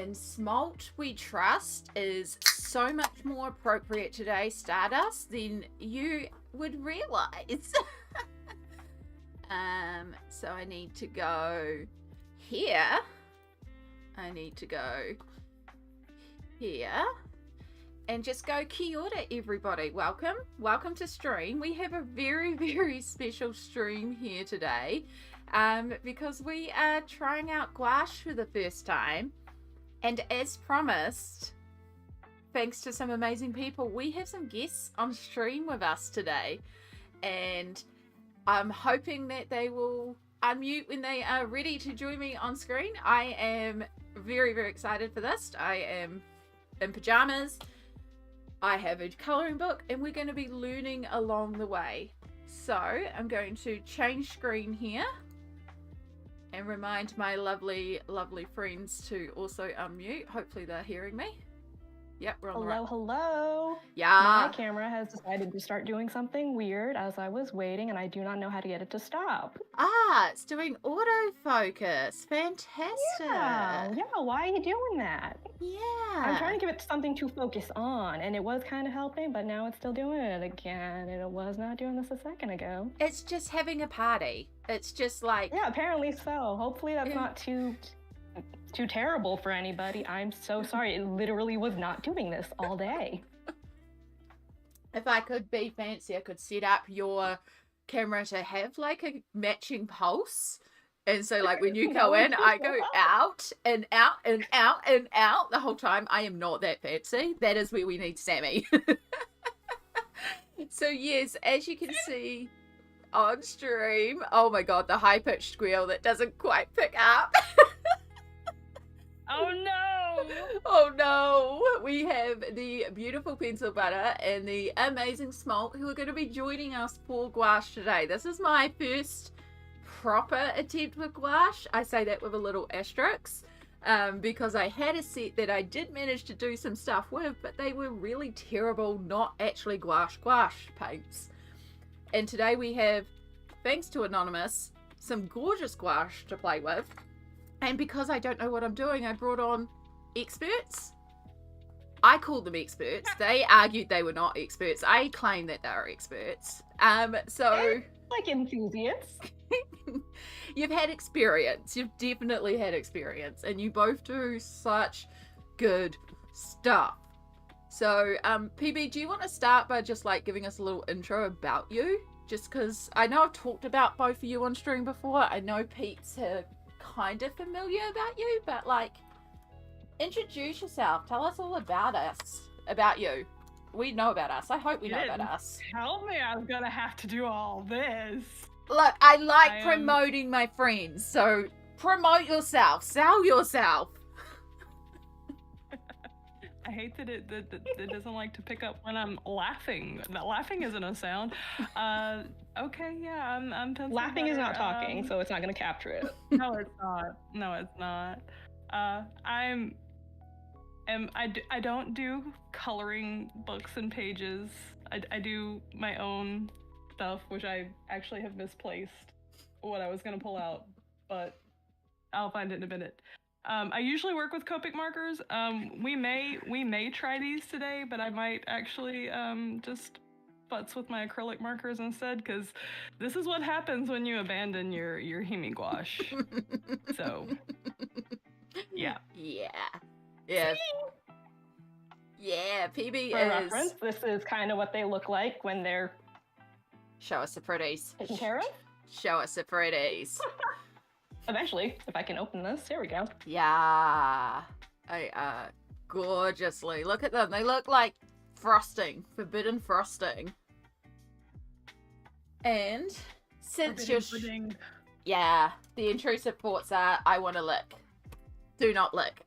And Smoelt We Trust is so much more appropriate today, Stardust, than you would realize. So I need to go here. I need to go here. And just go kia ora, everybody. Welcome to stream. We have a very, very special stream here today because we are trying out gouache for the first time. And as promised, thanks to some amazing people, we have some guests on stream with us today. And I'm hoping that they will unmute when they are ready to join me on screen. I am very, very excited for this. I am in pajamas. I have a colouring book and we're going to be learning along the way. So I'm going to change screen here and remind my lovely, lovely friends to also unmute. Hopefully they're hearing me. Yep, we're on the right. Hello. Yeah. My camera has decided to start doing something weird as I was waiting, and I do not know how to get it to stop. Ah, it's doing autofocus. Fantastic. Yeah, why are you doing that? Yeah. I'm trying to give it something to focus on, and it was kind of helping, but now it's still doing it again, and it was not doing this a second ago. It's just having a party. It's just like... Yeah, apparently so. Hopefully that's not too terrible for anybody. I'm so sorry. It literally was not doing this all day. If I could be fancy, I could set up your camera to have like a matching pulse. And so like when you go in, I go out and out and out and out the whole time. I am not that fancy. That is where we need Sammy. So yes, as you can see on stream, oh my God, the high-pitched squeal that doesn't quite pick up. Oh no! Oh no! We have the beautiful PencilButter and the amazing Smoelt who are going to be joining us for gouache today. This is my first proper attempt with gouache. I say that with a little asterisk because I had a set that I did manage to do some stuff with, but they were really terrible, not actually gouache paints. And today we have, thanks to Anonymous, some gorgeous gouache to play with. And because I don't know what I'm doing, I brought on experts. I called them experts. They argued they were not experts. I claim that they are experts. So like enthusiasts. You've had experience. You've definitely had experience. And you both do such good stuff. So, PB, do you want to start by just like giving us a little intro about you? Just because I know I've talked about both of you on stream before. I know Pete's kind of familiar about you, but like introduce yourself. Tell us all about you. We know about us. I hope we know about us. Tell me I'm gonna have to do all this. Look, I like promoting my friends, so promote yourself. Sell yourself. I hate that it doesn't like to pick up when I'm laughing. That laughing isn't a sound. Okay, yeah, I'm PencilButter. Laughing is not talking, so it's not going to capture it. No, it's not. I don't do coloring books and pages. I do my own stuff, which I actually have misplaced what I was going to pull out, but I'll find it in a minute. I usually work with Copic markers. We may try these today, but I might actually just futz with my acrylic markers instead, because this is what happens when you abandon your Himi gouache. So, yeah. Yeah, PB For is... reference, this is kind of what they look like when they're... Show us the pretties. Taken care of? Show us the pretties. Eventually, if I can open this. Here we go. Yeah. Gorgeously. Look at them. They look like forbidden frosting. And since pudding. Yeah, the intrusive thoughts are, I want to lick. Do not lick.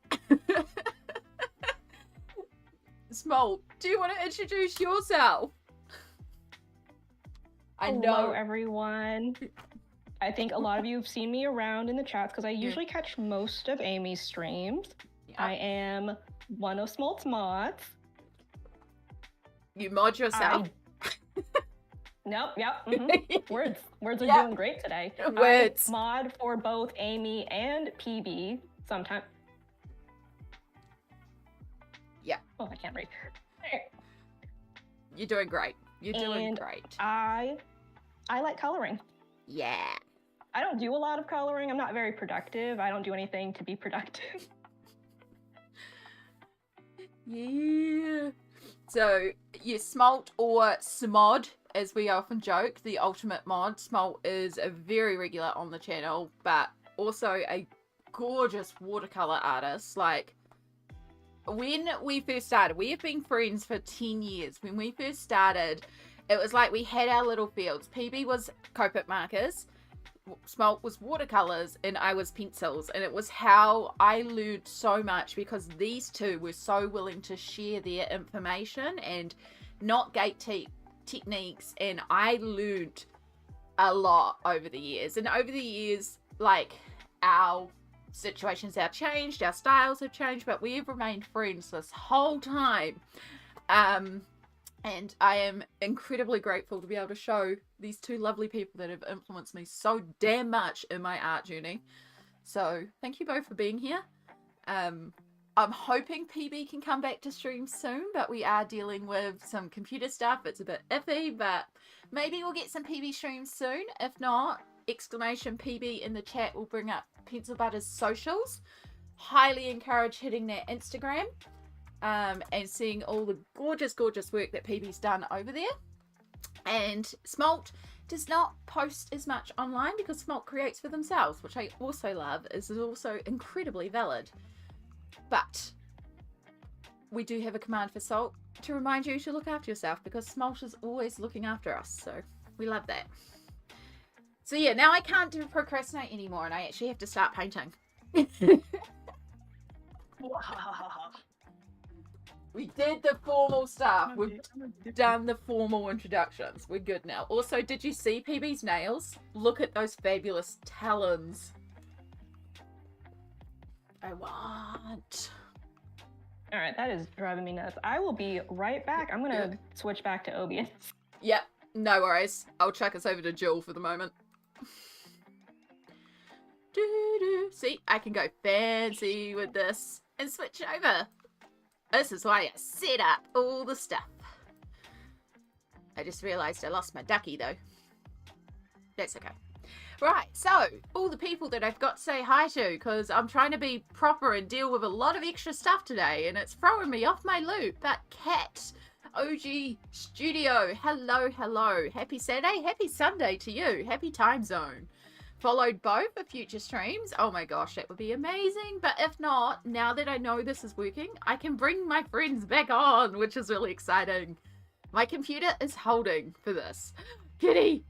Smoelt, do you want to introduce yourself? Hello, everyone. I think a lot of you have seen me around in the chats because I usually catch most of Amy's streams. Yep. I am one of Smoelt's mods. You mod yourself? Nope, yep. Mm-hmm. Words are doing great today. Words. I mod for both Amy and PB sometimes. Yeah. Oh, I can't read. You're doing great. You're doing And great. I like coloring. Yeah. I don't do a lot of coloring. I'm not very productive. I don't do anything to be productive. Yeah. So, you Smoelt or Smod, as we often joke, the ultimate mod. Smoelt is a very regular on the channel, but also a gorgeous watercolor artist. Like, when we first started, we have been friends for 10 years. When we first started, it was like we had our little fields. PB was Copic markers, Smoelt was watercolors, and I was pencils. And it was how I learned so much, because these two were so willing to share their information and not gatekeep techniques. And I learned a lot over the years. And over the years, like, our situations have changed, our styles have changed, but we have remained friends this whole time. And I am incredibly grateful to be able to show these two lovely people that have influenced me so damn much in my art journey. So thank you both for being here. I'm hoping PB can come back to stream soon, but we are dealing with some computer stuff. It's a bit iffy, but maybe we'll get some PB streams soon. If not, exclamation PB in the chat will bring up PencilButter's socials. Highly encourage hitting their Instagram. And seeing all the gorgeous work that PB's done over there. And Smoelt does not post as much online because Smoelt creates for themselves, which I also love, is also incredibly valid. But we do have a command for Salt to remind you to look after yourself, because Smoelt is always looking after us, so we love that. So yeah, now I can't procrastinate anymore, and I actually have to start painting. We did the formal stuff. We've done the formal introductions. We're good now. Also, did you see PB's nails? Look at those fabulous talons. I want. All right, that is driving me nuts. I will be right back. I'm gonna switch back to OBS. Yep, no worries. I'll chuck us over to Jill for the moment. See, I can go fancy with this and switch over. This is why I set up all the stuff. I just realised I lost my ducky though. That's okay. Right, so all the people that I've got to say hi to, because I'm trying to be proper and deal with a lot of extra stuff today, and it's throwing me off my loop. But Kat, OG Studio, hello. Happy Saturday, happy Sunday to you. Happy time zone. Followed both for future streams. Oh my gosh, that would be amazing. But if not, now that I know this is working, I can bring my friends back on, which is really exciting. My computer is holding for this. Kitty.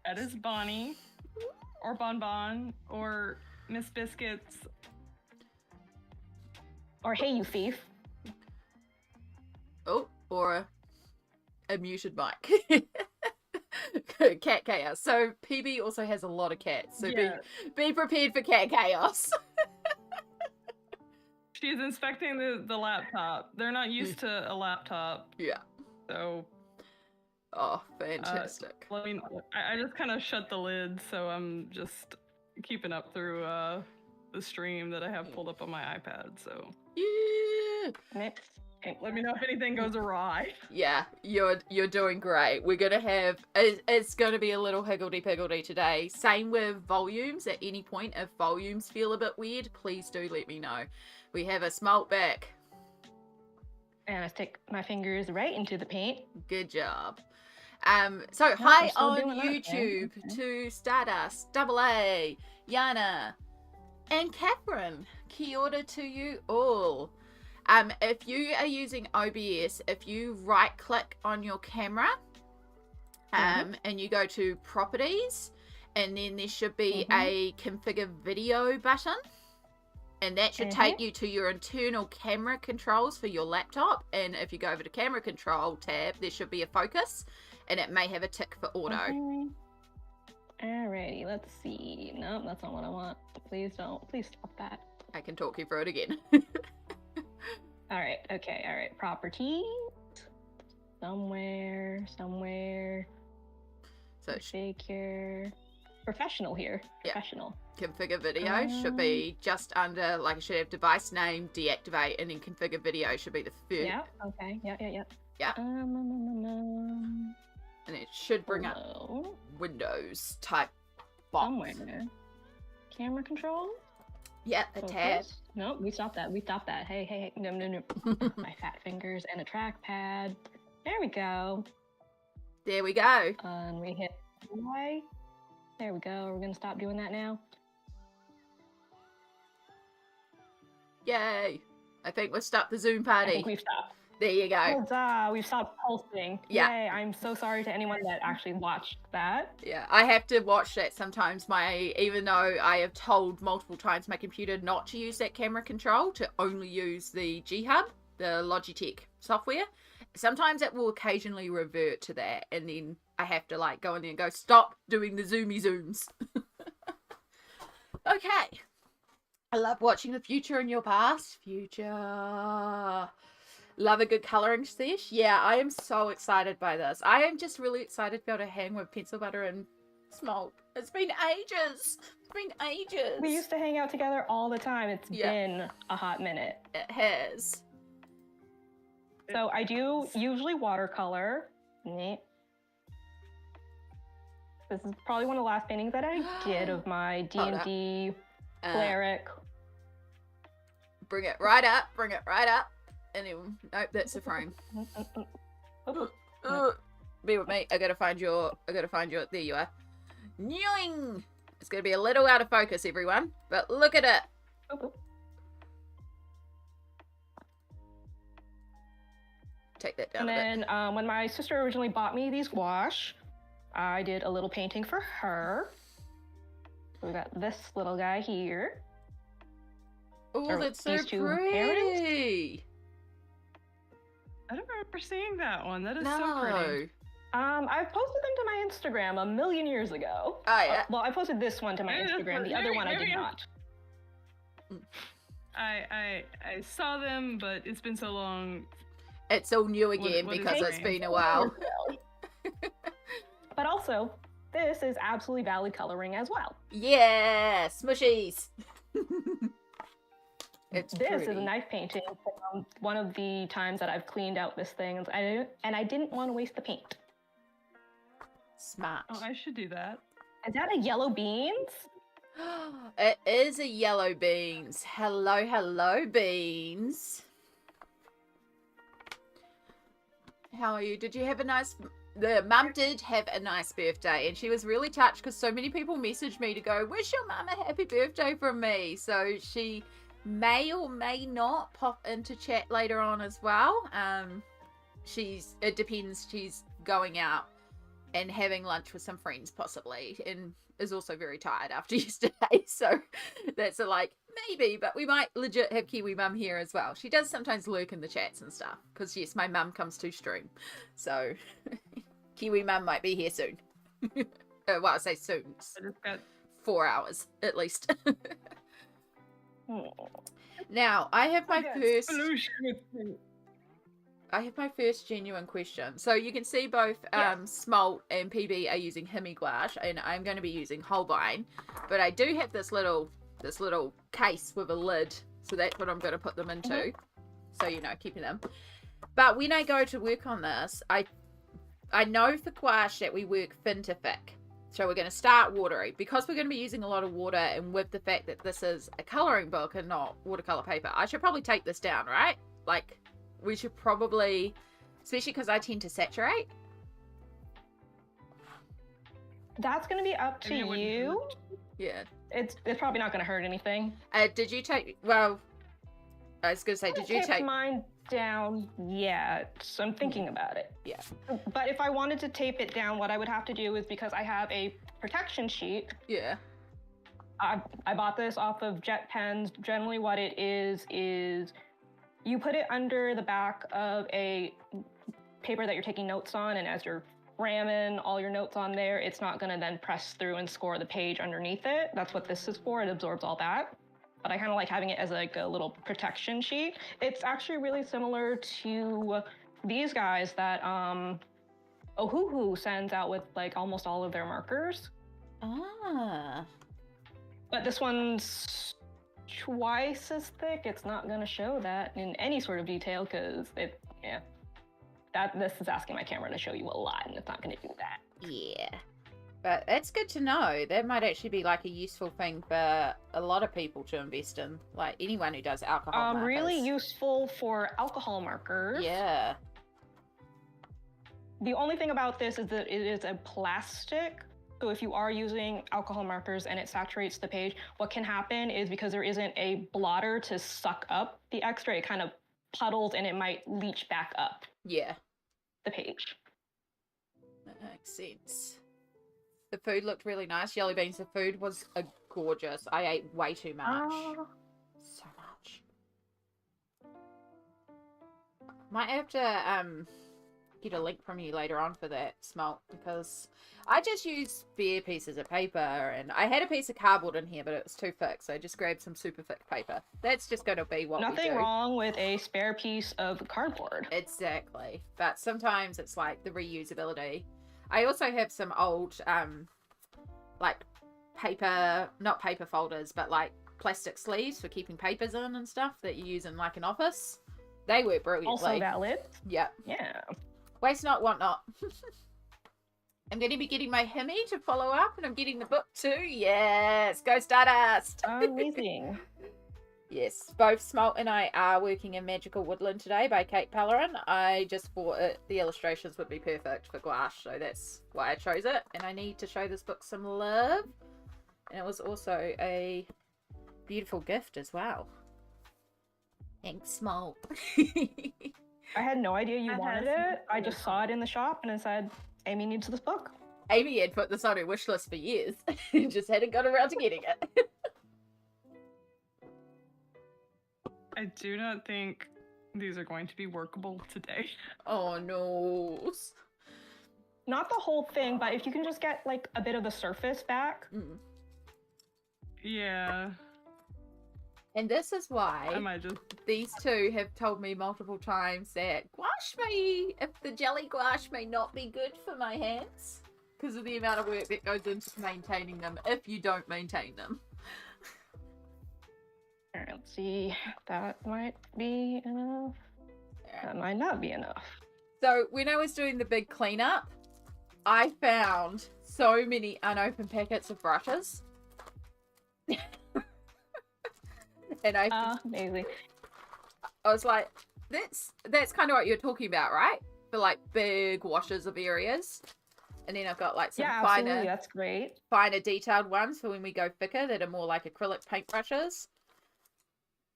That is Bonnie, or Bonbon, or Miss Biscuits, or Hey You Thief. Oh, or a muted mic. Cat chaos. So PB also has a lot of cats. So yeah. be prepared for cat chaos. She's inspecting the laptop. They're not used to a laptop. Yeah. So. Oh, fantastic. I just kind of shut the lid, so I'm just keeping up through the stream that I have pulled up on my iPad. So. Yeah. Next. Okay, let me know if anything goes awry. Yeah, you're doing great. We're gonna have it's gonna be a little higgledy-piggledy today. Same with volumes. At any point, if volumes feel a bit weird, please do let me know. We have a Smoelt back. And I stick my fingers right into the paint. Good job. So hi on YouTube to Stardust, AA, Yana, and Catherine. Kia ora to you all. If you are using OBS, if you right click on your camera and you go to properties, and then there should be a configure video button, and that should take you to your internal camera controls for your laptop. And if you go over to camera control tab, there should be a focus, and it may have a tick for auto. Alrighty, let's see. No, that's not what I want. Please don't. Please stop that. I can talk you through it again. Alright, okay, alright. Properties. Somewhere. So figure. professional here. Yeah. Professional. Configure video should be just under, like, it should have device name, deactivate, and then configure video should be the first. Yeah, okay. Yeah. Yeah. And it should bring up Windows type box. Somewhere. Camera control? Yeah, a tab. No, we stopped that. Hey. No. My fat fingers and a trackpad. There we go. There we go. And we hit Y. There we go. We're going to stop doing that now. Yay. I think we've stopped the Zoom party. I think we've stopped. There you go. Huzzah, we've stopped pulsing. Yeah. Yay, I'm so sorry to anyone that actually watched that. Yeah, I have to watch that sometimes. Even though I have told multiple times my computer not to use that camera control, to only use the G-Hub, the Logitech software, sometimes it will occasionally revert to that, and then I have to like go in there and go, stop doing the zoomy zooms. Okay. I love watching the future in your past. Future. Love a good colouring sesh. Yeah, I am so excited by this. I am just really excited to be able to hang with PencilButter and Smoelt. It's been ages. We used to hang out together all the time. It's been a hot minute. It has. So I do usually watercolor. This is probably one of the last paintings that I did of my D&D cleric. Bring it right up. And then, nope, that's the frame. Be with me. I gotta find your. There you are. Newing. It's gonna be a little out of focus, everyone. But look at it. Take that down. And then, when my sister originally bought me these gouache, I did a little painting for her. We got this little guy here. Oh, that's so pretty. I don't remember seeing that one. That is so pretty. I've posted them to my Instagram a million years ago. Oh, yeah. Well, I posted this one to my Instagram. The other one I did not. I saw them, but it's been so long. It's all new again because it's been a while. But also, this is absolutely valid coloring as well. Yeah, smushies. This is a knife painting from one of the times that I've cleaned out this thing, and I didn't want to waste the paint. Smart. Oh, I should do that. Is that a yellow beans? It is a yellow beans. Hello, beans. How are you? Did you have a nice... The mum did have a nice birthday, and she was really touched because so many people messaged me to go, wish your mum a happy birthday from me. So she may or may not pop into chat later on as well. It depends. She's going out and having lunch with some friends possibly, and is also very tired after yesterday. So that's maybe, but we might legit have Kiwi mum here as well. She does sometimes lurk in the chats and stuff because yes, my mum comes to stream. So Kiwi mum might be here soon. Well, I say soon. 4 hours at least. Now I have my first genuine question. So you can see both Smoelt and PB are using Himi gouache, and I'm going to be using Holbein. But I do have this little case with a lid, so that's what I'm going to put them into. So keeping them. But when I go to work on this, I know for gouache that we work fin to thick. So we're going to start watery. Because we're going to be using a lot of water, and with the fact that this is a colouring book and not watercolour paper, I should probably take this down, right? We should probably, especially because I tend to saturate. That's going to be up to you. Yeah. It's probably not going to hurt anything. Did you take, well, I was going to say, did you take mine down yet? So I'm thinking about it. Yeah. But if I wanted to tape it down, what I would have to do is, because I have a protection sheet. Yeah. I bought this off of Jet Pens. Generally what it is you put it under the back of a paper that you're taking notes on, and as you're ramming all your notes on there, it's not going to then press through and score the page underneath it. That's what this is for. It absorbs all that. But I kind of like having it as a little protection sheet. It's actually really similar to these guys that Ohuhu sends out with almost all of their markers. Ah. But this one's twice as thick. It's not going to show that in any sort of detail because this is asking my camera to show you a lot, and it's not going to do that. Yeah. But it's good to know. That might actually be like a useful thing for a lot of people to invest in. Like anyone who does alcohol markers. Really useful for alcohol markers. Yeah. The only thing about this is that it is a plastic. So if you are using alcohol markers and it saturates the page, what can happen is because there isn't a blotter to suck up the extra, it kind of puddles and it might leach back up. Yeah. The page. That makes sense. The food looked really nice. Jelly beans, the food was gorgeous. I ate way too much. So much. Might have to get a link from you later on for that, Smoelt, because I just used bare pieces of paper, and I had a piece of cardboard in here, but it was too thick, so I just grabbed some super thick paper. That's just going to be what we do. Nothing wrong with a spare piece of cardboard. Exactly. But sometimes it's like the reusability. I also have some old, like paper, not paper folders, but like plastic sleeves for keeping papers in and stuff that you use in like an office. They work brilliantly. Also valid. Yeah. Yeah. Waste not, want not. I'm going to be getting my Himi to follow up, and I'm getting the book too. Yes, go Stardust. Amazing. Yes, both Smoelt and I are working in Magical Woodland today by Kate Pellerin. I just thought the illustrations would be perfect for gouache, so that's why I chose it. And I need to show this book some love. And it was also a beautiful gift as well. Thanks, Smoelt. I had no idea you wanted it. I just saw it in the shop and I said, Amy needs this book. Amy had put this on her wish list for years. Just hadn't got around to getting it. I do not think these are going to be workable today. Oh no. Not the whole thing, but if you can just get like a bit of the surface back. Yeah. And this is why I might just... these two have told me multiple times that the jelly gouache may not be good for my hands because of the amount of work that goes into maintaining them if you don't maintain them. All right, let's see. That might be enough. That might not be enough. So when I was doing the big cleanup, I found so many unopened packets of brushes. And amazing. I was like, that's kind of what you're talking about, right? For like big washes of areas. And then I've got like some absolutely. That's great. finer detailed ones for when we go thicker that are more like acrylic paint brushes.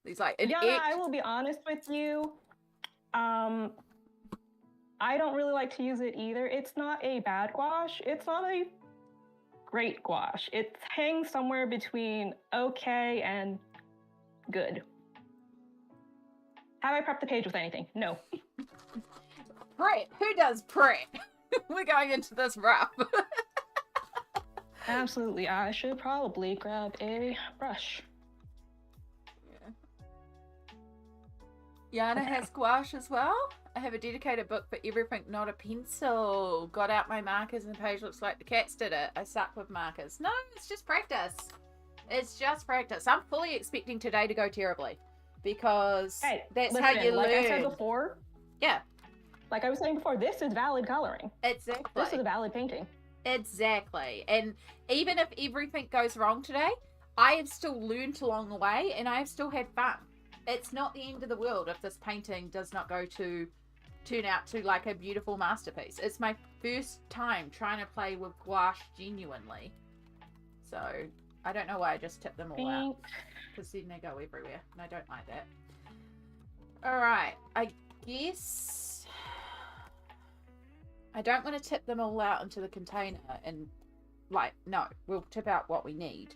These like I will be honest with you. I don't really like to use it either. It's not a bad gouache. It's not a great gouache. It hangs somewhere between okay and good. Have I prepped the page with anything? No. Prep? Who does prep? We're going into this rough. Absolutely. I should probably grab a brush. Yana has gouache as well. I have a dedicated book for everything, not a pencil. Got out my markers and the page looks like the cats did it. I suck with markers. No, it's just practice. It's just practice. I'm fully expecting today to go terribly because that's how you learn. Like I said before. Yeah. Like I was saying before, this is valid coloring. Exactly. This is a valid painting. Exactly. And even if everything goes wrong today, I have still learned along the way and I have still had fun. It's not the end of the world if this painting does not go to turn out to like a beautiful masterpiece. It's my first time trying to play with gouache genuinely. So I don't know why I just tipped them all out. Because then they go everywhere. And I don't like that. Alright. I guess I don't want to tip them all out into the container and no, we'll tip out what we need.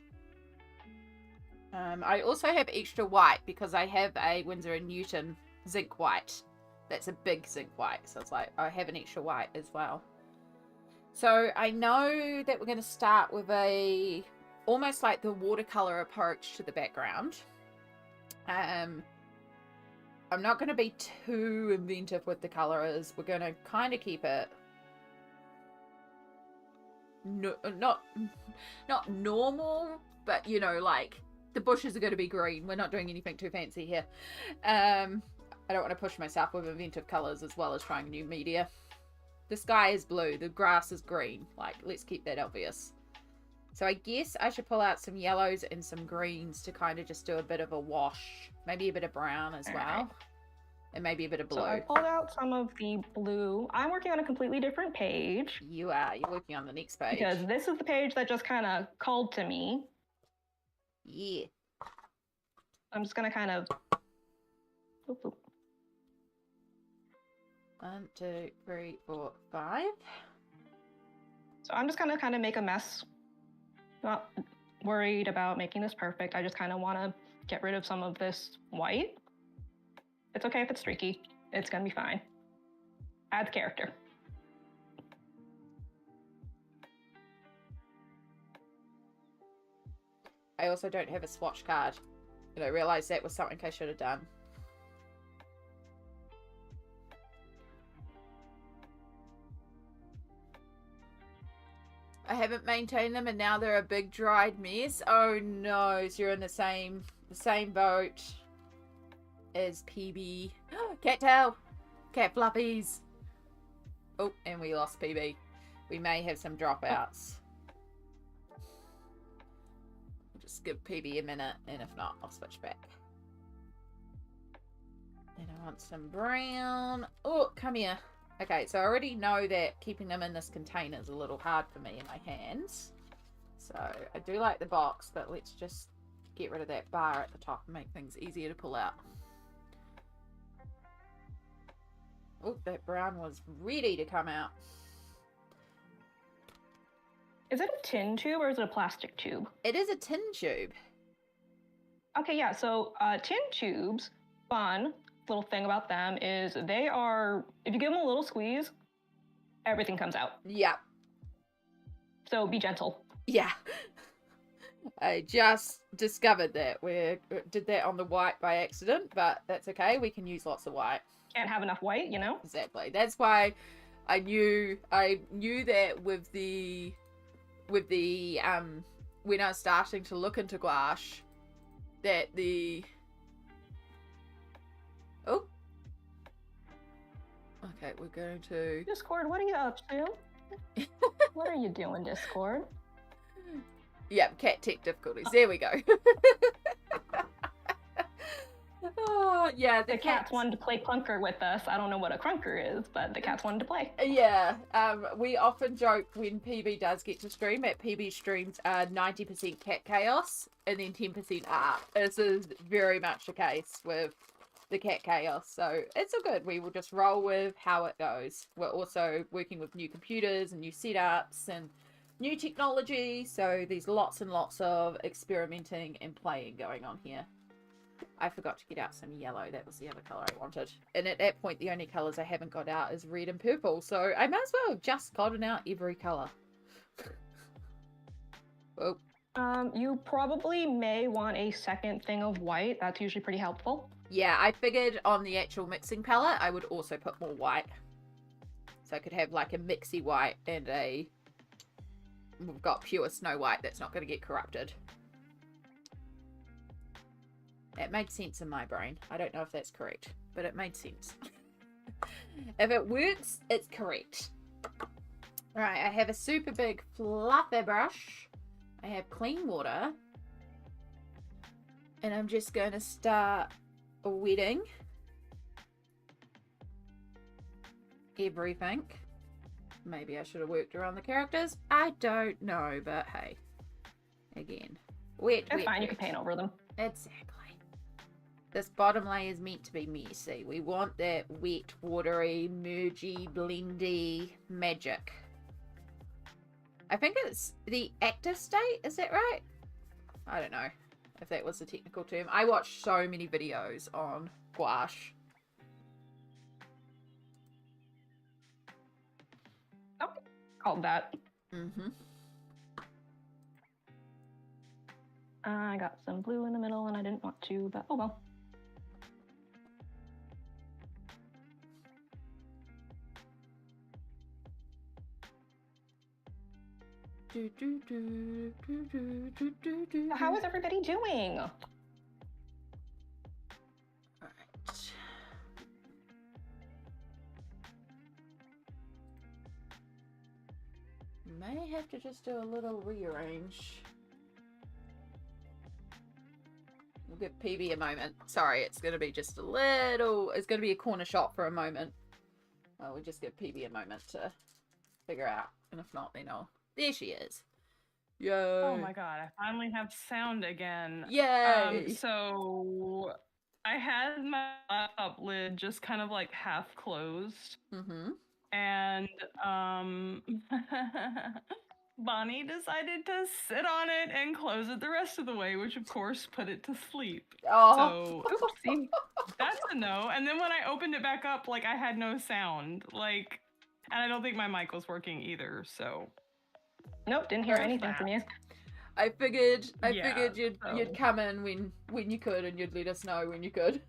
I also have extra white because I have a Winsor & Newton zinc white. That's a big zinc white. So it's like I have an extra white as well. So I know that we're going to start with almost like the watercolor approach to the background. I'm not going to be too inventive with the colors. We're going to kind of keep it not normal, but you know, like the bushes are going to be green. We're not doing anything too fancy here. I don't want to push myself with inventive colors as well as trying new media. The sky is blue, the grass is green. Like, let's keep that obvious. So I guess I should pull out some yellows and some greens to kind of just do a bit of a wash. Maybe a bit of brown as well. Right. And maybe a bit of blue. So I pulled out some of the blue. I'm working on a completely different page. You are. You're working on the next page. Because this is the page that just kind of called to me. Yeah. I'm just going to kind of... Boop, boop. 1, 2, 3, 4, 5. So I'm just going to kind of make a mess. Not worried about making this perfect. I just kind of want to get rid of some of this white. It's okay if it's streaky. It's going to be fine. Adds character. I also don't have a swatch card. And I realised that was something I should have done. I haven't maintained them and now they're a big dried mess. Oh no, so you're in the same boat as PB. Cattail! Cat fluffies! Oh, and we lost PB. We may have some dropouts. I'll just give PB a minute, and if not, I'll switch back. And I want some brown. Oh, come here. Okay, so I already know that keeping them in this container is a little hard for me in my hands. So I do like the box, but let's just get rid of that bar at the top and make things easier to pull out. Oh, that brown was ready to come out. Is it a tin tube or is it a plastic tube? It is a tin tube. Okay, yeah, so tin tubes, fun little thing about them is they are, if you give them a little squeeze, everything comes out. Yeah. So be gentle. Yeah. I just discovered that. We did that on the white by accident, but that's okay. We can use lots of white. Can't have enough white, you know? Exactly. That's why I knew that with the when I was starting to look into gouache, that the okay, we're going to Discord, what are you up to? What are you doing, Discord? Yeah, cat tech difficulties. There we go. Oh, yeah, the cats wanted to play clunker with us. I don't know what a clunker is, but the cats wanted to play. Yeah, we often joke when PB does get to stream, at PB streams 90% cat chaos and then 10% art. This is very much the case with the cat chaos, so it's all good. We will just roll with how it goes. We're also working with new computers and new setups and new technology, so there's lots and lots of experimenting and playing going on here. I forgot to get out some yellow. That was the other colour I wanted. And at that point, the only colours I haven't got out is red and purple. So I might as well have just gotten out every colour. Oh. You probably may want a second thing of white. That's usually pretty helpful. Yeah, I figured on the actual mixing palette, I would also put more white. So I could have like a mixy white and a... We've got pure snow white that's not going to get corrupted. It made sense in my brain. I don't know if that's correct, but it made sense. If it works, it's correct. Alright, I have a super big fluffy brush. I have clean water. And I'm just going to start wetting everything. Maybe I should have worked around the characters. I don't know, but hey. Again. Wet, it's fine, you can paint over them. Exactly. This bottom layer is meant to be messy. We want that wet, watery, mergy, blendy magic. I think it's the active state, is that right? I don't know if that was the technical term. I watched so many videos on gouache. Oh, called that. Mm-hmm. I got some blue in the middle and I didn't want to, but oh well. How is everybody doing? Alright. May have to just do a little rearrange. We'll give PB a moment. Sorry, it's going to be just a little... It's going to be a corner shot for a moment. We'll just give PB a moment to figure out. And if not, then I'll... There she is. Yay. Oh my god, I finally have sound again. Yay. So I had my laptop lid just kind of like half closed. Mm-hmm. And Bonnie decided to sit on it and close it the rest of the way, which of course put it to sleep. Oh. So oopsie, that's a no. And then when I opened it back up, like I had no sound, like, and I don't think my mic was working either. So Nope, didn't hear anything from you. I figured Yeah, you'd come in when you could, and you'd let us know when you could.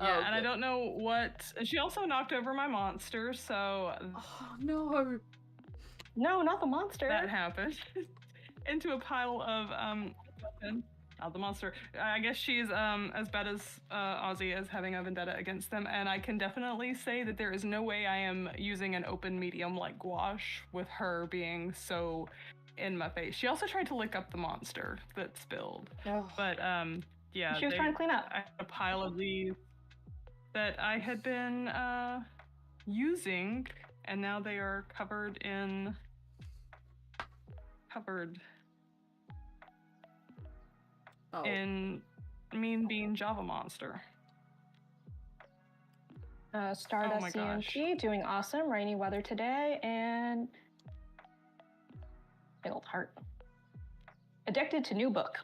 Yeah, and I don't know what. She also knocked over my monster, so Oh no! No, not the monster. that happened into a pile of not the monster. I guess she's as bad as Ozzy as having a vendetta against them, and I can definitely say that there is no way I am using an open medium like gouache with her being so in my face. She also tried to lick up the monster that spilled, Oh. but yeah, She was trying to clean up. I had a pile of these that I had been using, and now they are covered in Mean Bean Java Monster. Stardust Oh my gosh. CMP doing awesome. Rainy weather today, and big old heart. Addicted to new book.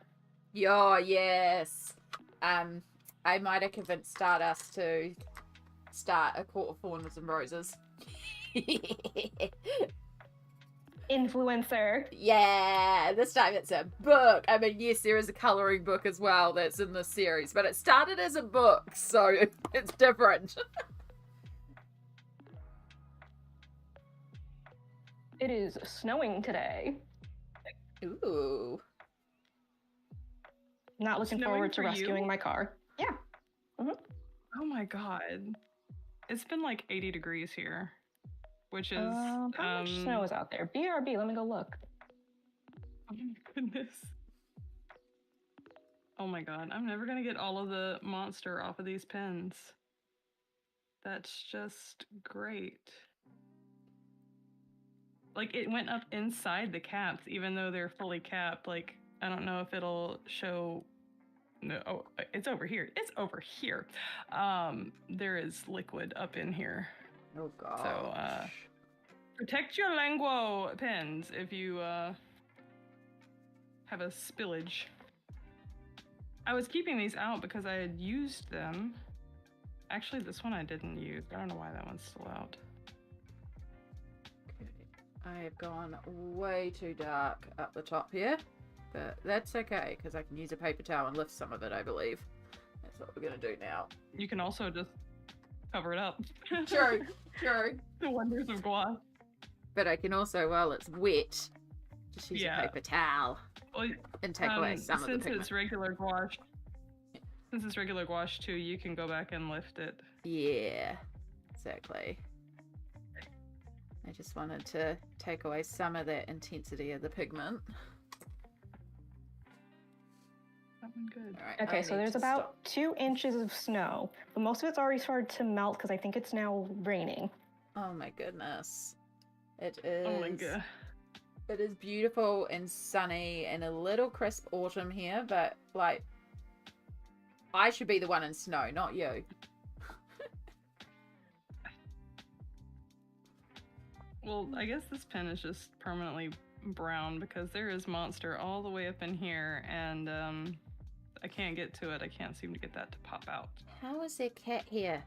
Yeah, yes. I might have convinced Stardust to start A Court of Thorns and Roses. Influencer. Yeah, this time it's a book. I mean, yes, there is a colouring book as well that's in this series, but it started as a book, so it's different. It is snowing today. Ooh. Not looking Snowing forward to for you? rescuing my car. Yeah. Oh my god. It's been like 80 degrees here, which is How much snow is out there? BRB, let me go look. oh my goodness. Oh my god, I'm never gonna get all of the monster off of these pens. That's just great. Like, it went up inside the caps, even though they're fully capped. Like, I don't know if it'll show... No, oh, it's over here. It's over here. There is liquid up in here. Oh, God. So, protect your linguo pens if you, have a spillage. I was keeping these out because I had used them. Actually, this one I didn't use. I don't know why that one's still out. I have gone way too dark up the top here, but that's okay because I can use a paper towel and lift some of it, I believe. That's what we're going to do now. You can also just cover it up. True, true. The wonders of gouache. But I can also, while it's wet, just use a paper towel Well, and take away some of the since pigment. it's regular gouache. Since it's regular gouache too, you can go back and lift it. Yeah, exactly. I just wanted to take away some of that intensity of the pigment. That one good. All right, Okay, I so need there's to about stop. 2 inches of snow, but most of it's already started to melt because I think it's now raining. Oh my goodness. It is. Oh my god. It is beautiful and sunny and a little crisp autumn here, but like, I should be the one in snow, not you. Well, I guess this pen is just permanently brown because there is monster all the way up in here, and I can't get to it. I can't seem to get that to pop out. How is there cat here?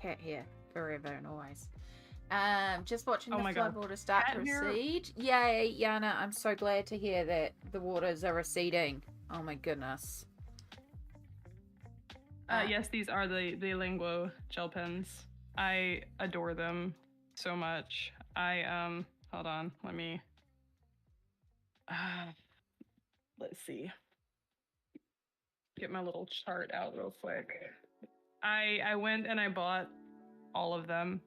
Cat here, forever and always. Just watching Oh the my God. floodwater start to Cat here? recede. Yay, Yana, I'm so glad to hear that the waters are receding. Oh my goodness. Yes, these are the Linguo gel pens. I adore them. so much. Hold on, let me let's see. Get my little chart out real quick. I went and I bought all of them.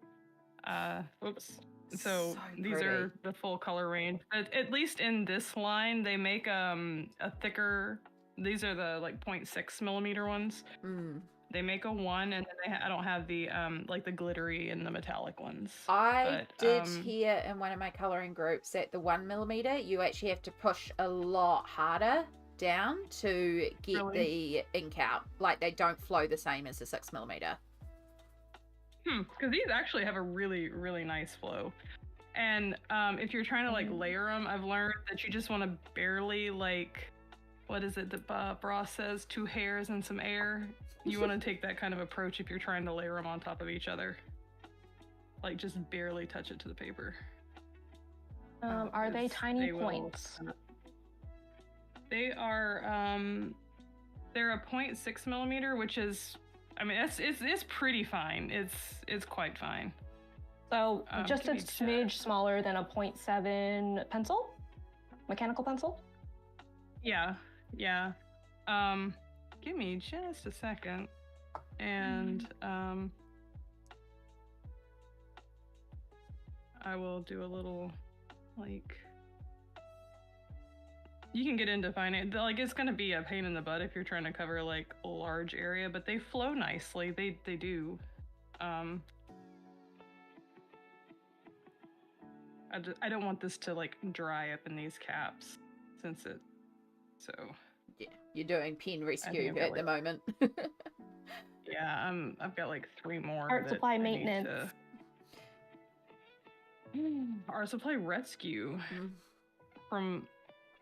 Oops. So these pretty. are the full color range. At least in this line, they make a thicker. These are the like 0.6 millimeter ones. They make a 1, and then I don't have the like the glittery and the metallic ones. I did hear in one of my coloring groups that the 1 millimeter, you actually have to push a lot harder down to get the ink out. Like they don't flow the same as the 6 millimeter. Because these actually have a really, really nice flow. And if you're trying to like layer them, I've learned that you just want to barely like, what is it that Bra says, 2 hairs and some air. You want to take that kind of approach if you're trying to layer them on top of each other. Like just barely touch it to the paper. Are they tiny points? They are, they're a 0.6 millimeter, which is, I mean, it's pretty fine. It's quite fine. So just a smidge smaller than a 0.7 pencil? Mechanical pencil? Yeah. Give me just a second. And I will do a little, like, you can get into finding, like, it's going to be a pain in the butt if you're trying to cover, like, a large area, but they flow nicely. They do. I don't want this to, like, dry up in these caps, since it, so. Yeah, you're doing pen rescue at the moment. Yeah, I've got, like, 3 more. Art supply maintenance. Art supply rescue from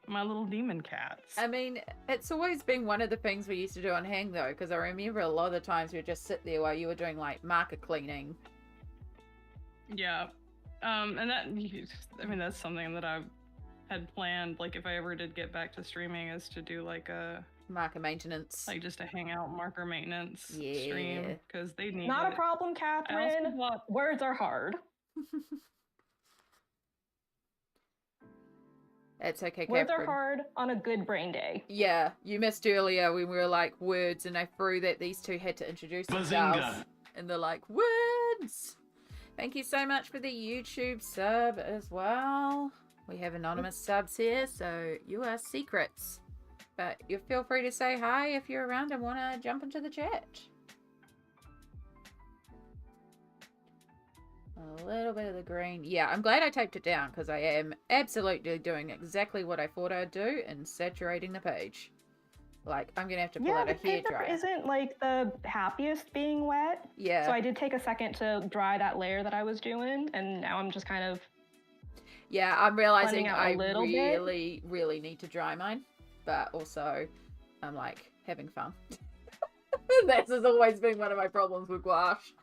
my little demon cats. I mean, it's always been one of the things we used to do on Hang, though, because I remember a lot of the times we would just sit there while you were doing, like, marker cleaning. Yeah. And that, I mean, that's something that I had planned, like, if I ever did get back to streaming, is to do, like, a... marker maintenance. Like, just a hangout marker maintenance stream, because they need Not a problem, Catherine. Words are hard. It's okay, Words Catherine. are hard on a good brain day. Yeah, you missed earlier when we were like, words, and I threw that these two had to introduce themselves. And they're like, words! Thank you so much for the YouTube sub as well. We have anonymous subs here, so you are secrets. But you feel free to say hi if you're around and want to jump into the chat. A little bit of the green. Yeah, I'm glad I taped it down because I am absolutely doing exactly what I thought I'd do and saturating the page. Like, I'm going to have to pull out a hairdryer. Yeah, the paper isn't, like, the happiest being wet. Yeah. So I did take a second to dry that layer that I was doing, and now I'm just kind of... Yeah, I'm realizing I really need to dry mine. But also, I'm, like, having fun. This has always been one of my problems with gouache.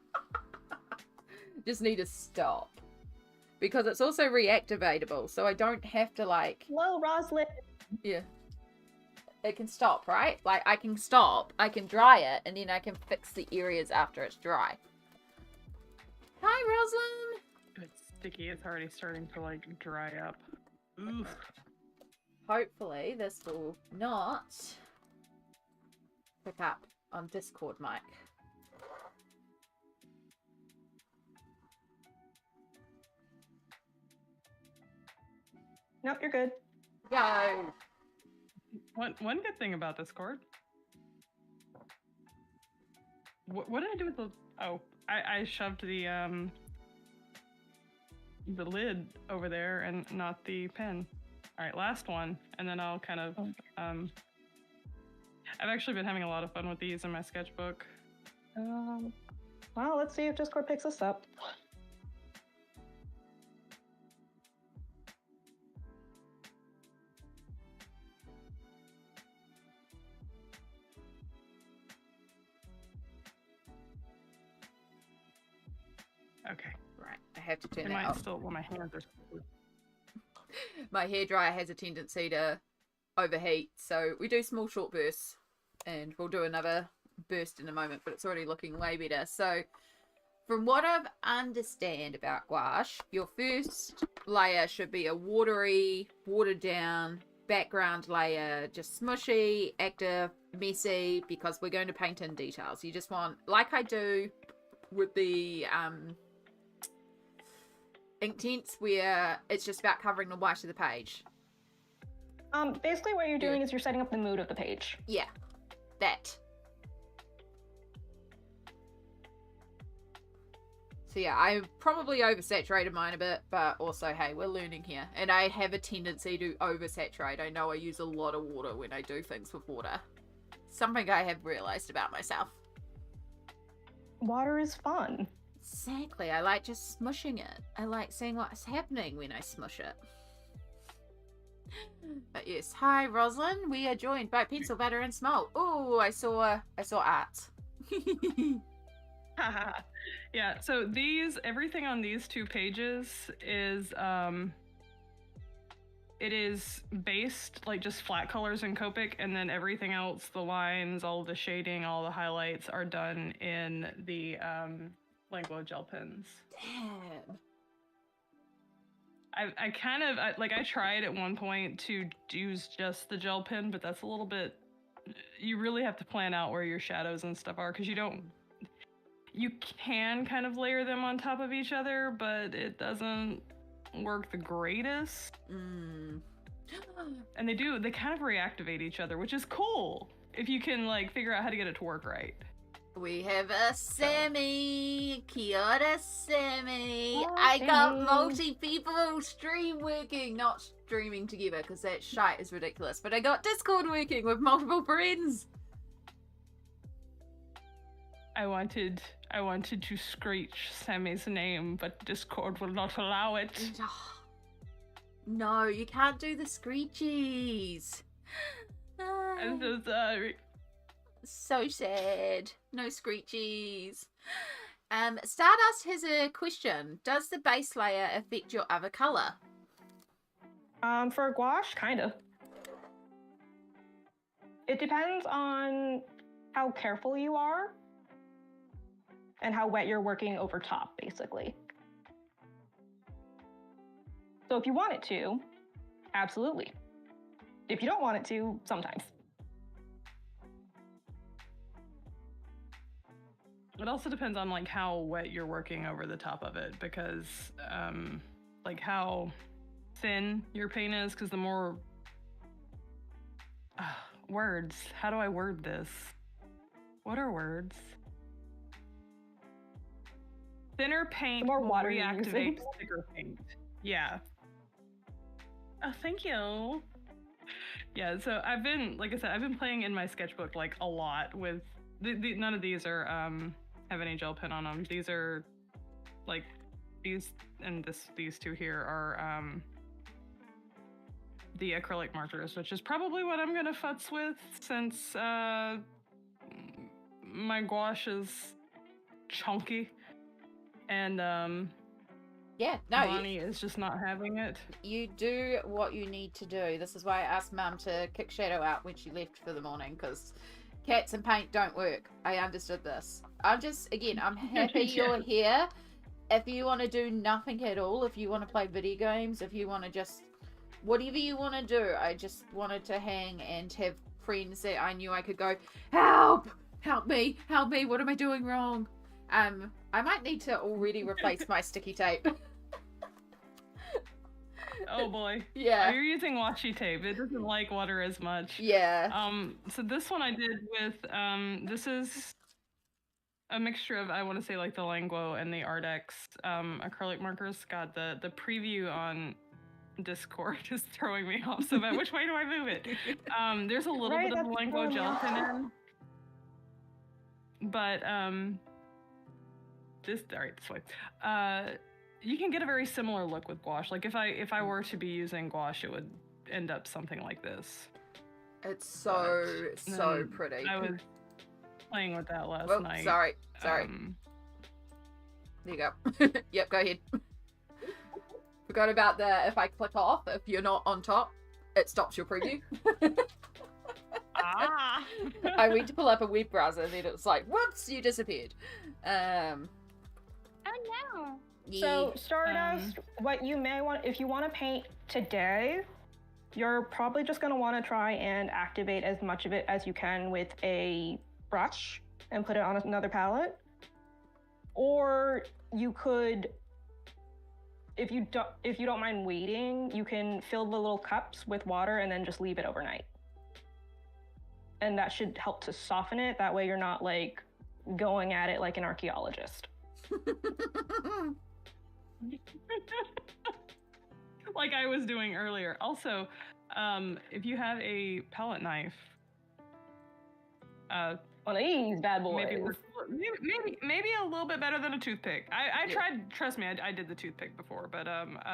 Just need to stop. Because it's also reactivatable, so I don't have to, like... Hello, Roslyn! Yeah. It can stop, right? Like, I can stop, I can dry it, and then I can fix the areas after it's dry. Hi, Roslyn! It's sticky. It's already starting to, like, dry up. Oof. Hopefully, this will not pick up on Discord mic. Nope, you're good. Go! One good thing about this cord. What did I do with the... Oh, I shoved the lid over there and not the pen. All right, last one, and then I'll kind of... I've actually been having a lot of fun with these in my sketchbook. Well, let's see if Discord picks this up. Okay. Right, I have to turn it that might off. still, well, my hands are... My hairdryer has a tendency to overheat, so we do small short bursts, and we'll do another burst in a moment, but it's already looking way better. So From what I've understand about gouache, your first layer should be a watery, watered down background layer, just smushy, active, messy, because we're going to paint in details. You just want, like I do with the ink tints, where it's just about covering the white of the page. Basically what you're doing is you're setting up the mood of the page. Yeah, that. So yeah, I probably oversaturated mine a bit, but also, hey, we're learning here. And I have a tendency to oversaturate. I know I use a lot of water when I do things with water. Something I have realized about myself. Water is fun. Exactly. I like just smushing it. I like seeing what's happening when I smush it. But yes, hi Rosalind. We are joined by PencilButter and Smoelt. Oh, I saw art. Yeah, so everything on these 2 pages is it is based like just flat colors in Copic, and then everything else, the lines, all the shading, all the highlights are done in the Langlo gel pens. Damn. I tried at one point to use just the gel pen, but that's a little bit, you really have to plan out where your shadows and stuff are, because you can kind of layer them on top of each other, but it doesn't work the greatest. And they kind of reactivate each other, which is cool if you can like figure out how to get it to work right. We have a Sammy. Kia ora, Sammy. Oh, I got Sammy. multi-people stream working. Not streaming together, because that shite is ridiculous. But I got Discord working with multiple friends. I wanted to screech Sammy's name, but Discord will not allow it. No, you can't do the screechies. I'm so sorry. So sad. No screechies. Stardust has a question. Does the base layer affect your other color? For gouache, kind of. It depends on how careful you are and how wet you're working over top, basically. So if you want it to, absolutely. If you don't want it to, sometimes. It also depends on like how wet you're working over the top of it, because like how thin your paint is, because the more words. How do I word this? What are words? Thinner paint The more water you're reactivates using. thicker paint. Yeah. Oh, thank you. Yeah, so I've been, like I said, I've been playing in my sketchbook like a lot with none of these are have any gel pen on them. These are like these and these 2 here are the acrylic markers, which is probably what I'm gonna futz with, since my gouache is chunky and Yeah, no. Bonnie is just not having it. You do what you need to do. This is why I asked Mum to kick Shadow out when she left for the morning, because cats and paint don't work. I understood this. I'm happy you're here. If you want to do nothing at all, if you want to play video games, if you want to just, whatever you want to do, I just wanted to hang and have friends that I knew I could go, help me, what am I doing wrong? I might need to already replace my sticky tape. Oh boy. Yeah. You're using washi tape. It doesn't like water as much. Yeah. So this one I did with, this is a mixture of, I want to say like the Langlo and the Ardex acrylic markers. God, the preview on Discord is throwing me off so bad. Which way do I move it? There's a little bit of Langlo gel in, but this way. You can get a very similar look with gouache. Like if I were to be using gouache, it would end up something like this. It's so pretty. I was playing with that last night. Sorry. There you go. Yep, go ahead. Forgot about the, if I click off, if you're not on top, it stops your preview. I went to pull up a web browser and then it was like, whoops, you disappeared. Oh no. So, Stardust, what you may want, if you want to paint today, you're probably just going to want to try and activate as much of it as you can with a brush and put it on another palette. Or you could, if you don't mind waiting, you can fill the little cups with water and then just leave it overnight. And that should help to soften it. That way you're not like going at it like an archaeologist. Like I was doing earlier. Also, if you have a palette knife, One of these bad boys. maybe a little bit better than a toothpick. I tried. Trust me, I did the toothpick before, but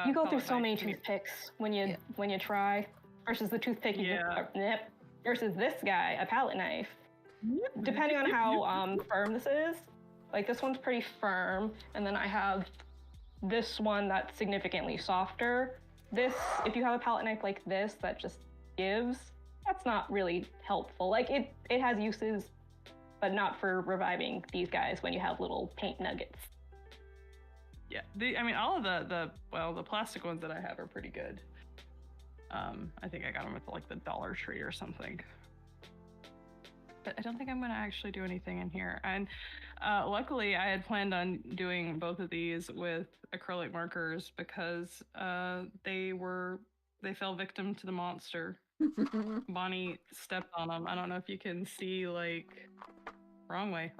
you go through palette so many knife, toothpicks when you try versus the toothpick. Yeah. Versus this guy, a palette knife. Depending on how firm this is, like this one's pretty firm, and then I have this one that's significantly softer. This, if you have a palette knife like this that just gives, that's not really helpful. Like it has uses, but not for reviving these guys when you have little paint nuggets. Yeah, I mean, all of the plastic ones that I have are pretty good. I think I got them at like the Dollar Tree or something. But I don't think I'm gonna actually do anything in here. And luckily, I had planned on doing both of these with acrylic markers because they fell victim to the monster. Bonnie stepped on them. I don't know if you can see, like, wrong way.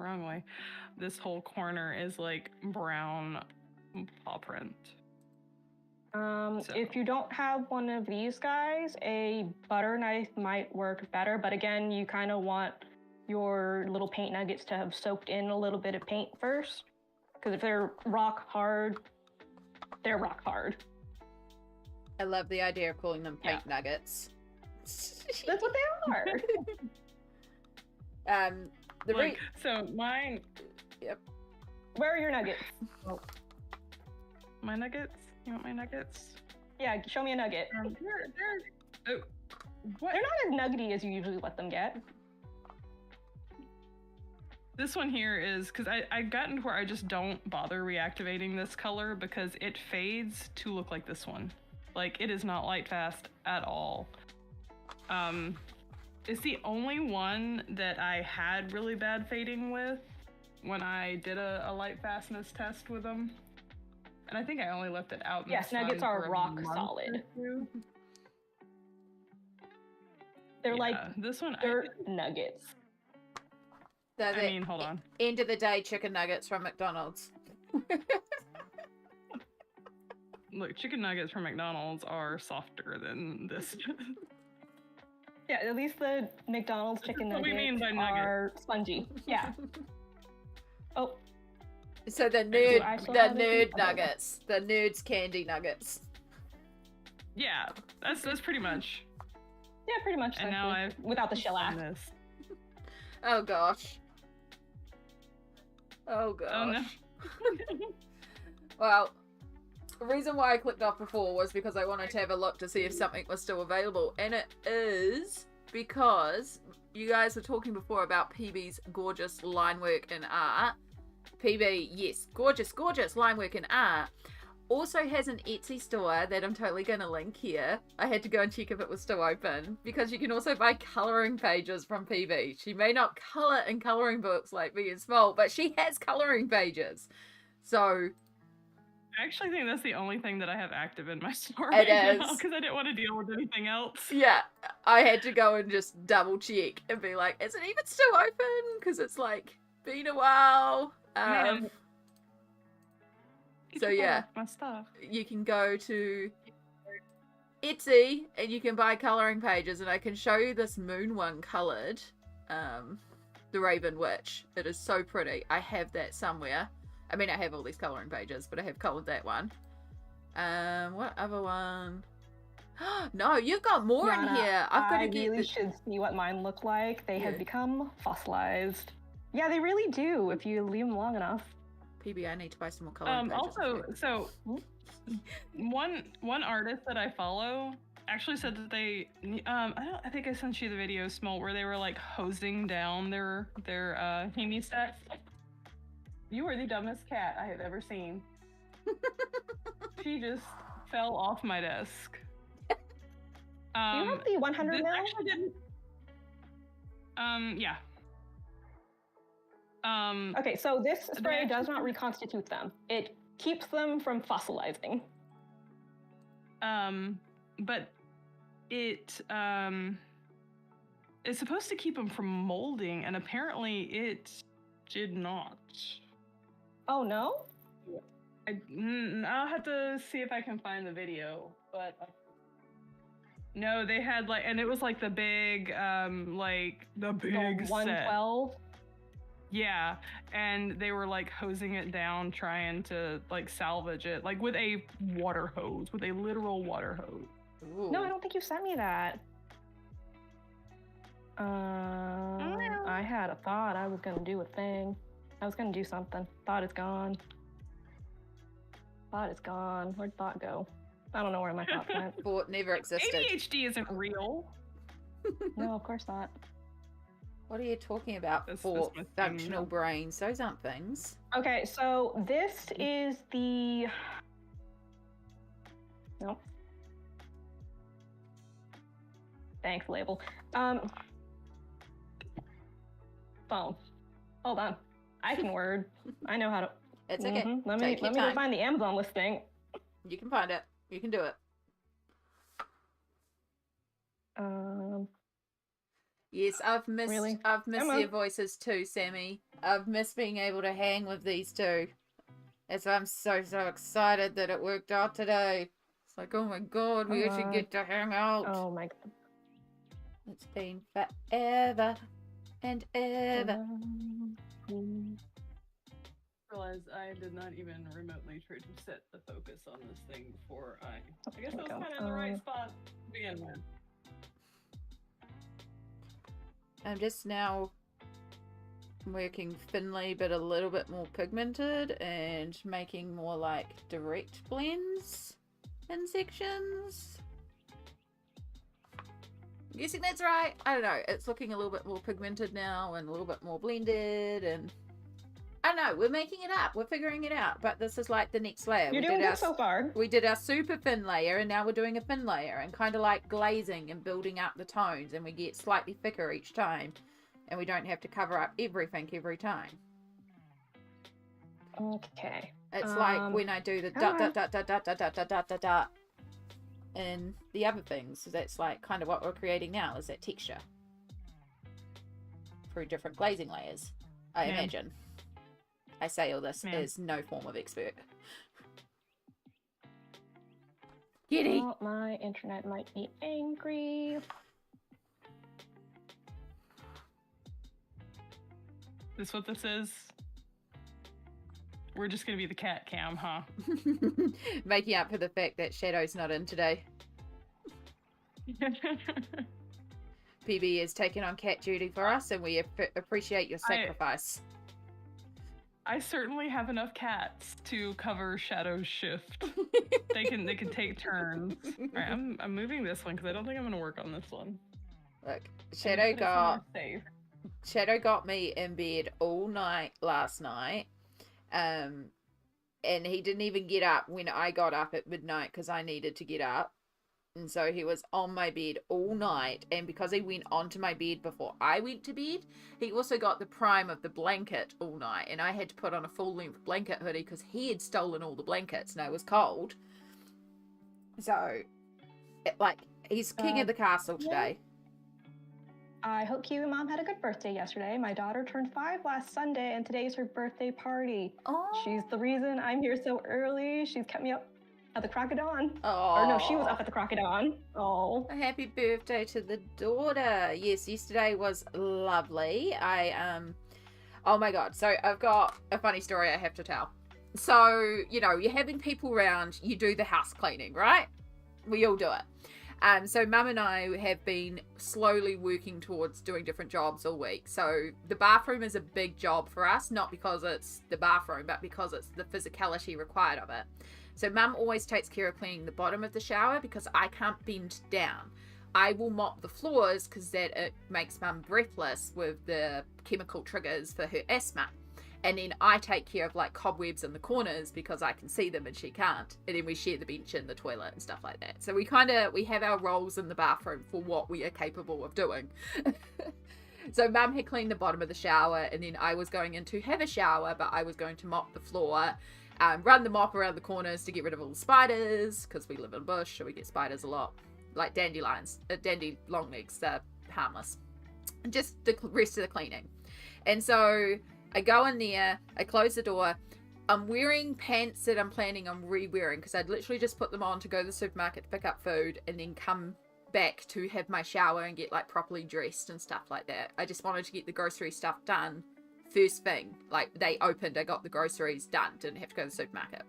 This whole corner is like brown paw print. If you don't have one of these guys, a butter knife might work better. But again, you kind of want your little paint nuggets to have soaked in a little bit of paint first. Because if they're rock hard, they're rock hard. I love the idea of calling them paint nuggets. That's what they are. So mine. Yep. Where are your nuggets? My nuggets? You want my nuggets? Yeah, show me a nugget. They're not as nuggety as you usually let them get. This one here is because I've gotten to where I just don't bother reactivating this color because it fades to look like this one. Like, it is not light fast at all. It's the only one that I had really bad fading with when I did a light fastness test with them. And I think I only left it out in the sun nuggets are for a rock month solid. or two. They're Yeah, like this one. dirt nuggets. They're I mean, hold on. End of the day chicken nuggets from McDonald's. Look, chicken nuggets from McDonald's are softer than this. Yeah, at least the McDonald's chicken That's what we mean nuggets by nugget. are spongy. Yeah. Oh, So the nerd nuggets, the nerds candy nuggets. Yeah, that's pretty much. yeah, pretty much. And now actually, without the shellac. This. Oh gosh. Oh gosh. Oh no. Well, the reason why I clicked off before was because I wanted to have a look to see if something was still available, and it is because you guys were talking before about PB's gorgeous line work and art. PB, yes, gorgeous line work and art. Also has an Etsy store that I'm totally going to link here. I had to go and check if it was still open because you can also buy colouring pages from PB. She may not colour in colouring books like me and Smoelt, but she has colouring pages. So I actually think that's the only thing that I have active in my store It right now is. because I didn't want to deal with anything else. yeah, I had to go and just double check and be like, is it even still open? Because it's like been a while. Man. So yeah, my stuff. you can go to Etsy and you can buy colouring pages, and I can show you this moon one coloured, the Raven Witch. It is so pretty. I have that somewhere. I mean, I have all these colouring pages, but I have coloured that one. What other one? No, you've got more in here. I've got to get. I really should see what mine look like. They have become fossilized. Yeah, they really do if you leave them long enough. PB, I need to buy some more colouring pages. Also, so one artist that I follow actually said that they I think I sent you the video, Smoelt, where they were like hosing down their Himi sets. You are the dumbest cat I have ever seen. She just fell off my desk. Do you have the 100 this mil? actually didn't. Yeah. Okay, so this spray does not reconstitute them. It keeps them from fossilizing. But it's supposed to keep them from molding, and apparently it did not. Oh no? I'll have to see if I can find the video, but no, they had like, and it was like the big, the big set. 112. Yeah, and they were like hosing it down, trying to like salvage it, like with a water hose, with a literal water hose. Ooh. No, I don't think you sent me that. I had a thought I was gonna do a thing. I was gonna do something. Thought is gone. Thought is gone. Where'd thought go? I don't know where my thoughts went. Thought never existed. ADHD isn't real. No, of course not. What are you talking about? That's Thought, my thing. functional brains. Those aren't things. Okay, so this is the... Nope. Thanks, label. Phone. Hold on. I can word. I know how to... It's okay. Let Take me your go time. find the Amazon listing. You can find it. You can do it. Yes, I've missed Really? I've missed Come on. their voices too, Sammy. I've missed being able to hang with these two. As I'm so excited that it worked out today. It's like, oh my god, we actually get to hang out. Oh my god. It's been forever and ever. Realized I did not even remotely try to set the focus on this thing before I guess I was kind of in the right spot to begin with. I'm just now working thinly but a little bit more pigmented and making more like direct blends in sections. I'm guessing that's right. I don't know. It's looking a little bit more pigmented now and a little bit more blended, and I don't know. We're making it up. We're figuring it out. But this is like the next layer. You're doing good so far. We did our super thin layer, and now we're doing a thin layer, and kind of like glazing and building up the tones, and we get slightly thicker each time, and we don't have to cover up everything every time. Okay. It's like when I do the dot dot dot dot dot dot dot dot dot dot dot and the other things. So that's like kind of what we're creating now, is that texture through different glazing layers, I imagine. I say all this as no form of expert. Giddy! Oh, my internet might be angry. Is this what this is? We're just gonna be the cat cam, huh? Making up for the fact that Shadow's not in today. PB is taking on cat duty for us, and we appreciate your sacrifice. I certainly have enough cats to cover Shadow's shift. they can take turns. All right, I'm moving this one because I don't think I'm gonna work on this one. Look, Shadow got me in bed all night last night, and he didn't even get up when I got up at midnight because I needed to get up. And so he was on my bed all night, and because he went onto my bed before I went to bed, he also got the prime of the blanket all night, and I had to put on a full-length blanket hoodie because he had stolen all the blankets and I was cold. So, he's king of the castle today. I hope you and Mom had a good birthday yesterday. My daughter turned 5 last Sunday, and today's her birthday party. Oh. She's the reason I'm here so early. She's kept me up at the crack of dawn. Oh. Or no, she was up at the crack of dawn. Oh. A happy birthday to the daughter. Yes, yesterday was lovely. Oh my god. So I've got a funny story I have to tell. So, you're having people around, you do the house cleaning, right? We all do it. So Mum and I have been slowly working towards doing different jobs all week. So the bathroom is a big job for us, not because it's the bathroom, but because it's the physicality required of it. So Mum always takes care of cleaning the bottom of the shower because I can't bend down. I will mop the floors because it makes Mum breathless with the chemical triggers for her asthma. And then I take care of like cobwebs in the corners because I can see them and she can't. And then we share the bench and the toilet and stuff like that. So we have our roles in the bathroom for what we are capable of doing. So Mum had cleaned the bottom of the shower, and then I was going in to have a shower, but I was going to mop the floor, run the mop around the corners to get rid of all the spiders, because we live in a bush, so we get spiders a lot. Like dandelions, dandy longlegs, they're harmless. Just the rest of the cleaning. And so I go in there, I close the door. I'm wearing pants that I'm planning on re-wearing, because I'd literally just put them on to go to the supermarket to pick up food, and then come back to have my shower and get like properly dressed and stuff like that. I just wanted to get the grocery stuff done first thing. Like they opened, I got the groceries done, didn't have to go to the supermarket.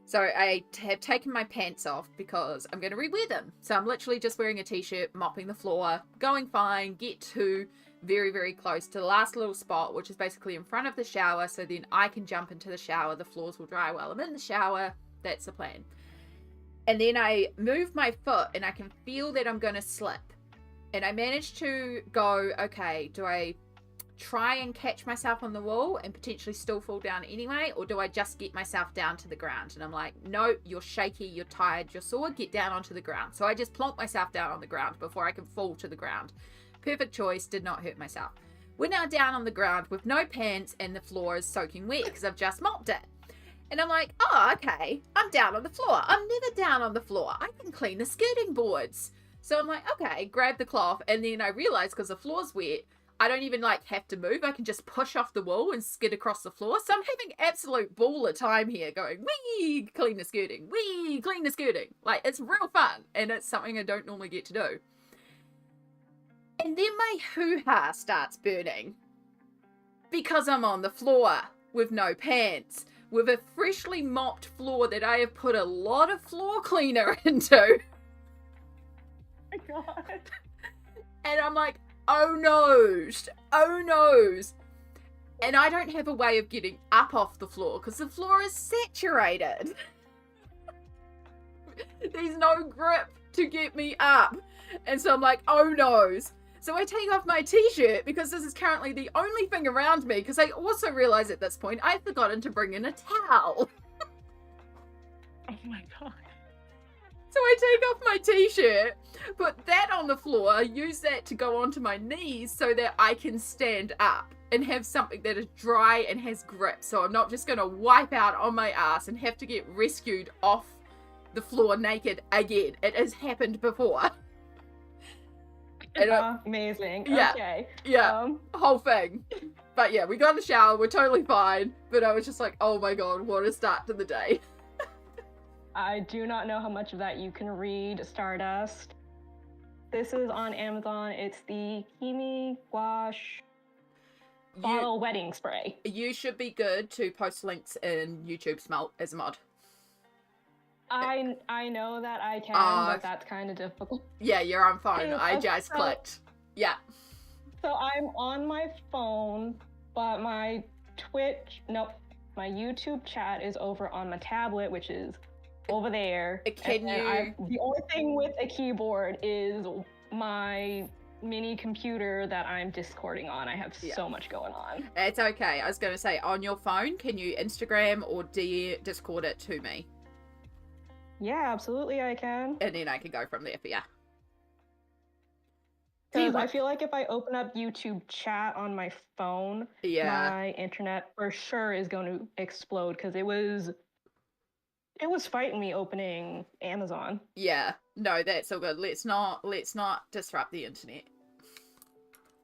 So I have taken my pants off because I'm going to re-wear them. So I'm literally just wearing a t-shirt, mopping the floor, going fine, get to very, very close to the last little spot, which is basically in front of the shower, so then I can jump into the shower. The floors will dry while I'm in the shower. That's the plan. And then I move my foot and I can feel that I'm going to slip. And I manage to go, okay, do I try and catch myself on the wall and potentially still fall down anyway? Or do I just get myself down to the ground? And I'm like, no, you're shaky, you're tired, you're sore, get down onto the ground. So I just plonk myself down on the ground before I can fall to the ground. Perfect choice, did not hurt myself. We're now down on the ground with no pants and the floor is soaking wet because I've just mopped it. And I'm like, oh, okay, I'm down on the floor. I'm never down on the floor. I can clean the skirting boards. So I'm like, okay, grab the cloth. And then I realize because the floor's wet, I don't even like have to move. I can just push off the wall and skid across the floor. So I'm having absolute ball of time here going, wee, clean the skirting, wee, clean the skirting. Like, it's real fun. And it's something I don't normally get to do. And then my hoo-ha starts burning because I'm on the floor with no pants, with a freshly mopped floor that I have put a lot of floor cleaner into. Oh my god. And I'm like, oh noes, oh noes. And I don't have a way of getting up off the floor because the floor is saturated. There's no grip to get me up. And so I'm like, oh noes. So I take off my t-shirt because this is currently the only thing around me, because I also realize at this point I've forgotten to bring in a towel. Oh my god. So I take off my t-shirt, put that on the floor, use that to go onto my knees so that I can stand up and have something that is dry and has grip. So I'm not just going to wipe out on my ass and have to get rescued off the floor naked again. It has happened before. Amazing. Yeah, Okay. yeah, whole thing. But yeah, we got in the shower, we're totally fine. But I was just like, oh my god, what a start to the day. I do not know how much of that you can read, Stardust. This is on Amazon. It's the Himi Gouache bottle wedding spray. You should be good to post links in YouTube Smoelt as a mod. I know that I can, but that's kind of difficult. Yeah, you're on phone. I just clicked. Yeah. So I'm on my phone, but my my YouTube chat is over on my tablet, which is over there. The only thing with a keyboard is my mini computer that I'm Discording on. I have so much going on. It's okay. I was going to say, on your phone, can you Instagram or Discord it to me? Yeah, absolutely I can. And then I can go from there for you. Because I feel like if I open up YouTube chat on my phone, my internet for sure is going to explode because it was fighting me opening Amazon. Yeah, no, that's all good. Let's not disrupt the internet.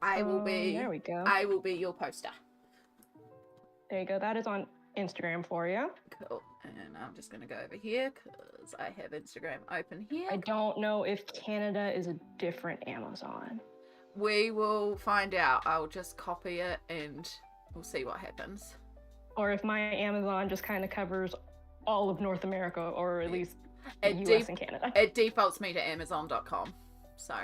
There we go. I will be your poster. There you go. That is on Instagram for you. Cool. And I'm just going to go over here because I have Instagram open here. I don't know if Canada is a different Amazon. We will find out. I'll just copy it and we'll see what happens. Or if my Amazon just kind of covers all of North America, or at least the US and Canada. It defaults me to Amazon.com. So.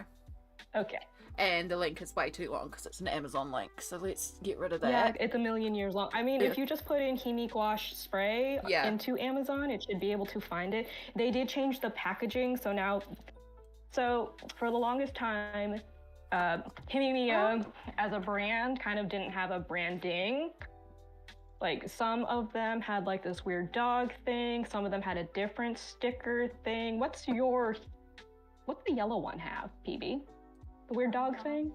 Okay. And the link is way too long because it's an Amazon link. So let's get rid of that. Yeah, it's a million years long. I mean, if you just put in Himi Gouache spray into Amazon, it should be able to find it. They did change the packaging, so now... So, for the longest time, Himi as a brand kind of didn't have a branding. Like, some of them had like this weird dog thing. Some of them had a different sticker thing. What's the yellow one have, PB? The weird dog thing?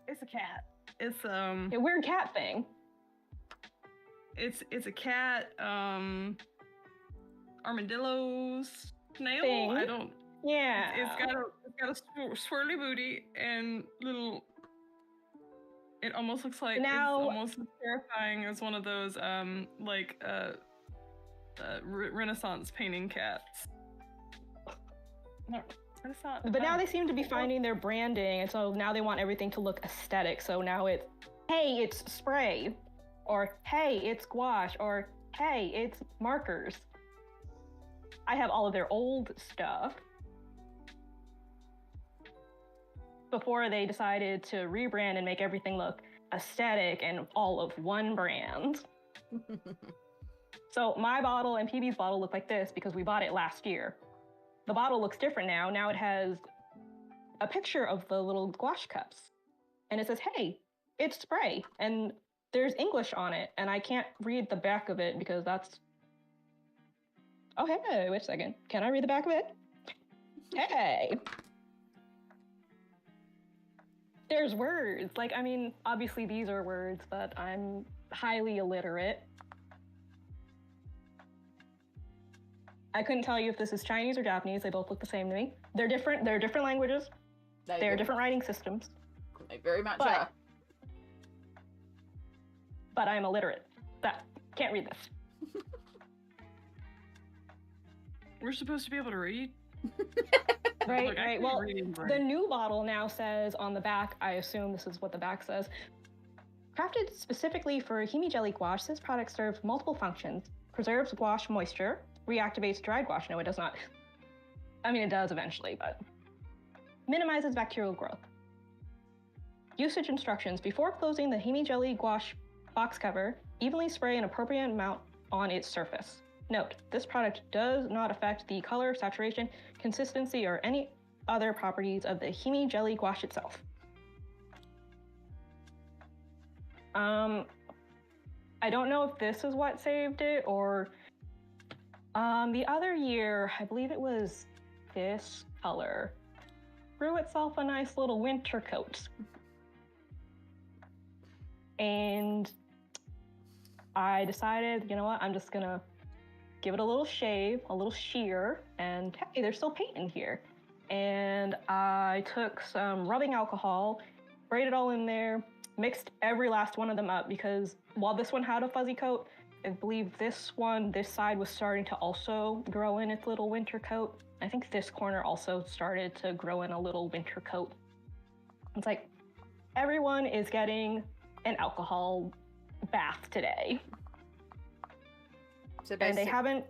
It's a cat. It's A weird cat thing. It's a cat, armadillo snail. Thing. I don't. Yeah. It's got a swirly booty and little. It almost looks like Now- it's almost as terrifying as one of those Renaissance painting cats. No, Renaissance. But now they seem to be finding their branding, and so now they want everything to look aesthetic. So now it's, hey, it's spray, or hey, it's gouache, or hey, it's markers. I have all of their old stuff before they decided to rebrand and make everything look aesthetic and all of one brand. So my bottle and PB's bottle look like this because we bought it last year. The bottle looks different now. Now it has a picture of the little gouache cups. And it says, hey, it's spray. And there's English on it. And I can't read the back of it because that's... Oh, hey, wait a second. Can I read the back of it? Hey! There's words. Like, I mean, obviously these are words, but I'm highly illiterate. I couldn't tell you if this is Chinese or Japanese. They both look the same to me. They're different. They're different languages. They're different writing systems. They very much But- are. But I'm illiterate. That can't read this. We're supposed to be able to read. Right, Look, I right. can Well, read and the write. new bottle now says on the back, I assume this is what the back says, crafted specifically for Himi jelly gouache, this product serves multiple functions. Preserves gouache moisture, reactivates dried gouache. No, it does not. I mean, it does eventually, but minimizes bacterial growth. Usage instructions. Before closing the Himi jelly gouache box cover, evenly spray an appropriate amount on its surface. Note, this product does not affect the color, saturation, consistency, or any other properties of the Himi jelly gouache itself. I don't know if this is what saved it or the other year, I believe it was this color, grew itself a nice little winter coat. And I decided, you know what, I'm just gonna give it a little shave, a little shear, and hey, there's still paint in here. And I took some rubbing alcohol, sprayed it all in there, mixed every last one of them up because while this one had a fuzzy coat, I believe this side was starting to also grow in its little winter coat. I think this corner also started to grow in a little winter coat. It's like, everyone is getting an alcohol bath today. So And they basic- haven't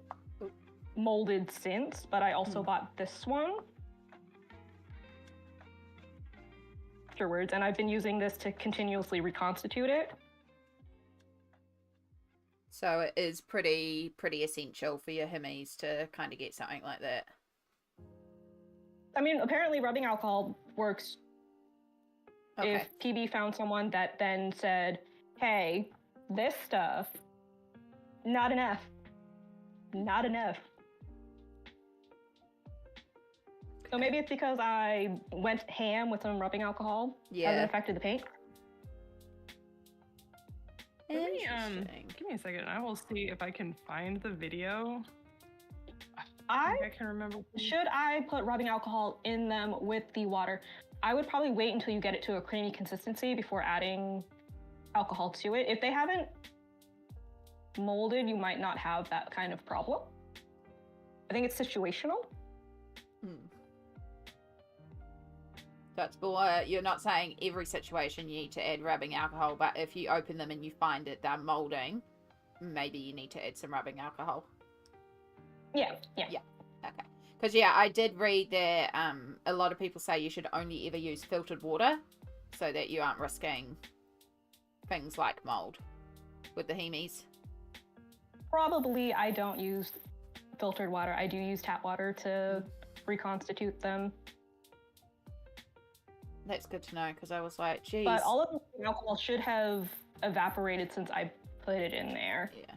molded since, but I also bought this one afterwards, and I've been using this to continuously reconstitute it. So it is pretty essential for your Himis to kind of get something like that. I mean, apparently rubbing alcohol works Okay. if PB found someone that then said, hey, this stuff, not enough. Not enough. So maybe it's because I went ham with some rubbing alcohol. Yeah. Hasn't affected the paint. Let me, Interesting. give me a second. I will see if I can find the video. I think I can remember. Should I put rubbing alcohol in them with the water? I would probably wait until you get it to a creamy consistency before adding alcohol to it. If they haven't molded, you might not have that kind of problem. I think it's situational. That's why you're not saying every situation you need to add rubbing alcohol, but if you open them and you find that they're molding, maybe you need to add some rubbing alcohol. Yeah. Okay. Because, yeah, I did read that a lot of people say you should only ever use filtered water so that you aren't risking things like mold with the Himis. Probably I don't use filtered water. I do use tap water to reconstitute them. That's good to know because I was like, geez. But all of the alcohol should have evaporated since I put it in there. Yeah.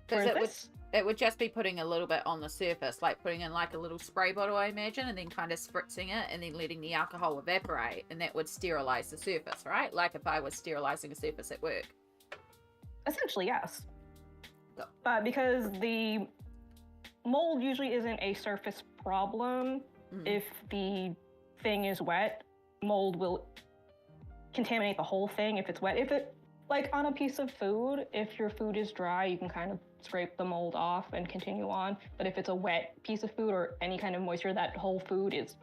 Because it would just be putting a little bit on the surface, like putting in like a little spray bottle, I imagine, and then kind of spritzing it and then letting the alcohol evaporate, and that would sterilize the surface, right? Like if I was sterilizing a surface at work. Essentially, yes. Go. Because the mold usually isn't a surface problem. If the thing is wet, mold will contaminate the whole thing if it's wet. If it, like on a piece of food, if your food is dry, you can kind of scrape the mold off and continue on. But if it's a wet piece of food or any kind of moisture, that whole food is,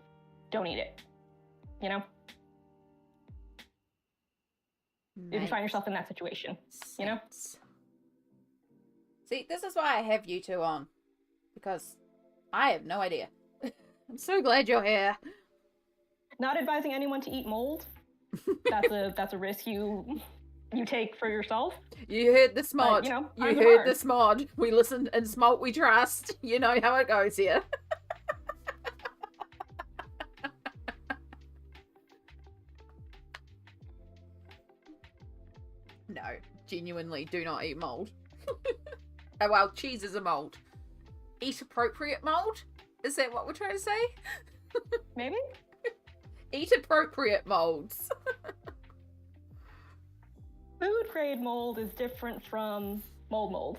don't eat it. You know? If you find yourself in that situation, you know? See, this is why I have you two on. Because I have no idea. I'm so glad you're here. Not advising anyone to eat mold. That's a risk you take for yourself. You heard the Smod. You know, you heard the Smod. We listen and Smoelt we trust. You know how it goes here. No, genuinely do not eat mold. Oh, well, cheese is a mold. Eat appropriate mold? Is that what we're trying to say? Maybe? Eat appropriate molds. Food grade mold is different from mold.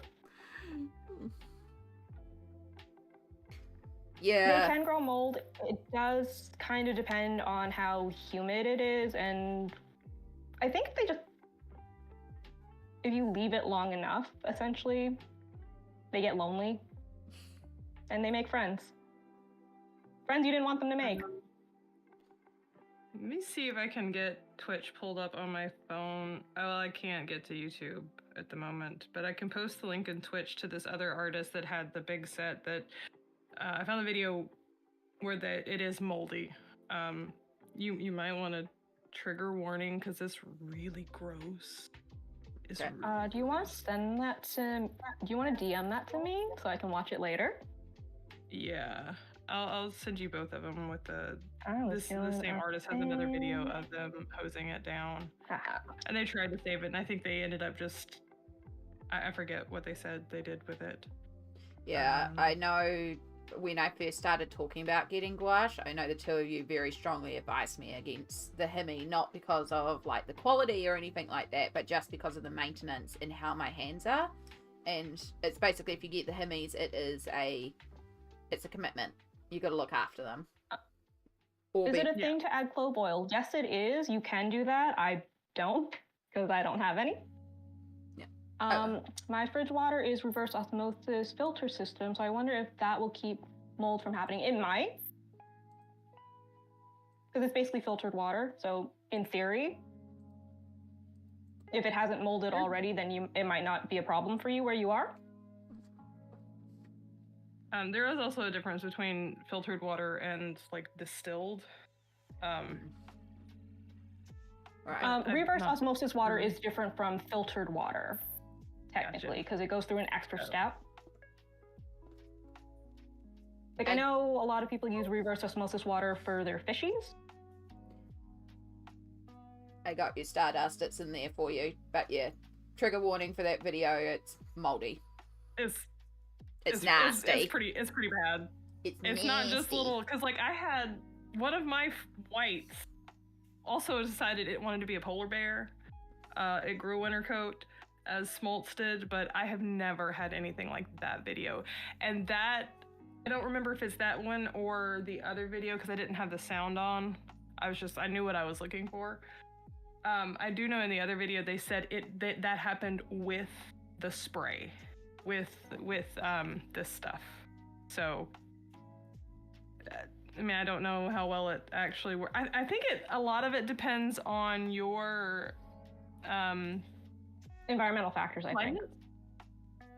Yeah. They can grow mold. It does kind of depend on how humid it is, and I think if you leave it long enough, essentially, they get lonely and they make friends. Friends you didn't want them to make. Let me see if I can get Twitch pulled up on my phone. Oh, well, I can't get to YouTube at the moment, but I can post the link in Twitch to this other artist that had the big set that I found the video where it is moldy. You might want to trigger warning because it's really gross. Okay. Do you want to send that to? Do you want to DM that to me so I can watch it later? Yeah, I'll send you both of them with the. The same artist has another video of them hosing it down, and they tried to save it, and I think they ended up just. I forget what they said they did with it. Yeah, I know. When I first started talking about getting gouache, I know the two of you very strongly advised me against the Himi, not because of like the quality or anything like that, but just because of the maintenance and how my hands are. And it's basically, if you get the Himis, it's a commitment. You got to look after them. Is it a thing to add clove oil? Yes, it is. You can do that. I don't, because I don't have any. Yeah. My fridge water is reverse osmosis filter system, so I wonder if that will keep mold from happening. It might, because it's basically filtered water. So in theory, if it hasn't molded already, then it might not be a problem for you where you are. There is also a difference between filtered water and like distilled. Reverse osmosis water is different from filtered water, technically, because it goes through an extra step. Like, I know a lot of people use reverse osmosis water for their fishies. I got your Stardust, it's in there for you. But yeah, trigger warning for that video, it's moldy. It's nasty. It's pretty bad. It's not just little, because like I had one of my whites also decided it wanted to be a polar bear. It grew a winter coat as Smoelt did, but I have never had anything like that video. And that, I don't remember if it's that one or the other video because I didn't have the sound on. I knew what I was looking for. I do know in the other video they said that happened with the spray. With this stuff. So I mean, I don't know how well it actually works. I think a lot of it depends on your environmental factors, I think.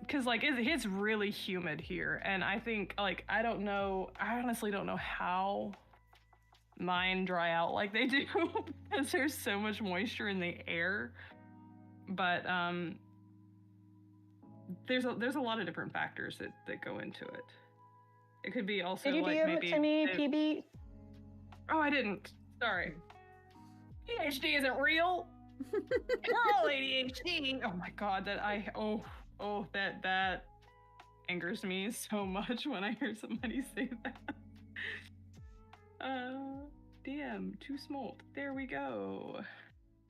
Because like it's really humid here, and I think like I honestly don't know how mine dry out like they do because there's so much moisture in the air. But there's a lot of different factors that go into it. It could be also Did you like DM maybe it to me, PB? Oh, I didn't. Sorry. PhD isn't real. Girl ADHD. Oh my god, that angers me so much when I hear somebody say that. DM to Smoelt. There we go.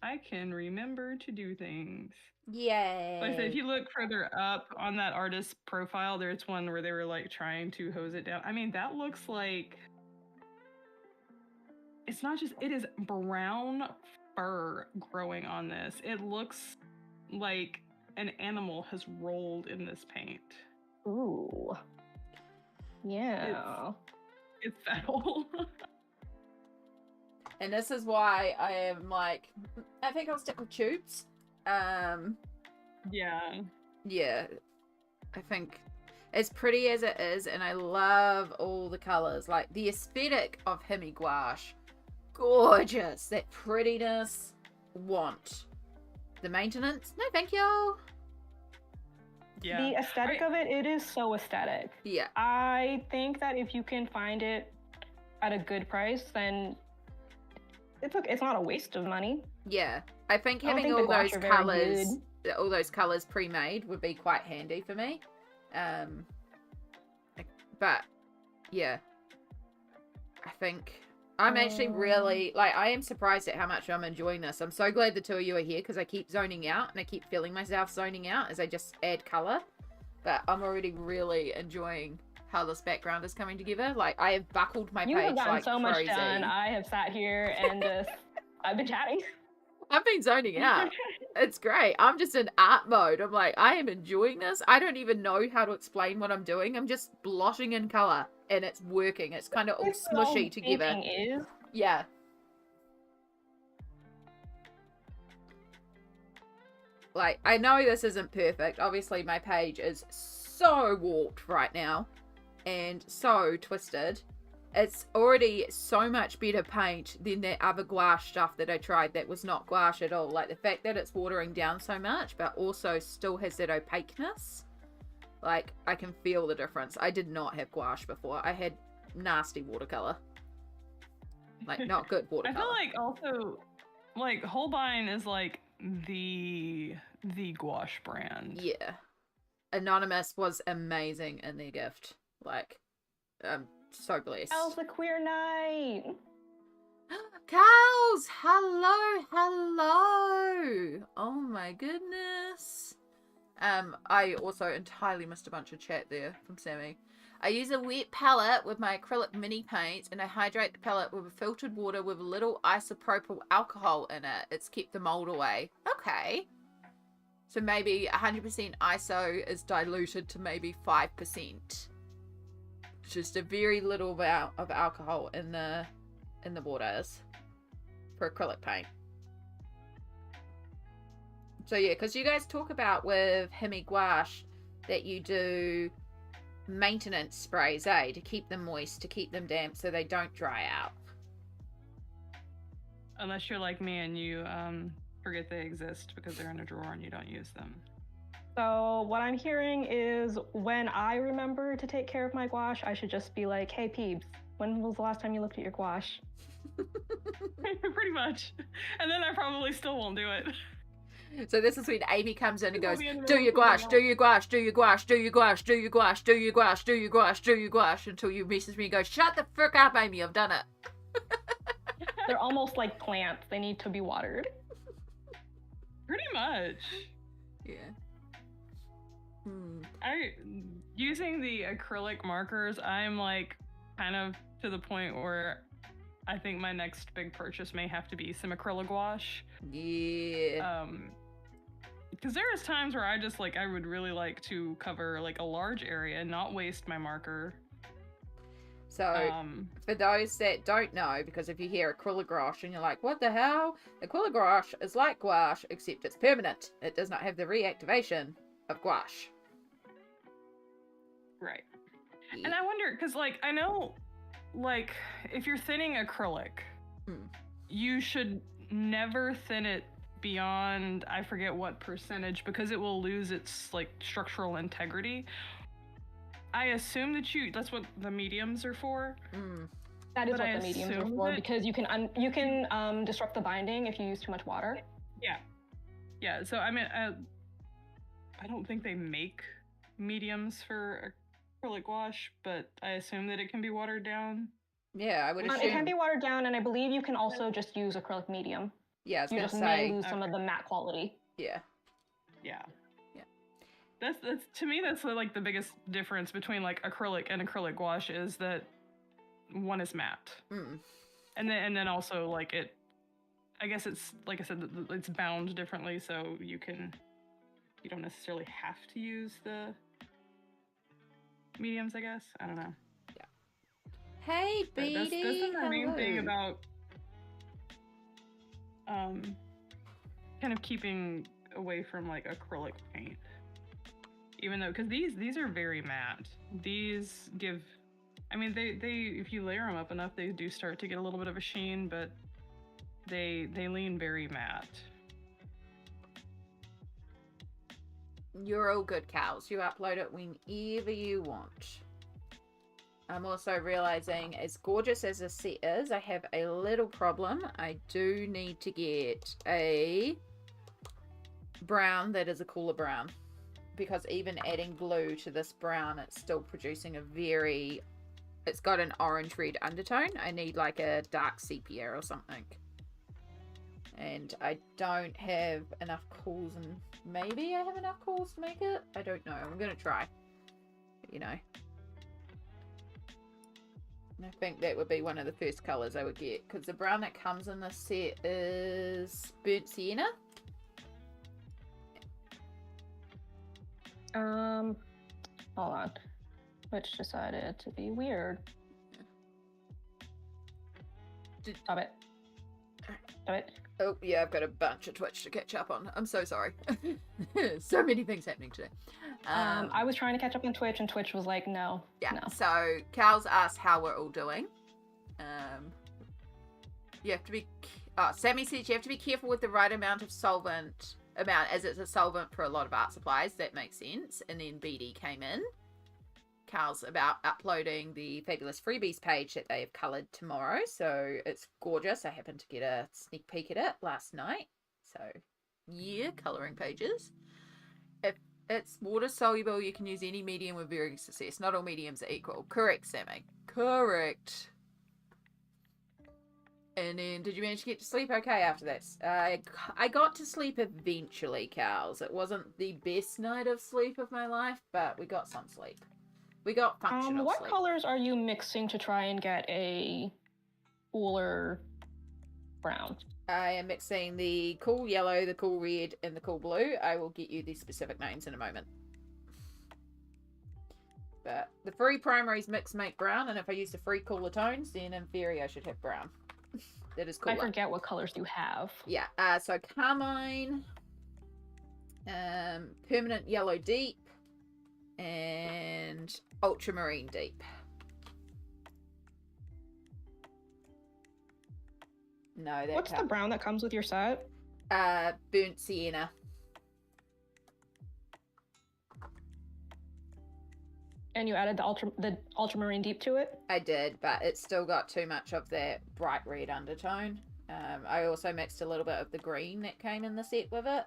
I can remember to do things. Yay. Like I said, if you look further up on that artist's profile, there's one where they were like trying to hose it down. I mean, that looks like it's not just, it is brown fur growing on this. It looks like an animal has rolled in this paint. Ooh. Yeah. It's foul. And this is why I am like, I think I'll stick with tubes. Yeah. Yeah. I think as pretty as it is, and I love all the colors, like the aesthetic of Himi Gouache, gorgeous. That prettiness, want. The maintenance, no thank you. Yeah. The aesthetic of it is so aesthetic. Yeah. I think that if you can find it at a good price, then it's not a waste of money. Yeah. I think I don't having think the all those gouache are very colors, good. all those colors pre-made would be quite handy for me. But yeah, I think I'm actually really, like, I am surprised at how much I'm enjoying this. I'm so glad the two of you are here because I keep zoning out and I keep feeling myself zoning out as I just add color. But I'm already really enjoying how this background is coming together. Like, I have buckled my You page have gotten like so much crazy. done. I have sat here and I've been chatting. I've been zoning out. It's great. I'm just in art mode. I'm like, I am enjoying this. I don't even know how to explain what I'm doing. I'm just blotting in color and it's working. It's kind of all That's what smushy together. painting is. Yeah. Like, I know this isn't perfect. Obviously, my page is so warped right now and so twisted. It's already so much better paint than that other gouache stuff that I tried that was not gouache at all. Like, the fact that it's watering down so much, but also still has that opaqueness. Like, I can feel the difference. I did not have gouache before. I had nasty watercolor. Like, not good I watercolor. feel like also, like, Holbein is like the gouache brand. Yeah. Anonymous was amazing in their gift. Like, so blessed. How's the queer night? Cows! Hello, hello! Oh my goodness. I also entirely missed a bunch of chat there from Sammy. I use a wet palette with my acrylic mini paints and I hydrate the palette with filtered water with a little isopropyl alcohol in it. It's kept the mold away. Okay. So maybe 100% ISO is diluted to maybe 5%. Just a very little amount of alcohol in the waters for acrylic paint. So yeah, because you guys talk about with Himi Gouache that you do maintenance sprays, to keep them moist, to keep them damp so they don't dry out. Unless you're like me and you forget they exist because they're in a drawer and you don't use them. So what I'm hearing is when I remember to take care of my gouache, I should just be like, hey peeps, when was the last time you looked at your gouache? Pretty much. And then I probably still won't do it. So this is when Amy comes in and goes, do your gouache, do your gouache, do your gouache, do your gouache, do your gouache, do your gouache, do your gouache, do your gouache, until you message me and go, shut the frick up, Amy, I've done it. They're almost like plants. They need to be watered. Pretty much. Yeah. Using the acrylic markers, I'm like kind of to the point where I think my next big purchase may have to be some acrylic gouache. Yeah. Because there is times where I just like, I would really like to cover like a large area and not waste my marker. So, for those that don't know, because if you hear acrylic gouache and you're like, what the hell? Acrylic gouache is like gouache, except it's permanent. It does not have the reactivation of gouache. Right. Yeah. And I wonder, because like, I know, like, if you're thinning acrylic, you should never thin it beyond, I forget what percentage, because it will lose its like structural integrity. I assume that that's what the mediums are for. That is what the mediums are for, because you can disrupt the binding if you use too much water. Yeah, so I mean, I don't think they make mediums for acrylic gouache, but I assume that it can be watered down. Yeah, I would assume. It can be watered down, and I believe you can also just use acrylic medium. Yeah, I was You gonna just say. may lose some of the matte quality. Yeah. Yeah. Yeah. That's to me that's like the biggest difference between like acrylic and acrylic gouache is that one is matte. Mm. And then also like it, I guess it's like I said, it's bound differently, so you don't necessarily have to use the mediums, I guess. I don't know. Yeah. Hey, Beatty. That's the main thing about kind of keeping away from like acrylic paint. Even though, because these are very matte. These give, I mean, they if you layer them up enough, they do start to get a little bit of a sheen, but they lean very matte. You're all good, cows. You upload it whenever you want. I'm also realizing, as gorgeous as this set is, I have a little problem. I do need to get a brown that is a cooler brown. Because even adding blue to this brown, it's still producing a very... It's got an orange-red undertone. I need like a dark sepia or something. And I don't have enough cools, and maybe I have enough cools to make it? I don't know. I'm going to try. You know. I think that would be one of the first colours I would get. Because the brown that comes in this set is burnt sienna. Hold on. Which decided to be weird. Stop it. Stop it. Oh, yeah, I've got a bunch of Twitch to catch up on. I'm so sorry. So many things happening today. I was trying to catch up on Twitch, and Twitch was like, no. Yeah, no. so Cal's asked how we're all doing. You have to be... Sammy says you have to be careful with the right amount of solvent... as it's a solvent for a lot of art supplies. That makes sense. And then BD came in. Cal's about uploading the Fabulous Freebies page that they have coloured tomorrow. So it's gorgeous. I happened to get a sneak peek at it last night. So, yeah, colouring pages. If it's water soluble, you can use any medium with varying success. Not all mediums are equal. Correct, Sammy. Correct. And then, did you manage to get to sleep okay after that? I got to sleep eventually, Cals. It wasn't the best night of sleep of my life, but we got some sleep. We got functional what sleep. colors are you mixing to try and get a cooler brown? I am mixing the cool yellow, the cool red, and the cool blue. I will get you the specific names in a moment. But the three primaries mix make brown, and if I use the three cooler tones, then in theory I should have brown. That is cooler. I forget what colors you have. Yeah, so carmine, permanent yellow deep, and ultramarine deep. No, What's the brown that comes with your set? Burnt sienna. And you added the ultramarine deep to it? I did, but it's still got too much of that bright red undertone. I also mixed a little bit of the green that came in the set with it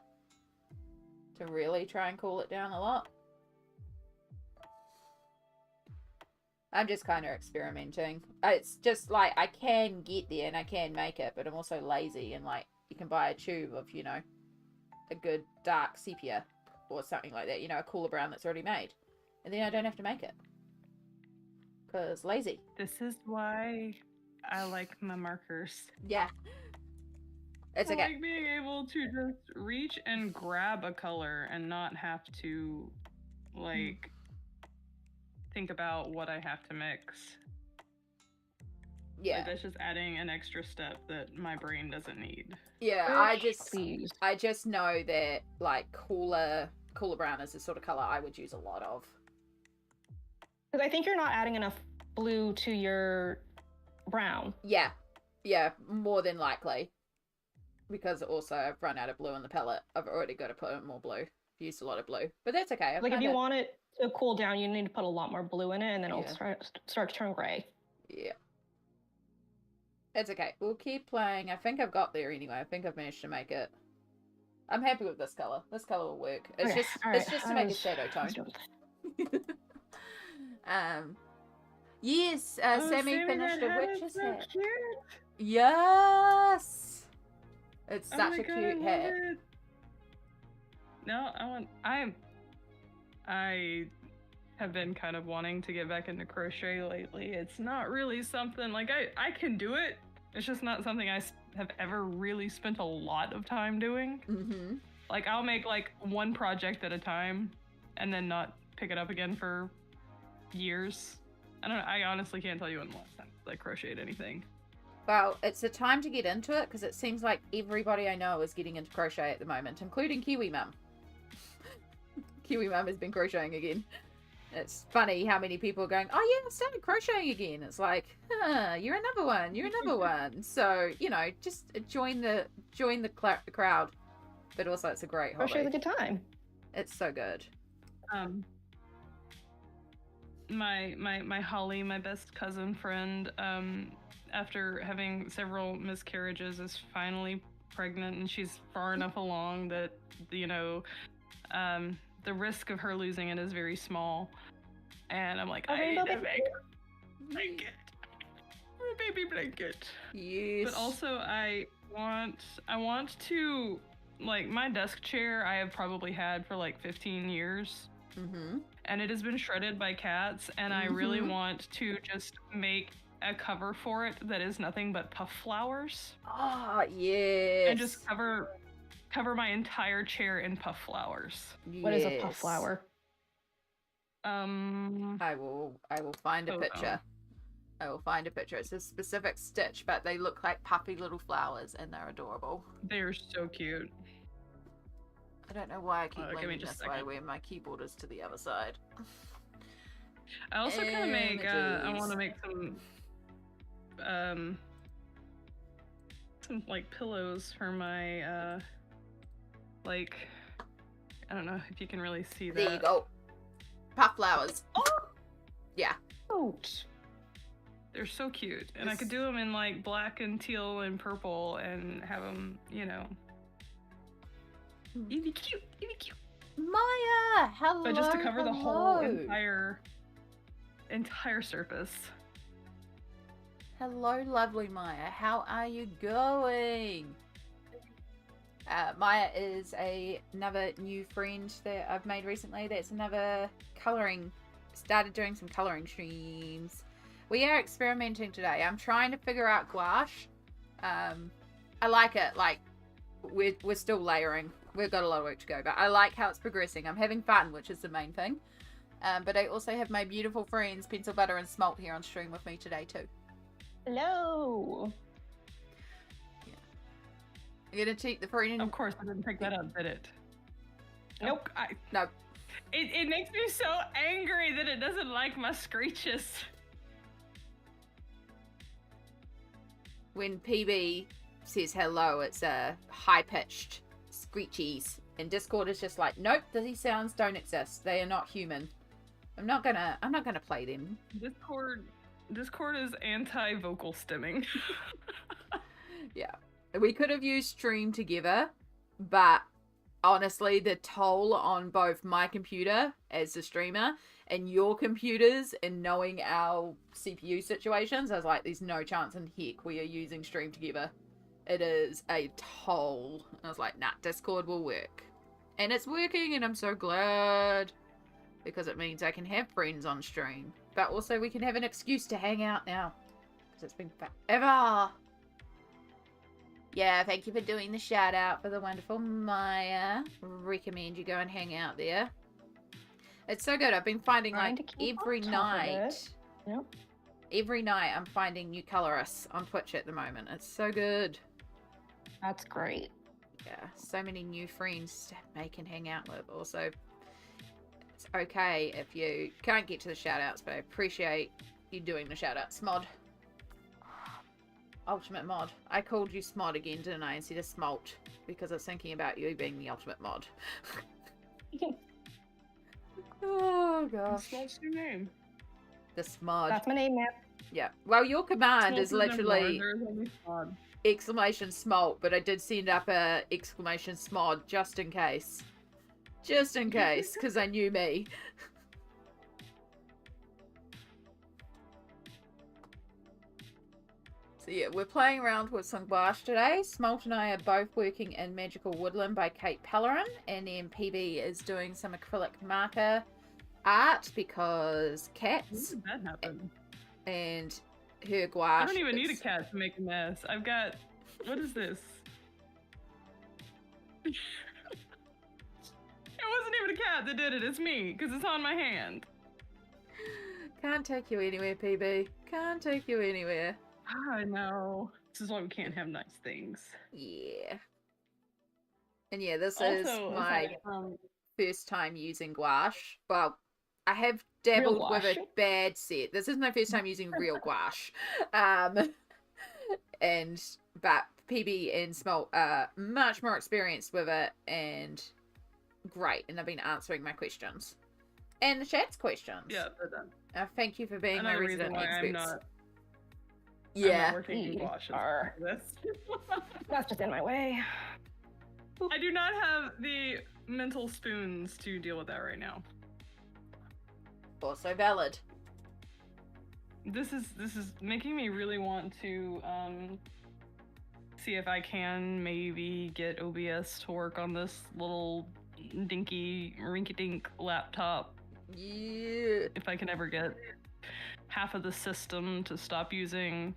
to really try and cool it down a lot. I'm just kind of experimenting. It's just like I can get there and I can make it, but I'm also lazy, and like you can buy a tube of, you know, a good dark sepia or something like that, you know, a cooler brown that's already made. And then I don't have to make it. Because lazy. This is why I like my markers. Yeah. It's I okay. like being able to just reach and grab a color and not have to, like, think about what I have to mix. Yeah. Like, that's just adding an extra step that my brain doesn't need. Yeah, Please. I just know that, like, cooler brown is the sort of color I would use a lot of. Because I think you're not adding enough blue to your brown. Yeah, more than likely. Because also I've run out of blue on the palette. I've already got to put in more blue. Used a lot of blue. But that's okay. Like, if you want it to cool down, you need to put a lot more blue in it, and then it'll start to turn gray. Yeah. It's okay. We'll keep playing. I think I've got there anyway. I think I've managed to make it. I'm happy with this color. This color will work. It's Okay, just alright, it's just to make a shadow tone. Yes, Sammy finished a witch's hat. Cute. Yes, it's Oh such my a God, I cute love hat. it. No, I have been kind of wanting to get back into crochet lately. It's not really something like I can do it. It's just not something I have ever really spent a lot of time doing. Mm-hmm. Like I'll make like one project at a time and then not pick it up again for years. I don't know. I honestly can't tell you when the last time I crocheted anything. Well, it's a time to get into it because it seems like everybody I know is getting into crochet at the moment, including Kiwi Mum. Kiwi Mum has been crocheting again. It's funny how many people are going, oh yeah, I started crocheting again. It's like, you're another one. You're another one. So, you know, just join the crowd. But also it's a great hobby. Crochet's a good time. It's so good. My Holly, my best cousin friend, after having several miscarriages, is finally pregnant, and she's far enough along that, you know, the risk of her losing it is very small. And I'm like, I need to make a blanket. A baby blanket. Yes. But also I want to, like, my desk chair I have probably had for like 15 years. Mm-hmm. And it has been shredded by cats, and I really want to just make a cover for it that is nothing but puff flowers. Ah, yes. And just cover my entire chair in puff flowers. What is a puff flower? I will find a picture. I will find a picture. It's a specific stitch, but they look like puffy little flowers, and they're adorable. They're so cute. I don't know why I keep leaning just this way when my keyboard is to the other side. I also kind of make, I want to make some like pillows for my, like, I don't know if you can really see that. There you go. Puff flowers. Oh! Yeah. They're so cute. And I could do them in like black and teal and purple and have them, you know. It'd be cute. It'd be cute. Maya, hello. But just to cover the whole entire surface. Hello, lovely Maya. How are you going? Maya is another new friend that I've made recently. That's another started doing some coloring streams. We are experimenting today. I'm trying to figure out gouache. I like it. Like, we're still layering. We've got a lot of work to go, but I like how it's progressing. I'm having fun, which is the main thing. But I also have my beautiful friends PencilButter and Smoelt here on stream with me today too. Hello. Yeah. You're gonna cheat the friend. Of course, I didn't pick that up, did it? Nope. No. It makes me so angry that it doesn't like my screeches. When PB says hello, it's a high-pitched screechies, and Discord is just like, nope, these sounds don't exist. They are not human. I'm not gonna play them. Discord is anti-vocal stimming. Yeah, we could have used stream together, but honestly, the toll on both my computer as the streamer and your computers and knowing our CPU situations, I was like, there's no chance in heck we are using stream together. It is a toll. I was like, nah, Discord will work. And it's working, and I'm so glad. Because it means I can have friends on stream. But also we can have an excuse to hang out now. Because it's been forever. Yeah, thank you for doing the shout out for the wonderful Maya. Recommend you go and hang out there. It's so good. I've been finding like every night. Yep. Every night I'm finding new colorists on Twitch at the moment. It's so good. That's great. Yeah, so many new friends to make and hang out with. Also, it's okay if you can't get to the shout outs, but I appreciate you doing the shout outs. Mod. Ultimate mod. I called you Smod again, didn't I? Instead of Smoelt, because I was thinking about you being the ultimate mod. Oh gosh. What's your name? The Smod. That's my name, man. Yeah. Well, your command is literally. exclamation Smoelt, but I did send up a exclamation Smod just in case. Just in case, because I knew me. So yeah, we're playing around with some gouache today. Smoelt and I are both working in Magical Woodland by Kate Pellerin, and then PB is doing some acrylic marker art because cats. When did that happen? And her gouache. I don't even need a cat to make a mess. I've got. What is this? It wasn't even a cat that did it. It's me, because it's on my hand. Can't take you anywhere, PB. Can't take you anywhere. I know. This is why we can't have nice things. Yeah. And yeah, this Also, is my aside from first time using gouache. Well, I have dabbled with a gouache? bad set. This is my first time using real gouache. But PB and Smoelt are much more experienced with it and great. And they've been answering my questions. And the chat's questions. yeah, they're done. Thank you for being Another my resident reason why experts. I'm not Yeah. working in gouache Are. for this. That's just in my way. I do not have the mental spoons to deal with that right now. Also valid. This is making me really want to see if I can maybe get OBS to work on this little dinky rinky-dink laptop. Yeah. If I can ever get half of the system to stop using.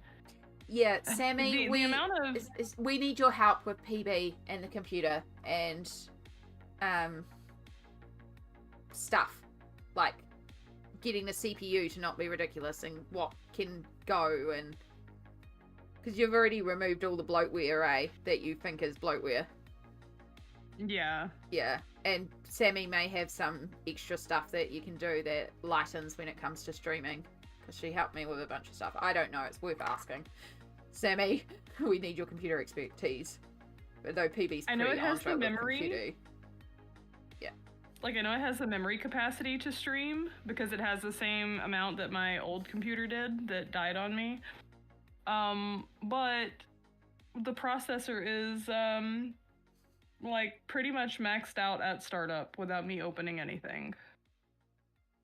Yeah, Sammy, the we amount of we need your help with PB and the computer and stuff like getting the CPU to not be ridiculous and what can go, and because you've already removed all the bloatware, that you think is bloatware. yeah. Yeah, and Sammy may have some extra stuff that you can do that lightens when it comes to streaming, because she helped me with a bunch of stuff. I don't know, it's worth asking. Sammy, we need your computer expertise. But though PB's I know pretty it has on the with memory. computer. Like, I know it has the memory capacity to stream because it has the same amount that my old computer did that died on me. But the processor is, like, pretty much maxed out at startup without me opening anything.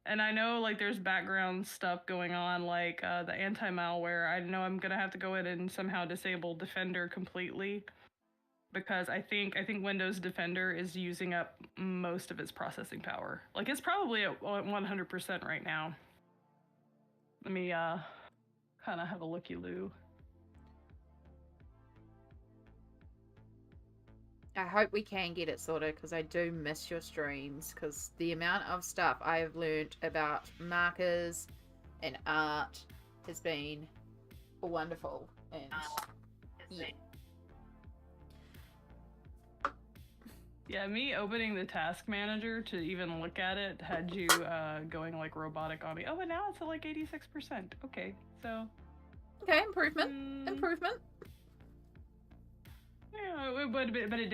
And I know, like, there's background stuff going on, like, the anti-malware. I know I'm gonna have to go in and somehow disable Defender completely. Because I think Windows Defender is using up most of its processing power. Like, it's probably at 100% right now. Let me kind of have a looky-loo. I hope we can get it sorted, because I do miss your streams, because the amount of stuff I have learned about markers and art has been wonderful. And yeah. Yeah, me opening the task manager to even look at it had you going like robotic on me. Oh, but now it's at like 86%. Okay, so. Okay, improvement. Improvement. Yeah, but it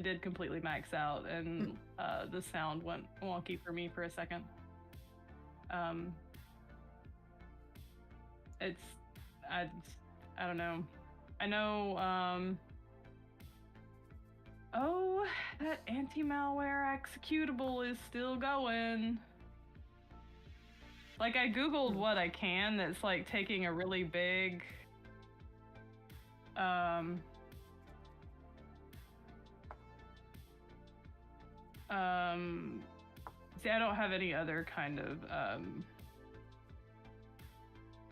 did completely max out, and the sound went wonky for me for a second. I don't know. I know. Oh, that anti-malware executable is still going. Like, I googled what I can that's like taking a really big see, I don't have any other kind of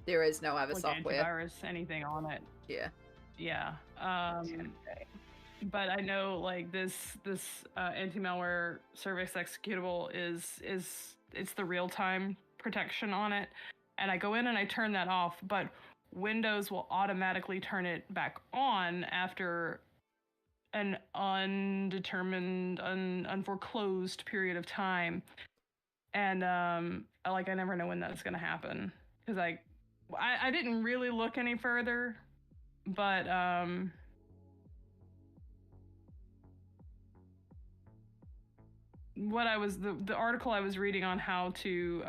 There is no other like software. antivirus, anything on it. Yeah. Yeah. But I know like this anti-malware service executable is it's the real-time protection on it, and I go in and I turn that off, but Windows will automatically turn it back on after an undetermined, unforeclosed period of time, and like I never know when that's gonna happen because I didn't really look any further, but what I was the article I was reading on how to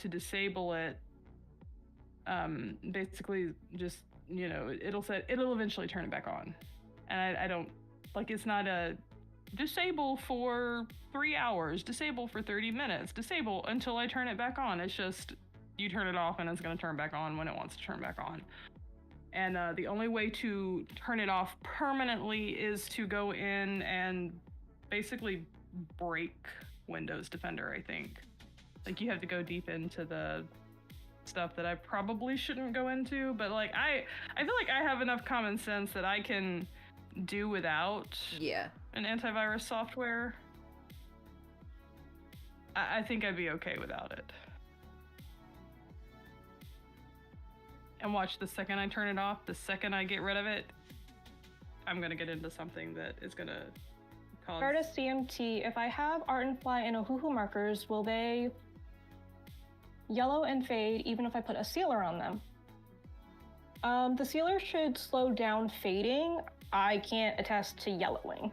disable it basically just, it'll eventually turn it back on. And I don't, like, it's not a disable for 3 hours, disable for 30 minutes, disable until I turn it back on. It's just, you turn it off and it's going to turn back on when it wants to turn back on. And the only way to turn it off permanently is to go in and basically break Windows Defender, I think. Like, you have to go deep into the stuff that I probably shouldn't go into, but like I feel like I have enough common sense that I can do without an antivirus software. I think I'd be okay without it. And watch, the second I turn it off, the second I get rid of it, I'm gonna get into something that is gonna cause... Artist CMT, if I have Art and Fly and Ohuhu markers, will they yellow and fade even if I put a sealer on them? The sealer should slow down fading. I can't attest to yellowing.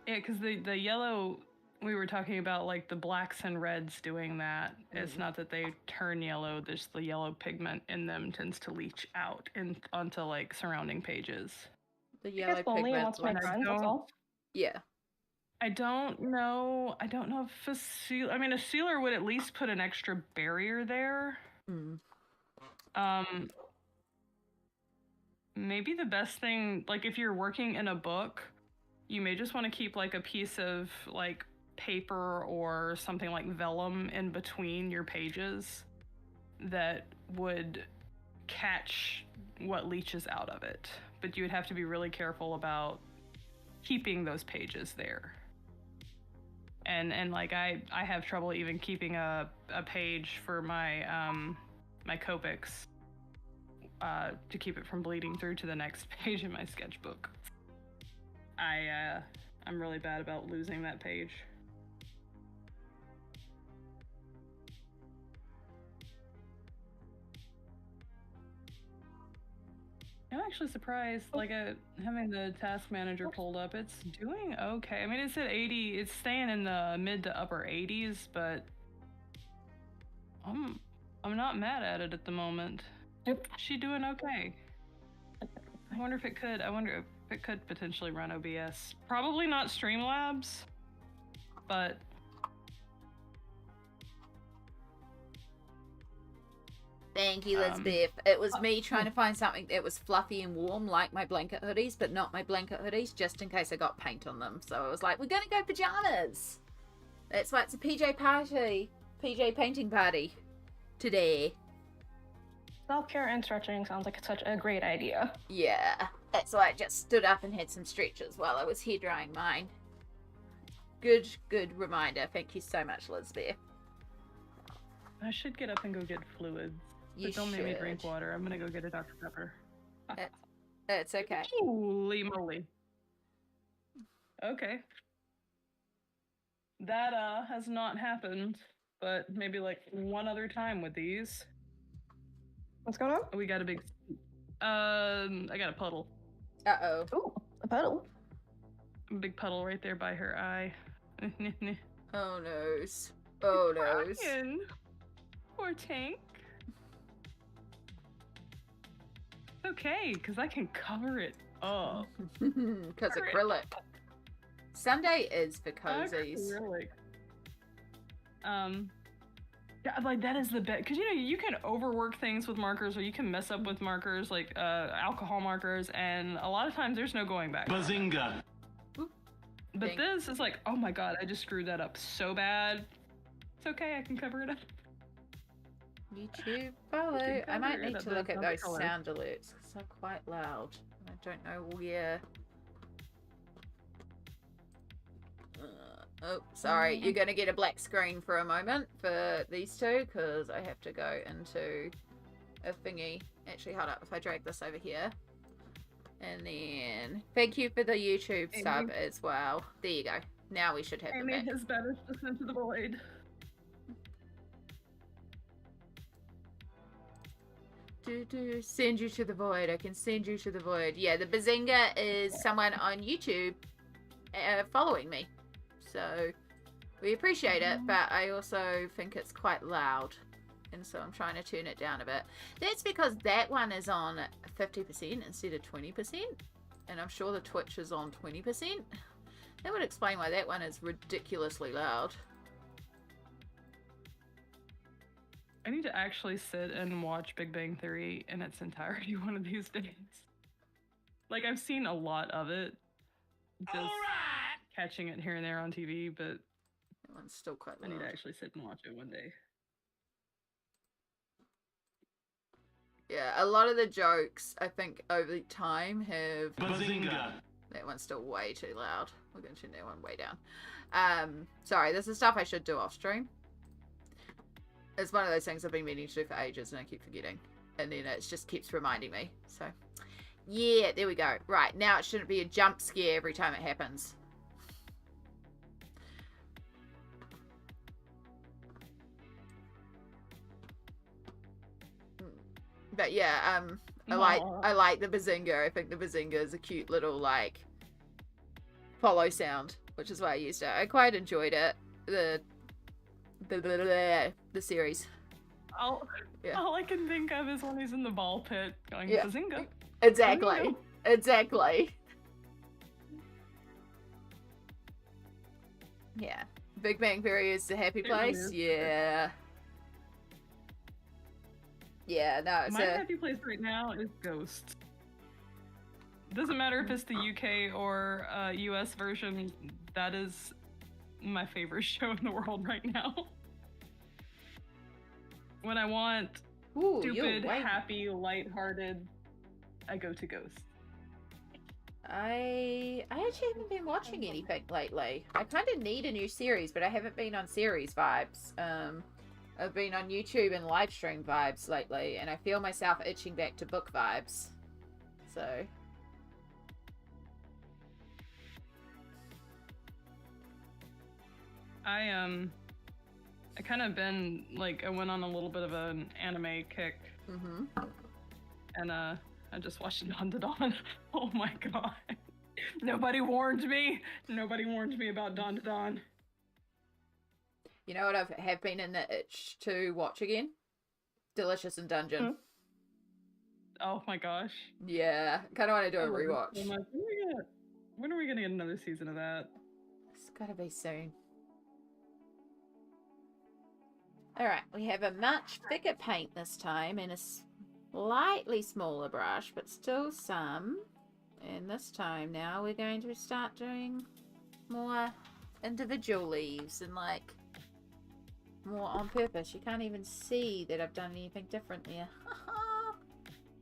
Yeah, because the yellow, we were talking about like the blacks and reds doing that. It's not that they turn yellow, just the yellow pigment in them tends to leach out onto like surrounding pages. The yellow it's only pigment. once my friends, that's all. Yeah. I don't know if a sealer, a sealer would at least put an extra barrier there. Maybe the best thing, like if you're working in a book, you may just want to keep like a piece of like paper or something like vellum in between your pages that would catch what leaches out of it. But you would have to be really careful about keeping those pages there. And like I have trouble even keeping a page for my my Copics to keep it from bleeding through to the next page in my sketchbook. I'm really bad about losing that page. I'm actually surprised, like, having the task manager pulled up, it's doing okay. It's at 80, it's staying in the mid to upper 80s, but I'm not mad at it at the moment. Yep. She's doing okay. I wonder if it could potentially run OBS. Probably not Streamlabs, but... Thank you, Elizabeth. It was me trying to find something that was fluffy and warm, like my blanket hoodies, but not my blanket hoodies, just in case I got paint on them. So I was like, we're going to go pajamas. That's why it's a PJ party. PJ painting party. Today. Self-care and stretching sounds like such a great idea. Yeah. That's why I just stood up and had some stretches while I was hair drying mine. Good reminder. Thank you so much, Elizabeth. I should get up and go get fluids. But don't make me drink water. I'm gonna go get a Dr. Pepper. It's okay. Holy moly. Okay. That has not happened, but maybe like one other time with these. What's going on? We got a big... I got a puddle. Uh-oh. Ooh, a puddle. A big puddle right there by her eye. Oh, noes. Oh, noes. Poor Tank. Okay, because I can cover it up. Because acrylic. Sunday is for cozies. Acrylic. Yeah, like that is the best, because you can overwork things with markers, or you can mess up with markers, like alcohol markers, and a lot of times there's no going back. Bazinga! But this is like, oh my god, I just screwed that up so bad. It's okay, I can cover it up. YouTube follow. I might need to look at those sound alerts because they're quite loud. I don't know where. Oh, sorry. You're going to get a black screen for a moment for these two because I have to go into a thingy. Actually, hold up. If I drag this over here. And then thank you for the YouTube sub as well. There you go. Now we should have them back. His bed is just into the void. Send you to the void. I can send you to the void. Yeah, the Bazinga is someone on YouTube following me. So We appreciate it, but I also think it's quite loud. And so I'm trying to turn it down a bit. That's because that one is on 50% instead of 20%. And I'm sure the Twitch is on 20%. That would explain why that one is ridiculously loud. I need to actually sit and watch Big Bang Theory in its entirety one of these days. Like, I've seen a lot of it. Just catching it here and there on TV, but That one's still quite I loud. need to actually sit and watch it one day. Yeah, a lot of the jokes, I think, over time have... Bazinga! That one's still way too loud. We're going to turn that one way down. Sorry, this is stuff I should do off stream. It's one of those things I've been meaning to do for ages and I keep forgetting. And then it just keeps reminding me. So, yeah, there we go. Right, now it shouldn't be a jump scare every time it happens. But yeah, I like the bazinga. I think the bazinga is a cute little like follow sound, which is why I used it. I quite enjoyed it. The series. All I can think of is when he's in the ball pit going bazinga. Exactly. Bazinga. Exactly. Yeah. Big Bang Theory is the happy place. It really is. Yeah. Yeah, no, it's My happy place right now is Ghost. Doesn't matter if it's the UK or US version, that is my favorite show in the world right now. When I want stupid, happy, lighthearted, I go to Ghost. I actually haven't been watching anything lately. I kind of need a new series, but I haven't been on series vibes. I've been on YouTube and live stream vibes lately, and I feel myself itching back to book vibes. So... I kind of been, like, I went on a little bit of an anime kick. Mm-hmm. And, I just watched Dawn to Dawn. Oh my god. Nobody warned me. Nobody warned me about Dawn to Dawn. You know what I have been in the itch to watch again? Delicious in Dungeon. Hmm? Oh my gosh. Yeah, kind of want to do a rewatch. So when are we gonna get another season of that? It's gotta be soon. Alright, we have a much thicker paint this time and a slightly smaller brush, but still some. And this time now we're going to start doing more individual leaves and like more on purpose. You can't even see that I've done anything different there.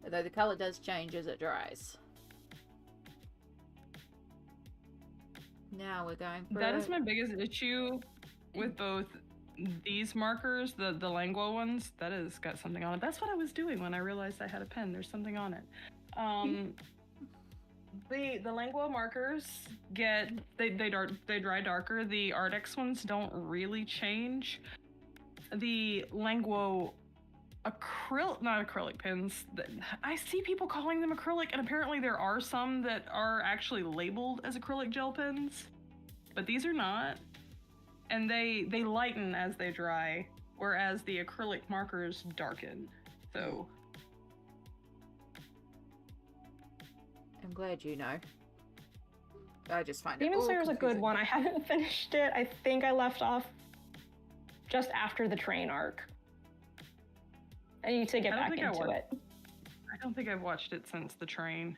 Although the colour does change as it dries. Now we're going for... That is my biggest issue with both these markers, the Langua ones. That has got something on it. That's what I was doing when I realized I had a pen. There's something on it. The Langua markers they dry darker. The Ardex ones don't really change. The Langua not acrylic pens. I see people calling them acrylic, and apparently there are some that are actually labeled as acrylic gel pens, but these are not. And they lighten as they dry, whereas the acrylic markers darken. So I'm glad you know. I just find Demon it Slayer's a good one. I haven't finished it. I think I left off just after the train arc. I need to get back into it. I don't think I've watched it since the train.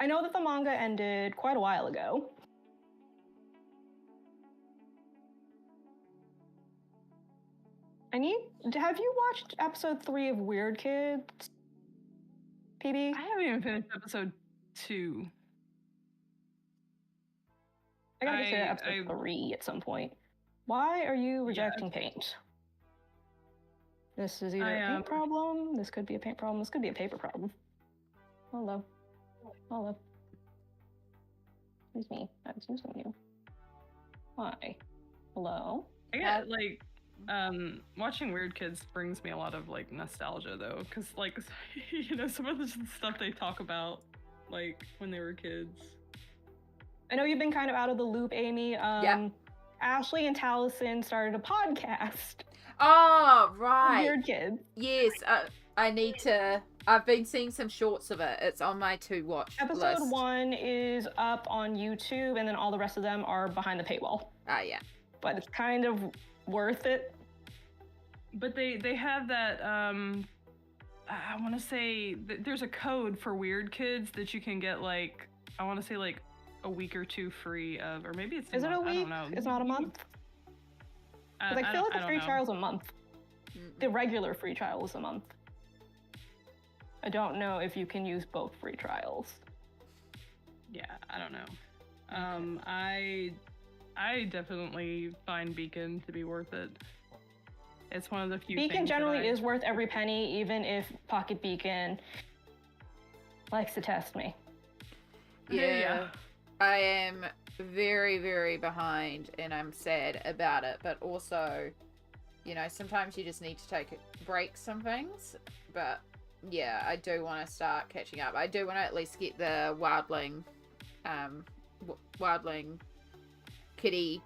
I know that the manga ended quite a while ago. Have you watched episode 3 of Weird Kids? PB? I haven't even finished episode 2. I gotta get to episode 3 at some point. Why are you rejecting paint? This is either a paint problem, this could be a paint problem, this could be a paper problem. Hello. Hello. Excuse me. I was using you. Hi. Hello. I get, like, watching Weird Kids brings me a lot of, like, nostalgia, though, because, like, you know, some of the stuff they talk about, like, when they were kids. I know you've been kind of out of the loop, Amy. Yeah. Ashley and Taliesin started a podcast. Oh, right. Weird Kids. Yes, I need to. I've been seeing some shorts of it. It's on my to watch Episode list. 1 is up on YouTube, and then all the rest of them are behind the paywall. Yeah. But it's kind of worth it. But they have that, I want to say, there's a code for Weird Kids that you can get, like, I want to say, like, a week or 2 free of, or maybe it's Is it a week? I don't know. It's not a month? Because I feel like the free trial is a month. The regular free trial is a month. I don't know if you can use both free trials. Yeah, I don't know. I definitely find Beacon to be worth it. It's one of the few Beacon things generally is worth every penny, even if Pocket Beacon likes to test me. Yeah. I am very, very behind, and I'm sad about it. But also, you know, sometimes you just need to take breaks on things. But yeah, I do want to start catching up. I do want to at least get the Wildling kitty.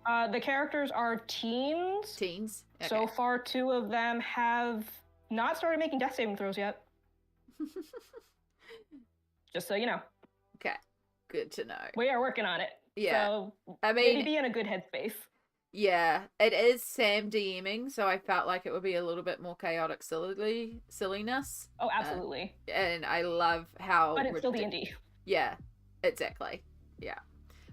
The characters are teens. Teens. Okay. So far, 2 of them have not started making death saving throws yet. Just so you know. Okay. Good to know. We are working on it. Yeah. So I mean, maybe be in a good headspace. Yeah, it is Sam DMing, so I felt like it would be a little bit more chaotic silliness. Oh, absolutely. And I love how... But it's still D&D. Yeah, exactly. Yeah.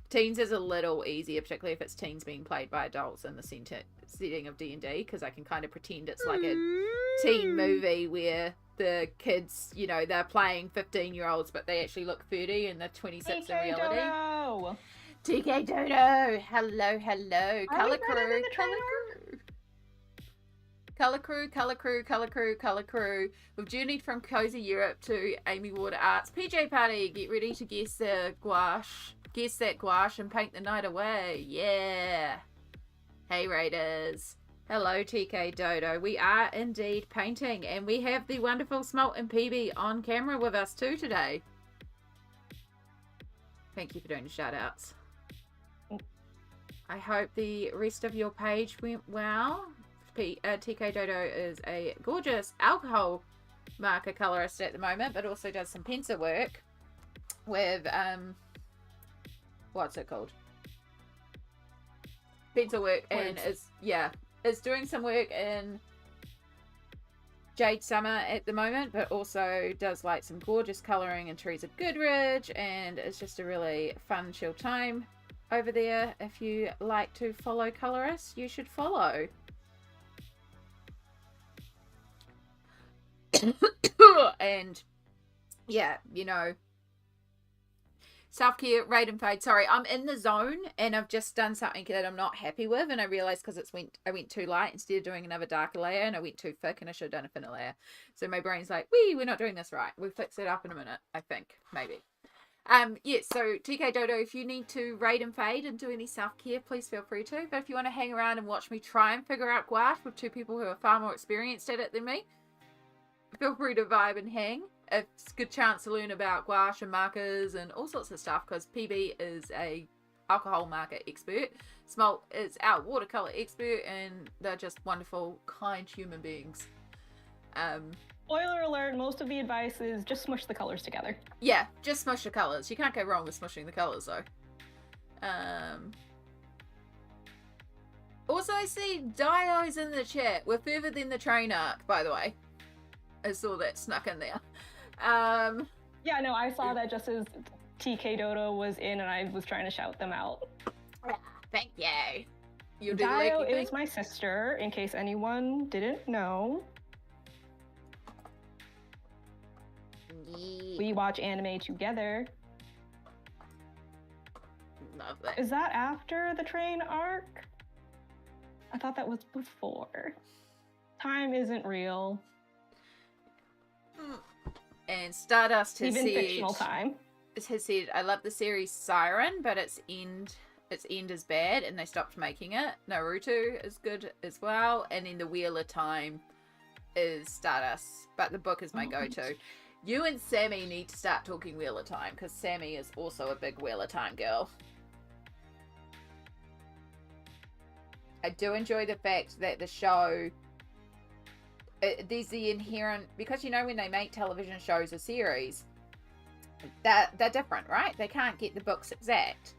Teens is a little easier, particularly if it's teens being played by adults in the setting of D&D, because I can kind of pretend it's like a teen movie where the kids, you know, they're playing 15-year-olds, but they actually look 30 and they're 26 in reality. Dodo! TK Dodo! Hello. Color Crew. We've journeyed from cozy Europe to Amy Water Arts PJ Party. Get ready to guess that gouache and paint the night away. Yeah. Hey Raiders. Hello TK Dodo. We are indeed painting, and we have the wonderful Smoelt and PB on camera with us too today. Thank you for doing the shout outs. I hope the rest of your page went well. TK Dodo is a gorgeous alcohol marker colorist at the moment, but also does some pencil work with what's it called? Pencil work, and is doing some work in Jade Summer at the moment, but also does like some gorgeous coloring in Teresa Goodridge, and it's just a really fun chill time over there. If you like to follow colorists, you should follow. And yeah, you know, self-care, raid and fade. Sorry, I'm in the zone and I've just done something that I'm not happy with, and I realized because I went too light instead of doing another darker layer, and I went too thick and I should have done a thinner layer. So my brain's like, we're not doing this right. We'll fix it up in a minute, I think, maybe. Yeah, so TK Dodo, if you need to raid and fade and do any self-care, please feel free to. But if you want to hang around and watch me try and figure out gouache with 2 people who are far more experienced at it than me, feel free to vibe and hang. It's a good chance to learn about gouache and markers and all sorts of stuff, because PB is a alcohol marker expert, Smoelt is our watercolor expert, and they're just wonderful, kind human beings. Spoiler alert, most of the advice is just smush the colors together. Yeah, just smush the colors. You can't go wrong with smushing the colors, though. Also, I see Dio's in the chat. We're further than the train arc, by the way. I saw that snuck in there. Yeah, no, I saw that just as TK Dodo was in, and I was trying to shout them out. Thank you. You do Dio like is my sister, in case anyone didn't know. Yeah. We watch anime together. Love that. Is that after the train arc? I thought that was before. Time isn't real. And Stardust has Even said, fictional time. has said, I love the series Siren, but its end is bad and they stopped making it. Naruto is good as well, and then the Wheel of Time is Stardust, but the book is my go-to. You and Sammy need to start talking Wheel of Time, because Sammy is also a big Wheel of Time girl. I do enjoy the fact that the show, there's the inherent, because you know when they make television shows or series, they're different, right? They can't get the books exact.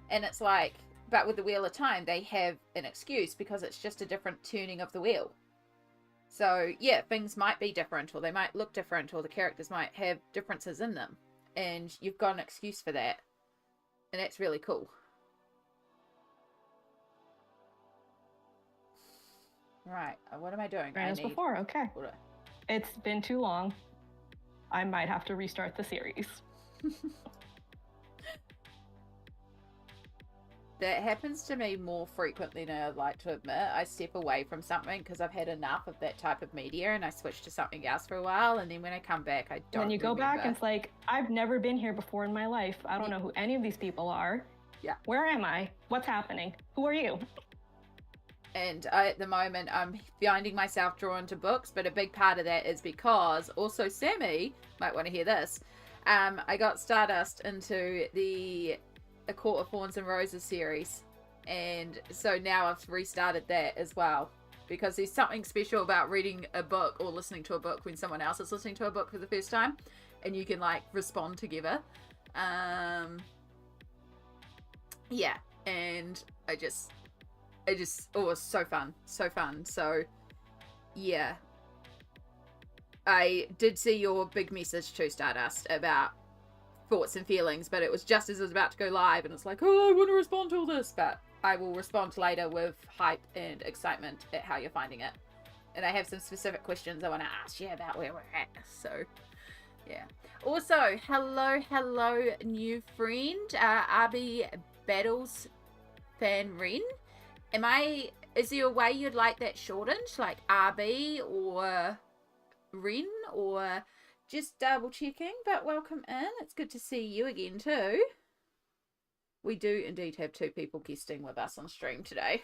And it's like, but with the Wheel of Time, they have an excuse because it's just a different turning of the wheel. So, yeah, things might be different, or they might look different, or the characters might have differences in them. And you've got an excuse for that. And that's really cool. Right, what am I doing? Right as before, okay. It's been too long. I might have to restart the series. That happens to me more frequently than I'd like to admit. I step away from something because I've had enough of that type of media and I switch to something else for a while, and then when I come back, I don't When you go remember. back, it's like, I've never been here before in my life. I don't know who any of these people are. Yeah. Where am I? What's happening? Who are you? And at the moment, I'm finding myself drawn to books, but a big part of that is because, also Sammy might want to hear this, I got Stardust into the A Court of Thorns and Roses series, and so now I've restarted that as well, because there's something special about reading a book or listening to a book when someone else is listening to a book for the first time, and you can like respond together. Yeah, and I just oh, it's so fun. So yeah, I did see your big message to Stardust about thoughts and feelings, but it was just as it was about to go live, and it's like, oh, I want to respond to all this, but I will respond later with hype and excitement at how you're finding it. And I have some specific questions I want to ask you about where we're at. So yeah. Also, hello new friend, RB Battles Fan Ren. Is there a way you'd like that shortened, like RB or Ren, or just double checking? But welcome in. It's good to see you again too. We do indeed have two people guesting with us on stream today.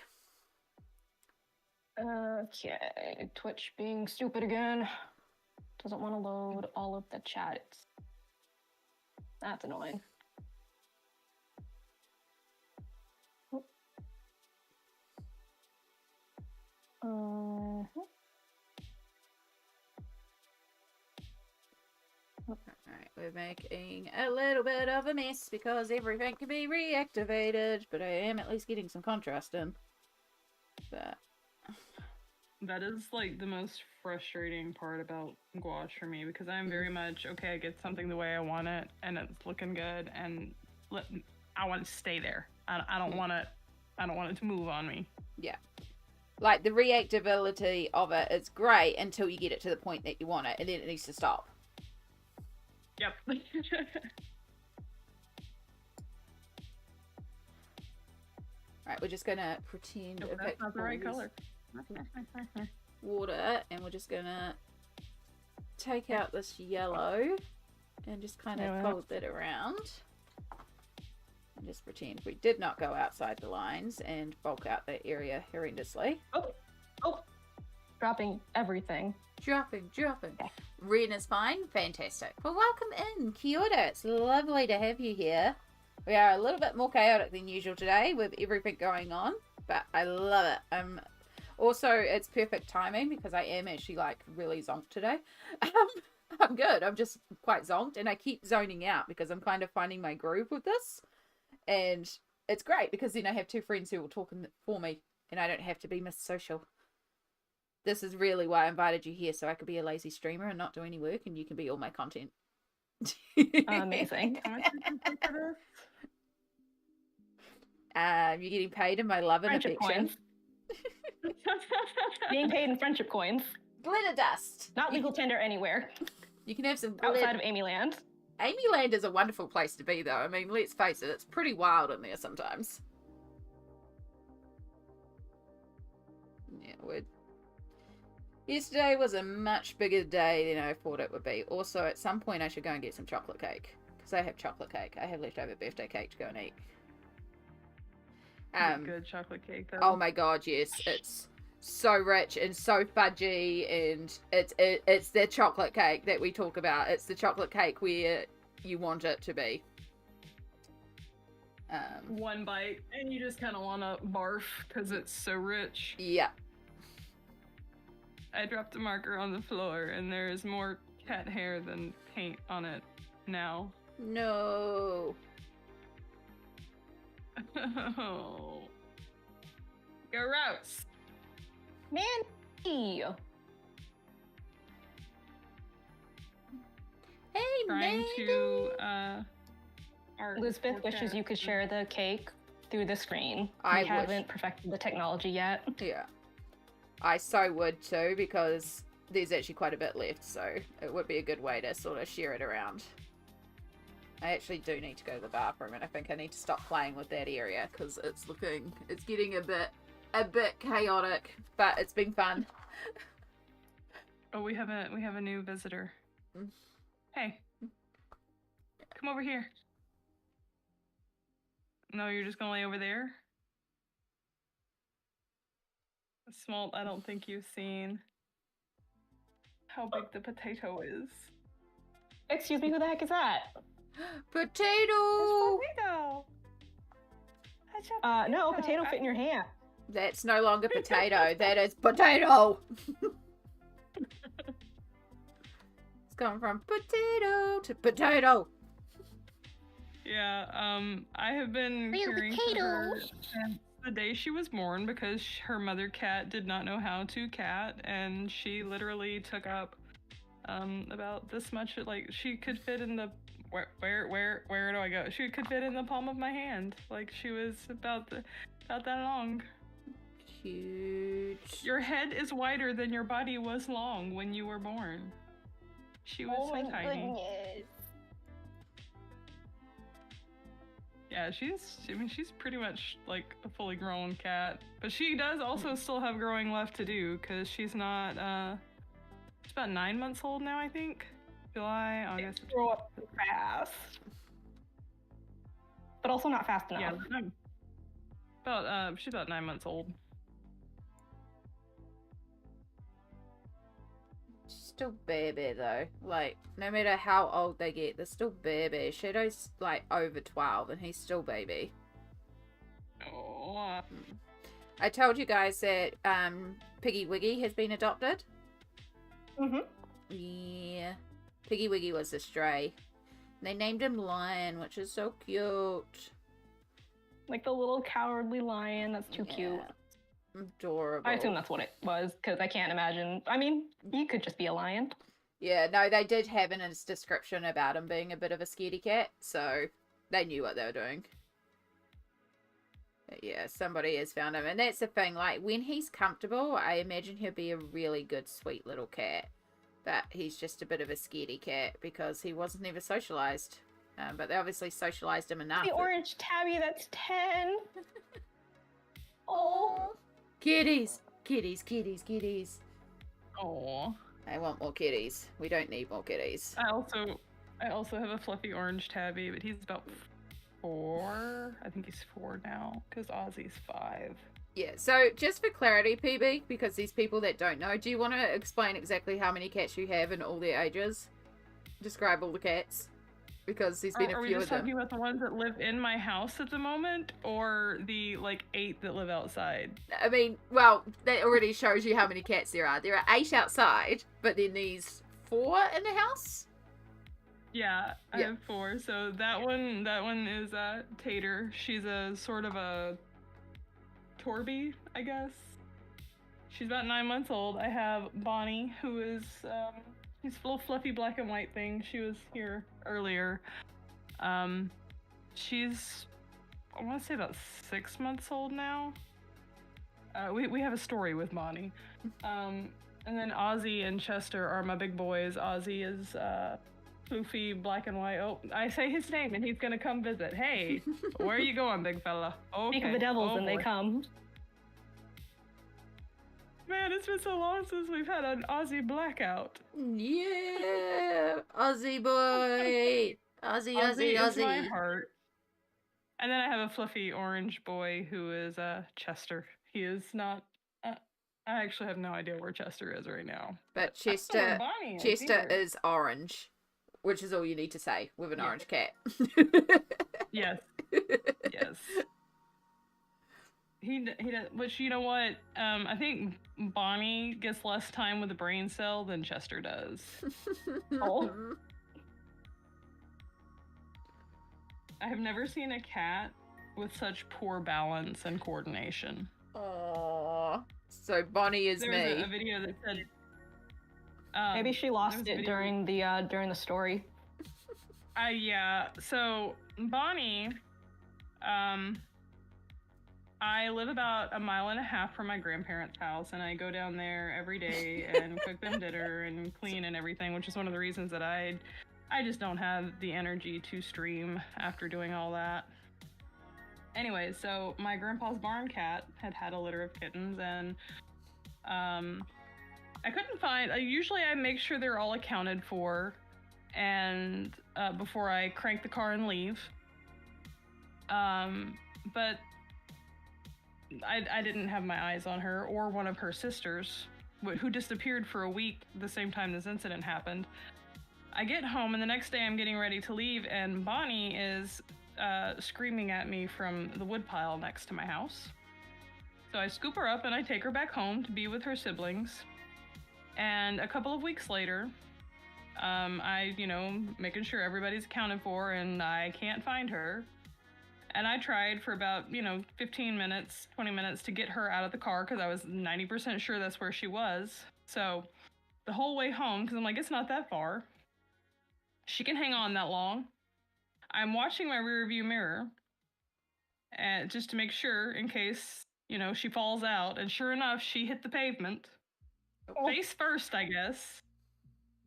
Okay, Twitch being stupid again. Doesn't want to load all of the chat. That's annoying. Alright, we're making a little bit of a mess because everything can be reactivated, but I am at least getting some contrast in. But That is like the most frustrating part about gouache for me, because I'm very much, okay, I get something the way I want it and it's looking good, and I want it to stay there. I don't want it to move on me. yeah. Like, the reactability of it is great until you get it to the point that you want it, and then it needs to stop. Yep. Right, we're just gonna pretend Nope, that's not the right color. Water, and we're just gonna take out this yellow and just kind of fold that around. And just pretend we did not go outside the lines and bulk out that area horrendously. Oh, dropping everything. Dropping. Ren is fine. Fantastic. Well, welcome in. Kia ora. It's lovely to have you here. We are a little bit more chaotic than usual today with everything going on, but I love it. Also, it's perfect timing because I am actually like really zonked today. I'm good. I'm just quite zonked, and I keep zoning out because I'm kind of finding my groove with this. And it's great because then I have two friends who will talk for me, and I don't have to be Miss Social. This is really why I invited you here, so I could be a lazy streamer and not do any work, and you can be all my content. Amazing. You're getting paid in my love and Friendship affection. coins. Being paid in friendship coins. Glitter dust. Not legal tender anywhere. You can have some glitter. Outside of Amy Land. Amy Land is a wonderful place to be, though. I mean, let's face it, it's pretty wild in there sometimes. Yeah, yesterday was a much bigger day than I thought it would be. Also, at some point, I should go and get some chocolate cake. Because I have chocolate cake. I have leftover birthday cake to go and eat. Good chocolate cake, though. Oh my god, yes. so rich and so fudgy, and it's the chocolate cake that we talk about. It's the chocolate cake where you want it to be. One bite, and you just kind of want to barf because it's so rich. Yeah. I dropped the marker on the floor, and there is more cat hair than paint on it now. No. Oh. Gross. Mandy! Hey, Trying Mandy. to, art Elizabeth for wishes cats. you could share the cake through the screen. I We wish. haven't perfected the technology yet. Yeah. I so would too, because there's actually quite a bit left, so it would be a good way to sort of share it around. I actually do need to go to the bathroom, and I think I need to stop playing with that area because it's getting a bit chaotic, but it's been fun. Oh, we have a new visitor. Mm. Hey, come over here. No, you're just gonna lay over there? Smoelt, I don't think you've seen how big the potato is. Excuse me, who the heck is that? Potato! Potato! No, potato fit in your hand. That's no longer potato. That is potato. It's gone from potato to potato. Yeah, I have been Real caring for her potatoes. since the day she was born because her mother cat did not know how to cat, and she literally took up about this much. Like she could fit in the where do I go? She could fit in the palm of my hand. Like she was about that long. Cute. Your head is wider than your body was long when you were born. She was so tiny. goodness. Yeah, she's pretty much like a fully grown cat. But she does also still have growing left to do because she's not, she's about 9 months old now, I think. July, August. Grow up fast. But also not fast enough. Yeah, she's about 9 months old. Still baby though. Like, no matter how old they get, they're still baby. Shadow's like over 12 and he's still baby. Oh. I told you guys that Piggy Wiggy has been adopted. Mhm. Yeah. Piggy Wiggy was a stray. They named him Lion, which is so cute. Like the little cowardly lion. That's too cute. Adorable. I assume that's what it was because I can't imagine. I mean, you could just be a lion. Yeah, no, they did have in his description about him being a bit of a scaredy cat, so they knew what they were doing. But yeah, somebody has found him. And that's the thing, like, when he's comfortable, I imagine he'll be a really good, sweet little cat. But he's just a bit of a scaredy cat because he wasn't ever socialized. But they obviously socialized him enough. The orange tabby that's 10. Oh. Kitties! Kitties, kitties, kitties. Oh. I want more kitties. We don't need more kitties. I also have a fluffy orange tabby, but he's about 4. I think he's 4 now because Ozzy's 5. Yeah, so just for clarity, PB, because these people that don't know, do you want to explain exactly how many cats you have and all their ages? Describe all the cats. Because there's been Are a we few of just them. talking about the ones that live in my house at the moment, or the like 8 that live outside? I mean, well, that already shows you how many cats there are. There are 8 outside, but then there's 4 in the house? Yeah, I Yeah. have 4. So that one is Tater. She's a sort of a Torby, I guess. She's about 9 months old. I have Bonnie, who is she's a little fluffy black and white thing. She was here earlier. She's, I want to say about 6 months old now. We have a story with Bonnie. And then Ozzy and Chester are my big boys. Ozzy is poofy black and white. Oh, I say his name and he's gonna come visit. Hey, where are you going, big fella? Okay. Speak of the devils Oh, and they boy. come. Man, it's been so long since we've had an Aussie blackout. Yeah! Aussie boy! Aussie, Aussie, is my Aussie. heart. And then I have a fluffy orange boy who is Chester. He is not I actually have no idea where Chester is right now. But I don't know where Bonnie is Chester either. is orange, which is all you need to say with an Yeah. orange cat. Yes. Yes. He does, which, you know what? I think Bonnie gets less time with the brain cell than Chester does. Oh. I have never seen a cat with such poor balance and coordination. Aww. So Bonnie is There me. was a video that said Maybe she there lost was a it video- during the story. yeah. So Bonnie, I live about 1.5 miles from my grandparents' house, and I go down there every day and cook them dinner and clean and everything, which is one of the reasons that I just don't have the energy to stream after doing all that. Anyway, so my grandpa's barn cat had a litter of kittens, and I couldn't find. Usually, I make sure they're all accounted for, and before I crank the car and leave. But I didn't have my eyes on her or one of her sisters, who disappeared for a week the same time this incident happened. I get home, and the next day I'm getting ready to leave, and Bonnie is screaming at me from the woodpile next to my house. So I scoop her up and I take her back home to be with her siblings. And a couple of weeks later, I, making sure everybody's accounted for, and I can't find her. And I tried for about, 15 minutes, 20 minutes to get her out of the car because I was 90% sure that's where she was. So the whole way home, because I'm like, it's not that far. She can hang on that long. I'm watching my rear view mirror and just to make sure in case, she falls out. And sure enough, she hit the pavement. Face first, I guess.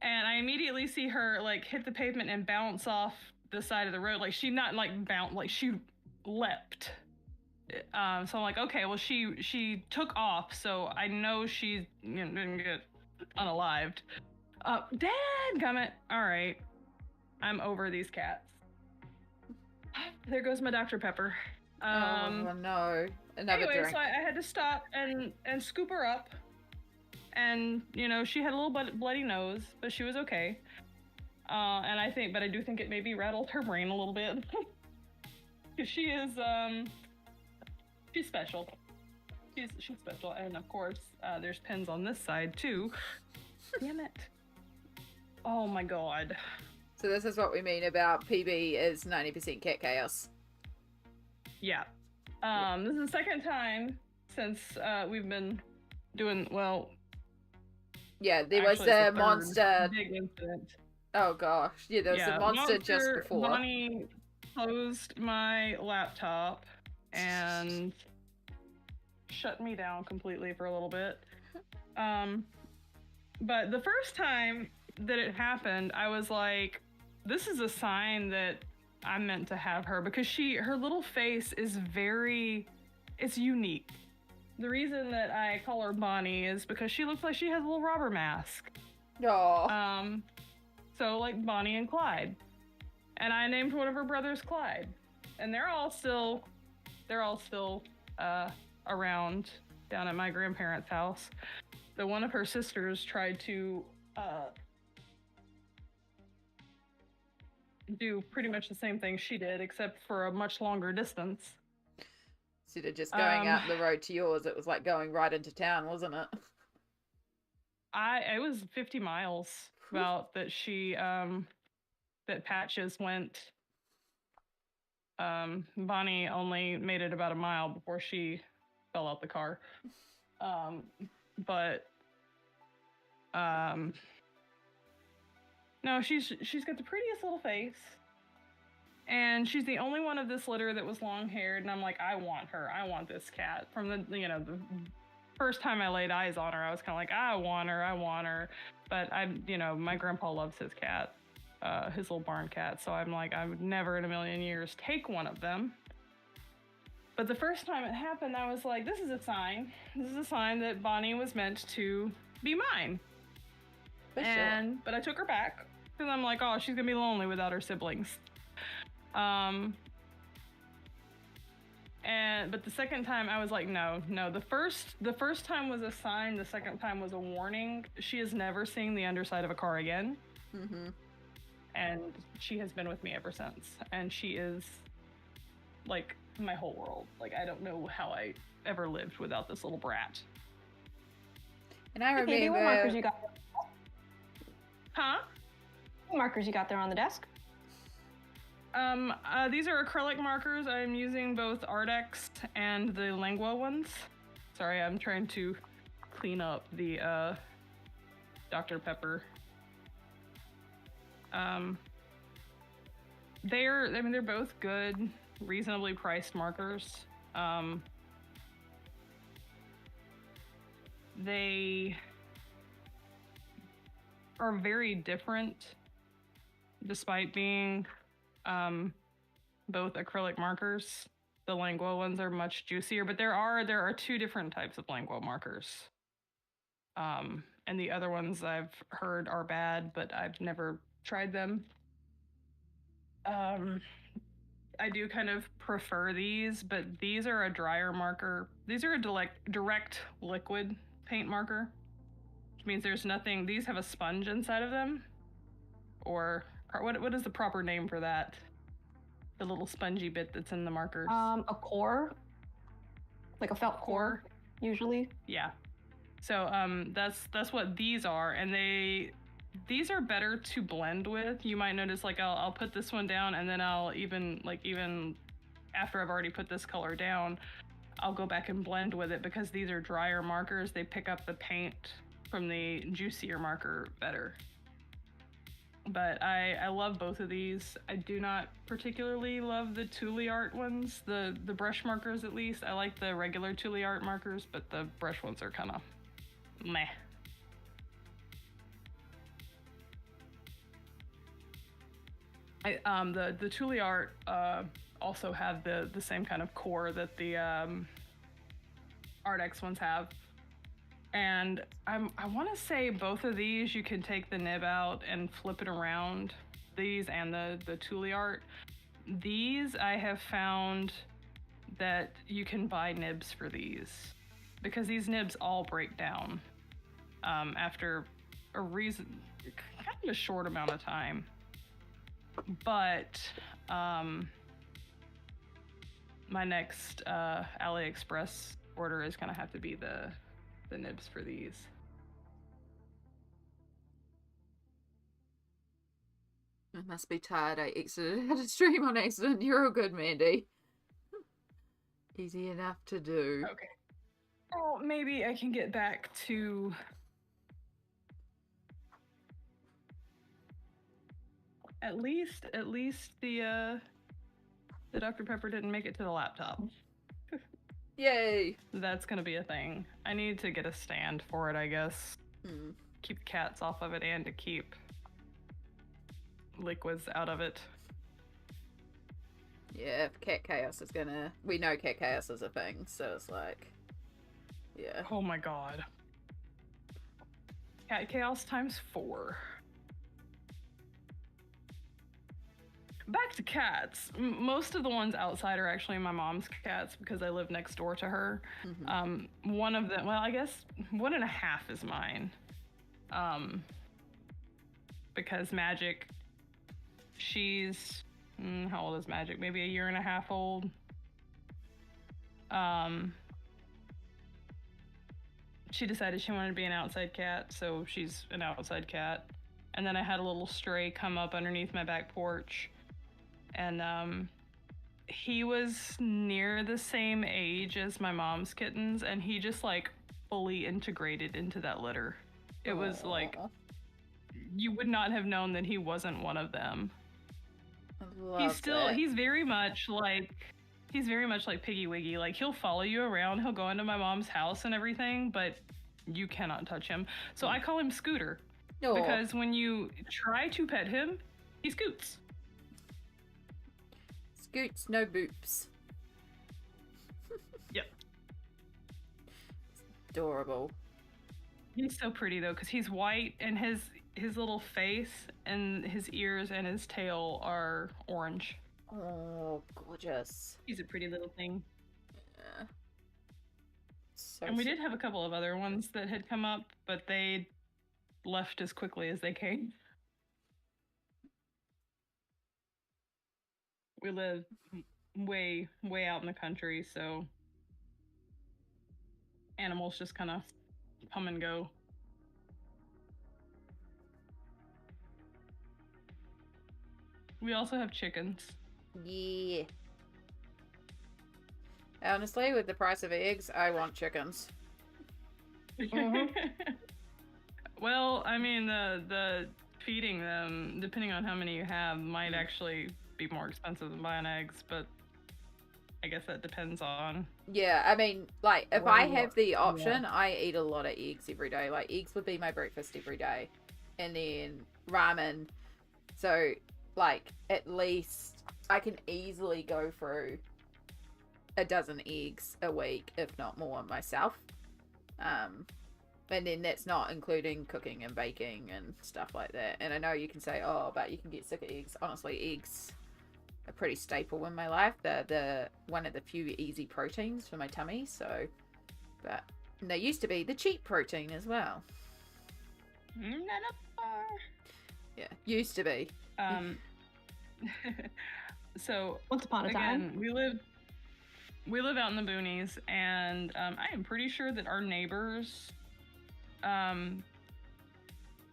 And I immediately see her hit the pavement and bounce off the side of the road. She not bounced, she leapt. So I'm like, okay, well she took off, so I know she didn't get unalived. Dadgummit. All right, I'm over these cats. There goes my Dr. Pepper. Oh no, another anyway, drink. so I had to stop and scoop her up. And, she had a little bloody nose, but she was okay. And I do think it maybe rattled her brain a little bit. Because she is, she's special. She's special. And of course, there's pins on this side too. Damn it. Oh my god. So this is what we mean about PB is 90% cat chaos. Yeah. This is the second time since we've been doing, well... Yeah, there was actually, it's the third monster. big incident. Oh gosh, yeah, there was the monster just before. Bonnie closed my laptop and shut me down completely for a little bit. But the first time that it happened, I was like, this is a sign that I'm meant to have her because her little face is it's unique. The reason that I call her Bonnie is because she looks like she has a little robber mask. Oh. So like Bonnie and Clyde. And I named one of her brothers Clyde. And they're all still around down at my grandparents' house. But one of her sisters tried to do pretty much the same thing she did, except for a much longer distance. Instead of just going out the road to yours, it was like going right into town, wasn't it? It was 50 miles about that she that Patches went. Bonnie only made it about a mile before she fell out the car. No, she's got the prettiest little face. And she's the only one of this litter that was long-haired, and I'm like, I want her. I want this cat. From the first time I laid eyes on her, I was kind of like, I want her. But my grandpa loves his cat, his little barn cat. So I'm like, I would never in a million years take one of them. But the first time it happened, I was like, this is a sign. This is a sign that Bonnie was meant to be mine. But I took her back because I'm like, oh, she's gonna be lonely without her siblings. But the second time I was like, no. The first time was a sign. The second time was a warning. She is never seeing the underside of a car again. Mm-hmm. And she has been with me ever since. And she is like my whole world. Like, I don't know how I ever lived without this little brat. And I remember. Katie, what markers you got? Huh? What markers you got there on the desk? These are acrylic markers. I'm using both Ardex and the Lingua ones. Sorry, I'm trying to clean up the Dr. Pepper. They're both good, reasonably priced markers. They are very different, despite being both acrylic markers. The Lingua ones are much juicier, but there are two different types of Lingua markers. And the other ones I've heard are bad, but I've never tried them. I do kind of prefer these, but these are a drier marker. These are a direct liquid paint marker, which means there's nothing. These have a sponge inside of them, or what is the proper name for that? The little spongy bit that's in the markers. A core, like a felt core, usually. Yeah. So that's what these are, and these are better to blend with. You might notice, like, I'll put this one down, and then I'll even after I've already put this color down, I'll go back and blend with it, because these are drier markers. They pick up the paint from the juicier marker better. But I love both of these. I do not particularly love the Tule Art ones, the brush markers at least. I like the regular Tule Art markers, but the brush ones are kind of meh. The Tule Art also have the same kind of core that the Ardex ones have. And I want to say both of these you can take the nib out and flip it around. These and the Tule Art. These I have found that you can buy nibs for these, because these nibs all break down after kind of a short amount of time. But my next AliExpress order is gonna have to be the nibs for these. I must be tired. I had a stream on accident. You're all good, Mandy. Easy enough to do. Okay. Oh, maybe I can get back to at least the Dr. Pepper didn't make it to the laptop. Yay! That's gonna be a thing. I need to get a stand for it, I guess. Keep the cats off of it, and to keep liquids out of it. Yeah, Cat Chaos is gonna... We know Cat Chaos is a thing, so it's like... Yeah. Oh my god. Cat Chaos times 4. Back to cats. Most of the ones outside are actually my mom's cats, because I live next door to her. One of them, well, I guess 1.5 is mine. Because Magic, she's, how old is Magic? Maybe 1.5 years old. She decided she wanted to be an outside cat, so she's an outside cat. And then I had a little stray come up underneath my back porch. And he was near the same age as my mom's kittens, and he just like fully integrated into that litter. It was like, you would not have known that he wasn't one of them. He's very much like Piggy Wiggy. Like, he'll follow you around, he'll go into my mom's house and everything, but you cannot touch him. So I call him Scooter. Because when you try to pet him, he scoots. Scoots, no boops. Yep. Adorable. He's so pretty though, because he's white, and his little face and his ears and his tail are orange. Oh, gorgeous. He's a pretty little thing. So And we did have a couple of other ones that had come up, but they left as quickly as they came. We live way, way out in the country, so animals just kind of come and go. We also have chickens. Yeah. Honestly, with the price of eggs, I want chickens. Well, I mean, the feeding them, depending on how many you have, might actually be more expensive than buying eggs, but I guess that depends on. Yeah, I mean, like, if I Well, have the option, I eat a lot of eggs every day. Like, eggs would be my breakfast every day. And then ramen. So, like, at least I can easily go through a dozen eggs a week, if not more, myself. And then that's not including cooking and baking and stuff like that. And I know you can say, oh, but you can get sick of eggs. Honestly, eggs are pretty staple in my life. They're the one of the few easy proteins for my tummy. So, but they used to be the cheap protein as well. Yeah, used to be. So Once upon a time. again, we live out in the boonies, and I am pretty sure that our neighbors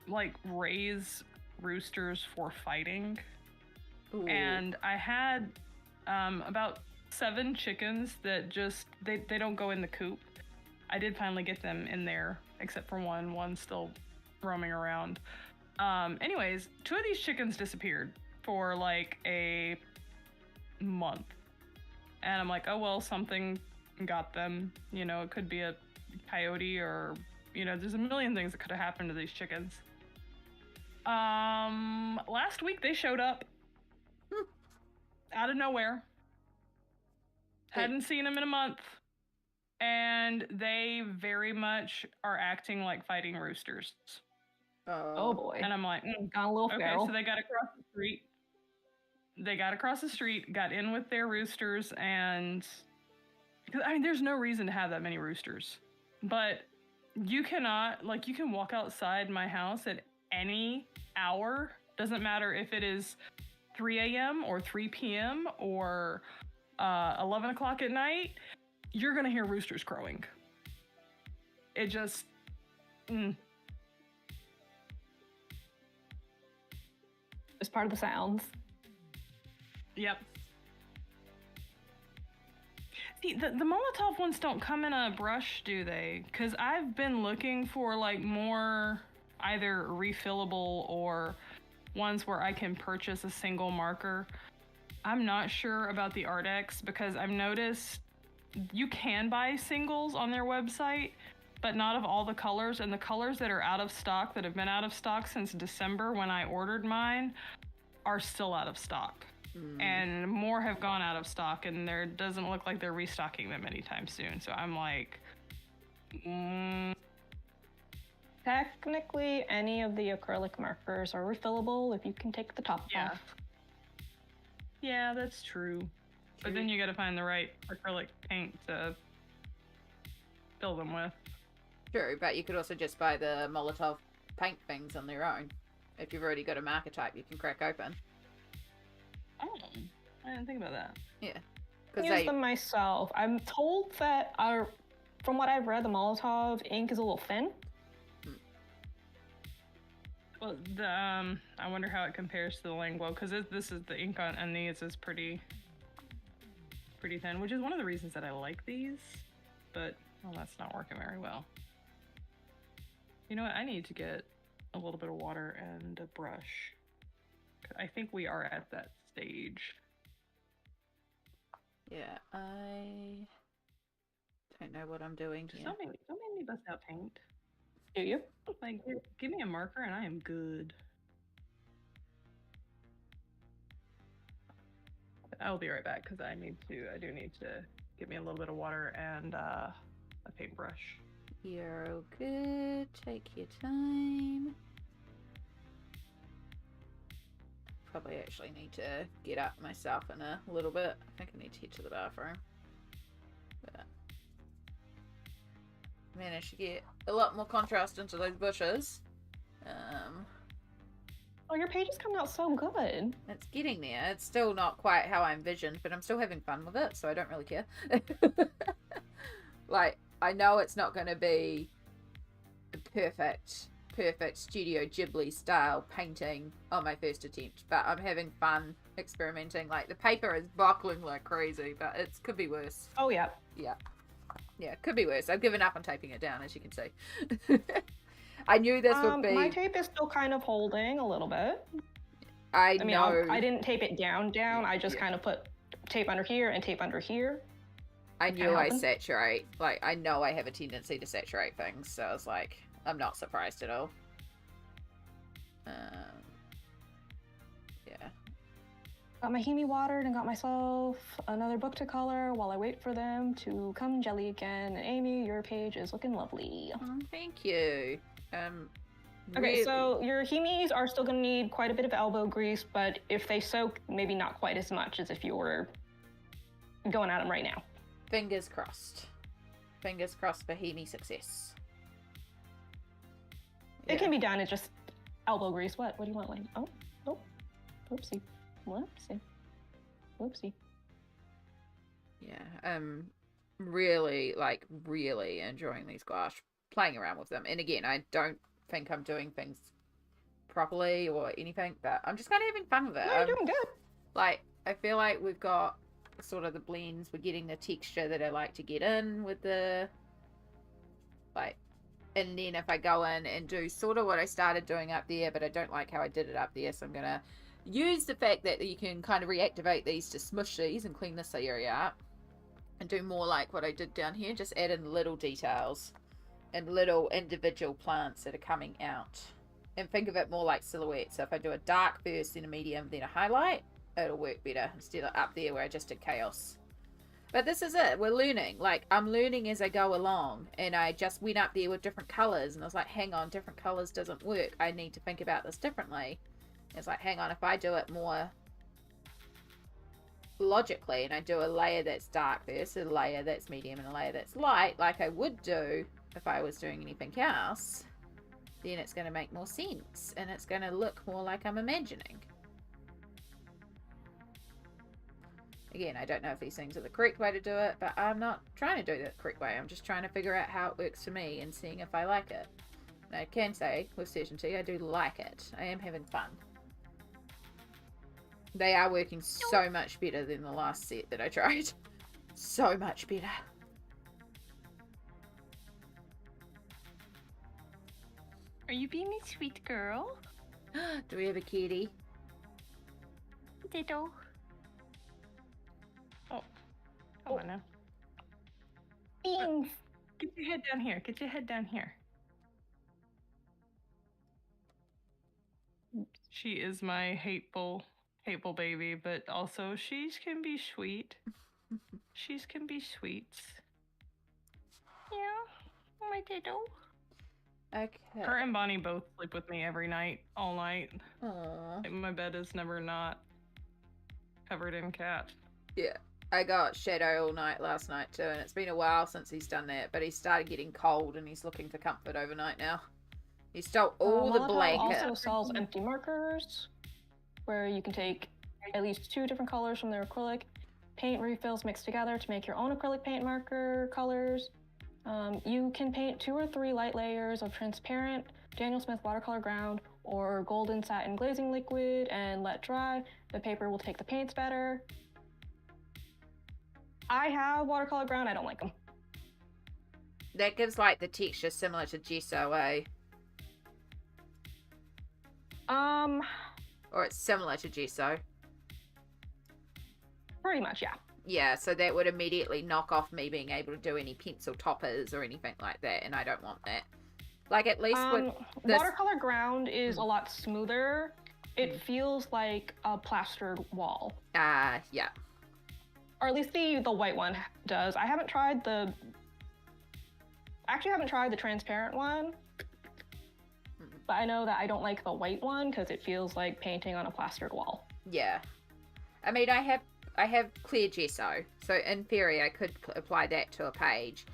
like raise roosters for fighting. Ooh. And I had about 7 chickens that just they don't go in the coop. I did finally get them in there, except for one's still roaming around. Anyways, 2 of these chickens disappeared for like a month, and I'm like, oh well, something got them. You know, it could be a coyote, or you know, there's a million things that could have happened to these chickens. Last week they showed up out of nowhere. Hadn't seen them in a month, and they very much are acting like fighting roosters. Oh boy. And I'm like, Got a little okay, feral. so they got across the street. They got across the street, got in with their roosters, and because I mean, there's no reason to have that many roosters, but you cannot, like, you can walk outside my house at any hour. Doesn't matter if it is 3 a.m. or 3 p.m. or 11 o'clock at night. You're gonna hear roosters crowing. It just. It's part of the sounds. Yep. See, the Molotov ones don't come in a brush, do they? Because I've been looking for, like, more either refillable or ones where I can purchase a single marker. I'm not sure about the Artex because I've noticed you can buy singles on their website, but not of all the colors. And the colors that are out of stock, that have been out of stock since December when I ordered mine, are still out of stock. And more have gone out of stock, and there doesn't look like they're restocking them anytime soon. So I'm like, Technically, any of the acrylic markers are refillable if you can take the top Yeah. off. yeah, that's true. But then you got to find the right acrylic paint to fill them with. True, but you could also just buy the Molotov paint things on their own. If you've already got a marker type you can crack open. Oh, I didn't think about that. Yeah. I use them myself. I'm told that from what I've read, the Molotov ink is a little thin. Well, I wonder how it compares to the Langlo, because this is the ink on these is pretty thin, which is one of the reasons that I like these, but well, that's not working very well. You know what? I need to get a little bit of water and a brush. I think we are at that stage. Yeah, I don't know what I'm doing Just here. don't make me bust out paint. Do you? Like, give me a marker and I am good. I'll be right back because I do need to get me a little bit of water and a paintbrush. You're all good. Take your time. Probably actually need to get up myself in a little bit. I think I need to head to the bathroom. But managed to get a lot more contrast into those bushes. Oh, your page is coming out so good. It's getting there. It's still not quite how I envisioned, but I'm still having fun with it, so I don't really care. Like, I know it's not going to be the perfect Studio Ghibli style painting on my first attempt, but I'm having fun experimenting. Like, the paper is buckling like crazy, but it could be worse. Oh, yeah. Yeah, it could be worse. I've given up on taping it down, as you can see. I knew this would be... My tape is still kind of holding a little bit. I mean, know. I didn't tape it down. I just kind of put tape under here and tape under here. I knew I saturate. Like, I know I have a tendency to saturate things, so I was like, I'm not surprised at all. Yeah. Got my Himi watered and got myself another book to color while I wait for them to come jelly again. And Amy, your page is looking lovely. Oh, thank you. Okay, really... so your Himis are still going to need quite a bit of elbow grease, but if they soak, maybe not quite as much as if you were going at them right now. Fingers crossed. Fingers crossed for Himi success. It can be done. It's just elbow grease. What do you want? Like, oh, whoopsie. Whoopsie. Yeah, really enjoying these gouache, playing around with them. And again, I don't think I'm doing things properly or anything, but I'm just kind of having fun with it. No, you're doing good. Like, I feel like we've got sort of the blends. We're getting the texture that I like to get in with the, like, and then if I go in and do sort of what I started doing up there, but I don't like how I did it up there, so I'm going to use the fact that you can kind of reactivate these to smush these and clean this area up and do more like what I did down here, just add in little details and little individual plants that are coming out, and think of it more like silhouettes. So if I do a dark first, then a medium, then a highlight, it'll work better instead of up there where I just did chaos. But this is it. We're learning. Like, I'm learning as I go along, and I just went up there with different colors, and I was like, hang on, different colors doesn't work. I need to think about this differently. It's like, hang on, if I do it more logically, and I do a layer that's dark first, a layer that's medium, and a layer that's light, like I would do if I was doing anything else, then it's going to make more sense, and it's going to look more like I'm imagining. Again, I don't know if these things are the correct way to do it, but I'm not trying to do it the correct way. I'm just trying to figure out how it works for me and seeing if I like it. And I can say with certainty I do like it. I am having fun. They are working so much better than the last set that I tried. So much better. Are you being a sweet girl? Do we have a kitty? Ditto. Come on now. Beans. Get your head down here. Get your head down here. She is my hateful baby, but also she can be sweet. She can be sweet. Yeah, my ditto. Okay. Her and Bonnie both sleep with me every night, all night. Aww. Like, my bed is never not covered in cat. Yeah. I got Shadow all night last night too, and it's been a while since he's done that, but he started getting cold and he's looking for comfort overnight now. He stole all the blankets. Also sells empty markers, where you can take at least 2 different colors from their acrylic, paint refills mixed together to make your own acrylic paint marker colors. You can paint 2 or 3 light layers of transparent Daniel Smith watercolor ground or golden satin glazing liquid and let dry. The paper will take the paints better. I have watercolor ground. I don't like them. That gives like the texture similar to gesso, eh? Or it's similar to gesso. Pretty much, yeah. Yeah, so that would immediately knock off me being able to do any pencil toppers or anything like that, and I don't want that. Like, at least with this... watercolor ground is a lot smoother. It feels like a plastered wall. Yeah. Or at least the white one does. I haven't tried the... Actually, I haven't tried the transparent one. But I know that I don't like the white one because it feels like painting on a plastered wall. Yeah. I mean, I have clear gesso, so in theory I could apply that to a page.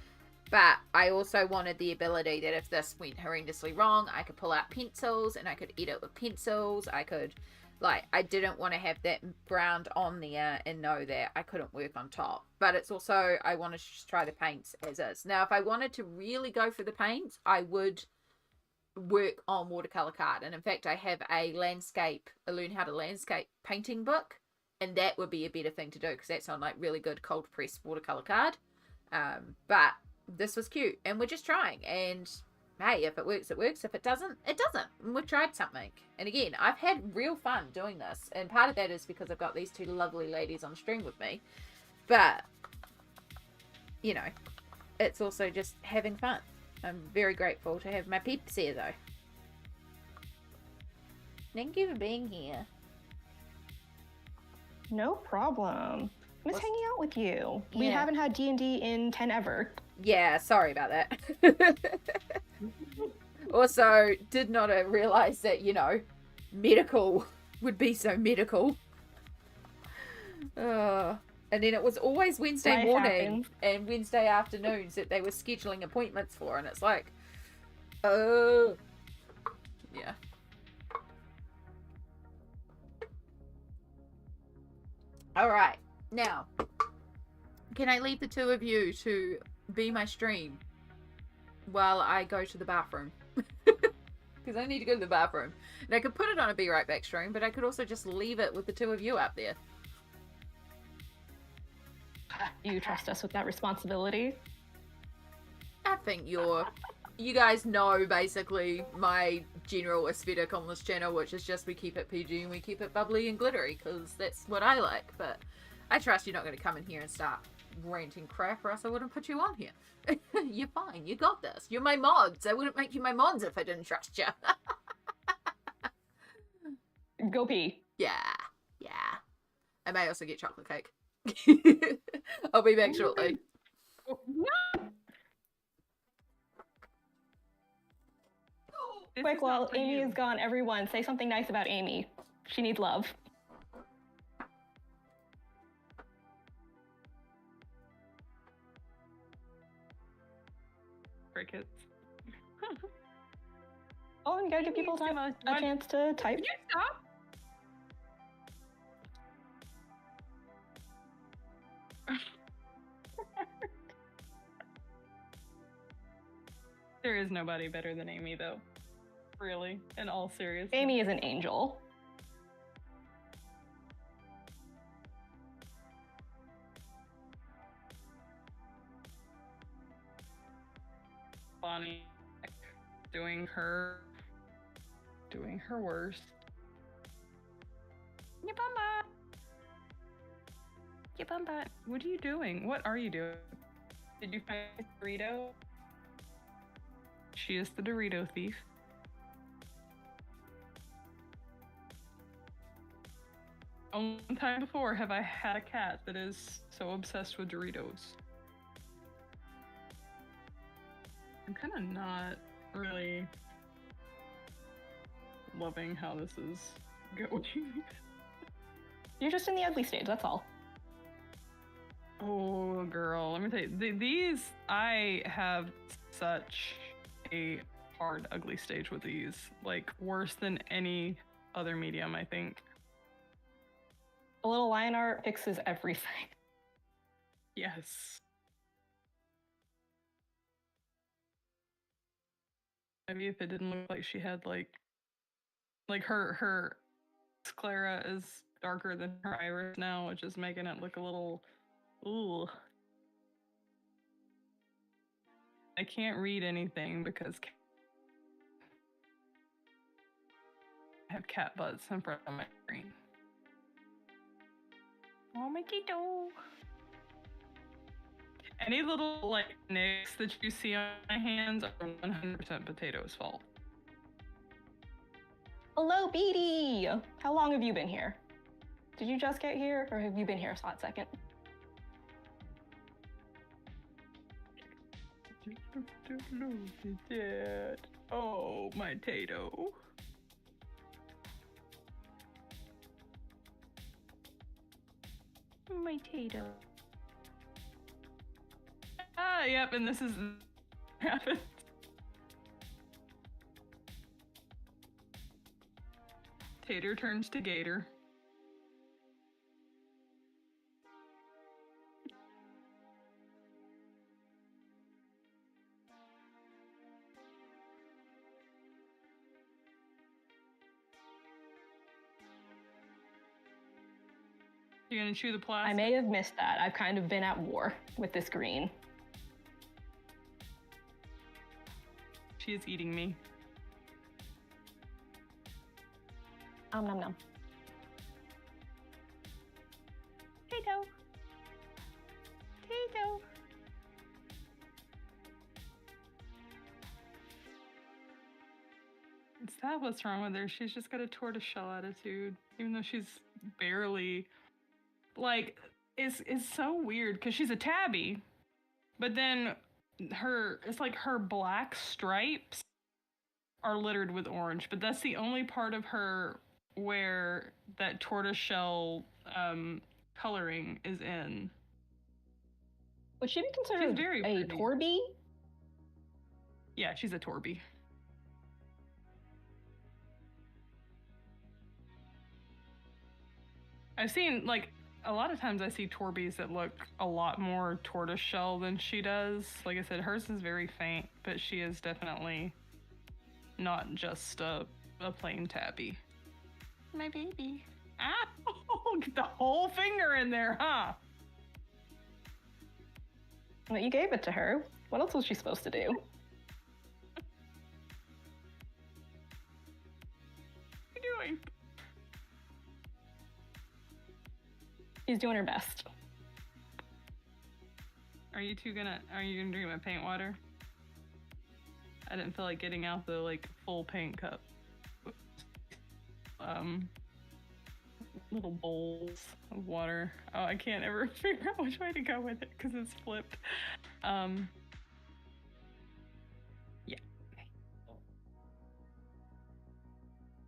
But I also wanted the ability that if this went horrendously wrong, I could pull out pencils and I could edit with pencils. I could, like, I didn't want to have that ground on there and know that I couldn't work on top. But it's also, I wanted to just try the paints as is. Now, if I wanted to really go for the paints, I would work on watercolor card. And in fact, I have a learn how to landscape painting book. And that would be a better thing to do because that's on, like, really good cold press watercolor card. But this was cute and we're just trying, and hey, if it works it works, if it doesn't it doesn't, and we've tried something. And again, I've had real fun doing this, and part of that is because I've got these two lovely ladies on stream with me, but you know, it's also just having fun. I'm very grateful to have my peeps here though. Thank you for being here. No problem. Miss What's- hanging out with you. We Yeah. haven't had D&D in 10 ever. Yeah, sorry about that. Also, did not realize that, you know, medical would be so medical. And then it was always Wednesday Life morning happens. and Wednesday afternoons that they were scheduling appointments for, and it's like, oh, yeah. All right, now, can I leave the two of you to be my stream while I go to the bathroom? Because I need to go to the bathroom. And I could put it on a Be Right Back stream, but I could also just leave it with the two of you out there. You trust us with that responsibility? I think you guys know basically my general aesthetic on this channel, which is just we keep it PG and we keep it bubbly and glittery because that's what I like. But I trust you're not going to come in here and start ranting crap, or else I wouldn't put you on here. You're fine. You got this. You're my mods. I wouldn't make you my mods if I didn't trust you. Go pee. Yeah. I may also get chocolate cake. I'll be back shortly. This Quick, is while not for Amy you. is gone, everyone say something nice about Amy. She needs love. Crickets. Oh, and you gotta give people time a chance to type. Can you stop? There is nobody better than Amy, though. Really, in all seriousness. Amy is an angel. Bonnie doing her worst. What are you doing? What are you doing? Did you find a Dorito? She is the Dorito thief. Only one time before have I had a cat that is so obsessed with Doritos. I'm kind of not really loving how this is going. You're just in the ugly stage, that's all. Oh, girl, let me tell you, these, I have such a hard, ugly stage with these. Like, worse than any other medium, I think. A little line art fixes everything. Yes. Maybe if it didn't look like she had, like her sclera is darker than her iris now, which is making it look a little, ooh. I can't read anything because I have cat butts in front of my screen. Oh, my Tito. Any little, like, nicks that you see on my hands are 100% Potato's fault. Hello, Beatty! How long have you been here? Did you just get here, or have you been here a hot second? Dad. Oh, my Tato. My Tato. Ah, Yep, and this is happened. Tater turns to Gator. You gonna chew the plastic? I may have missed that. I've kind of been at war with this green. She is eating me. Nom nom. Tato. Tato. Is that what's wrong with her? She's just got a tortoiseshell attitude, even though she's barely, like, it's so weird because she's a tabby, but then it's like her black stripes are littered with orange, but that's the only part of her where that tortoiseshell coloring is in. Would she be considered very a pretty. Torby? Yeah, she's a Torby. I've seen, like, a lot of times I see Torbies that look a lot more tortoiseshell than she does. Like I said, hers is very faint, but she is definitely not just a plain tabby. My baby. Ah! Get the whole finger in there, huh? Well, you gave it to her. What else was she supposed to do? What are you doing? She's doing her best. Are you gonna drink my paint water? I didn't feel like getting out the, like, full paint cup. Little bowls of water. Oh, I can't ever figure out which way to go with it because it's flipped. Yeah.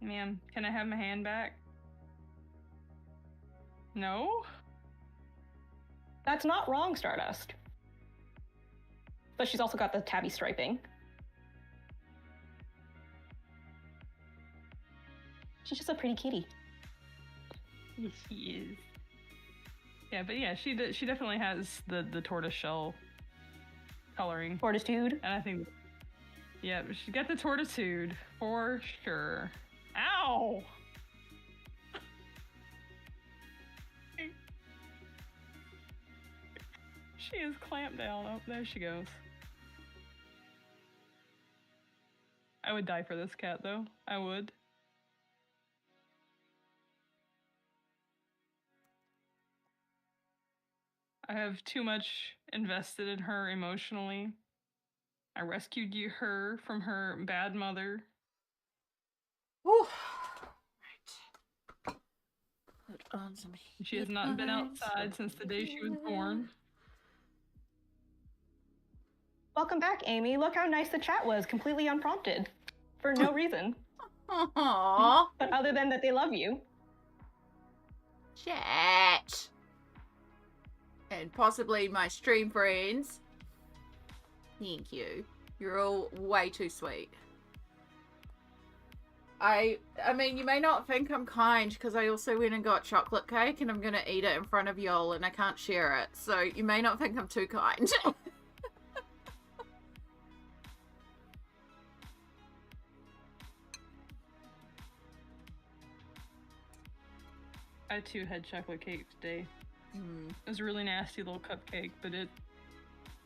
Ma'am, can I have my hand back? No? That's not wrong, Stardust. But she's also got the tabby striping. She's just a pretty kitty. Yes, she is. Yeah, but yeah, she definitely has the tortoiseshell coloring. Fortitude. And I think, yeah, she got the tortitude for sure. Ow! She is clamped down. Oh, there she goes. I would die for this cat, though. I would. I have too much invested in her emotionally. I rescued her from her bad mother. Whew. Right. Put on some She has not been outside since the day she was born. Welcome back, Amy. Look how nice the chat was, completely unprompted. For no reason. Aww. But other than that they love you. Chat. And possibly my stream friends. Thank you. You're all way too sweet. I mean, you may not think I'm kind because I also went and got chocolate cake and I'm going to eat it in front of y'all and I can't share it. So you may not think I'm too kind. I too had chocolate cake today. It was a really nasty little cupcake, but it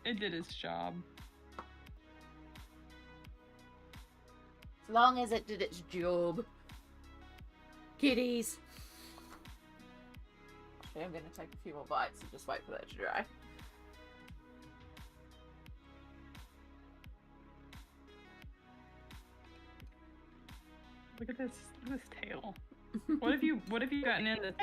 did its job. As long as it did its job. Kitties. Okay, I'm going to take a few more bites and just wait for that to dry. Look at this tail. What have you gotten into?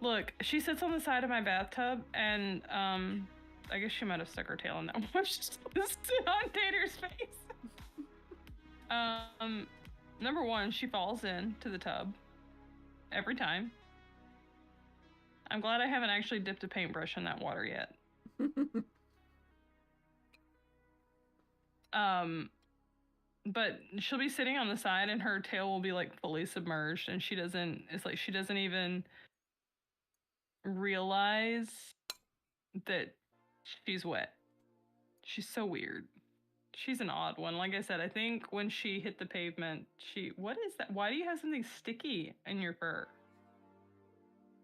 Look, she sits on the side of my bathtub, and I guess she might have stuck her tail in that one. She just sit on Tater's face. Number one, she falls into the tub every time. I'm glad I haven't actually dipped a paintbrush in that water yet. But she'll be sitting on the side and her tail will be like fully submerged and she doesn't even realize that she's wet. She's so weird. She's an odd one. Like I said, I think when she hit the pavement, what is that? Why do you have something sticky in your fur?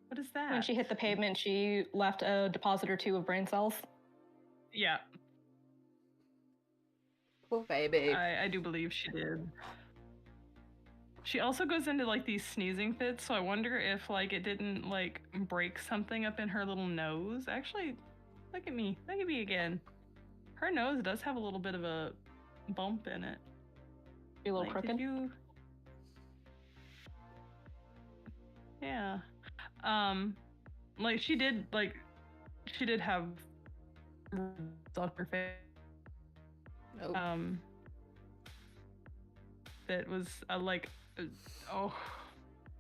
What is that? When she hit the pavement, she left a deposit or two of brain cells. Yeah. Poor baby. I do believe she did. She also goes into like these sneezing fits, so I wonder if like it didn't like break something up in her little nose. Actually, look at me again. Her nose does have a little bit of a bump in it. A little like, crooked. Yeah. Like she did have on her face. Oh. That was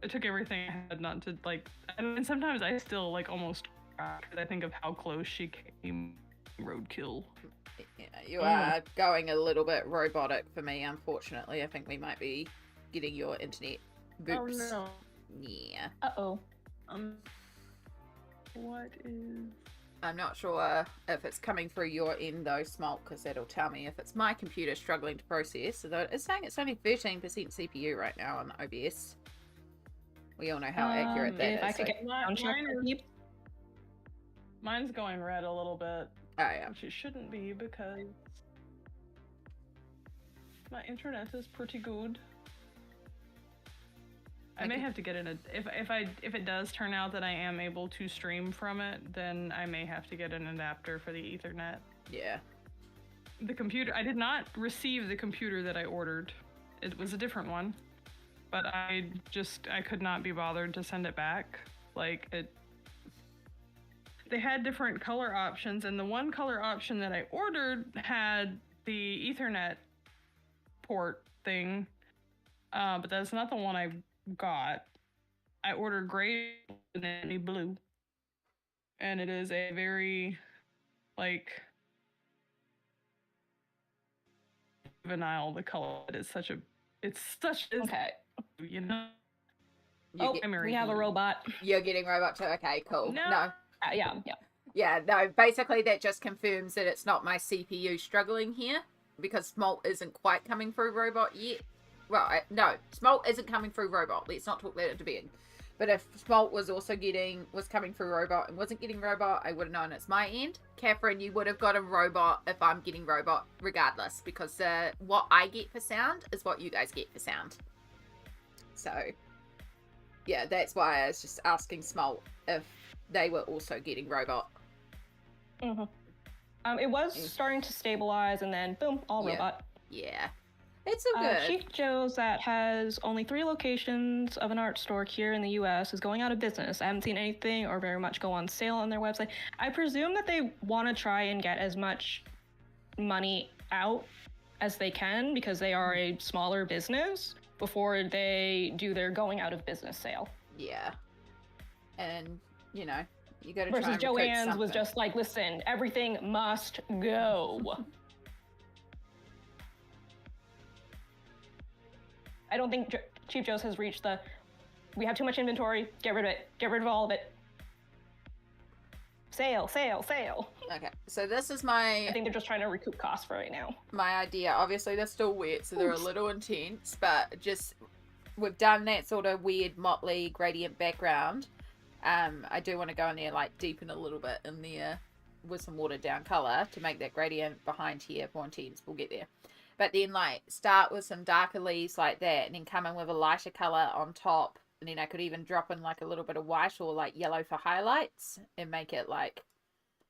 it took everything I had not to like, and sometimes I still like almost cry because I think of how close she came. Roadkill. Yeah, you are going a little bit robotic for me, unfortunately. I think we might be getting your internet boops. Oh no. Yeah. Uh-oh. What is... I'm not sure if it's coming through your end though, Smoelt, because that'll tell me if it's my computer struggling to process. Although it's saying it's only 13% CPU right now on OBS. We all know how accurate that is. I could get mine's going red a little bit. Oh yeah. Which it shouldn't be because my internet is pretty good. I may have to get if it does turn out that I am able to stream from it, then I may have to get an adapter for the Ethernet. Yeah. The computer, I did not receive the computer that I ordered. It was a different one, but I could not be bothered to send it back. They had different color options, and the one color option that I ordered had the Ethernet port thing, but that's not the one I got. I ordered gray and then blue, and it is a very juvenile. The color it's such okay. You know. We have a robot. You're getting robot too. Okay, cool. No. Yeah. Yeah, no, basically that just confirms that it's not my CPU struggling here, because Smoelt isn't quite coming through robot yet. Well, no, Smoelt isn't coming through robot. Let's not talk that into being. But if Smoelt was also coming through robot and wasn't getting robot, I would have known it's my end. Catherine, you would have gotten robot if I'm getting robot regardless, because what I get for sound is what you guys get for sound. So, yeah, that's why I was just asking Smoelt if they were also getting robot. It was starting to stabilize, and then boom, all robot. Yeah, it's so good. Chief Joe's, that has only 3 locations of an art store here in the U.S., is going out of business. I haven't seen anything or very much go on sale on their website. I presume that they want to try and get as much money out as they can, because they are a smaller business, before they do their going out of business sale. Yeah, and you know, you got to versus Joanne's was just like, listen, everything must go. I don't think Chief Joe's has reached we have too much inventory, get rid of it, get rid of all of it. Sale. Okay, so this is I think they're just trying to recoup costs for right now. My idea. Obviously, they're still wet, so they're a little intense, but we've done that sort of weird motley gradient background. I do want to go in there, deepen a little bit in there with some watered down color to make that gradient behind here more intense. We'll get there. But then, start with some darker leaves like that, and then come in with a lighter color on top. And then I could even drop in, a little bit of white or, yellow for highlights and make it,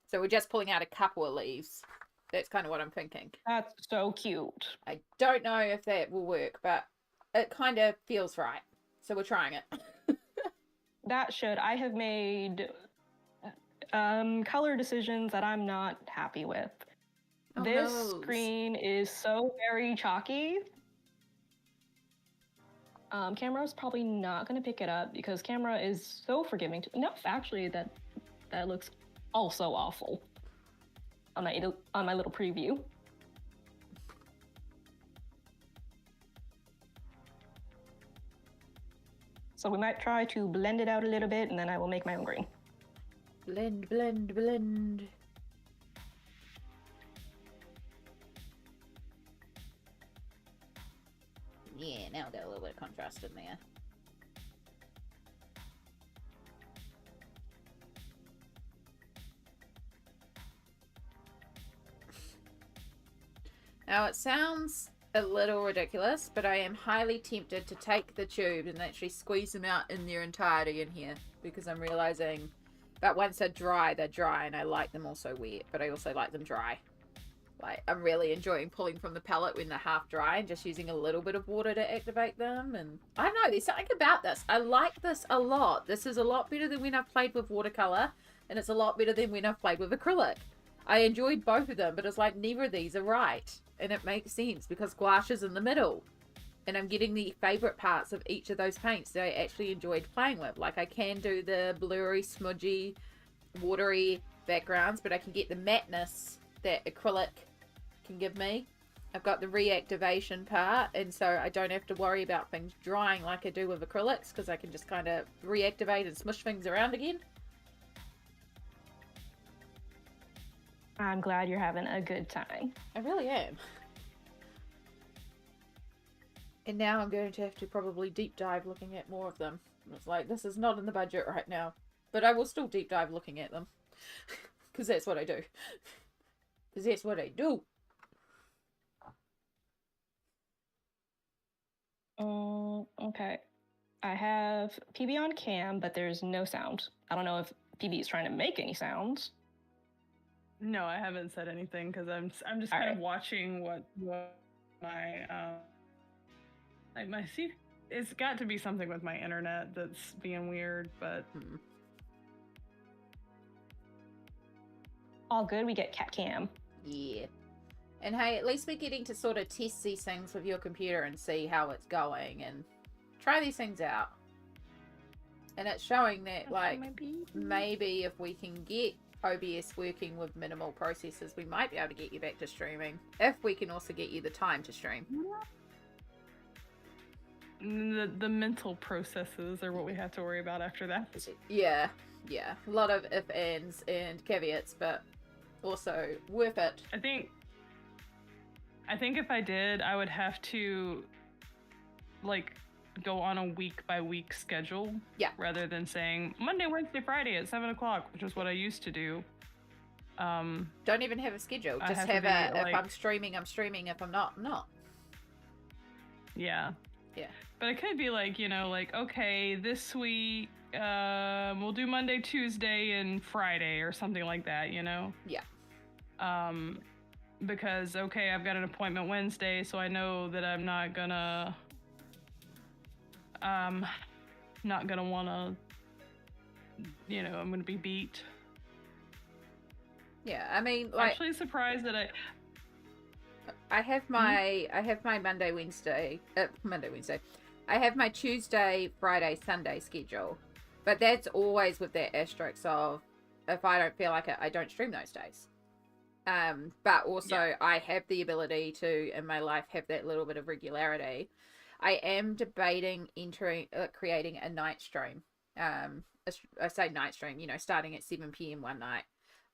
So we're just pulling out a couple of leaves. That's kind of what I'm thinking. That's so cute. I don't know if that will work, but it kind of feels right. So we're trying it. That should. I have made color decisions that I'm not happy with. This screen is so very chalky. Camera's probably not going to pick it up because camera is so forgiving. No, actually, that looks also awful on my little preview. So we might try to blend it out a little bit, and then I will make my own green. Blend, blend, blend. Yeah, now I've got a little bit of contrast in there. Now it sounds a little ridiculous, but I am highly tempted to take the tube and actually squeeze them out in their entirety in here, because I'm realizing that once they're dry, and I like them also wet, but I also like them dry. Like, I'm really enjoying pulling from the palette when they're half dry and just using a little bit of water to activate them. And I don't know, there's something about this. I like this a lot. This is a lot better than when I've played with watercolor, and it's a lot better than when I've played with acrylic. I enjoyed both of them, but it's like neither of these are right. And it makes sense because gouache is in the middle. And I'm getting the favorite parts of each of those paints that I actually enjoyed playing with. Like, I can do the blurry, smudgy, watery backgrounds, but I can get the mateness that acrylic can give me. I've got the reactivation part, and so I don't have to worry about things drying like I do with acrylics, because I can just kind of reactivate and smush things around again. I'm glad you're having a good time. I really am. And now I'm going to have to probably deep dive looking at more of them. It's like, this is not in the budget right now, but I will still deep dive looking at them. Because that's what I do. Because that's what I do. Okay. I have PB on cam, but there's no sound. I don't know if PB is trying to make any sounds. No, I haven't said anything because I'm just kind of watching what my like my see. It's got to be something with my internet that's being weird, but all good. We get cat cam. Yeah. And hey, at least we're getting to sort of test these things with your computer and see how it's going and try these things out. And it's showing that, like, maybe if we can get OBS working with minimal processes, we might be able to get you back to streaming. If we can also get you the time to stream. The mental processes are what we have to worry about after that. Yeah. A lot of if, ands, and caveats, but also worth it. I think if I did, I would have to, like, go on a week-by-week schedule. Yeah. Rather than saying Monday, Wednesday, Friday at 7 o'clock, which is what I used to do. Don't even have a schedule. Just have if I'm streaming, I'm streaming. If I'm not, I'm not. Yeah. Yeah. But it could be like, like, okay, this week, we'll do Monday, Tuesday, and Friday or something like that, Yeah. Because, okay, I've got an appointment Wednesday, so I know that I'm not gonna wanna, I'm gonna be beat. Yeah, I mean, like, I'm actually surprised that I have my Monday, Wednesday. I have my Tuesday, Friday, Sunday schedule, but that's always with that asterisk of if I don't feel like it, I don't stream those days. But also I have the ability to, in my life, have that little bit of regularity. I am debating creating a night stream. I say night stream, starting at 7 p.m. one night.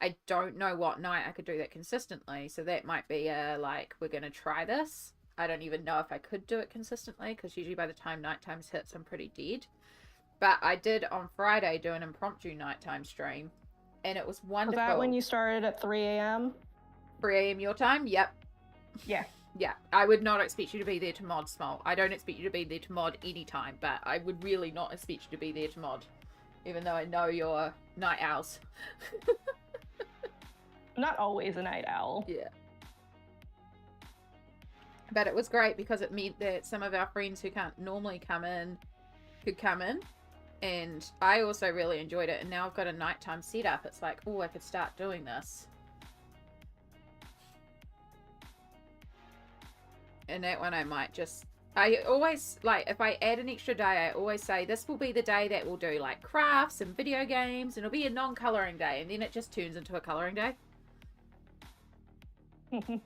I don't know what night I could do that consistently, so that might be we're going to try this. I don't even know if I could do it consistently, because usually by the time nighttime hits, I'm pretty dead. But I did on Friday do an impromptu nighttime stream, and it was wonderful. Was that when you started at 3 a.m.? 3 a.m. your time? Yep. Yeah. Yeah, I would not expect you to be there to mod, Smoelt. I don't expect you to be there to mod anytime, but I would really not expect you to be there to mod, even though I know you're night owls. Not always a night owl. Yeah. But it was great because it meant that some of our friends who can't normally come in could come in. And I also really enjoyed it. And now I've got a nighttime setup. It's like, oh, I could start doing this. And that one I might just... I always, if I add an extra day, I always say this will be the day that we'll do, crafts and video games. And it'll be a non-colouring day. And then it just turns into a colouring day. Because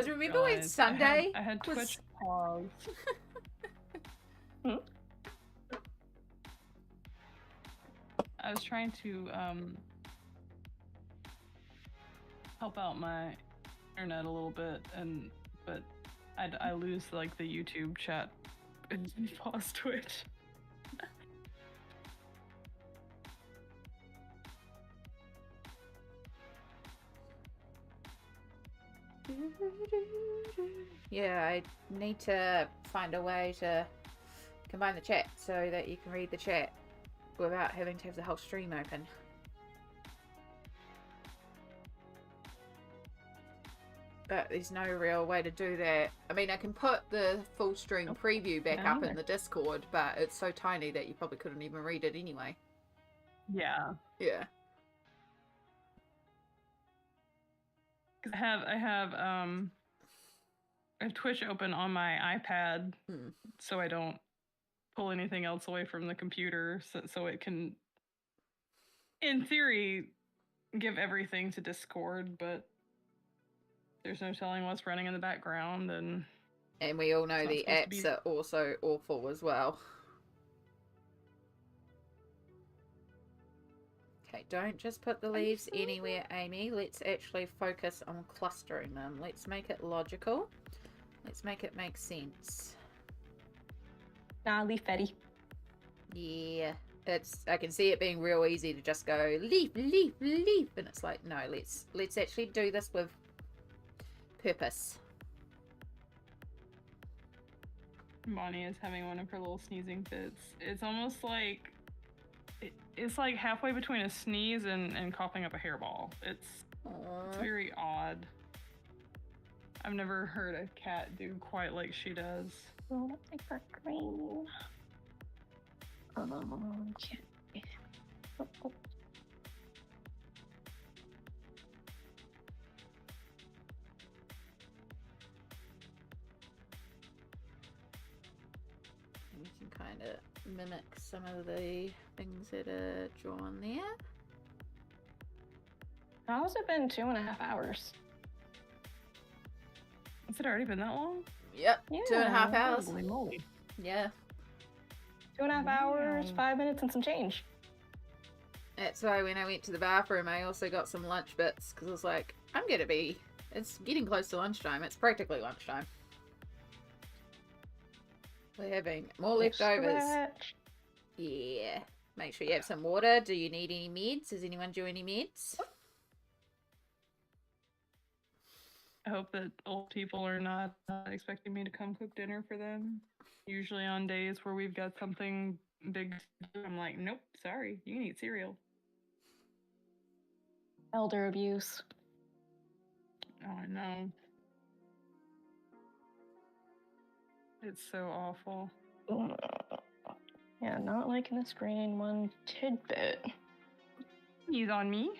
remember when Sunday I had Twitch pause. I was trying to help out my internet a little bit, but I lose like the YouTube chat and pause Twitch. Yeah, I need to find a way to combine the chat so that you can read the chat without having to have the whole stream open. But there's no real way to do that. I mean, I can put the full stream preview back up in the Discord, but it's so tiny that you probably couldn't even read it anyway. Yeah. Yeah. I have Twitch open on my iPad, so I don't pull anything else away from the computer, so it can, in theory, give everything to Discord, but there's no telling what's running in the background, and we all know the apps are also awful as well. Okay, don't just put the leaves anywhere, Amy. Let's actually focus on clustering them. Let's make it logical. Let's make it make sense. Nah, leaf Betty. Yeah, I can see it being real easy to just go leaf, leaf, leaf, and it's like, no, let's actually do this with purpose. Bonnie is having one of her little sneezing fits. It's almost like it's like halfway between a sneeze and coughing up a hairball. It's very odd. I've never heard a cat do quite like she does. Oh, that's like for green. We can kind of mimic some of the things that are drawn there. How's it been 2.5 hours? Has it already been that long? Yep, Yeah, 2.5 hours. Holy moly. Yeah. 2.5 hours, 5 minutes, and some change. That's why when I went to the bathroom, I also got some lunch bits, because I was like, it's getting close to lunchtime. It's practically lunchtime. We're having more leftovers. Stretch. Yeah. Make sure you have some water. Do you need any meds? Does anyone do any meds? I hope that old people are not expecting me to come cook dinner for them. Usually on days where we've got something big to do, I'm like, nope, sorry, you can eat cereal. Elder abuse. Oh, I know. It's so awful. Yeah, not liking this green one tidbit. He's on me.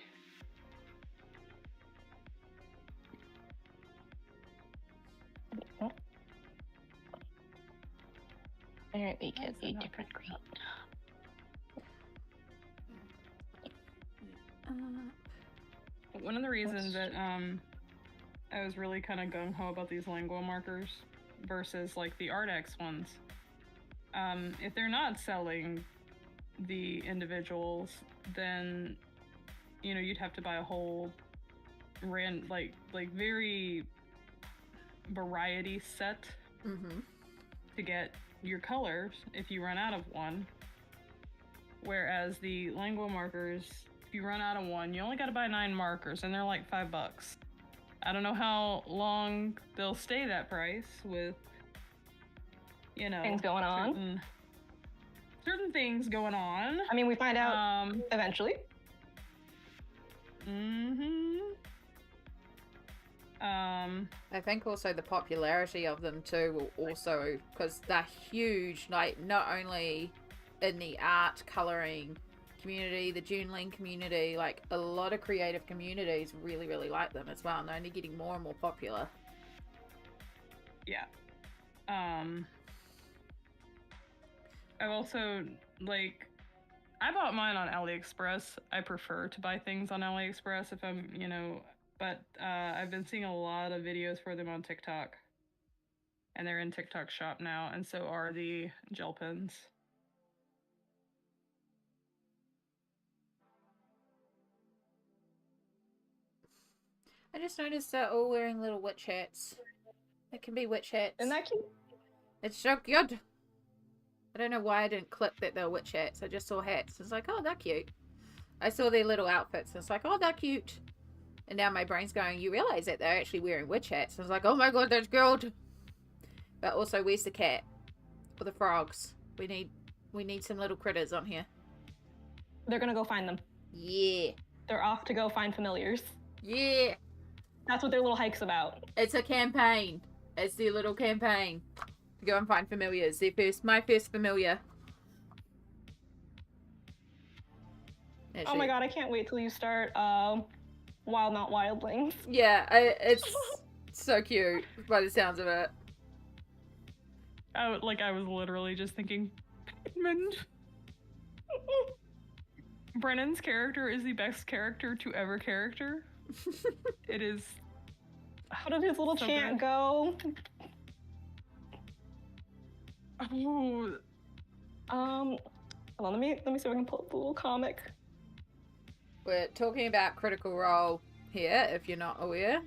Oh. Alright, we get a different green. One of the reasons that I was really kind of gung-ho about these Lingua markers versus like the Artex ones, if they're not selling the individuals, then you'd have to buy a whole like very variety set to get your colors if you run out of one. Whereas the Lingua markers, if you run out of one, you only got to buy 9 markers, and they're like $5. I don't know how long they'll stay that price with, things going on. Certain things going on. I mean, we find out eventually. I think also the popularity of them too will also, because they're huge, like not only in the art colouring community, the journaling community, like a lot of creative communities really like them as well, and they're only getting more and more popular. Yeah. I've also, I bought mine on AliExpress. I prefer to buy things on AliExpress if I'm, but I've been seeing a lot of videos for them on TikTok. and they're in TikTok shop now, and so are the gel pens. I just noticed they're all wearing little witch hats. It can be witch hats. Isn't that cute? It's so good. I don't know why I didn't click that they were witch hats. I just saw hats. I was like, oh, they're cute. I saw their little outfits. And it's like, oh, they're cute. And now my brain's going, you realize that they're actually wearing witch hats. I was like, oh my god, that's good. But also, where's the cat? Or the frogs? We need some little critters on here. They're gonna go find them. Yeah. They're off to go find familiars. Yeah. That's what their little hike's about. It's a campaign. It's their little campaign. To go and find familiars. My first familiar. Oh my god, I can't wait till you start Wild Not Wildlings. Yeah, it's so cute by the sounds of it. I was literally just thinking, Edmund. Brennan's character is the best character to ever character. It is. How did his little so chant good. go? Oh. Hold on, let me see if I can pull up the little comic. We're talking about Critical Role here, if you're not aware.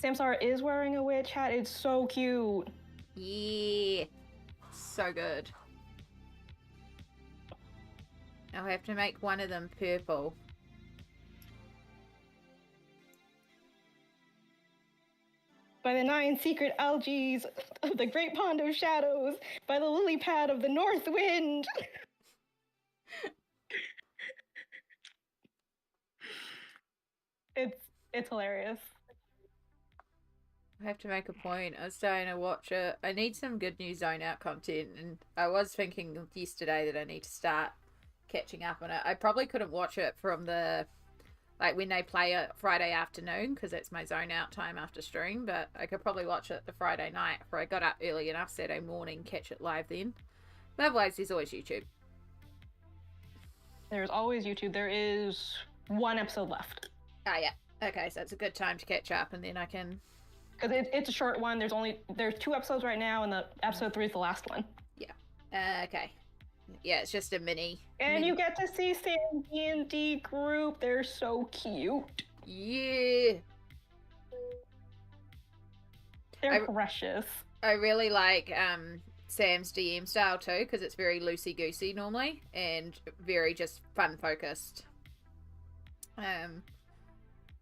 Samsara is wearing a witch hat. It's so cute. Yeah. So good. I'll have to make one of them purple. By the 9 secret algaes of the great pond of shadows, by the lily pad of the north wind. It's hilarious. I have to make a point. I was starting to watch it. I need some good new Zone Out content, and I was thinking yesterday that I need to start catching up on it. I probably couldn't watch it from the, like, when they play it Friday afternoon, because it's my Zone Out time after stream, but I could probably watch it the Friday night if I got up early enough Saturday morning, catch it live then. But otherwise, there's always YouTube. There's always YouTube. There is 1 episode left. Ah, yeah. Okay, so it's a good time to catch up, and then I can... Because it's a short one. There's 2 episodes right now, and the episode 3 is the last one. Yeah. Okay. Yeah, it's just a mini. And you get to see Sam D&D group. They're so cute. Yeah. They're precious. I really like Sam's DM style too, because it's very loosey-goosey normally, and very just fun-focused.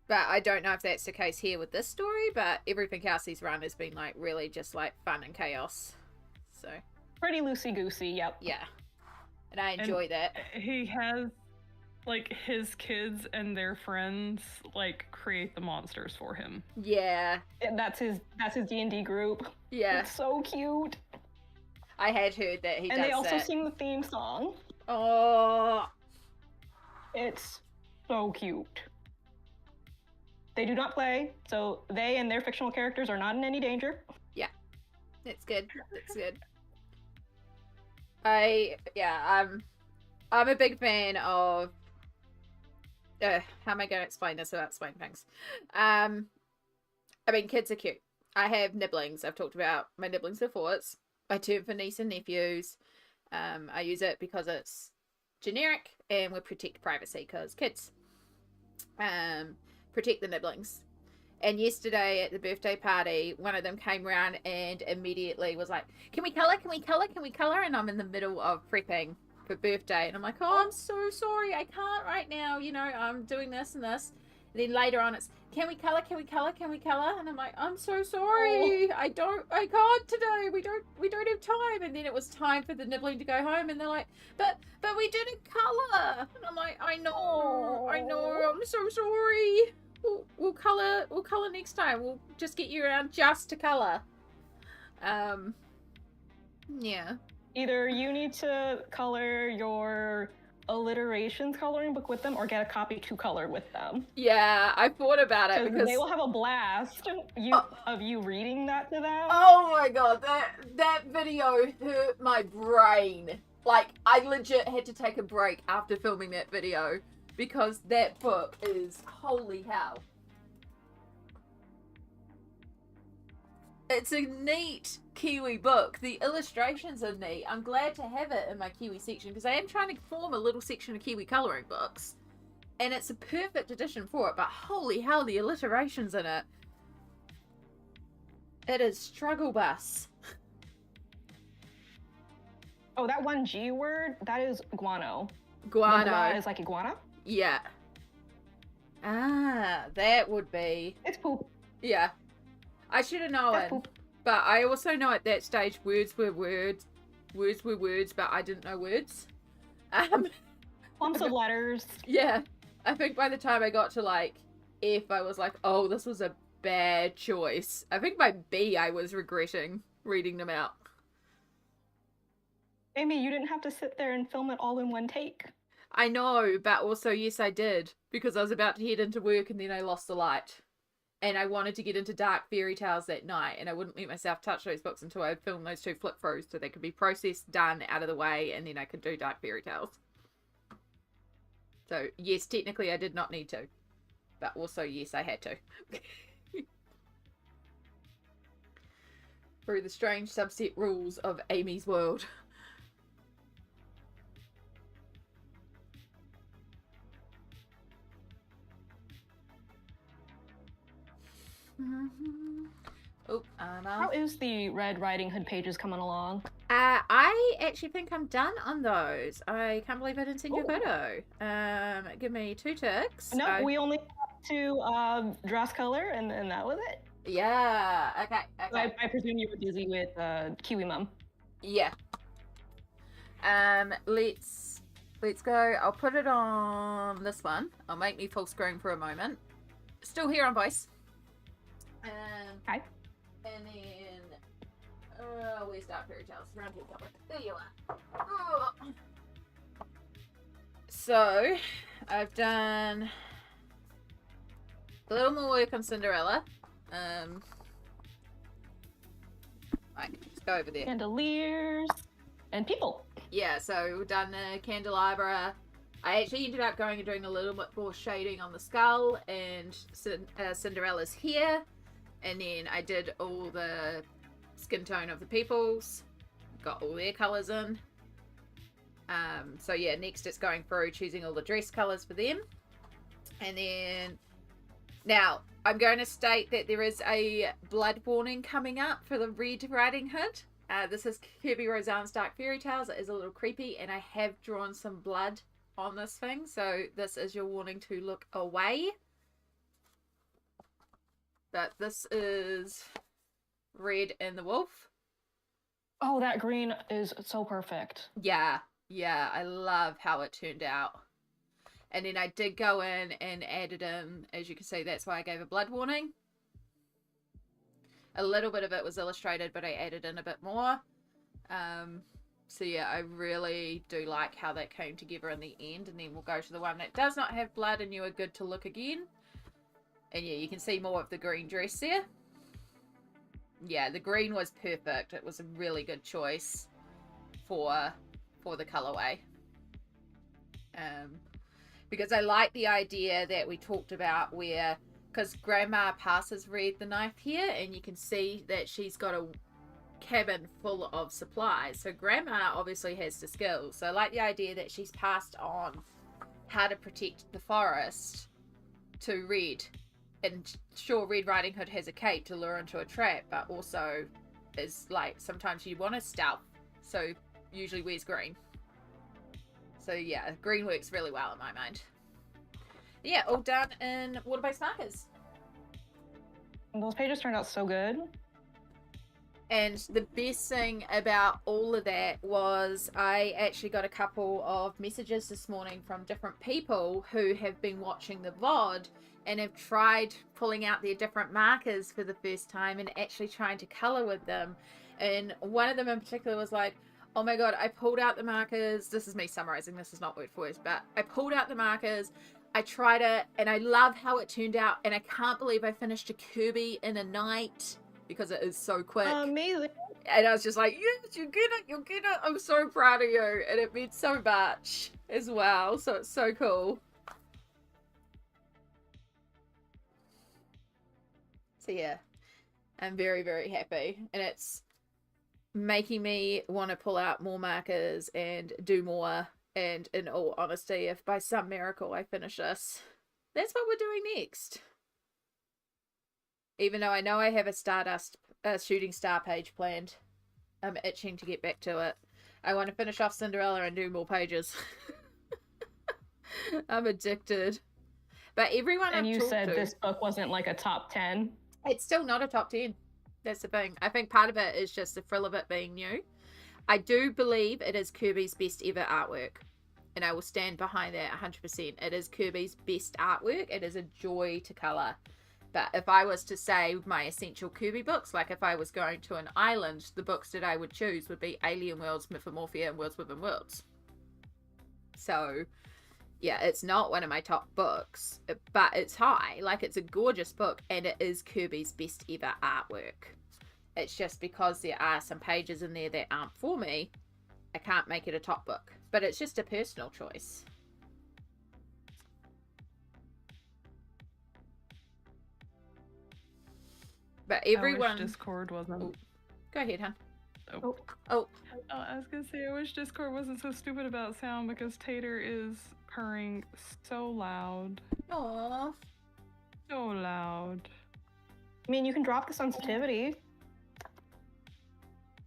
But I don't know if that's the case here with this story, but everything else he's run has been, like, really just, like, fun and chaos. So. Pretty loosey-goosey, yep. Yeah. And I enjoy that. He has, like, his kids and their friends, like, create the monsters for him. Yeah. And that's his D&D group. Yeah. It's so cute. I had heard that he does that. And they also sing the theme song. Oh. It's so cute. They do not play, so they and their fictional characters are not in any danger. Yeah. It's good. It's good. I'm a big fan of how am I going to explain this without explaining things? I mean, kids are cute. I have nibblings. I've talked about my nibblings before. It's my term for niece and nephews. I use it because it's generic and we protect privacy because kids protect the nibblings. And yesterday at the birthday party, one of them came around and immediately was like, can we colour? Can we colour? Can we colour? And I'm in the middle of prepping for birthday. And I'm like, oh, I'm so sorry. I can't right now. You know, I'm doing this and this. And then later on it's, can we colour? Can we colour? Can we colour? And I'm like, I'm so sorry. I can't today. We don't have time. And then it was time for the nibbling to go home. And they're like, but we didn't colour. And I'm like, I know. I'm so sorry. We'll color next time. We'll just get you around just to color. Yeah. Either you need to color your alliterations coloring book with them or get a copy to color with them. Yeah, I thought about it because they will have a blast of you reading that to them. Oh my god, that video hurt my brain. Like, I legit had to take a break after filming that video. Because that book is holy hell. It's a neat Kiwi book. The illustrations are neat. I'm glad to have it in my Kiwi section because I am trying to form a little section of Kiwi colouring books. And it's a perfect addition for it, but holy hell, the alliterations in it. It is struggle bus. Oh, that one G word, that is guano. Guano. The gua is like iguana? Yeah. Ah, that would be... It's poop. Yeah. I should have known. That's poop. But I also know at that stage words were words, but I didn't know words. Clumps of letters. Yeah. I think by the time I got to like F, I was like, oh, this was a bad choice. I think by B, I was regretting reading them out. Amy, you didn't have to sit there and film it all in one take. I know, but also, yes, I did. Because I was about to head into work and then I lost the light. And I wanted to get into dark fairy tales that night. And I wouldn't let myself touch those books until I had filmed those 2 flip throughs so they could be processed, done, out of the way, and then I could do dark fairy tales. So, yes, technically I did not need to. But also, yes, I had to. Through the strange subset rules of Amy's world. Oh, How is the Red Riding Hood pages coming along? I actually think I'm done on those. I can't believe I didn't send you a photo. Give me 2 ticks. No, we only have to dress color, and that was it. Yeah. Okay. I presume you were busy with Kiwi Mum. Yeah. Let's go. I'll put it on this one. I'll make me full screen for a moment. Still here on voice. Hi. And then, where's Dark Fairy Tales? Around here somewhere. There you are. Oh. So, I've done a little more work on Cinderella. Right, let's go over there. Chandeliers and people. Yeah, so we've done the candelabra. I actually ended up going and doing a little bit more shading on the skull, and Cinderella's here. And then I did all the skin tone of the peoples. Got all their colours in. So yeah, next it's going through choosing all the dress colours for them. And then, now, I'm going to state that there is a blood warning coming up for the Red Riding Hood. This is Kirby Roseanne's Dark Fairy Tales. It is a little creepy, and I have drawn some blood on this thing. So this is your warning to look away. But this is Red and the Wolf. Oh, that green is so perfect. Yeah, I love how it turned out. And then I did go in and added in, as you can see, that's why I gave a blood warning. A little bit of it was illustrated, but I added in a bit more. So yeah, I really do like how that came together in the end. And then we'll go to the one that does not have blood, and you are good to look again. And yeah, you can see more of the green dress there. Yeah, the green was perfect. It was a really good choice for the colorway. Because I like the idea that we talked about where, because Grandma passes Red the knife here, and you can see that she's got a cabin full of supplies. So Grandma obviously has the skills. So I like the idea that she's passed on how to protect the forest to Red. And sure, Red Riding Hood has a cape to lure into a trap, but also is like, sometimes you want to stealth, so usually wears green. So yeah, green works really well in my mind. Yeah, all done in water-based markers. Those pages turned out so good. And the best thing about all of that was I actually got a couple of messages this morning from different people who have been watching the VOD and have tried pulling out their different markers for the first time and actually trying to color with them. And one of them in particular was like, oh my god, I pulled out the markers. This is me summarizing, this is not word for word, but I pulled out the markers, I tried it, and I love how it turned out, and I can't believe I finished a Kirby in a night because it is so quick. Amazing. And I was just like, yes, you get it, I'm so proud of you. And it meant so much as well, so it's so cool. So yeah, I'm very, very happy. And it's making me want to pull out more markers and do more. And in all honesty, if by some miracle I finish this, that's what we're doing next. Even though I know I have a shooting star page planned, I'm itching to get back to it. I want to finish off Cinderella and do more pages. I'm addicted. But everyone And I've you talked said to, this book wasn't like a top 10. it's still not a top 10. That's the thing. I think part of it is just the thrill of it being new. I do believe it is Kirby's best ever artwork. And I will stand behind that 100%. It is Kirby's best artwork. It is a joy to colour. But if I was to say my essential Kirby books, like if I was going to an island, the books that I would choose would be Alien Worlds, Mythomorphia, and Worlds Within Worlds. So, yeah, it's not one of my top books, but it's high. Like, it's a gorgeous book, and it is Kirby's best ever artwork. It's just because there are some pages in there that aren't for me, I can't make it a top book. But it's just a personal choice. But everyone... I wish Discord wasn't... Oh, go ahead, hon. Oh, I was gonna say, I wish Discord wasn't so stupid about sound because Tater is purring so loud. Aww. So loud. I mean, you can drop the sensitivity.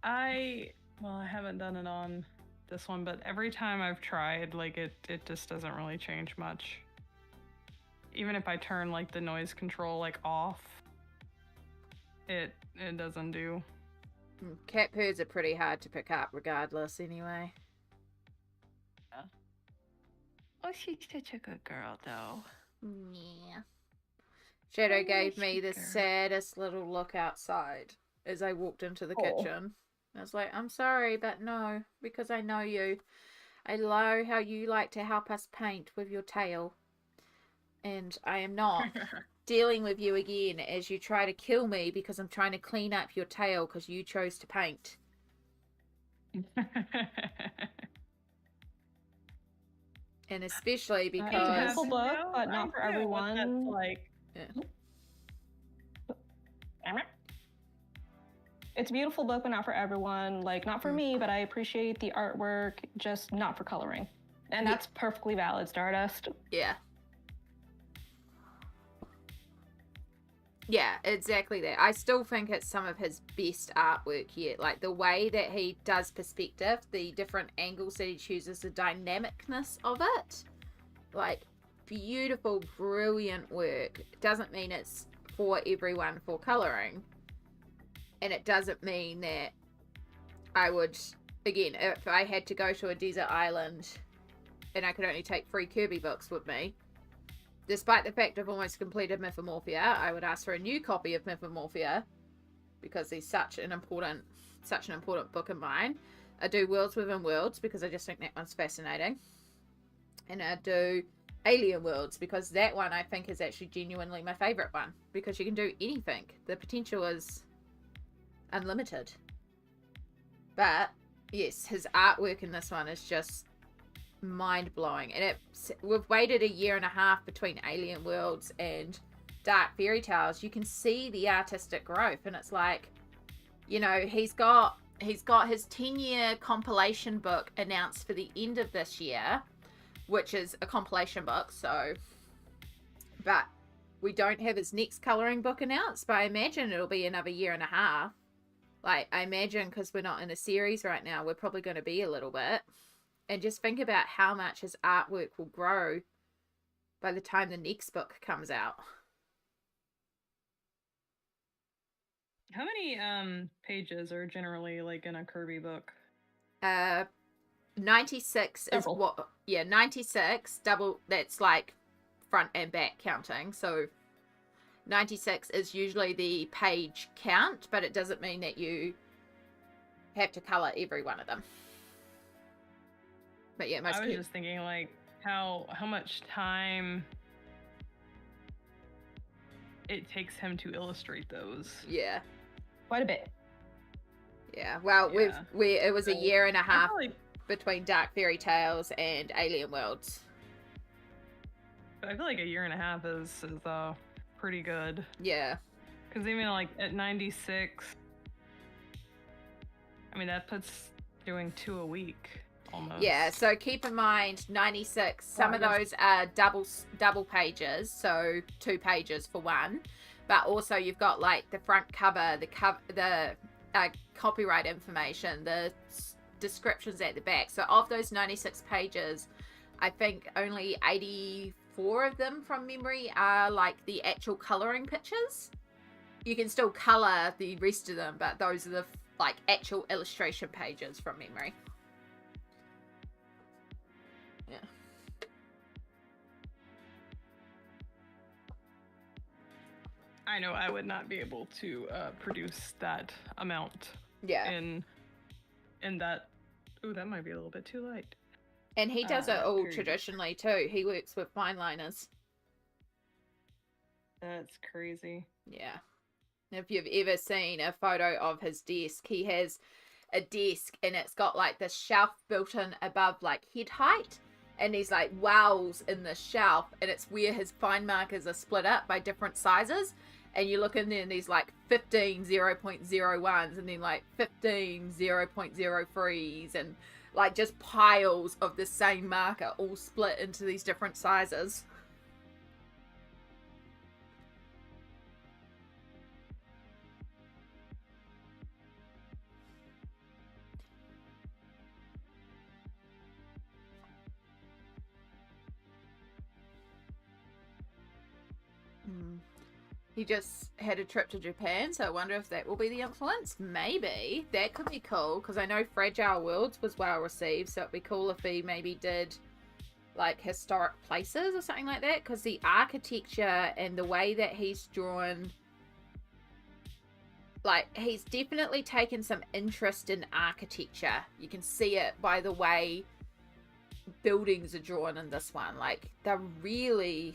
I haven't done it on this one, but every time I've tried, like, it just doesn't really change much. Even if I turn, like, the noise control, like, off, it doesn't do. Cat purrs are pretty hard to pick up regardless anyway. Yeah. Oh, she's such a good girl, though. Yeah. Shadow gave me the saddest little look outside as I walked into the kitchen. I was like, I'm sorry, but no, because I know you. I know how you like to help us paint with your tail. And I am not dealing with you again as you try to kill me because I'm trying to clean up your tail because you chose to paint. And especially because... It's a beautiful book, but not for everyone. That's like... Yeah. It's a beautiful book, but not for everyone. Like, not for me, but I appreciate the artwork, just not for coloring. And that's perfectly valid, Stardust. Yeah. Yeah, exactly that. I still think it's some of his best artwork yet. Like, the way that he does perspective, the different angles that he chooses, the dynamicness of it. Like, beautiful, brilliant work. It doesn't mean it's for everyone for colouring. And it doesn't mean that I would, again, if I had to go to a desert island and I could only take 3 Kirby books with me, despite the fact I've almost completed Mythomorphia, I would ask for a new copy of Mythomorphia because he's such an important book of mine. I do Worlds Within Worlds because I just think that one's fascinating. And I do Alien Worlds because that one I think is actually genuinely my favourite one because you can do anything. The potential is unlimited. But yes, his artwork in this one is just mind-blowing, and we've waited 1.5 years between Alien Worlds and Dark Fairy Tales. You can see the artistic growth, and it's like, you know, he's got his 10-year compilation book announced for the end of this year, which is a compilation book, so, but we don't have his next colouring book announced, but I imagine it'll be another 1.5 years. Like, I imagine, because we're not in a series right now, we're probably going to be a little bit. And just think about how much his artwork will grow by the time the next book comes out. How many pages are generally, like, in a Kirby book? 96 Several. is what... Yeah, 96, double, that's like front and back counting. So 96 is usually the page count, but it doesn't mean that you have to colour every one of them. But yeah, I was just thinking, like, how much time it takes him to illustrate those. Yeah. Quite a bit. Yeah. Well, Yeah. it was 1.5 years I feel like between Dark Fairy Tales and Alien Worlds. 1.5 years is pretty good. Yeah. Because even like at 96, I mean, that puts doing 2 a week almost. Yeah, so keep in mind 96, some of those are double pages, so 2 pages for one. But also you've got like the front cover, the copyright information, the descriptions at the back. So of those 96 pages, I think only 84 of them from memory are like the actual coloring pictures. You can still color the rest of them, but those are the like actual illustration pages from memory. Yeah. I know I would not be able to produce that amount. Yeah. In that. Ooh, that might be a little bit too light. And he does it all period. traditionally too. He works with fine liners. That's crazy. Yeah. If you've ever seen a photo of his desk, he has a desk and it's got like this shelf built in above like head height, and these like wells in the shelf, and it's where his fine markers are split up by different sizes. And you look in there and there's like 15 0.01s and then like 15 0.03s and like just piles of the same marker all split into these different sizes. He just had a trip to Japan, so I wonder if that will be the influence. Maybe. That could be cool, because I know Fragile Worlds was well received, so it'd be cool if he maybe did like historic places or something like that, because the architecture and the way that he's drawn, like, he's definitely taken some interest in architecture. You can see it by the way buildings are drawn in this one. Like, they're really...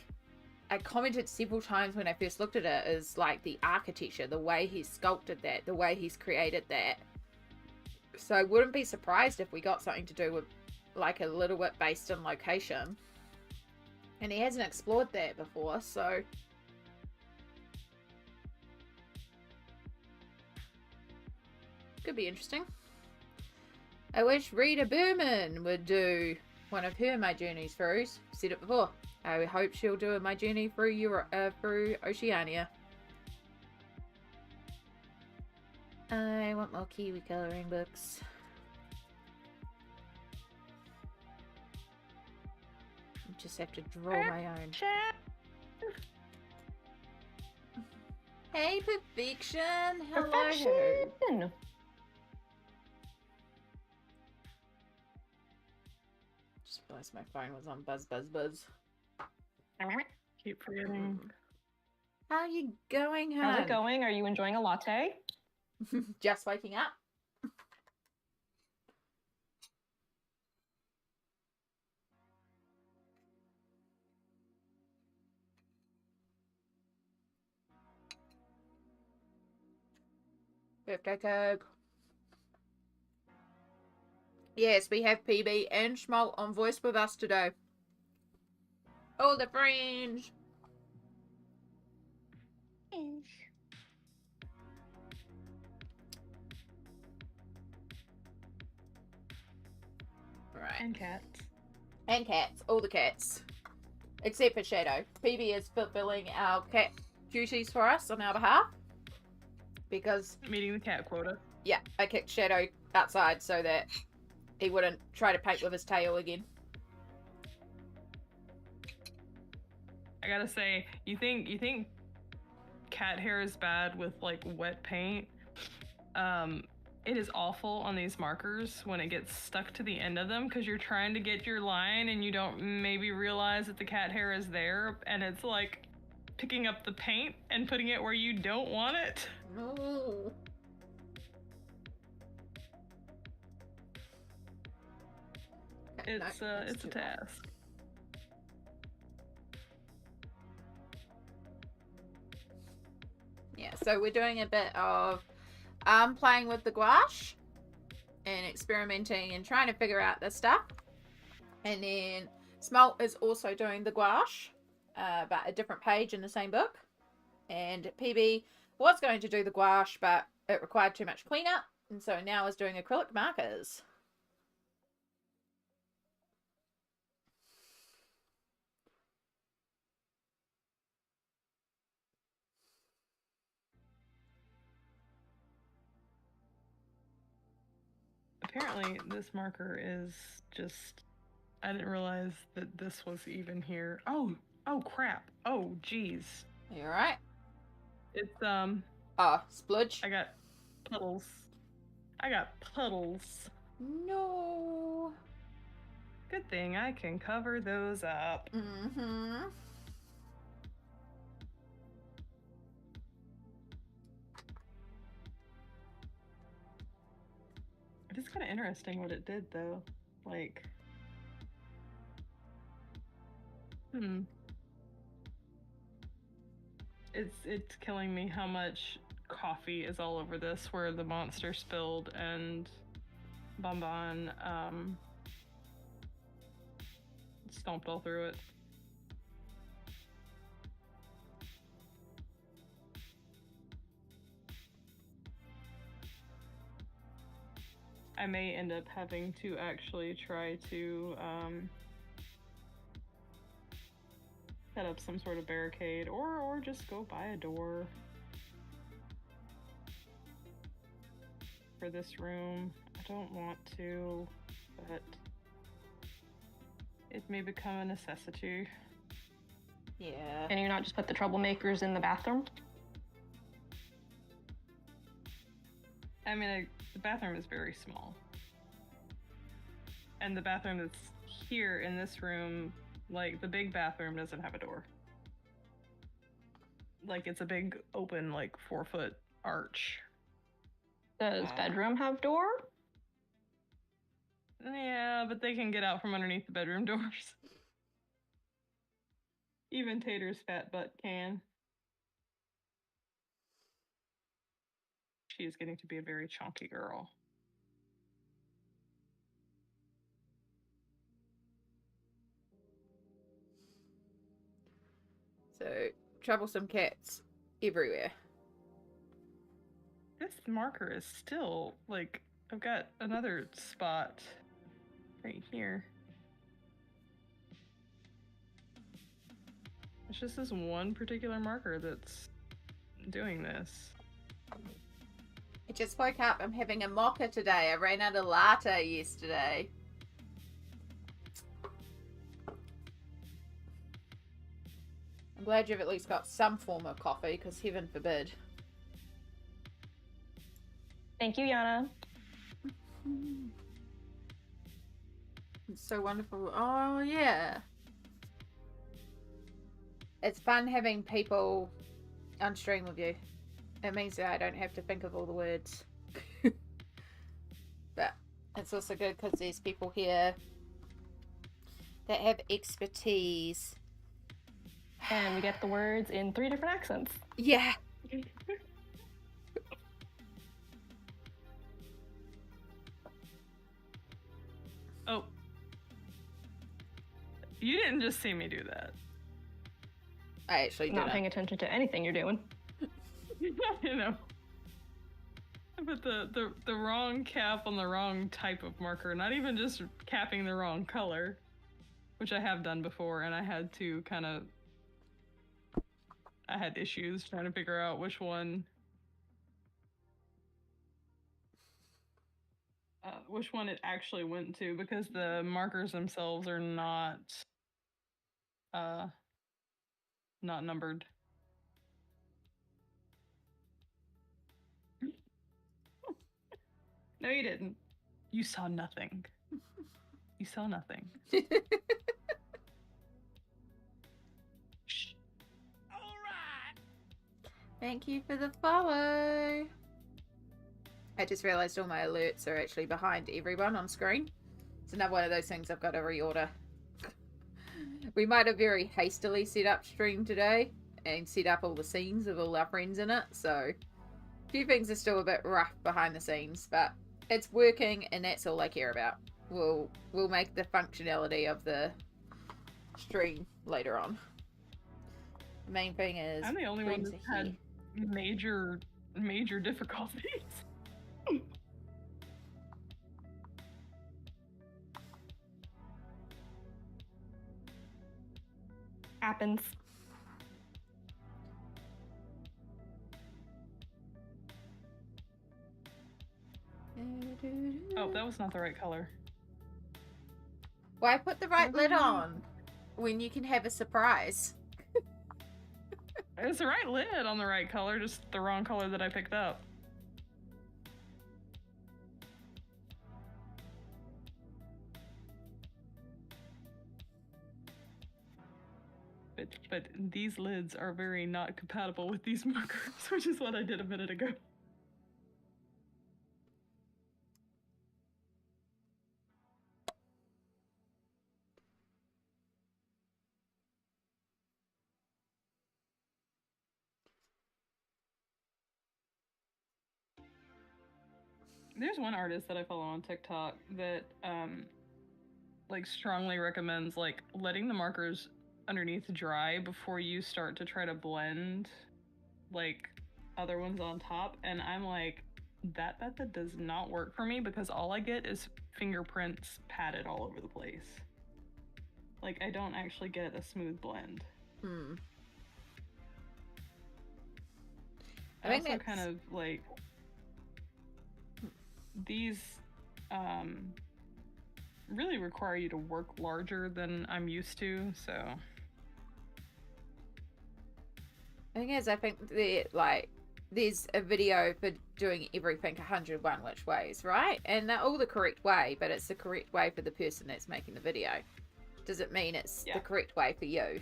I commented several times when I first looked at it, is like the architecture, the way he's sculpted that, the way he's created that. So I wouldn't be surprised if we got something to do with like a little bit based in location. And he hasn't explored that before, so... could be interesting. I wish Rita Berman would do one of her My Journeys throughs. Said it before. I hope she'll do My Journey through through Oceania. I want more Kiwi colouring books. I just have to draw my own. Hey, Perfection! Hello! Perfection. Just realised my phone was on buzz. Keep forgetting. How you going, hon? How's it going? Are you enjoying a latte? Just waking up. Birthday cake. Yes, we have PB and Smoelt on voice with us today. Oh, the fringe. Right. And cats. And cats. All the cats. Except for Shadow. PB is fulfilling our cat duties for us on our behalf. Because... meeting the cat quota. yeah, I kicked Shadow outside so that he wouldn't try to paint with his tail again. I gotta say, you think cat hair is bad with like wet paint? It is awful on these markers when it gets stuck to the end of them, because you're trying to get your line and you don't maybe realize that the cat hair is there, and it's like picking up the paint and putting it where you don't want it. No. It's a task. Yeah, so we're doing a bit of playing with the gouache and experimenting and trying to figure out this stuff. And then Smoelt is also doing the gouache, but a different page in the same book. And PB Was going to do the gouache, but it required too much cleanup, and so now is doing acrylic markers. Apparently, this marker is just... I didn't realize that this was even here. Oh crap. Oh, jeez. Are you alright? It's, Oh, spludge. I got puddles. No. Good thing I can cover those up. Mm-hmm. It is kind of interesting what it did, though. Like... It's killing me how much coffee is all over this, where the monster spilled and Bonbon stomped all through it. I may end up having to actually try to set up some sort of barricade, or just go buy a door for this room. I don't want to, but it may become a necessity. Yeah. Can you not just put the troublemakers in the bathroom? I mean, the bathroom is very small. And the bathroom that's here in this room, like, the big bathroom doesn't have a door. Like, it's a big, open, like, 4-foot arch. Does bedroom have door? Yeah, but they can get out from underneath the bedroom doors. Even Tater's fat butt can. She is getting to be a very chunky girl. So, troublesome cats everywhere. This marker is still, like, I've got another spot right here. It's just this one particular marker that's doing this. I just woke up. I'm having a mocha today. I ran out of latte yesterday. I'm glad you've at least got some form of coffee, because heaven forbid. Thank you, Yana. It's so wonderful. Oh, yeah. It's fun having people on stream with you. It means that I don't have to think of all the words. But it's also good because there's people here that have expertise. And we get the words in 3 different accents. Yeah. Oh. You didn't just see me do that. I actually Not didn't. paying attention to anything you're doing. You know. I put the wrong cap on the wrong type of marker, not even just capping the wrong color, which I have done before, and I had to I had issues trying to figure out which one it actually went to, because the markers themselves are not numbered. No, you didn't. You saw nothing. You saw nothing. Shh. All right. Thank you for the follow. I just realised all my alerts are actually behind everyone on screen. It's another one of those things I've got to reorder. We might have very hastily set up stream today and set up all the scenes with all our friends in it, so a few things are still a bit rough behind the scenes, but it's working and that's all I care about. We'll make the functionality of the stream later on. The main thing is I'm the only one that's had major difficulties. Happens. Oh, that was not the right color. Why put the right lid on when you can have a surprise? It's the right lid on the right color, just the wrong color that I picked up. But these lids are very not compatible with these markers, which is what I did a minute ago. There's one artist that I follow on TikTok that like strongly recommends like letting the markers underneath dry before you start to try to blend like other ones on top, and I'm like, that method does not work for me because all I get is fingerprints padded all over the place. Like, I don't actually get a smooth blend. I think also kind of like these really require you to work larger than I'm used to, so. The thing is, I think there's a video for doing everything 101 which ways, right? And they're all the correct way, but it's the correct way for the person that's making the video. Does it mean it's the correct way for you?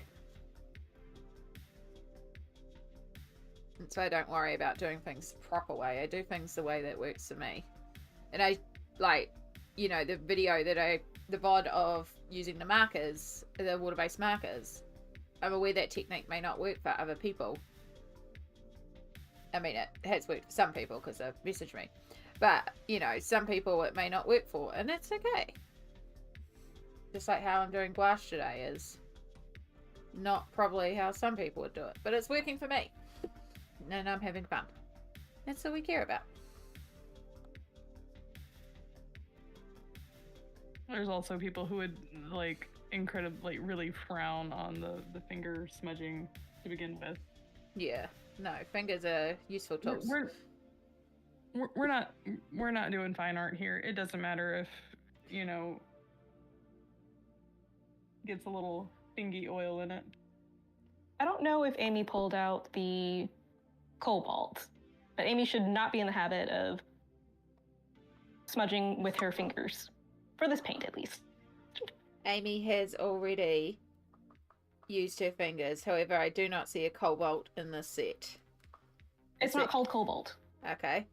And so I don't worry about doing things the proper way. I do things the way that works for me. And I, like, you know, the VOD of using the markers, the water-based markers, I'm aware that technique may not work for other people. I mean, it has worked for some people because they've messaged me. But, you know, some people it may not work for, and that's okay. Just like how I'm doing gouache today is not probably how some people would do it. But it's working for me. And I'm having fun. That's all we care about. There's also people who would, like, incredibly, really frown on the finger smudging to begin with. Yeah. No, fingers are useful tools. We're not doing fine art here. It doesn't matter if, you know, gets a little fingy oil in it. I don't know if Amy pulled out the cobalt, but Amy should not be in the habit of smudging with her fingers. For this paint, at least. Amy has already used her fingers. However, I do not see a cobalt in this set. It's not called cobalt. Okay.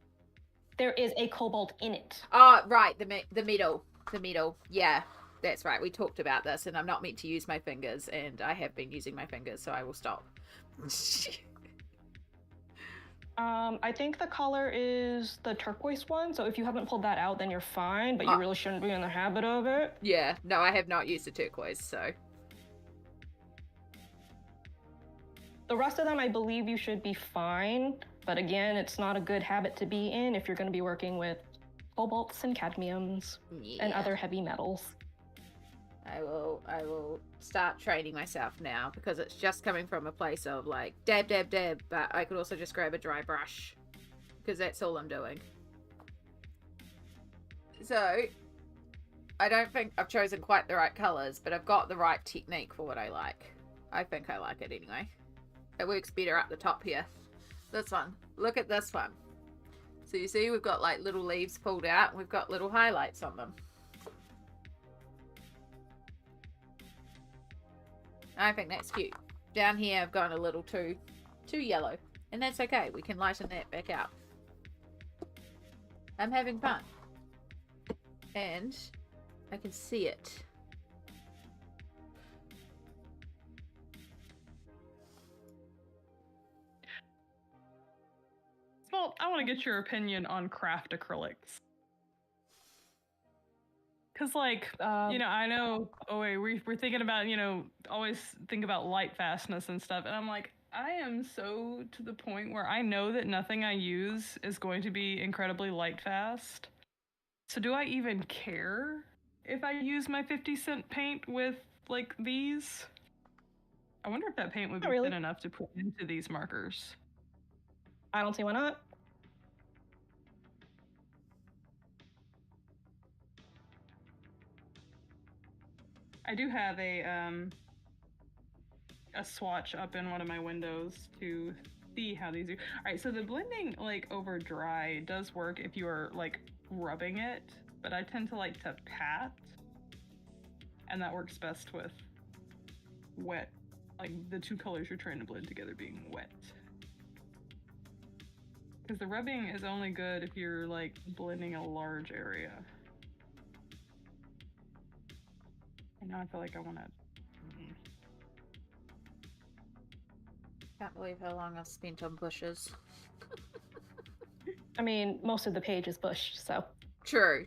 There is a cobalt in it. Oh, right. The metal. The metal. Yeah, that's right. We talked about this, and I'm not meant to use my fingers, and I have been using my fingers, so I will stop. I think the color is the turquoise one, so if you haven't pulled that out, then you're fine, but you really shouldn't be in the habit of it. Yeah, no, I have not used the turquoise, so. The rest of them, I believe you should be fine, but again, it's not a good habit to be in if you're going to be working with cobalts and cadmiums and other heavy metals. I will start training myself now because it's just coming from a place of like dab, dab, dab, but I could also just grab a dry brush because that's all I'm doing. So I don't think I've chosen quite the right colors, but I've got the right technique for what I like. I think I like it anyway. It works better up the top here. This one. Look at this one. So you see we've got like little leaves pulled out and we've got little highlights on them. I think that's cute. Down here I've gone a little too yellow. And that's okay. We can lighten that back out. I'm having fun. And I can see it. Well, I want to get your opinion on craft acrylics. Because, like, you know, I know, we're thinking about, you know, always think about light fastness and stuff. And I'm like, I am so to the point where I know that nothing I use is going to be incredibly light fast. So do I even care if I use my 50-cent paint with, like, these? I wonder if that paint would be Not really. thin enough to put into these markers. I don't see why not. I do have a swatch up in one of my windows to see how these do. All right, so the blending like over dry does work if you are like rubbing it, but I tend to like to pat, and that works best with wet, like the two colors you're trying to blend together being wet. Because the rubbing is only good if you're like blending a large area. And now I feel like I want to. Can't believe how long I've spent on bushes. I mean, most of the page is bush, so. True.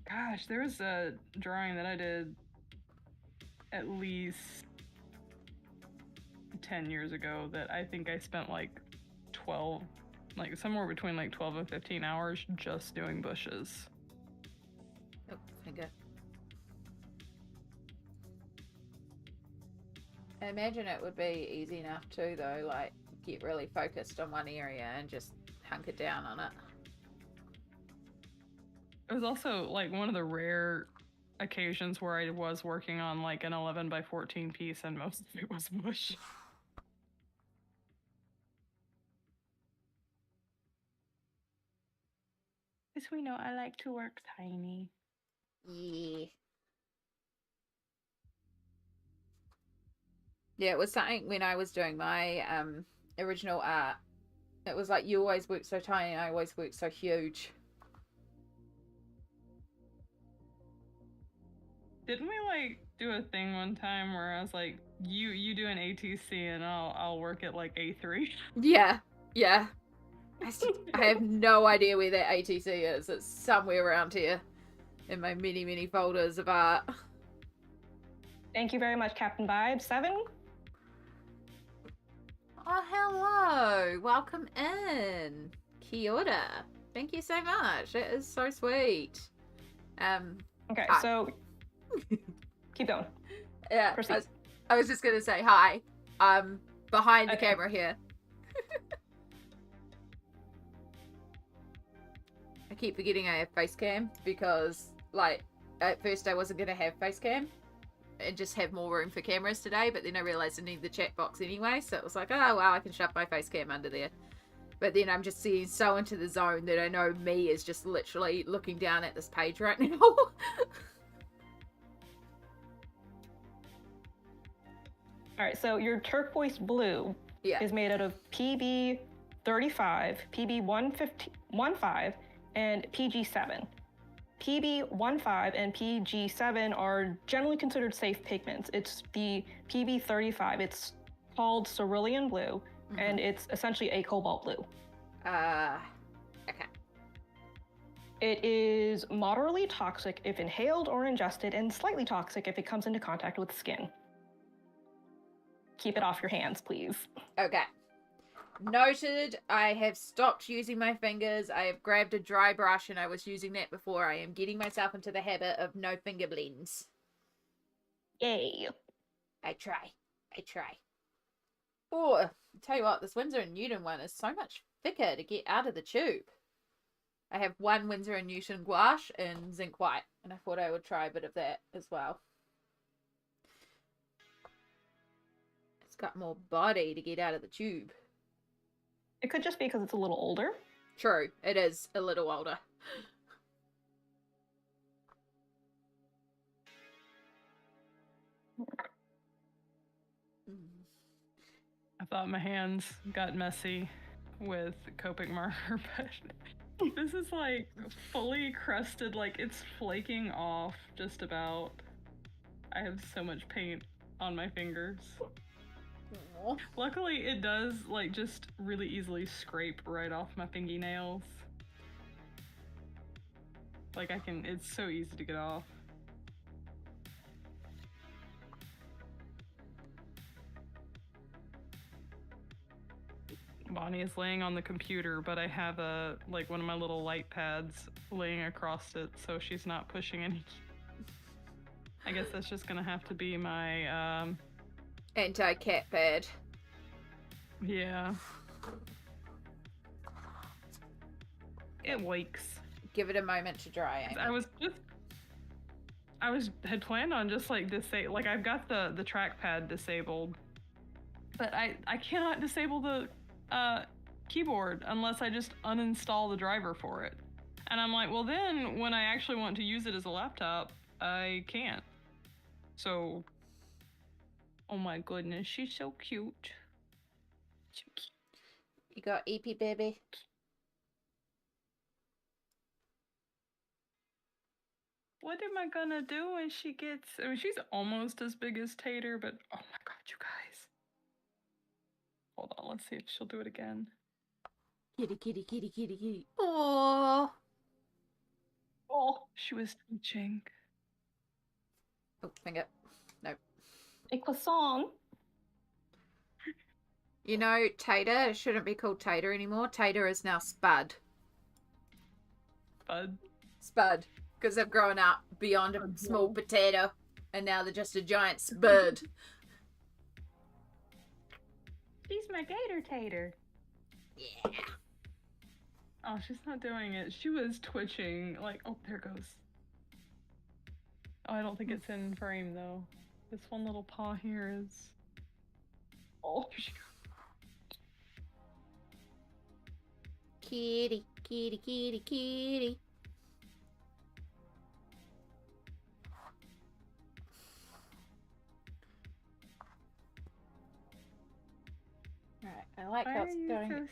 Gosh, there was a drawing that I did at least 10 years ago that I think I spent like 12, like somewhere between like 12 and 15 hours just doing bushes. Oh, finger. I imagine it would be easy enough too, though, like get really focused on one area and just hunker down on it. It was also like one of the rare occasions where I was working on like an 11 by 14 piece and most of it was bush. As we know, I like to work tiny. Yeah. Yeah, it was something when I was doing my original art. It was like, you always work so tiny, I always work so huge. Didn't we like do a thing one time where I was like, you do an ATC and I'll work at like A3? Yeah, yeah. I have no idea where that ATC is. It's somewhere around here in my many, many folders of art. Thank you very much, Captain Vibe 7. Oh, hello. Welcome in. Kia ora. Thank you so much. It is so sweet. Okay, Hi. so keep going. Yeah, Proceed. I was just gonna say hi. I'm behind the Okay. camera here. I keep forgetting I have face cam because, like, at first I wasn't gonna have face cam and just have more room for cameras today, but then I realized I need the chat box anyway, so it was like, oh wow, I can shove my face cam under there. But then I'm just seeing so into the zone that I know me is just literally looking down at this page right now. All right, so your turquoise blue Yeah. is made out of PB 35, PB 115, and PG 7. PB 15 and PG 7 are generally considered safe pigments. It's the PB 35. It's called cerulean blue, and it's essentially a cobalt blue. Okay. It is moderately toxic if inhaled or ingested, and slightly toxic if it comes into contact with skin. Keep it off your hands, please. Okay. Noted. I have stopped using my fingers. I have grabbed a dry brush and I was using that before. I am getting myself into the habit of no finger blends. Yay. I try. Oh, I'll tell you what, this Winsor & Newton one is so much thicker to get out of the tube. I have one Winsor & Newton gouache in zinc white, and I thought I would try a bit of that as well. It's got more body to get out of the tube. It could just be because it's a little older. True, it is a little older. I thought my hands got messy with Copic marker, but this is like fully crusted, like it's flaking off just about. I have so much paint on my fingers. Aww. Luckily, it does like just really easily scrape right off my fingernails. Like it's so easy to get off. Bonnie is laying on the computer, but I have like one of my little light pads laying across it, so she's not pushing any. I guess that's just gonna have to be my anti-cat pad. Yeah. It wakes. Give it a moment to dry. Amy. Had planned on just like like I've got the trackpad disabled, but I cannot disable the keyboard unless I just uninstall the driver for it. And I'm like, well then when I actually want to use it as a laptop, I can't. So, oh my goodness, she's so cute. So cute. You got EP baby? What am I gonna do when she gets... I mean, she's almost as big as Tater, but oh my god, you guys. Hold on, let's see if she'll do it again. Kitty, kitty, kitty, kitty, kitty. Oh. Oh, she was twitching. Oh, finger. Nope. A croissant. You know, Tater shouldn't be called Tater anymore. Tater is now Spud. Spud? Spud. Because they've grown up beyond a small potato. And now they're just a giant spud. She's my gator tater. Yeah. Oh, she's not doing it. She was twitching. Like, oh, there it goes. Oh, I don't think it's in frame, though. This one little paw here is... Oh, here she goes. Kitty, kitty, kitty, kitty. Alright, I like how it's going.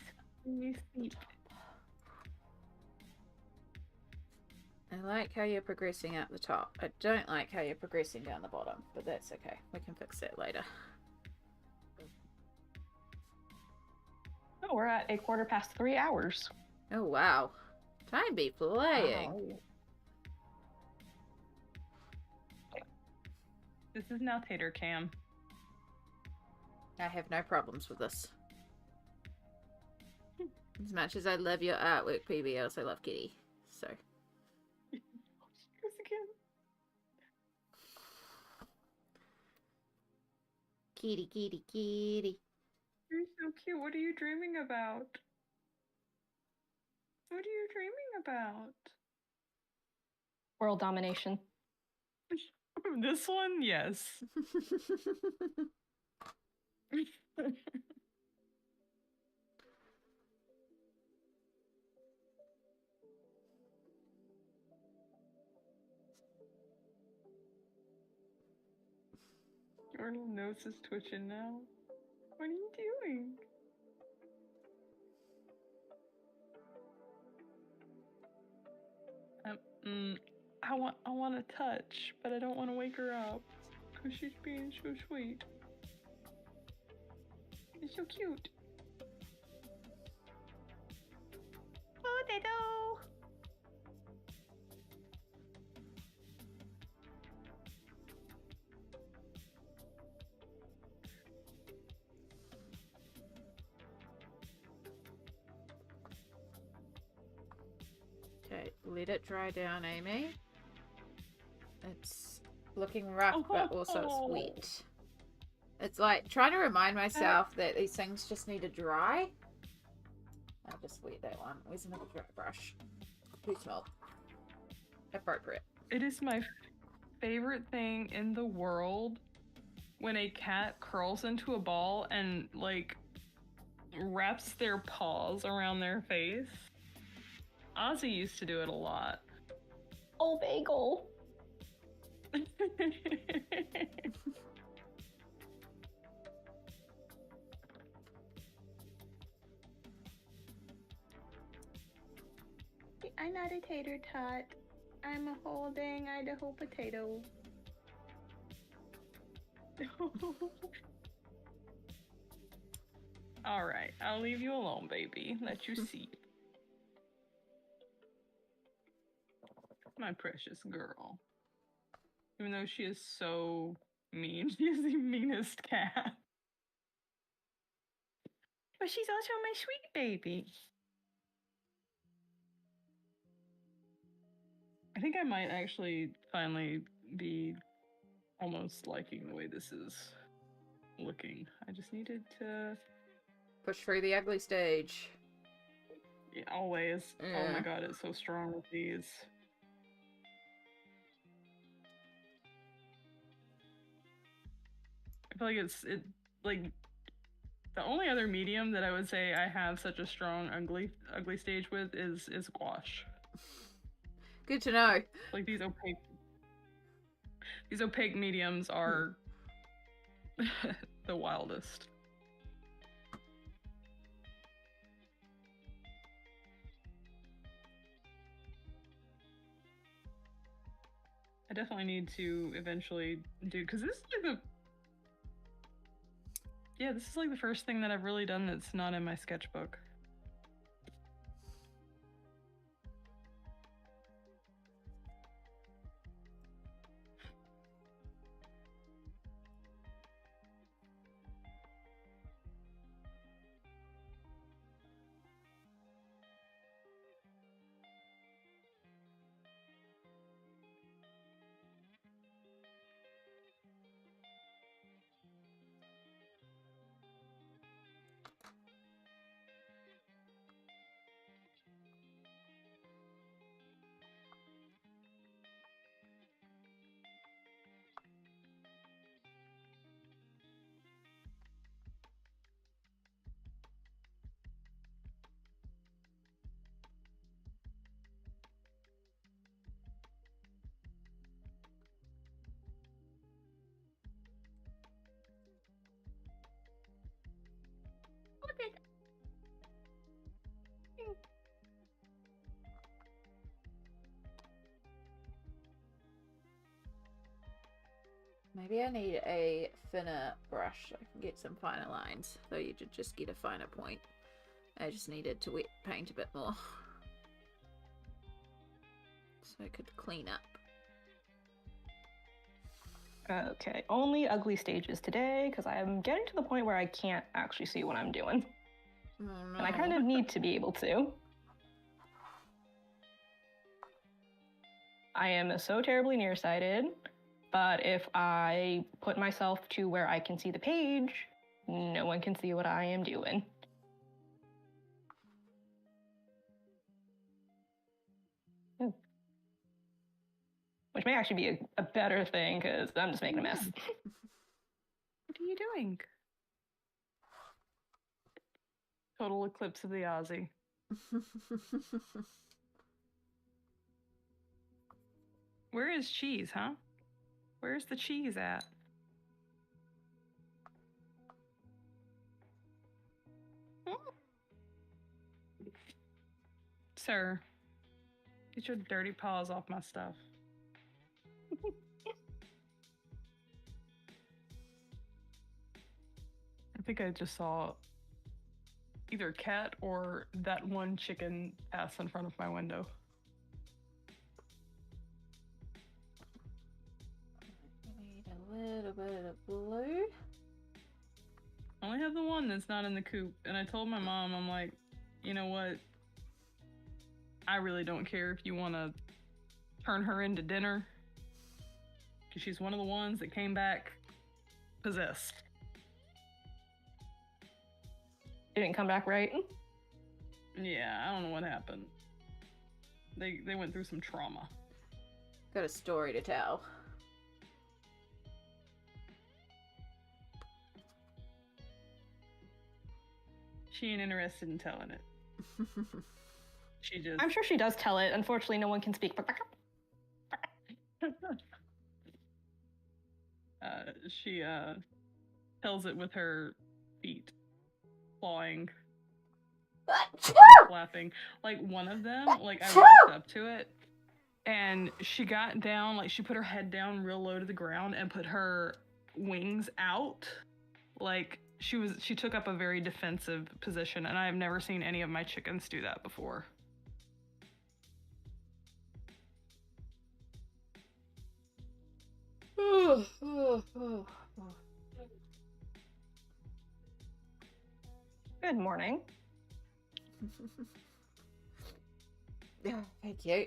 I like how you're progressing at the top. I don't like how you're progressing down the bottom, but that's okay. We can fix that later. Oh, we're at 3 hours. Oh, wow. Time be flying. Wow. This is now Tater Cam. I have no problems with this. As much as I love your artwork, PB, I also love Kitty. So. She goes again. Kitty, kitty, kitty. You're so cute. What are you dreaming about? What are you dreaming about? World domination. This one, yes. Your little nose is twitching now. What are you doing? I want to touch, but I don't want to wake her up because she's being so sweet. It's so cute. Potato. Okay, let it dry down, Amy. It's looking rough, but also it's wet. It's like trying to remind myself that these things just need to dry. I'll just wet that one. Where's another dry brush? Too small. Appropriate. It is my favorite thing in the world when a cat curls into a ball and like wraps their paws around their face. Ozzy used to do it a lot. Oh, bagel. I'm not a tater tot. I'm a whole dang Idaho potato. Alright, I'll leave you alone, baby. Let you see. My precious girl. Even though she is so mean, she is the meanest cat. But she's also my sweet baby. I think I might actually finally be almost liking the way this is looking. I just needed to... Push through the ugly stage. Yeah, always. Yeah. Oh my god, it's so strong with these. I feel like like the only other medium that I would say I have such a strong ugly stage with is gouache. Good to know. Like these opaque mediums are the wildest. I definitely need to eventually do, because this is like this is like the first thing that I've really done that's not in my sketchbook. Maybe I need a thinner brush so I can get some finer lines. Though you should just get a finer point. I just needed to wet paint a bit more. So I could clean up. Okay, only ugly stages today, because I am getting to the point where I can't actually see what I'm doing. Oh, no. And I kind of need to be able to. I am so terribly nearsighted, but if I put myself to where I can see the page, no one can see what I am doing. Ooh. Which may actually be a better thing, because I'm just making a mess. What are you doing? Total eclipse of the Aussie. Where is cheese, huh? Where's the cheese at? Sir, get your dirty paws off my stuff. I think I just saw either a cat or that one chicken pass in front of my window. Need a little bit of blue. I only have the one that's not in the coop, and I told my mom, I'm like, you know what? I really don't care if you want to turn her into dinner, because she's one of the ones that came back possessed. It didn't come back right. Yeah, I don't know what happened. They went through some trauma. Got a story to tell. She ain't interested in telling it. She just... I'm sure she does tell it. Unfortunately, no one can speak. She tells it with her feet, clawing, flapping. Like, one of them, like, I walked up to it, and she got down, like, she put her head down real low to the ground and put her wings out. Like, she took up a very defensive position, and I've never seen any of my chickens do that before. Good morning. Oh, thank you.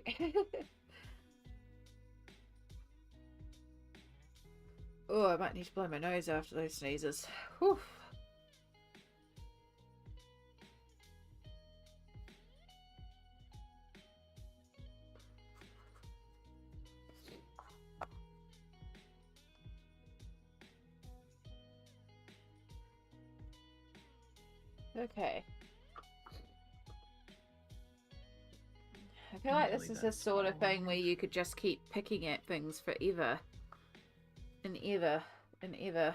Oh, I might need to blow my nose after those sneezes. Whew. Okay. I feel like this is the sort of thing where you could just keep picking at things forever. And ever. And ever.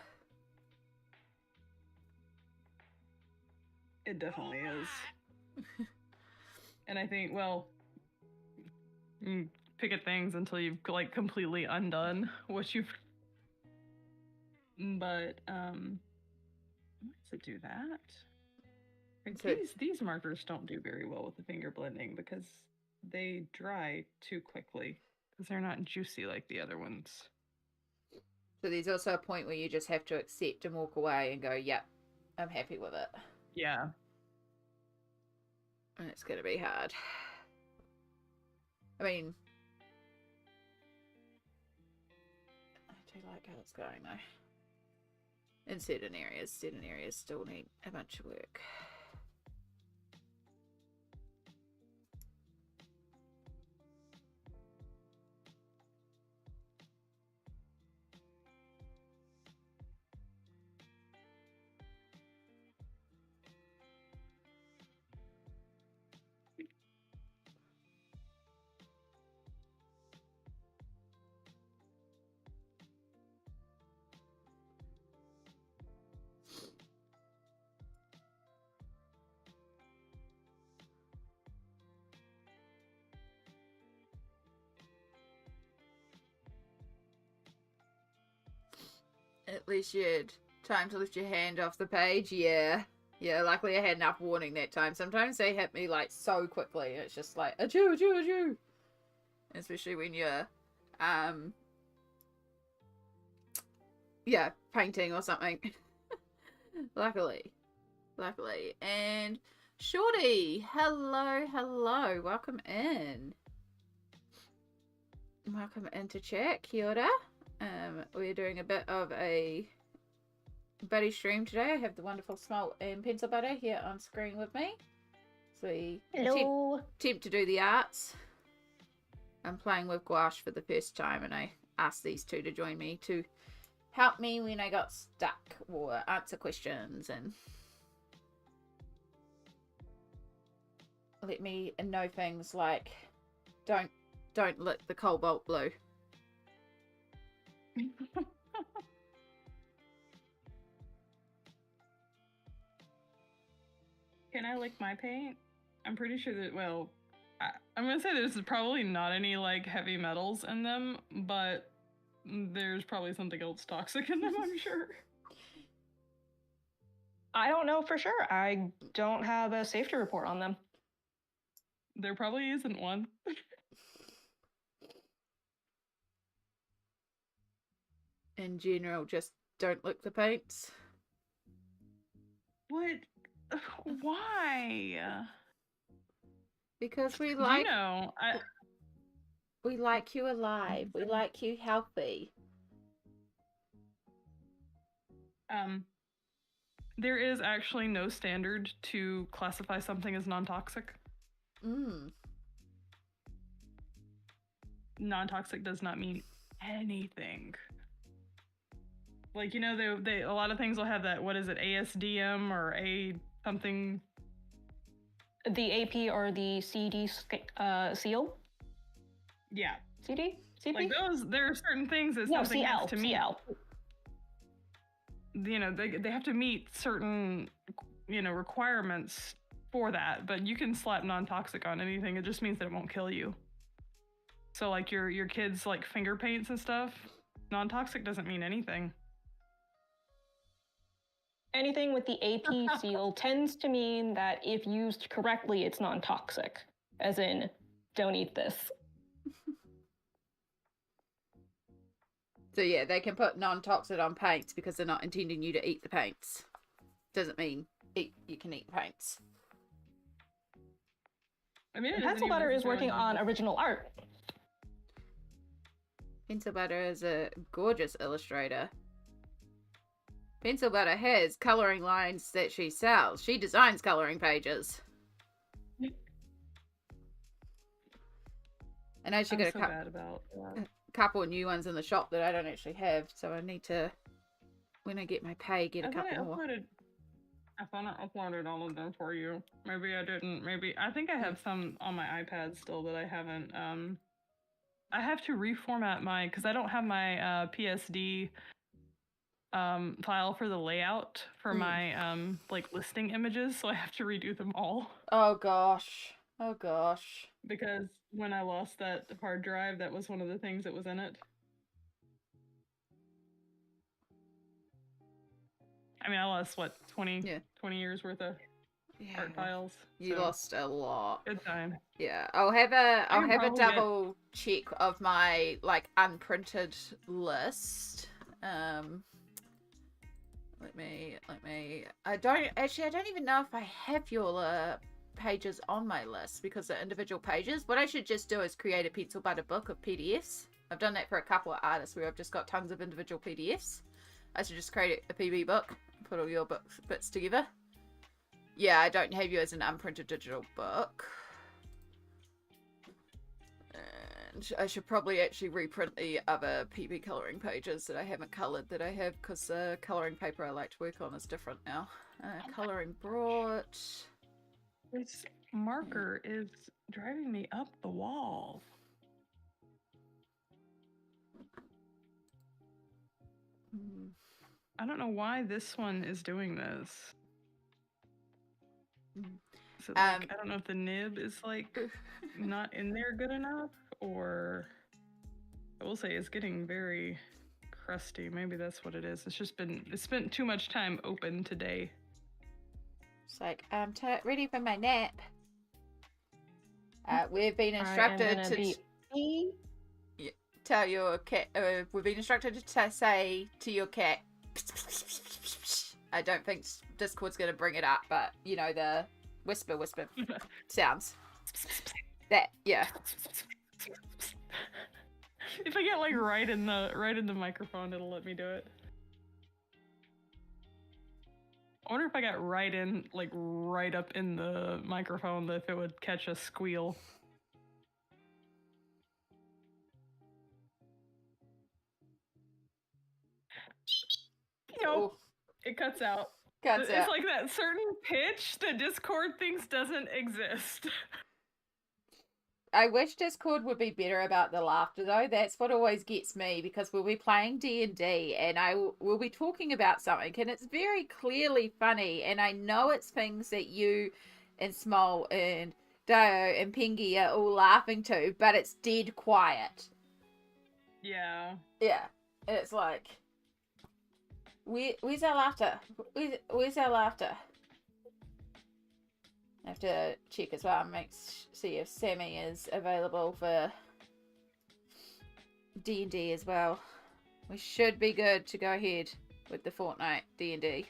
It definitely is. And I think, well, you pick at things until you've like completely undone what you've. But why does it do that? Like, So- these markers don't do very well with the finger blending because they dry too quickly because they're not juicy like the other ones. So there's also a point where you just have to accept and walk away and go, yep, I'm happy with it. Yeah. And it's going to be hard. I mean, I do like how it's going though. In certain areas still need a bunch of work. At least you had time to lift your hand off the page. Yeah. Yeah, luckily I had enough warning that time. Sometimes they hit me like so quickly. It's just like, achoo, achoo, achoo. Especially when you're, yeah, painting or something. Luckily. And Shorty, hello, hello. Welcome in. Welcome into chat. Kia ora. We're doing a bit of a buddy stream today. I have the wonderful Smoelt and PencilButter here on screen with me. So we attempt to do the arts. I'm playing with gouache for the first time, and I asked these two to join me to help me when I got stuck or answer questions and let me know things like don't lick the cobalt blue. Can I lick my paint? I'm pretty sure that, well, I'm gonna say there's probably not any like heavy metals in them, but there's probably something else toxic in them, I'm sure. I don't know for sure. I don't have a safety report on them. There probably isn't one. In general, just don't lick the paints. What? Why? Because we like, You know, we like you alive. We like you healthy. There is actually no standard to classify something as non-toxic. Non-toxic does not mean anything. Like, you know, they a lot of things will have that, what is it, ASDM or A something? The AP or the CD seal? Yeah. CD? CP? Like those, there are certain things that No, something CL. has to meet. CL. You know, they have to meet certain, you know, requirements for that, but you can slap non-toxic on anything. It just means that it won't kill you. So like your kids like finger paints and stuff, non-toxic doesn't mean anything. Anything with the AP seal tends to mean that if used correctly, it's non-toxic. As in, don't eat this. So yeah, they can put non-toxic on paints because they're not intending you to eat the paints. Doesn't mean you can eat paints. I mean, PencilButter is working on original art. PencilButter is a gorgeous illustrator. PencilButter has coloring lines that she sells. She designs coloring pages. And I actually got a couple of new ones in the shop that I don't actually have, so I need to, when I get my pay, get a couple more. I thought I uploaded all of them for you. Maybe I didn't. I think I have some on my iPad still that I haven't. I have to reformat because I don't have my PSD file for the layout for my like listing images, so I have to redo them all. Oh gosh. Because when I lost that hard drive, that was one of the things that was in it. I mean, I lost, 20 years worth of art files. You lost a lot. Good time. Yeah, I'll have a double check of my, like, unprinted list. Let me, I don't even know if I have your pages on my list because they're individual pages. What I should just do is create a PencilButter book of PDFs. I've done that for a couple of artists where I've just got tons of individual PDFs. I should just create a PB book, put all your bits together. Yeah, I don't have you as an unprinted digital book. And I should probably actually reprint the other PB colouring pages that I haven't coloured that I have, because the colouring paper I like to work on is different now. Colouring brought... This marker is driving me up the wall. I don't know why this one is doing this. So I don't know if the nib is like not in there good enough, or I will say it's getting very crusty. Maybe that's what it is. It's spent too much time open today. It's like, I'm ready for my nap. We've been instructed to tell your cat. We've been instructed to say to your cat. I don't think Discord's going to bring it up, but you know, the whisper sounds. That, yeah. If I get like right in the microphone, it'll let me do it. I wonder if I got right up in the microphone, if it would catch a squeal. Nope. It cuts out. It's like that certain pitch that Discord thinks doesn't exist. I wish Discord would be better about the laughter, though. That's what always gets me, because we'll be playing D&D and we'll be talking about something and it's very clearly funny, and I know it's things that you and Smoelt and Dio and Pingy are all laughing to, but it's dead quiet. Yeah. Yeah. And it's like, where's our laughter? Where's our laughter? I have to check as well and see if Sammy is available for D&D as well. We should be good to go ahead with the Fortnite D&D.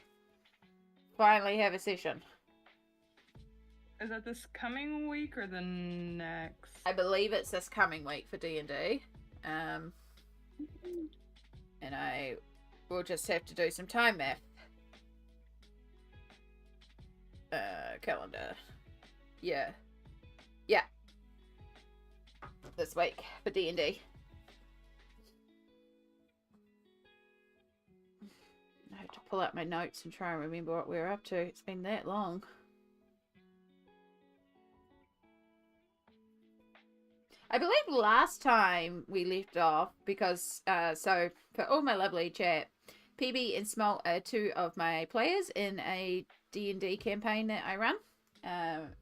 Finally have a session. Is that this coming week or the next? I believe it's this coming week for D&D. And I will just have to do some time math. Calendar. Yeah. This week for D&D. I have to pull out my notes and try and remember what we're up to. It's been that long. I believe last time we left off, because, so for all my lovely chat, PB and Smoelt are two of my players in a D&D campaign that I run.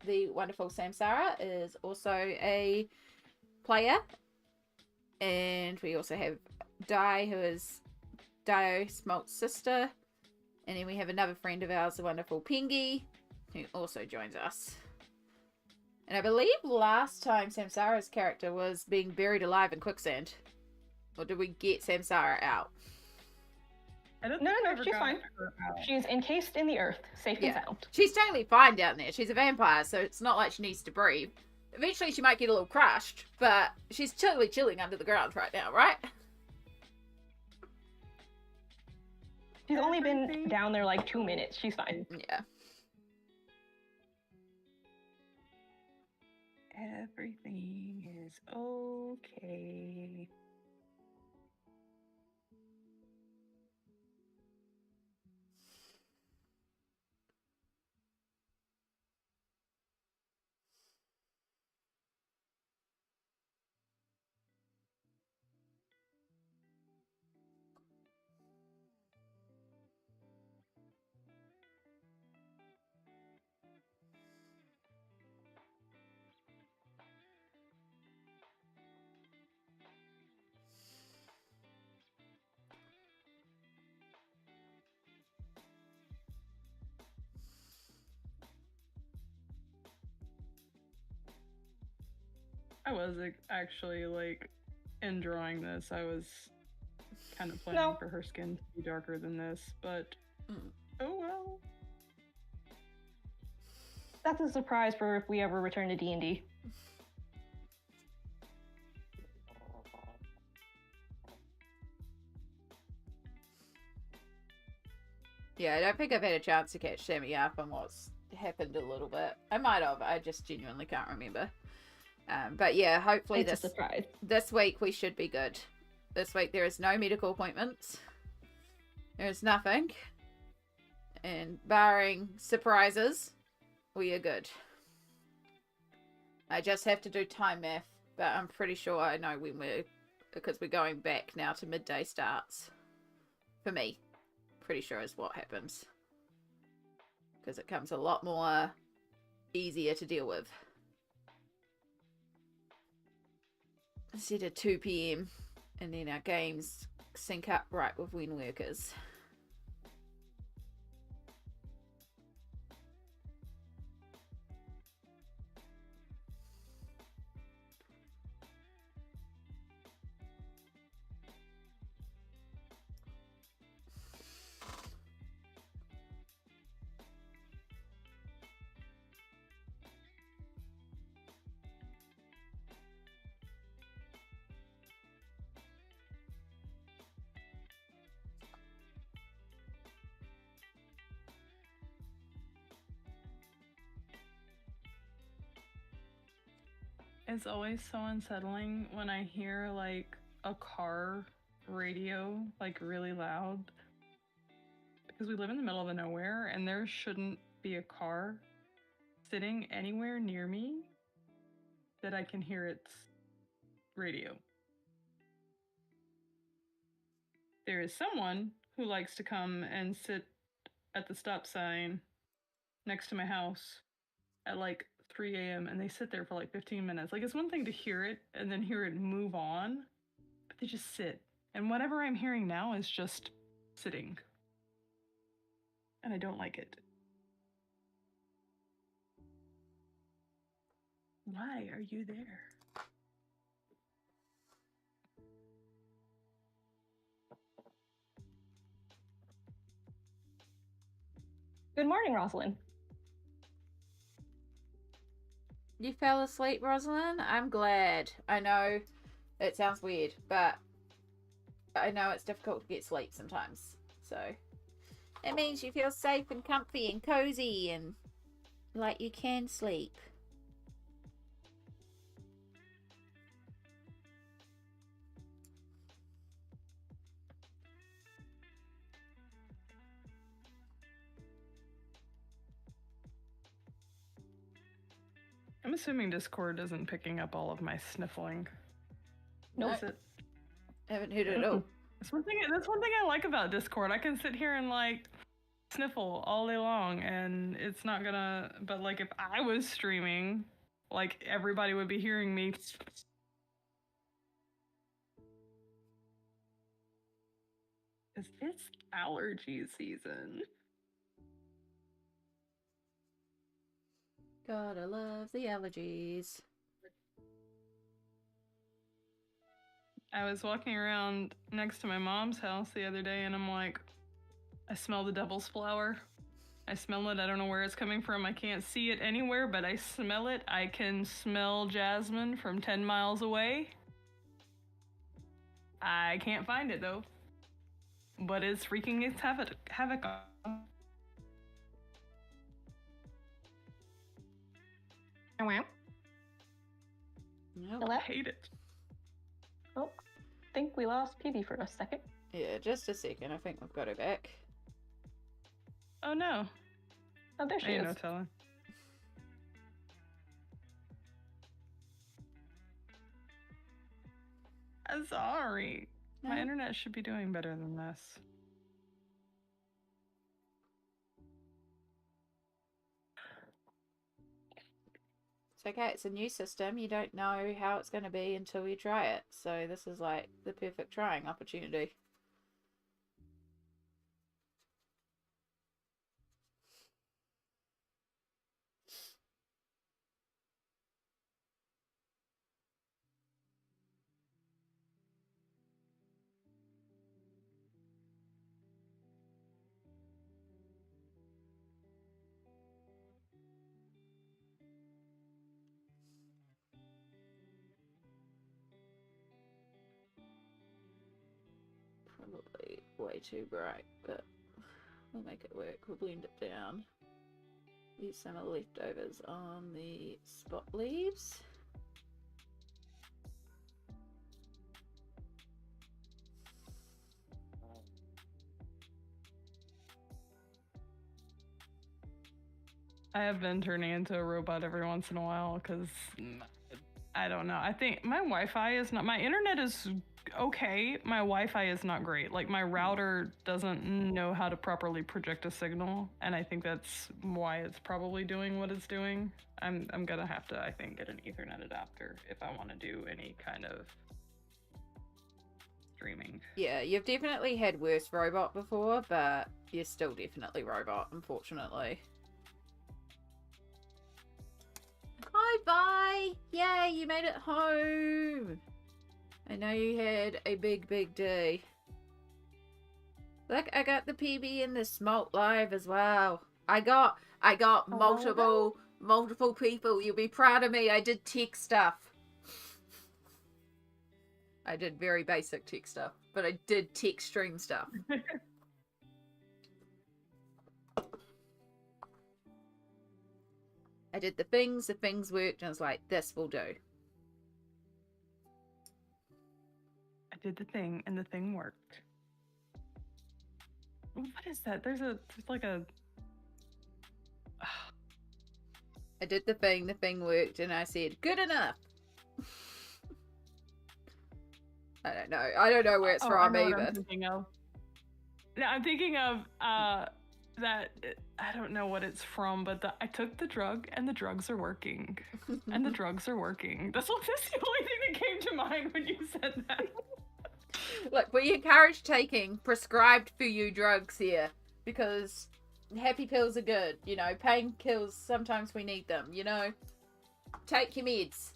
The wonderful Samsara is also a player, and we also have Di, who is Dio, Smoelt's sister, and then we have another friend of ours, the wonderful Pingy, who also joins us. And I believe last time Samsara's character was being buried alive in quicksand. Or did we get Samsara out? I don't No, think no, I no, ever she's got fine. her out. She's encased in the earth, safe and Yeah. sound. She's totally fine down there. She's a vampire, so it's not like she needs to breathe. Eventually she might get a little crushed, but she's totally chilling under the ground right now, right? She's only been down there like 2 minutes. She's fine. Yeah. Everything is okay. I was actually like enjoying this. I was kind of planning for her skin to be darker than this, but oh well. That's a surprise for if we ever return to D&D. Yeah, I don't think I've had a chance to catch Sammy up on what's happened a little bit. I might have. I just genuinely can't remember. But yeah, hopefully It's a surprise. This week we should be good. This week there is no medical appointments. There is nothing. And barring surprises, we are good. I just have to do time math, but I'm pretty sure I know when because we're going back now to midday starts. For me. Pretty sure is what happens. Because it comes a lot more easier to deal with. Instead of 2 PM, and then our games sync up right with when work is. It's always so unsettling when I hear like a car radio like really loud because we live in the middle of the nowhere and there shouldn't be a car sitting anywhere near me that I can hear its radio. There is someone who likes to come and sit at the stop sign next to my house at like 3 a.m. and they sit there for like 15 minutes. Like, it's one thing to hear it and then hear it move on, but they just sit. And whatever I'm hearing now is just sitting. And I don't like it. Why are you there? Good morning, Rosalind. You fell asleep, Rosalind? I'm glad. I know it sounds weird, but I know it's difficult to get sleep sometimes. So it means you feel safe and comfy and cozy and like you can sleep. I'm assuming Discord isn't picking up all of my sniffling. Nope. Is it? Haven't heard it at all. That's one thing I like about Discord. I can sit here and like sniffle all day long and it's not gonna, but like if I was streaming, like everybody would be hearing me. Cause it's allergy season. Gotta love the allergies. I was walking around next to my mom's house the other day and I'm like, I smell the devil's flower. I smell it. I don't know where it's coming from. I can't see it anywhere, but I smell it. I can smell jasmine from 10 miles away. I can't find it though. But it's wreaking its havoc on. Oh, wow. Nope. Hello? I hate it. Oh, I think we lost PB for a second. Yeah, just a second. I think we've got her back. Oh no. Oh, there she Ain't is. no telling. I'm sorry. My No. internet should be doing better than this. It's okay. It's a new system. You don't know how it's going to be until you try it. So this is like the perfect trying opportunity. Probably way too bright, but we'll make it work. We'll blend it down. Use some of the leftovers on the spot leaves. I have been turning into a robot every once in a while because I don't know. I think my Wi-Fi is not. My internet is okay. My Wi-Fi is not great. Like my router doesn't know how to properly project a signal, and I think that's why it's probably doing what it's doing. I'm gonna have to, I think, get an Ethernet adapter if I want to do any kind of streaming. Yeah, you've definitely had worse robot before, but you're still definitely robot, unfortunately. Hi, bye! Yay, you made it home! I know you had a big day. Look, I got the PB in the Smoelt live as well. I got multiple people. You'll be proud of me. I did tech stuff. I did very basic tech stuff, but I did tech stream stuff. I did the things worked, and I was like, this will do. I did the thing, and the thing worked. What is that? There's like a... I did the thing worked, and I said, good enough. I don't know where it's from either. I'm thinking of. No, I'm thinking of that. I don't know what it's from, but I took the drug and the drugs are working, and the drugs are working. That's the only thing that came to mind when you said that. Look, we encourage taking prescribed for you drugs here because happy pills are good. You know, pain kills. Sometimes we need them. You know, take your meds,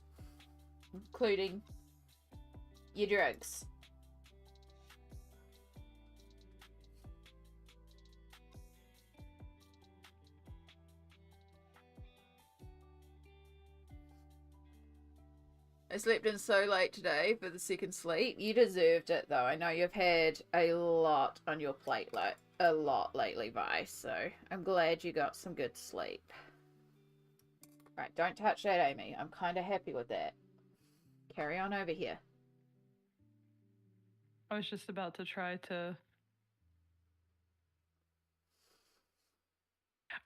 including your drugs. I slept in so late today for the second sleep. You deserved it, though. I know you've had a lot on your plate, like a lot lately, Vi. So I'm glad you got some good sleep. Right, don't touch that, Amy. I'm kind of happy with that. Carry on over here. I was just about to try to...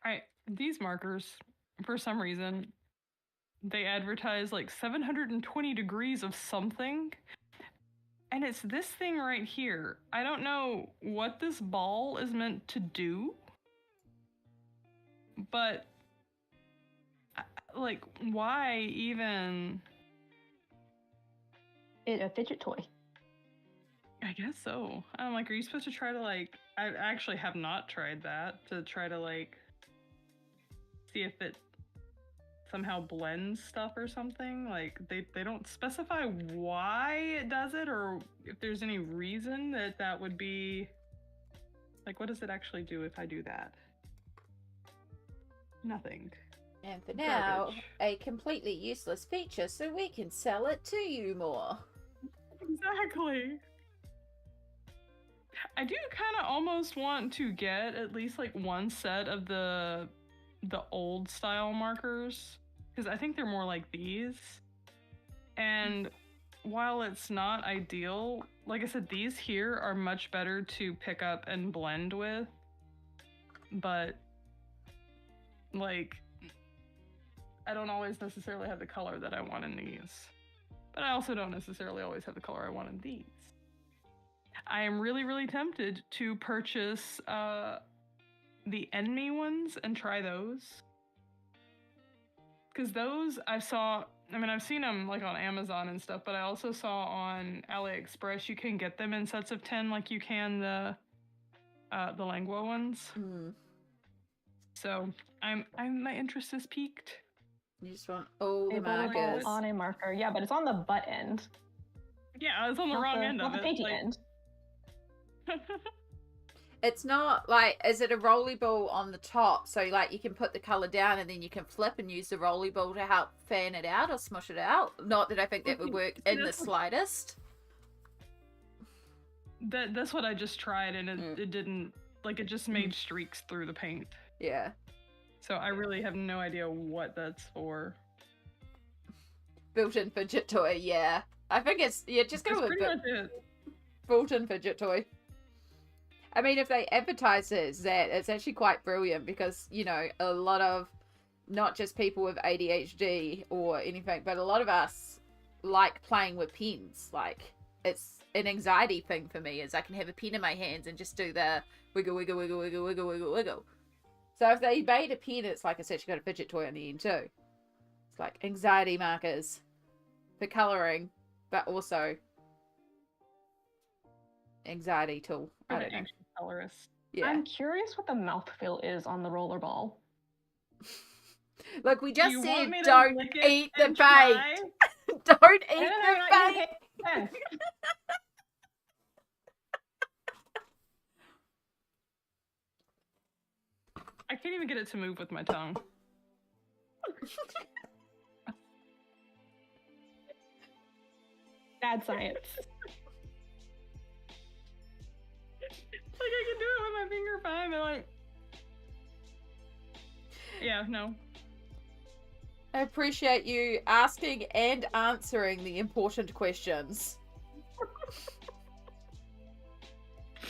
Alright, these markers, for some reason, they advertise like 720 degrees of something. And it's this thing right here. I don't know what this ball is meant to do. But, like, why even... It's a fidget toy. I guess so. I'm like, are you supposed to try to, like... I actually have not tried that. To try to, like, see if it somehow blends stuff or something. Like, they don't specify why it does it or if there's any reason that would be Like, what does it actually do if I do that? Nothing. And for now, Garbage. a completely useless feature so we can sell it to you more. Exactly. I do kind of almost want to get at least like one set of the old style markers, because I think they're more like these. And while it's not ideal, like I said, these here are much better to pick up and blend with. But like, I don't always necessarily have the color that I want in these. But I also don't necessarily always have the color I want in these. I am really, really tempted to purchase the Enemy ones and try those. Because those I've seen them like on Amazon and stuff, but I also saw on AliExpress you can get them in sets of 10 like you can the Langua ones. Mm. So my interest is piqued. You just want all the Label markers. on a marker. Yeah, but it's on the butt end. Yeah, it's on the not wrong end not of the it. painty like- end. It's not like, is it a rolly ball on the top? So like you can put the color down and then you can flip and use the rolly ball to help fan it out or smush it out. Not that I think that would work in the slightest. That's what I just tried, and it didn't, like, it just made streaks through the paint. Yeah. So I really have no idea what that's for. Built-in fidget toy, yeah. I think it's, yeah, just go That's with pretty much it. built-in fidget toy. I mean, if they advertise it as that, it's actually quite brilliant because, you know, a lot of, not just people with ADHD or anything, but a lot of us like playing with pens. Like, it's an anxiety thing for me, is I can have a pen in my hands and just do the wiggle, wiggle, wiggle, wiggle, wiggle, wiggle, wiggle. So if they made a pen, it's like, it's actually got a fidget toy on the end too. It's like anxiety markers for colouring, but also anxiety tool. For I the don't know. anxious colorist. Yeah. I'm curious what the mouthfeel is on the rollerball. Look, we just Do you said want me to don't lick it eat the and try? paint. Don't eat No, the not paint. pen. I can't even get it to move with my tongue. Bad science. Like, I can do it with my finger fine, but like... Yeah, no. I appreciate you asking and answering the important questions.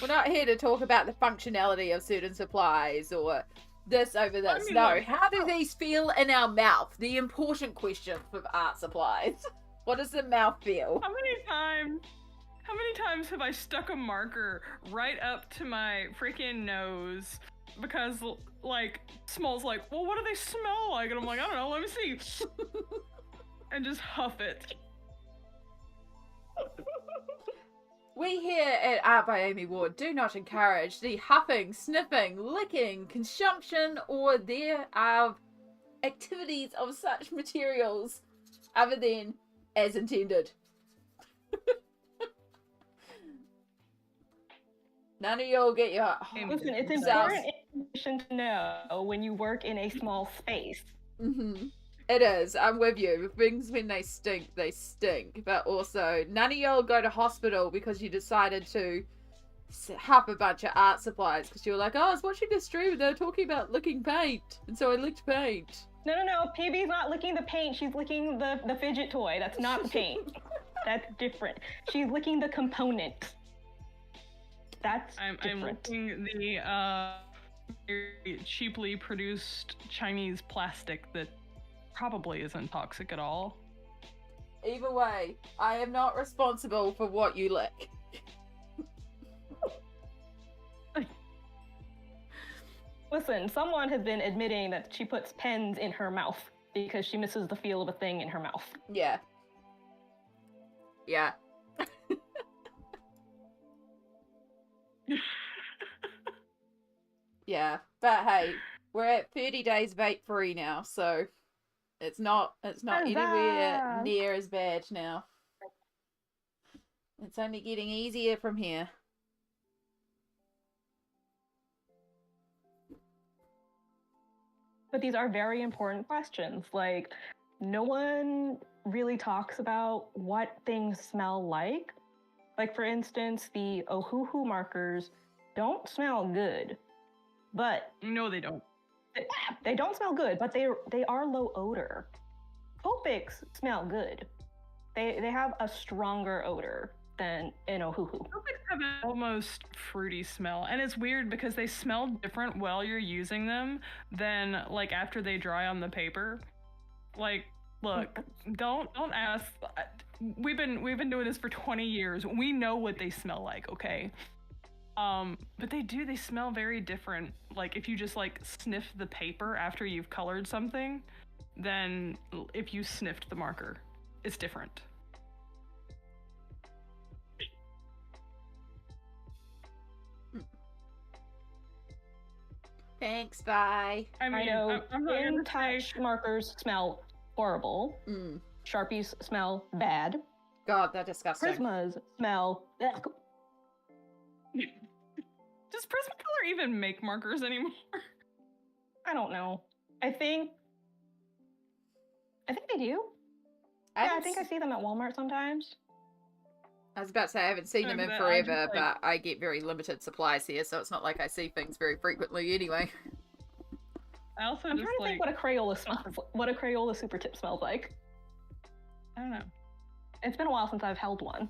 We're not here to talk about the functionality of certain supplies or this over this. I mean, No, look, how do these feel in our mouth? The important question with art supplies. What does the mouth feel? How many times have I stuck a marker right up to my freaking nose because, like, Smoelt's like, well, what do they smell like? And I'm like, I don't know, let me see. And just huff it. We here at Art by Amy Ward do not encourage the huffing, sniffing, licking, consumption, or there are activities of such materials other than as intended. None of y'all get your... Listen, it's themselves. important information to know when you work in a small space. Mm-hmm. It is. I'm with you. Things when they stink, they stink. But also, none of y'all go to hospital because you decided to huff a bunch of art supplies because you were like, oh, I was watching this stream and they were talking about licking paint. And so I licked paint. No, PB's not licking the paint. She's licking the fidget toy. That's not the paint. That's different. She's licking the component. That's I'm different. licking the very cheaply produced Chinese plastic that probably isn't toxic at all. Either way, I am not responsible for what you lick. Listen, someone has been admitting that she puts pens in her mouth because she misses the feel of a thing in her mouth. Yeah. Yeah. Yeah. But hey, we're at 30 days vape free now, so it's not anywhere Huzzah! near as bad now. It's only getting easier from here. But these are very important questions. Like, no one really talks about what things smell like. Like, for instance, the Ohuhu markers don't smell good, but No, they don't. they don't smell good, but they are low odor. Copics smell good. They have a stronger odor than an Ohuhu. Copics have an almost fruity smell, and it's weird because they smell different while you're using them than like after they dry on the paper. Like, look, don't ask. We've been doing this for 20 years. We know what they smell like, okay? But they smell very different. Like if you just like sniff the paper after you've colored something, then if you sniffed the marker, it's different. Thanks, bye. I mean, I know I'm not gonna in-touch markers smell horrible. Sharpies smell bad. God, they're disgusting. Prismas smell. Ugh. Does Prismacolor even make markers anymore? I don't know. I think they do. I Yeah, I haven't think I see them at Walmart sometimes. I was about to say I haven't seen them in But I forever, just, like- but I get very limited supplies here, so it's not like I see things very frequently anyway. I also I'm just trying to like, think what a Crayola smells. What a Crayola Super Tip smells like. I don't know. It's been a while since I've held one.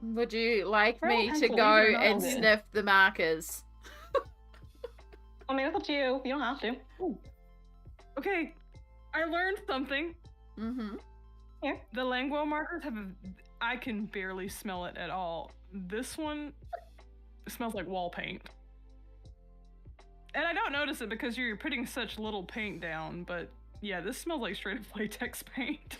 Would you like Well, me to pencils go are not and good. sniff the markers? I mean, it's up to you. You don't have to. Okay, I learned something. Mm-hmm. The Languo markers I can barely smell it at all. This one smells like wall paint. And I don't notice it because you're putting such little paint down, but yeah, this smells like straight up latex paint.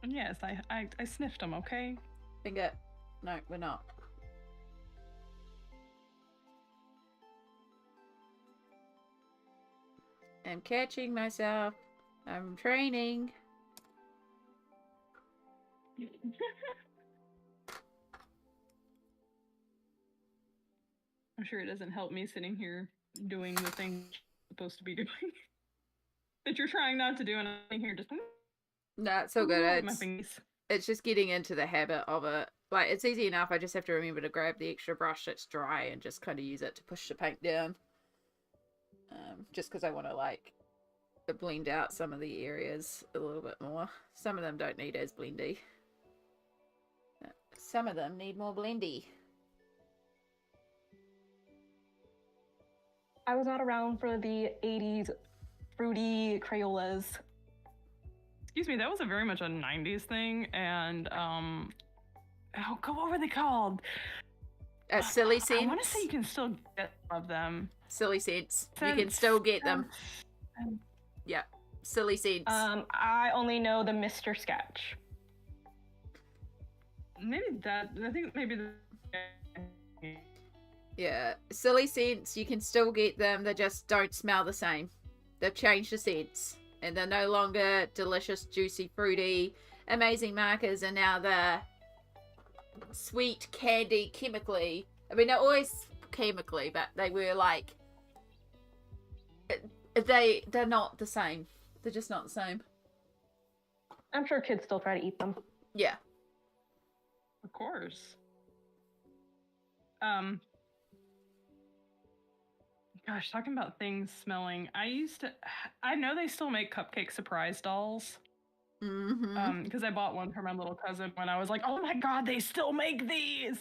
And yes, I sniffed them, okay? Finger. No, we're not. I'm catching myself. I'm training. I'm sure it doesn't help me sitting here doing the thing I'm supposed to be doing. That you're trying not to do, and I'm sitting here just No, it's so good. my It's, fingers. it's just getting into the habit of it. Like, it's easy enough. I just have to remember to grab the extra brush that's dry and just kind of use it to push the paint down. Just because I want to, like, blend out some of the areas a little bit more. Some of them don't need as blendy. Some of them need more blendy. I was not around for the 80s fruity Crayolas. Excuse me, that was a very much a 90s thing, and oh god, what were they called? Silly I Scents. want to say you can still get some of them. Silly Scents. You can still get them. Um, Yeah. Silly Scents. I only know the Mr. Sketch. Maybe that. I think maybe the. Yeah. Silly Scents, you can still get them. They just don't smell the same. They've changed the scents. And they're no longer delicious, juicy, fruity, amazing markers. And now they're sweet candy chemically. I mean, they're always chemically, but they were like... They're not the same. They're just not the same. I'm sure kids still try to eat them. Yeah. Of course. Gosh, talking about things smelling. I know they still make cupcake surprise dolls. Mm-hmm. Because I bought one for my little cousin when I was like, oh my god, they still make these!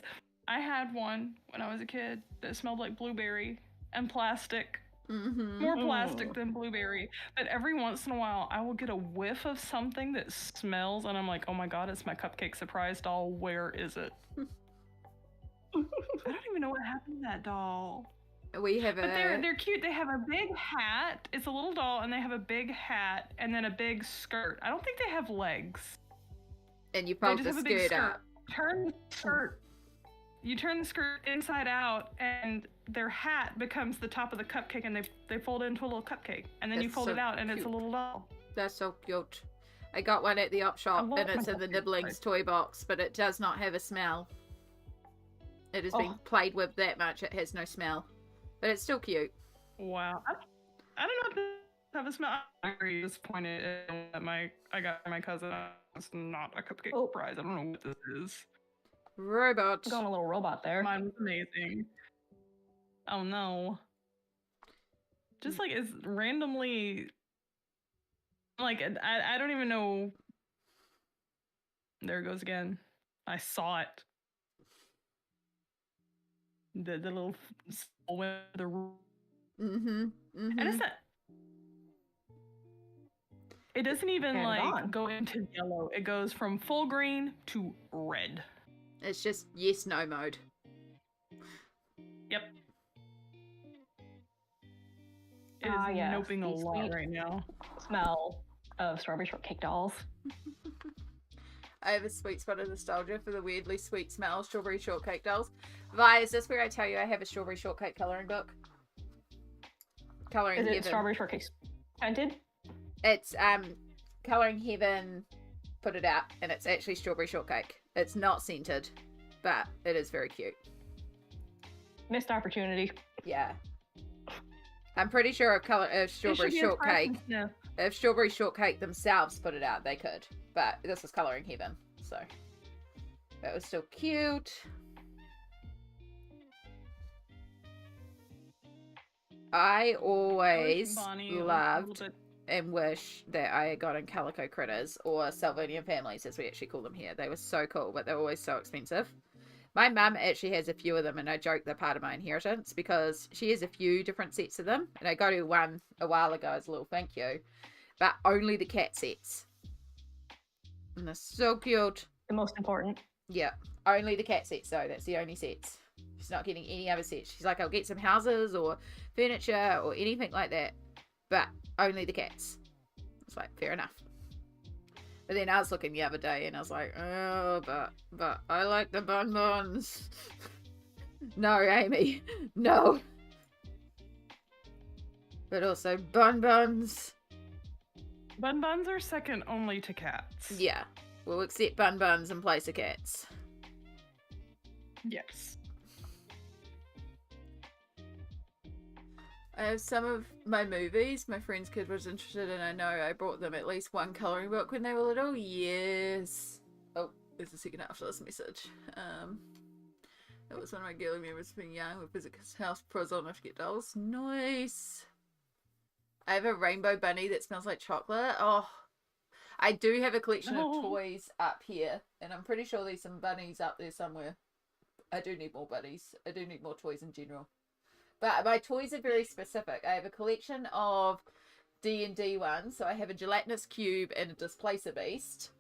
I had one when I was a kid that smelled like blueberry and plastic. Mm-hmm. More plastic than blueberry. But every once in a while, I will get a whiff of something that smells, and I'm like, oh my god, it's my cupcake surprise doll. Where is it? I don't even know what happened to that doll. We have But they're cute. They have a big hat. It's a little doll, and they have a big hat and then a big skirt. I don't think they have legs. And you They pull just the have a big skirt skirt. up. Turn the skirt. You turn the skirt inside out, and their hat becomes the top of the cupcake, and they fold it into a little cupcake. And then you That's fold so it out, and it's a cute. little doll. That's so cute. I got one at the op I shop, love and it's my in the cupcake Nibblings surprise. toy box, but it does not have a smell. It has been played with that much. It has no smell, but it's still cute. Wow. I don't know if this have a smell. I'm very disappointed that I got my cousin. It's not a cupcake prize. I don't know what this is. Robot. Going a little robot there. Mine was amazing. Oh no. Just like it's randomly like I don't even know. There it goes again. I saw it. The little with the Mm-hmm. and it's not. It doesn't even like go into yellow. It goes from full green to red. It's just yes no mode. Yep. It is noping a lot right now. Smell of strawberry shortcake dolls. I have a sweet spot of nostalgia for the weirdly sweet smell of strawberry shortcake dolls. Vi, is this where I tell you I have a strawberry shortcake colouring book? Colouring Heaven. Is it strawberry shortcake scented? It's Colouring Heaven put it out, and it's actually strawberry shortcake. It's not scented, but it is very cute. Missed opportunity. Yeah. I'm pretty sure if strawberry shortcake, if strawberry shortcake themselves put it out, they could. But this was Colouring Heaven, so that was still cute. I always loved and wish that I had gotten Calico Critters, or Salvinian Families as we actually call them here. They were so cool, but they're always so expensive. My mum actually has a few of them, and I joke they're part of my inheritance because she has a few different sets of them, and I got her one a while ago as a little thank you, but only the cat sets. And they're so cute. The most important. Yeah, only the cat sets though. That's the only sets. She's not getting any other sets. She's like, I'll get some houses or furniture or anything like that, but only the cats. It's like, fair enough. But then I was looking the other day and I was like, oh, but I like the bonbons. No, Amy, no. But also bonbons. Bonbons are second only to cats. Yeah, we'll accept bonbons in place of cats. Yes. I have some of my movies my friend's kid was interested in. I know I brought them at least one colouring book when they were little. Yes. Oh, there's a second after this message. That was one of my girly members being young. We visit his house, pros on enough to get dolls. Nice. I have a rainbow bunny that smells like chocolate. Oh, I do have a collection of toys up here, and I'm pretty sure there's some bunnies up there somewhere. I do need more bunnies. I do need more toys in general. But my toys are very specific. I have a collection of D&D ones. So I have a gelatinous cube and a displacer beast.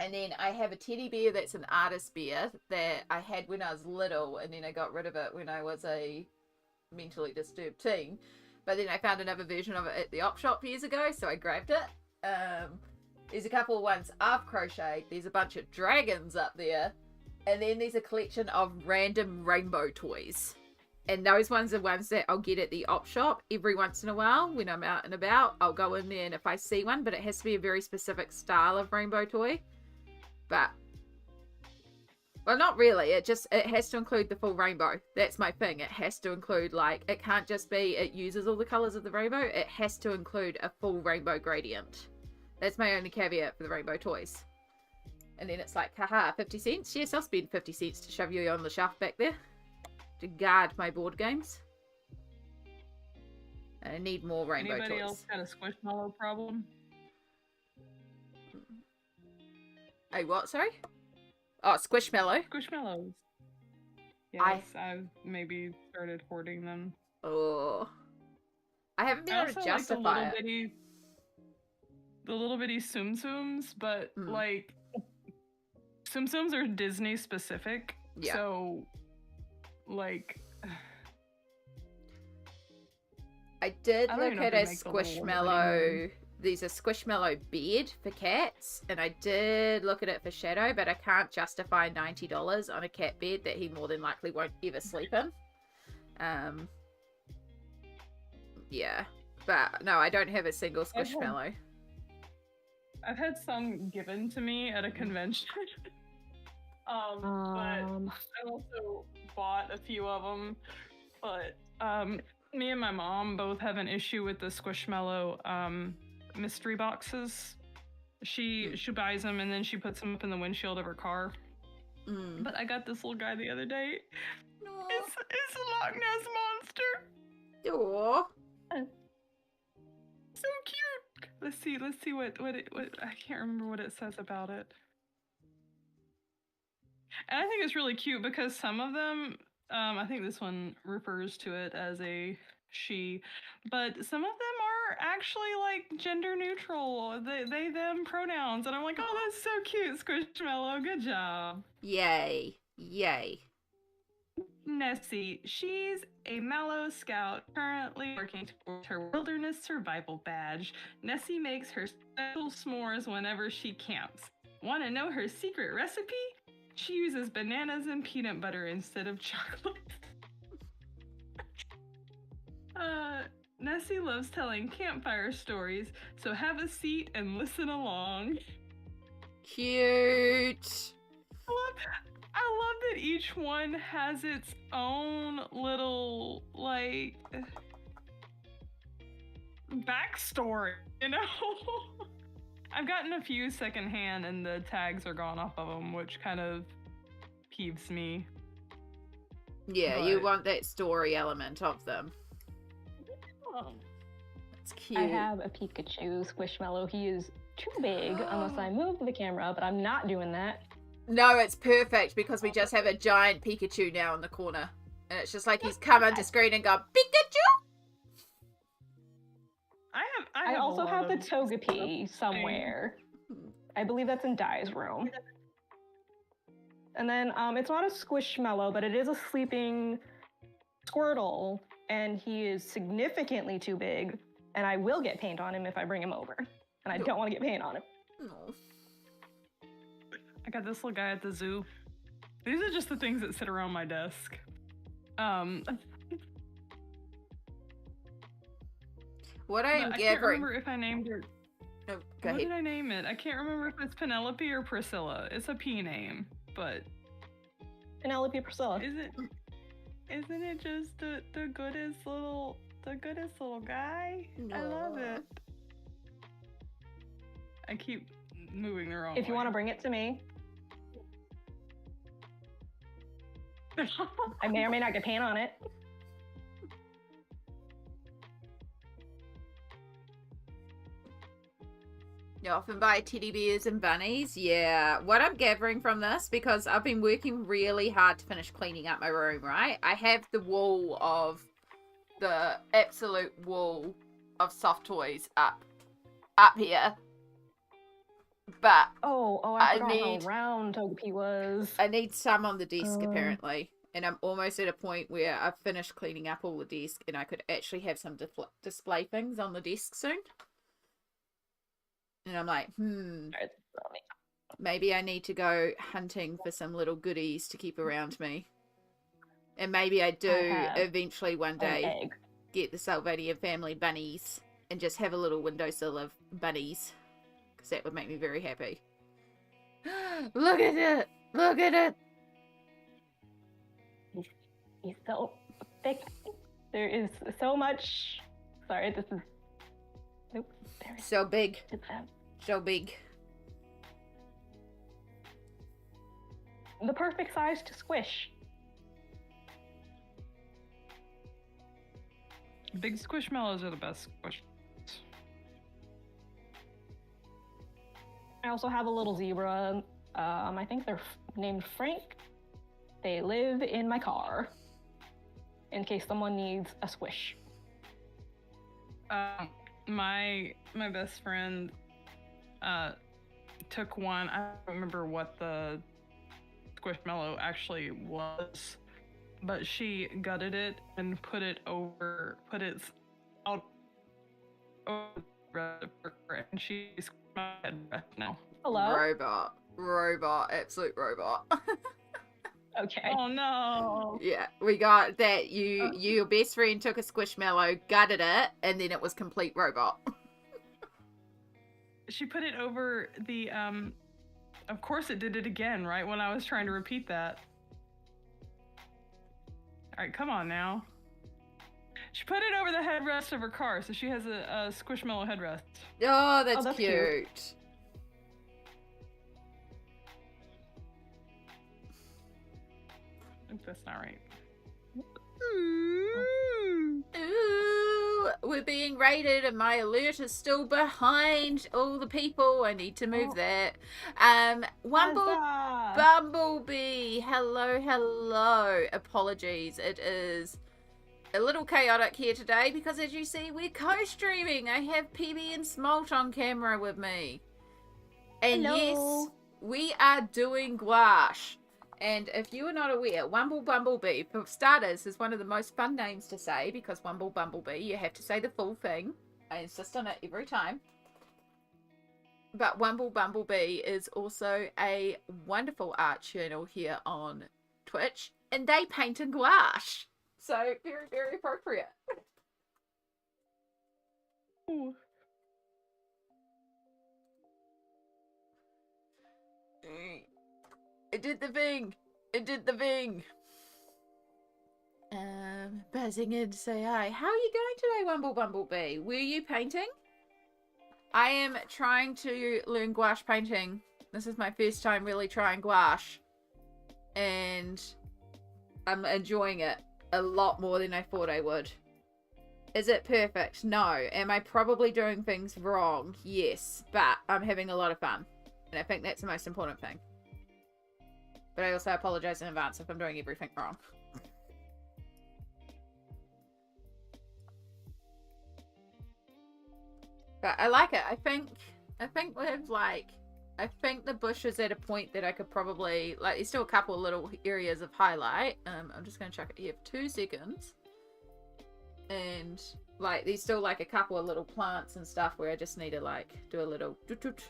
And then I have a teddy bear that's an artist bear that I had when I was little. And then I got rid of it when I was a mentally disturbed teen. But then I found another version of it at the op shop years ago. So I grabbed it. There's a couple of ones I've crocheted. There's a bunch of dragons up there. And then there's a collection of random rainbow toys. And those ones are ones that I'll get at the op shop every once in a while when I'm out and about. I'll go in there and if I see one, but it has to be a very specific style of rainbow toy. But, well, not really. It has to include the full rainbow. That's my thing. It has to include, like, it can't just be it uses all the colours of the rainbow. It has to include a full rainbow gradient. That's my only caveat for the rainbow toys. And then it's like, haha, 50 cents? Yes, I'll spend 50 cents to shove you on the shelf back there. To guard my board games. And I need more rainbow toys. Anybody else got a Squishmallow problem? A what, sorry? Oh, Squishmallow. Squishmallows. Yes, I've maybe started hoarding them. Oh. I haven't been able to justify like the little bitty Tsum Tsums, but like Tsum Tsums are Disney specific. Yeah. So like I did look at a Squishmallow. There's a Squishmallow bed for cats, and I did look at it for Shadow, but I can't justify $90 on a cat bed that he more than likely won't ever sleep in. Yeah, but no, I don't have a single Squishmallow. I've had some given to me at a convention. But I also bought a few of them. But me and my mom both have an issue with the Squishmallow mystery boxes. She buys them and then she puts them up in the windshield of her car. But I got this little guy the other day. No. It's a Loch Ness monster. Aw. So cute. Let's see what I can't remember what it says about it. And I think it's really cute because some of them, I think this one refers to it as a she, but some of them are actually like gender neutral. They them pronouns, and I'm like, oh, that's so cute, Squishmallow. Good job. Yay. Yay. Nessie, she's a Mallow Scout currently working towards her wilderness survival badge. Nessie makes her special s'mores whenever she camps. Want to know her secret recipe? She uses bananas and peanut butter instead of chocolate. Nessie loves telling campfire stories, so have a seat and listen along. Cute. I love that each one has its own little, like, backstory, you know? I've gotten a few secondhand and the tags are gone off of them, which kind of peeves me. Yeah, you want that story element of them. That's cute. I have a Pikachu Squishmallow. He is too big unless I move the camera, but I'm not doing that. No, it's perfect because we just have a giant Pikachu now in the corner. And it's just like he's come onto screen and gone, Pikachu! I also have the Togepi somewhere. I believe that's in Dai's room. And then it's not a Squishmallow, but it is a sleeping Squirtle, and he is significantly too big, and I will get paint on him if I bring him over. And I don't want to get paint on him. No. I got this little guy at the zoo. These are just the things that sit around my desk. What I am I can't gathering. remember if I named it. Oh, go What ahead. did I name it? I can't remember if it's Penelope or Priscilla. It's a P name, but Penelope Priscilla. isn't it just the goodest little guy? I love No. it. I keep moving the wrong If you way. want to bring it to me, I may or may not get paint on it. You often buy teddy bears and bunnies? Yeah. What I'm gathering from this, because I've been working really hard to finish cleaning up my room, right? I have the absolute wall of soft toys up here. But I forgot need- how round Togepi was. I need some on the desk, apparently. And I'm almost at a point where I've finished cleaning up all the desk and I could actually have some display things on the desk soon. And I'm like, maybe I need to go hunting for some little goodies to keep around me. And maybe I do eventually one day get the Sylvanian family bunnies and just have a little windowsill of bunnies. Because that would make me very happy. Look at it! Look at it! He's so thick. There is so much. Sorry, this is. Nope. There it is. So big. It's So big. the perfect size to squish. Big Squishmallows are the best squish. I also have a little zebra. I think they're named Frank. They live in my car in case someone needs a squish. My best friend took one. I don't remember what the Squishmallow actually was, but she gutted it and put its out over, and she's now. Hello? Robot. Absolute robot. Okay. Oh no. Yeah, we got that. Your best friend took a Squishmallow, gutted it, and then it was complete robot. She put it over the Of course it did it again, right when I was trying to repeat that. Alright, come on now. She put it over the headrest of her car, so she has a squishmallow headrest. Oh, that's that's cute. cute. I think that's not right. Ooh, we're being raided and my alert is still behind all the people. I need to move that. Huzzah! Bumblebee, hello. Apologies, it is a little chaotic here today because, as you see, we're co-streaming. I have PB and Smoelt on camera with me. And Hello. yes, we are doing gouache. And if you are not aware, Wumble Bumblebee, for starters, is one of the most fun names to say because Wumble Bumblebee, you have to say the full thing. I insist on it every time. But Wumble Bumblebee is also a wonderful art channel here on Twitch. And they paint in gouache. So, very, very appropriate. Ooh. It did the thing. Buzzing in to say hi. How are you going today, Wumble Bumblebee? Were you painting? I am trying to learn gouache painting. This is my first time really trying gouache. And I'm enjoying it a lot more than I thought I would. Is it perfect? No. Am I probably doing things wrong? Yes. But I'm having a lot of fun. And I think that's the most important thing. But I also apologize in advance if I'm doing everything wrong. But I like it. I think with I think the bush is at a point that I could probably, there's still a couple of little areas of highlight. I'm just going to chuck it here for 2 seconds. And there's still a couple of little plants and stuff where I just need to do a little doot-doot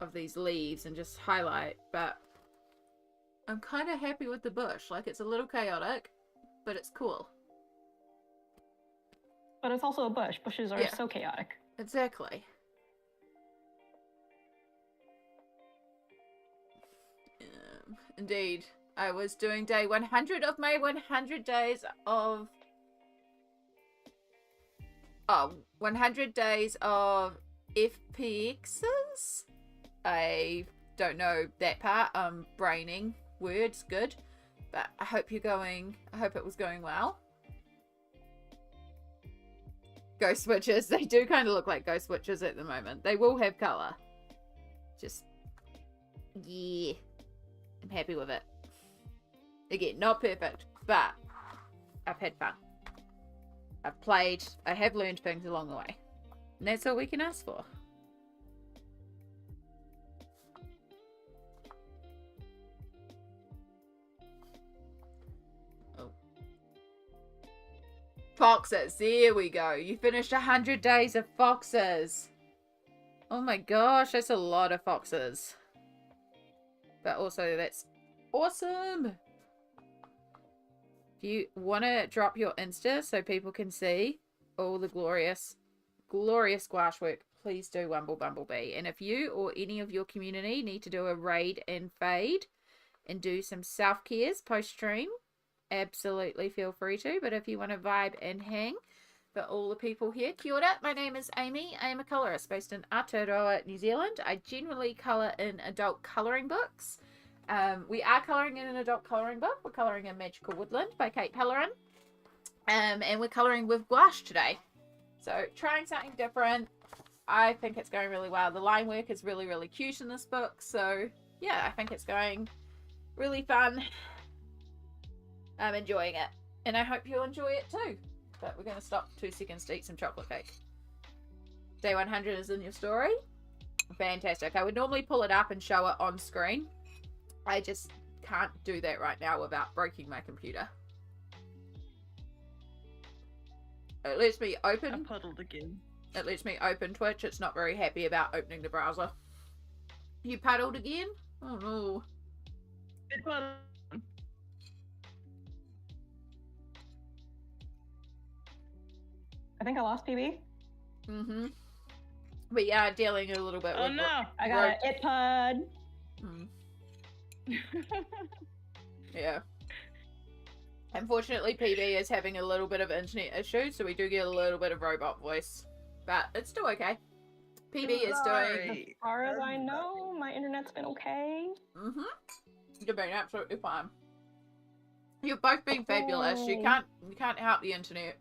of these leaves and just highlight. But I'm kind of happy with the bush. It's a little chaotic, but it's cool. But it's also a bush. Bushes are so chaotic. Exactly. Indeed. I was doing day 100 of my 100 days of 100 days of FPXs. I don't know that part. I'm braining words good. But I hope it was going well. Ghost witches. They do kind of look like ghost witches at the moment. They will have colour. Just, yeah. I'm happy with it. Again, not perfect, but I've had fun. I've played. I have learned things along the way. And that's all we can ask for. Foxes. There we go. You finished 100 days of foxes. Oh my gosh, that's a lot of foxes. But also, that's awesome. If you want to drop your Insta so people can see all the glorious gouache work, please do Wumble Bumblebee. And if you or any of your community need to do a raid and fade and do some self-cares post-stream, absolutely feel free to. But if you want to vibe and hang, for all the people here, kia ora, my name is Amy. I am a colourist based in Aotearoa, New Zealand. I generally colour in adult colouring books. We are colouring in an adult colouring book. We're colouring in Magical Woodland by Kate Pellerin. And we're colouring with gouache today. So trying something different. I think it's going really well. The line work is really, really cute in this book. So yeah, I think it's going really fun. I'm enjoying it. And I hope you'll enjoy it too. But we're going to stop 2 seconds to eat some chocolate cake. Day 100 is in your story. Fantastic. I would normally pull it up and show it on screen. I just can't do that right now without breaking my computer. It lets me open. I puddled again. It lets me open Twitch. It's not very happy about opening the browser. You puddled again? Oh no. It puddled. I think I lost PB. We are dealing a little bit Oh with... no! I got an it pod. Yeah. Unfortunately, PB is having a little bit of internet issues, so we do get a little bit of robot voice. But it's still okay. PB is doing... As far as I know, my internet's been okay. You're being absolutely fine. You've both been fabulous. You can't help the internet.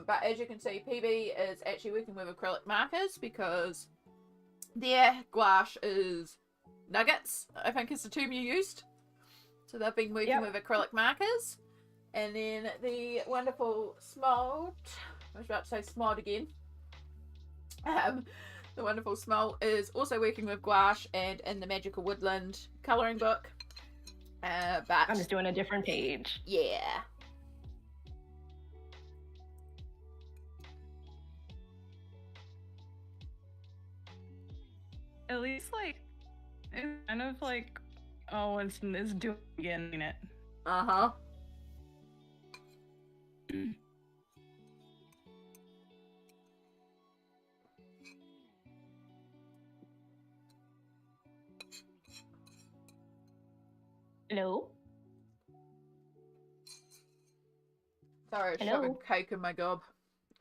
But as you can see, PB is actually working with acrylic markers because their gouache is nuggets, I think is the term you used. So they've been working with acrylic markers. And then the wonderful Smoelt, I was about to say Smoelt again. The wonderful Smoelt is also working with gouache and in the magical Woodland colouring book. But I'm just doing a different page. yeah. At least, like, it's kind of like, oh, it's doing again, ain't it? Uh-huh. Hello? Sorry, I Hello? shoved a cake in my gob.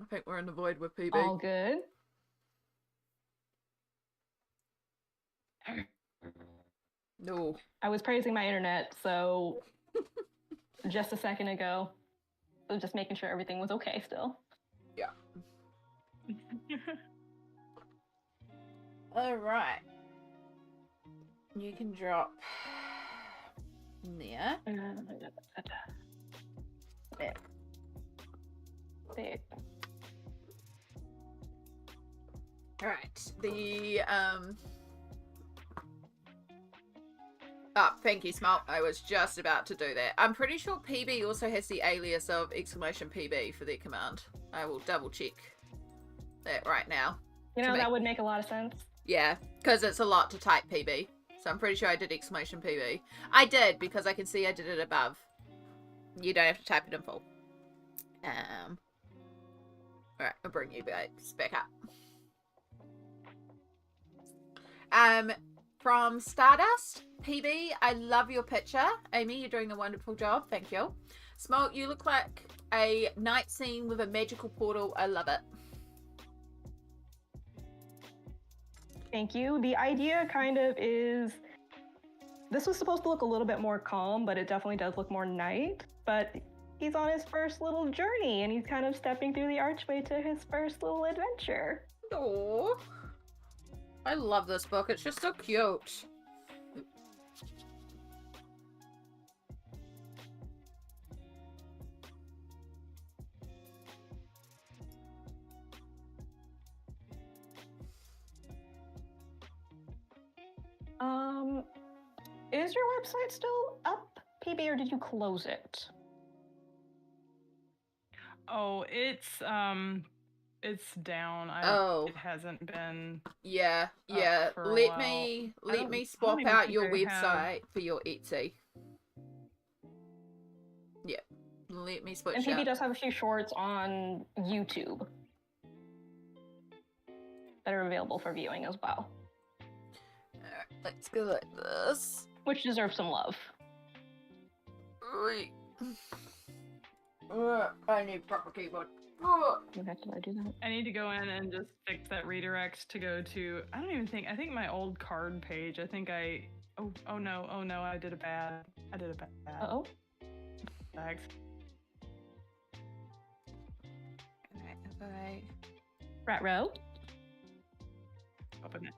I think we're in the void with PB. All good? No. I was praising my internet, so just a second ago. So just making sure everything was okay still. Yeah. Alright. You can drop there. There. There. Alright. The Oh, thank you, Smoelt. I was just about to do that. I'm pretty sure PB also has the alias of !PB for their command. I will double check that right now. You know, that would make a lot of sense. Yeah, because it's a lot to type PB. So I'm pretty sure I did !PB. I did, because I can see I did it above. You don't have to type it in full. Alright, I'll bring you back up. From Stardust, PB, I love your picture. Amy, you're doing a wonderful job. Thank you. Smoelt, you look like a night scene with a magical portal. I love it. Thank you. The idea kind of is, this was supposed to look a little bit more calm, but it definitely does look more night. But he's on his first little journey, and he's kind of stepping through the archway to his first little adventure. Aww. I love this book. It's just so cute. Is your website still up, PB, or did you close it? Oh, it's down. It hasn't been. Yeah. For a Let while. me swap even out think your I website for your Etsy. Yeah. Let me switch And PB out. does have a few shorts on YouTube that are available for viewing as well, Alright, let's go like this. which deserve some love. Right. I need proper keyboard. Okay, did I do that? I need to go in and just fix that redirect to go to. I think my old card page. I think I. Oh no! I did a bad. Uh-oh. Thanks. Alright, if I... Rat row. Open it.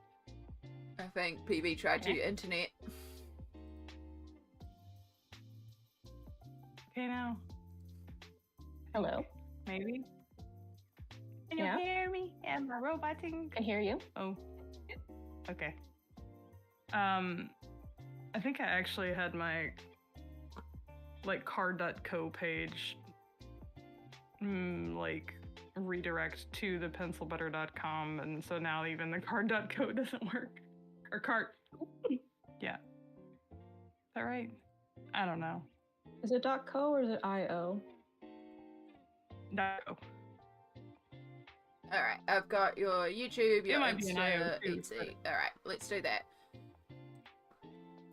I think PB tried to internet. Okay now. Hello. Maybe. Can you Yeah. hear me? Am I roboting? Can hear you. Oh. Okay. I think I actually had my card.co page redirect to the PencilButter.com, and so now even the card.co doesn't work. Or cart. Yeah. Is that right? I don't know. Is it .co or is it .io? .co. All right, I've got your YouTube, your might be an Insta, IO too, Etsy. All right, let's do that.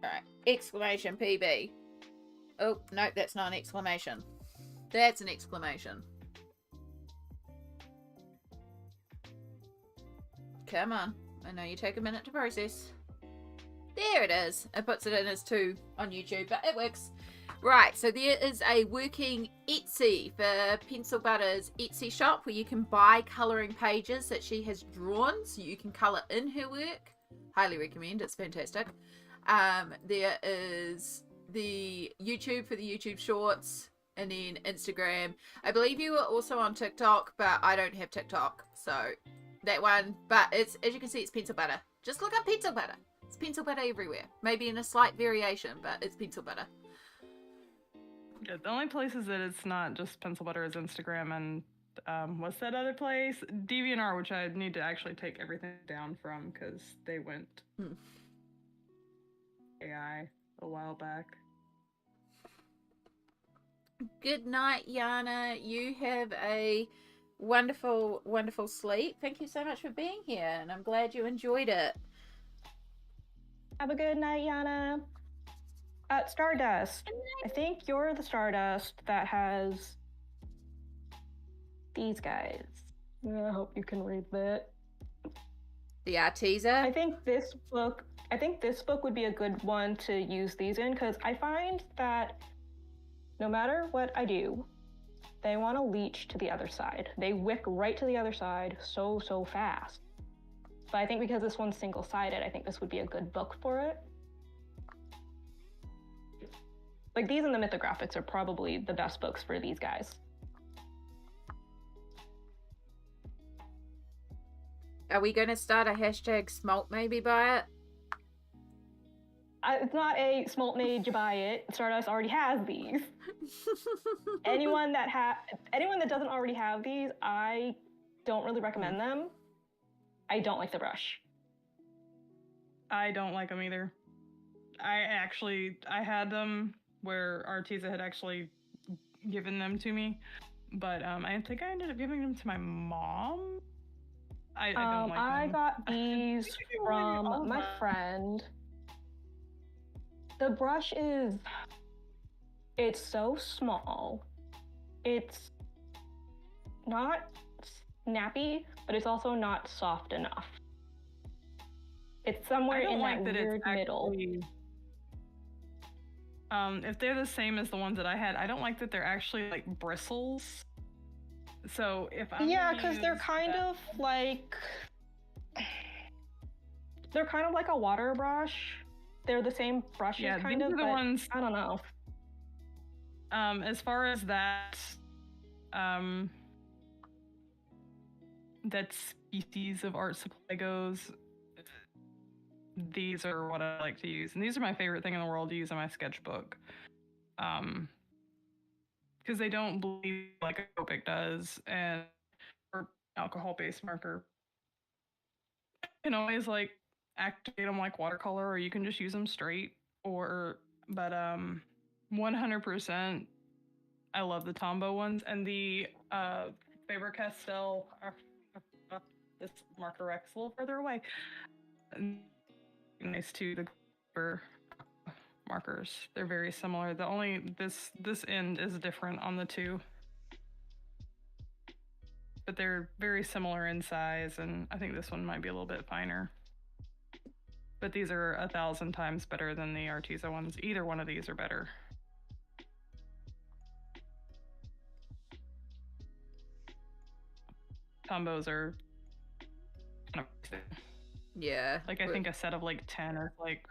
All right, exclamation PB. Oh, no, that's not an exclamation. That's an exclamation. Come on. I know you take a minute to process. There it is. It puts it in as 2 on YouTube, but it works. Right, so there is a working Etsy for PencilButter's Etsy shop where you can buy colouring pages that she has drawn so you can colour in her work. Highly recommend, it's fantastic. There is the YouTube for the YouTube shorts, and then Instagram. I believe you are also on TikTok, but I don't have TikTok, so that one. But it's, as you can see, it's PencilButter. Just look up PencilButter. It's PencilButter everywhere. Maybe in a slight variation, but it's PencilButter. Yeah, the only places that it's not just PencilButter is Instagram and what's that other place? DeviantArt, which I need to actually take everything down from because they went AI a while back. Good night, Yana. You have a wonderful, wonderful sleep. Thank you so much for being here, and I'm glad you enjoyed it. Have a good night, Yana. Stardust. I think you're the Stardust that has these guys. I hope you can read that. The Arteza. I think this book would be a good one to use these in because I find that no matter what I do, they want to leech to the other side. They wick right to the other side so fast. But I think because this one's single-sided, I think this would be a good book for it. Like, these and the mythographics are probably the best books for these guys. Are we going to start a hashtag Smoelt maybe by it? It's not a Smoelt made you buy it. Stardust already has these. Anyone that doesn't already have these, I don't really recommend them. I don't like the brush. I don't like them either. I had them where Arteza had actually given them to me, but I think I ended up giving them to my mom. I don't like them. I got these from my friend. The brush it's so small. It's not snappy, but it's also not soft enough. It's somewhere in that weird middle. If they're the same as the ones that I had, I don't like that they're actually like bristles. So if I'm because they're kind of like a water brush. They're the same brushes, kind of. These are the ones. I don't know. As far as that species of art supply goes, these are what I like to use, and these are my favorite thing in the world to use in my sketchbook, because they don't bleed like a Copic does, and or alcohol-based marker. You can always like activate them like watercolor, or you can just use them straight. But 100%, I love the Tombow ones, and the Faber-Castell. This marker X a little further away. Nice too. The markers, they're very similar. The only this end is different on the two, but they're very similar in size, and I think this one might be a little bit finer. But these are 1,000 times better than the Arteza ones. Either one of these are better. Tombows are kind of, yeah. Like, I think a set of like 10 or like,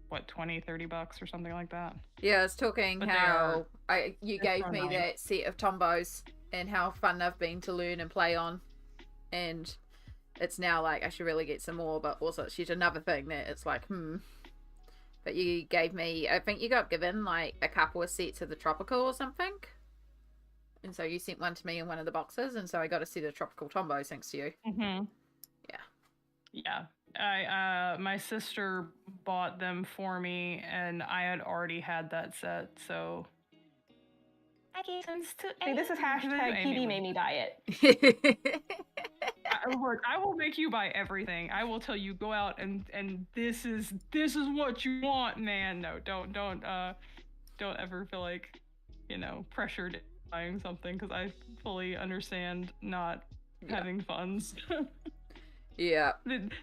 what, 20, 30 bucks or something like that. Yeah, I was talking But how you they're gave so me nice. that set of Tombows and how fun they've been to learn and play on. And it's now like I should really get some more, but also it's yet another thing that it's like, But you gave me, I think you got given like a couple of sets of the Tropical or something. And so you sent one to me in one of the boxes, and so I got a set of Tropical Tombows thanks to you. Mm-hmm. Yeah. My sister bought them for me, and I had already had that set, so I gave them to Hey, this is hashtag Amy PB made me buy it. I was like, I will make you buy everything. I will tell you, go out and this is what you want, man. No, don't ever feel like, pressured into buying something, because I fully understand not having funds. Yeah.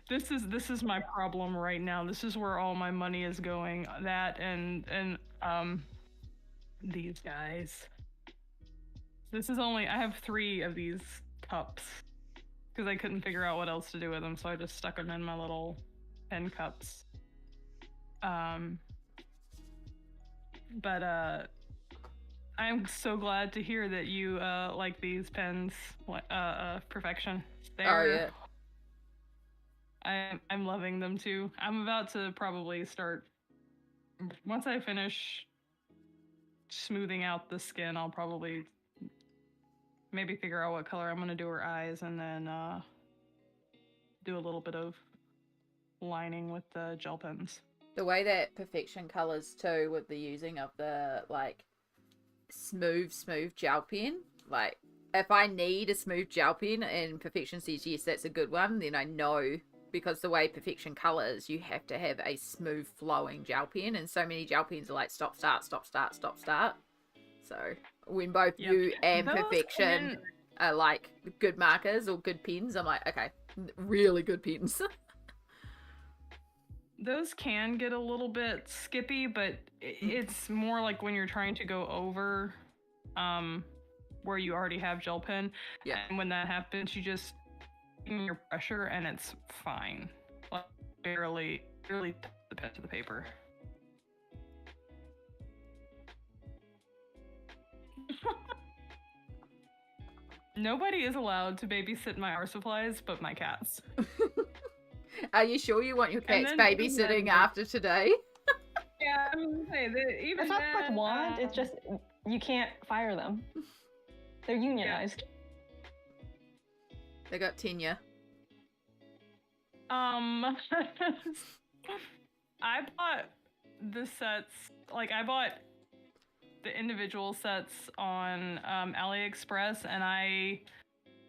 This is my problem right now. This is where all my money is going. That and these guys. I have 3 of these cups because I couldn't figure out what else to do with them, so I just stuck them in my little pen cups. But I'm so glad to hear that you like these pens, Perfection. Oh yeah. I'm loving them too. I'm about to probably start, once I finish smoothing out the skin, I'll probably maybe figure out what color I'm going to do her eyes, and then do a little bit of lining with the gel pens. The way that Perfection colors too, with the using of the like smooth gel pen, like if I need a smooth gel pen and Perfection says yes, that's a good one, then I know, because the way Perfection colors, you have to have a smooth flowing gel pen, and so many gel pens are like stop start. So when both you and Perfection are like good markers or good pens, I'm like, okay, really good pens. Those can get a little bit skippy, but it's more like when you're trying to go over where you already have gel pen. Yeah. And when that happens, you just your pressure and it's fine. Like barely touch the pen to the paper. Nobody is allowed to babysit my art supplies but my cats. Are you sure you want your cats babysitting after today? Yeah, I mean, even it's not like want. It's just you can't fire them. They're unionized. Yeah. They got tenure. I bought the sets. Like I bought the individual sets on AliExpress, and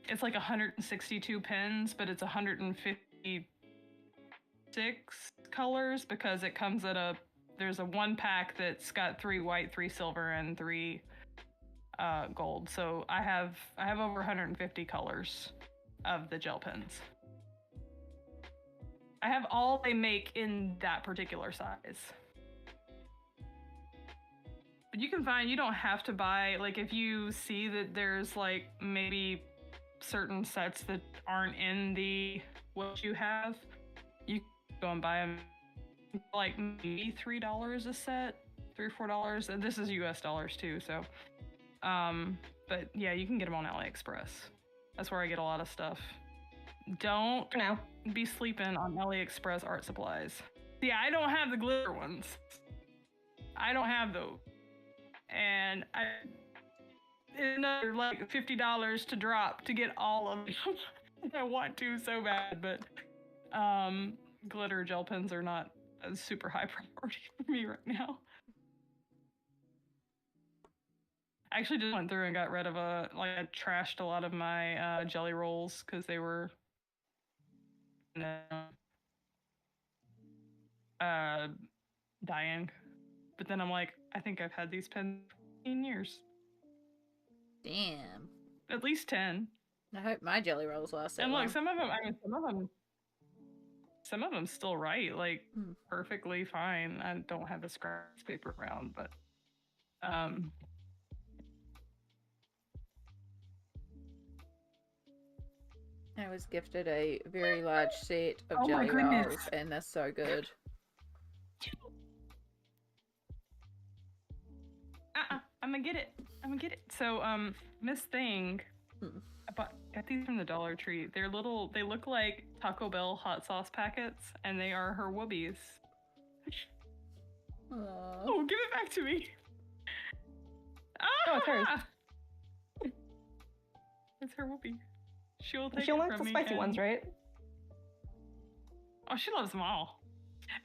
it's like 162 pens, but it's 156 colors because it comes at there's a 1 pack that's got 3 white, 3 silver, and 3 gold. So I have over 150 colors of the gel pens. I have all they make in that particular size. But you don't have to buy, like if you see that there's like maybe certain sets that aren't in what you have, you can go and buy them like maybe $3 a set, $3 or $4. And this is US dollars too, so. But yeah, you can get them on AliExpress. That's where I get a lot of stuff. Don't be sleeping on AliExpress art supplies. See, I don't have the glitter ones. I don't have those. And it's another like $50 to drop to get all of them. I want to so bad, but glitter gel pens are not a super high priority for me right now. I actually just went through and got rid of I trashed a lot of my jelly rolls because they were dying. But then I'm like, I think I've had these pens for 15 years. Damn. At least 10. I hope my jelly rolls last that long. And look, some of them still write like perfectly fine. I don't have a scratch paper around, but I was gifted a very large set of jelly rolls, and they're so good. I'm gonna get it. So, Miss Thing, I got these from the Dollar Tree. They look like Taco Bell hot sauce packets, and they are her whoobies. Aww. Oh, give it back to me. Oh, it's hers. It's her whoopie. She'll take She'll it like from the me. spicy ones, right? Oh, she loves them all.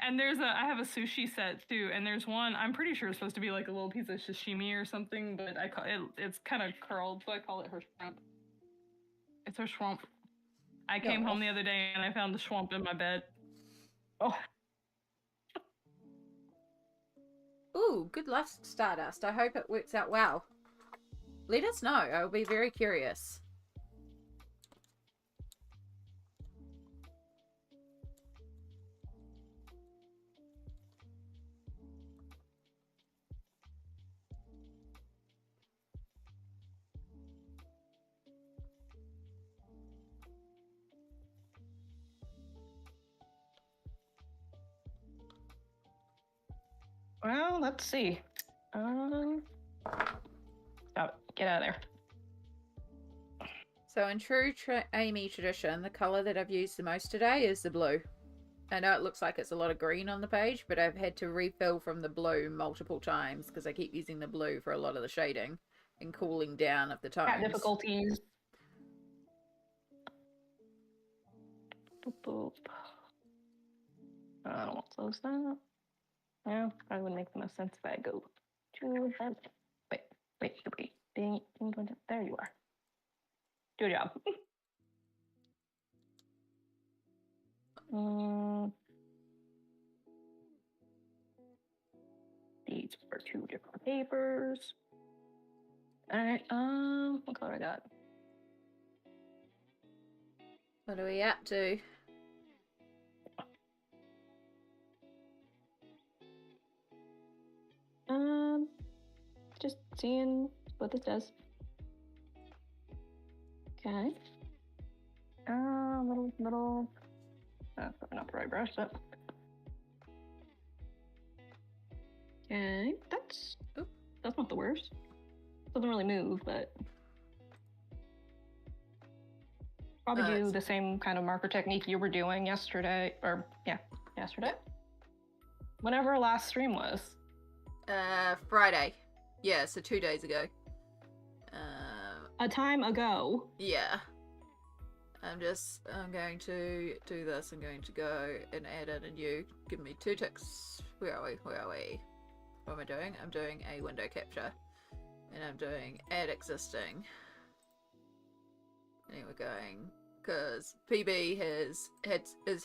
And I have a sushi set too, and there's one, I'm pretty sure it's supposed to be like a little piece of sashimi or something, but it's kind of curled, so I call it her shrimp. It's her shrimp. I came No. home the other day and I found the swamp in my bed. Oh, Ooh, good luck, Stardust. I hope it works out well. Let us know. I'll be very curious. well, let's see. Stop. Get out of there. So in true Amy tradition, the colour that I've used the most today is the blue. I know it looks like it's a lot of green on the page, but I've had to refill from the blue multiple times because I keep using the blue for a lot of the shading and cooling down of the tones. Cat difficulties. Boop, boop. I don't want to close that. Yeah, probably would make the most sense if I go to that. Wait. There you are. Good job. These are 2 different papers. Alright, what color I got? What are we up to? Just seeing what this does. Okay. Little. That's probably not the right brush, but. Okay, that's not the worst. Doesn't really move, but. Probably do the same kind of marker technique you were doing yesterday, yesterday? Whenever our last stream was. Friday. Yeah, so 2 days ago. A time ago. Yeah. I'm going to do this. I'm going to go and add in a new. Give me 2 ticks. Where are we? What am I doing? I'm doing a window capture. And I'm doing add existing. And we're going, because PB is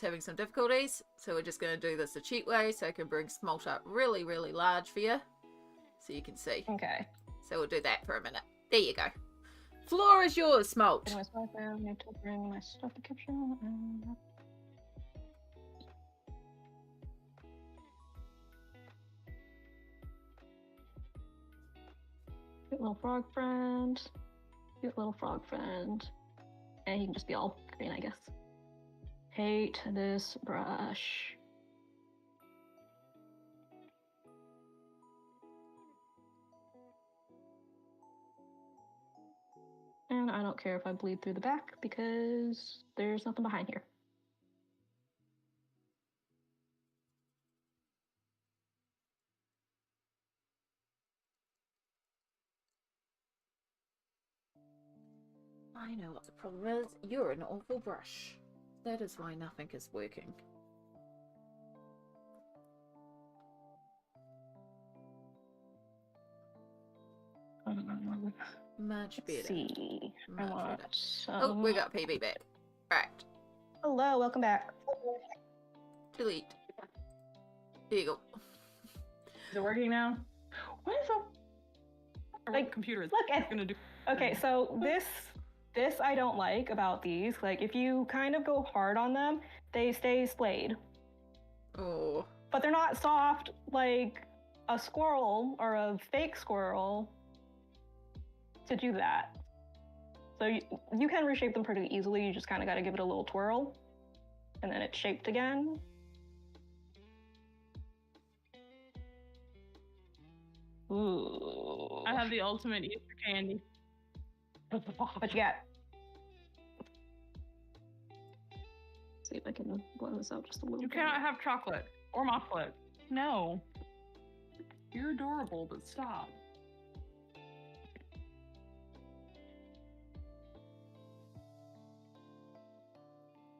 having some difficulties, so we're just going to do this the cheap way, so I can bring Smoelt up really, really large for you, so you can see. Okay. So we'll do that for a minute. There you go. Floor is yours, Smoelt. I need to bring my stuff to capture. Cute little frog friend. Cute little frog friend. And he can just be all green, I guess. Hate this brush. And I don't care if I bleed through the back because there's nothing behind here. I know what the problem is. You're an awful brush. That is why nothing is working. Much better. Let's see. Much I want better. some... Oh, we got PB back. Right. Hello, welcome back. Delete. There you go. Is it working now? What is up? Like, Computer is look, gonna do. Okay, so this I don't like about these. Like, if you kind of go hard on them, they stay splayed. Oh. But they're not soft like a squirrel or a fake squirrel to do that. So you can reshape them pretty easily. You just kind of got to give it a little twirl, and then it's shaped again. Ooh. I have the ultimate Easter candy. What you got? See if I can blend this out just a little You bit. cannot have chocolate or chocolate. No. You're adorable, but stop.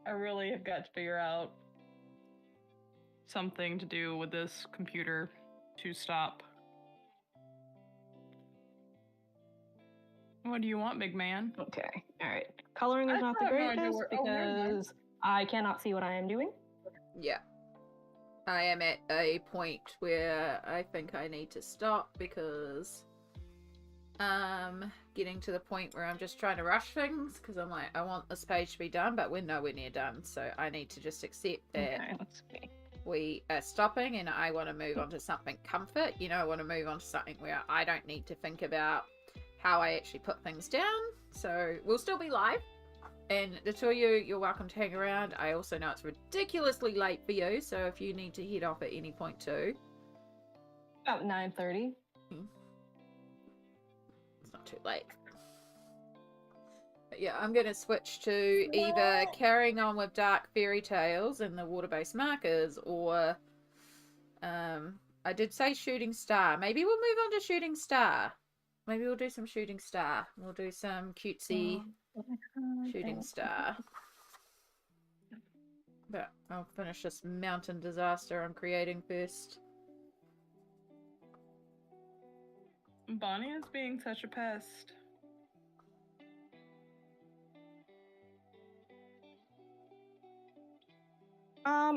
I really have got to figure out something to do with this computer to stop What do you want, big man? Okay, alright. Coloring is I not the have no idea greatest where- oh, never mind. because I cannot see what I am doing. Yeah. I am at a point where I think I need to stop because getting to the point where I'm just trying to rush things because I'm like, I want this page to be done, but we're nowhere near done. So I need to just accept that Okay, let's see. we are stopping and I want to move on to something comfort. You know, I want to move on to something where I don't need to think about how I actually put things down. So we'll still be live. And the two of you, you're welcome to hang around. I also know it's ridiculously late for you, so if you need to head off at any point too. About 9:30. It's not too late. But yeah, I'm going to switch to either carrying on with Dark Fairy Tales and the water-based markers, or I did say Shooting Star. Maybe we'll move on to Shooting Star. Maybe we'll do some Shooting Star. We'll do some cutesy Shooting Star. But I'll finish this mountain disaster I'm creating first. Bonnie is being such a pest.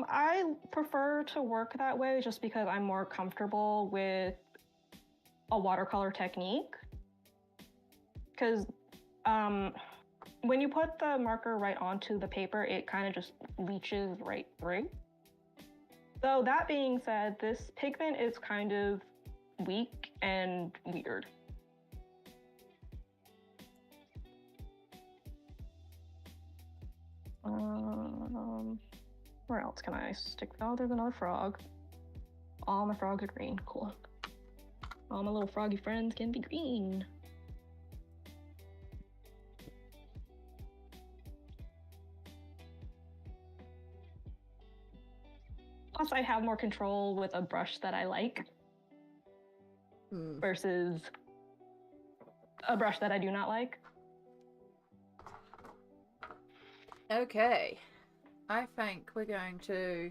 I prefer to work that way just because I'm more comfortable with a watercolor technique. Because when you put the marker right onto the paper, it kind of just leaches right through. So that being said, this pigment is kind of weak and weird. Where else can I stick? Oh, there's another frog. All my frogs are green. Cool. All my little froggy friends can be green. Plus, I have more control with a brush that I like versus a brush that I do not like. Okay. I think we're going to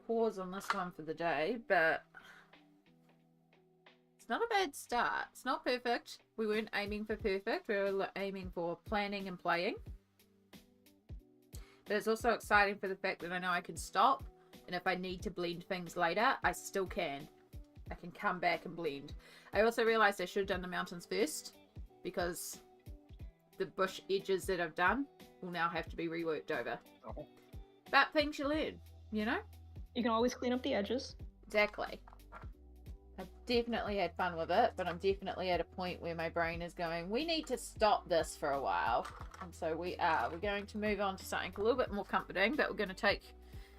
pause on this one for the day, but it's not a bad start. It's not perfect. We weren't aiming for perfect. We were aiming for planning and playing. But it's also exciting for the fact that I know I can stop, and if I need to blend things later, I still can. I can come back and blend. I also realized I should have done the mountains first, because the bush edges that I've done will now have to be reworked over. Oh. But things you learn, you know? You can always clean up the edges. Exactly. I've definitely had fun with it, but I'm definitely at a point where my brain is going, we need to stop this for a while. And so we are. We're going to move on to something a little bit more comforting, but we're going to take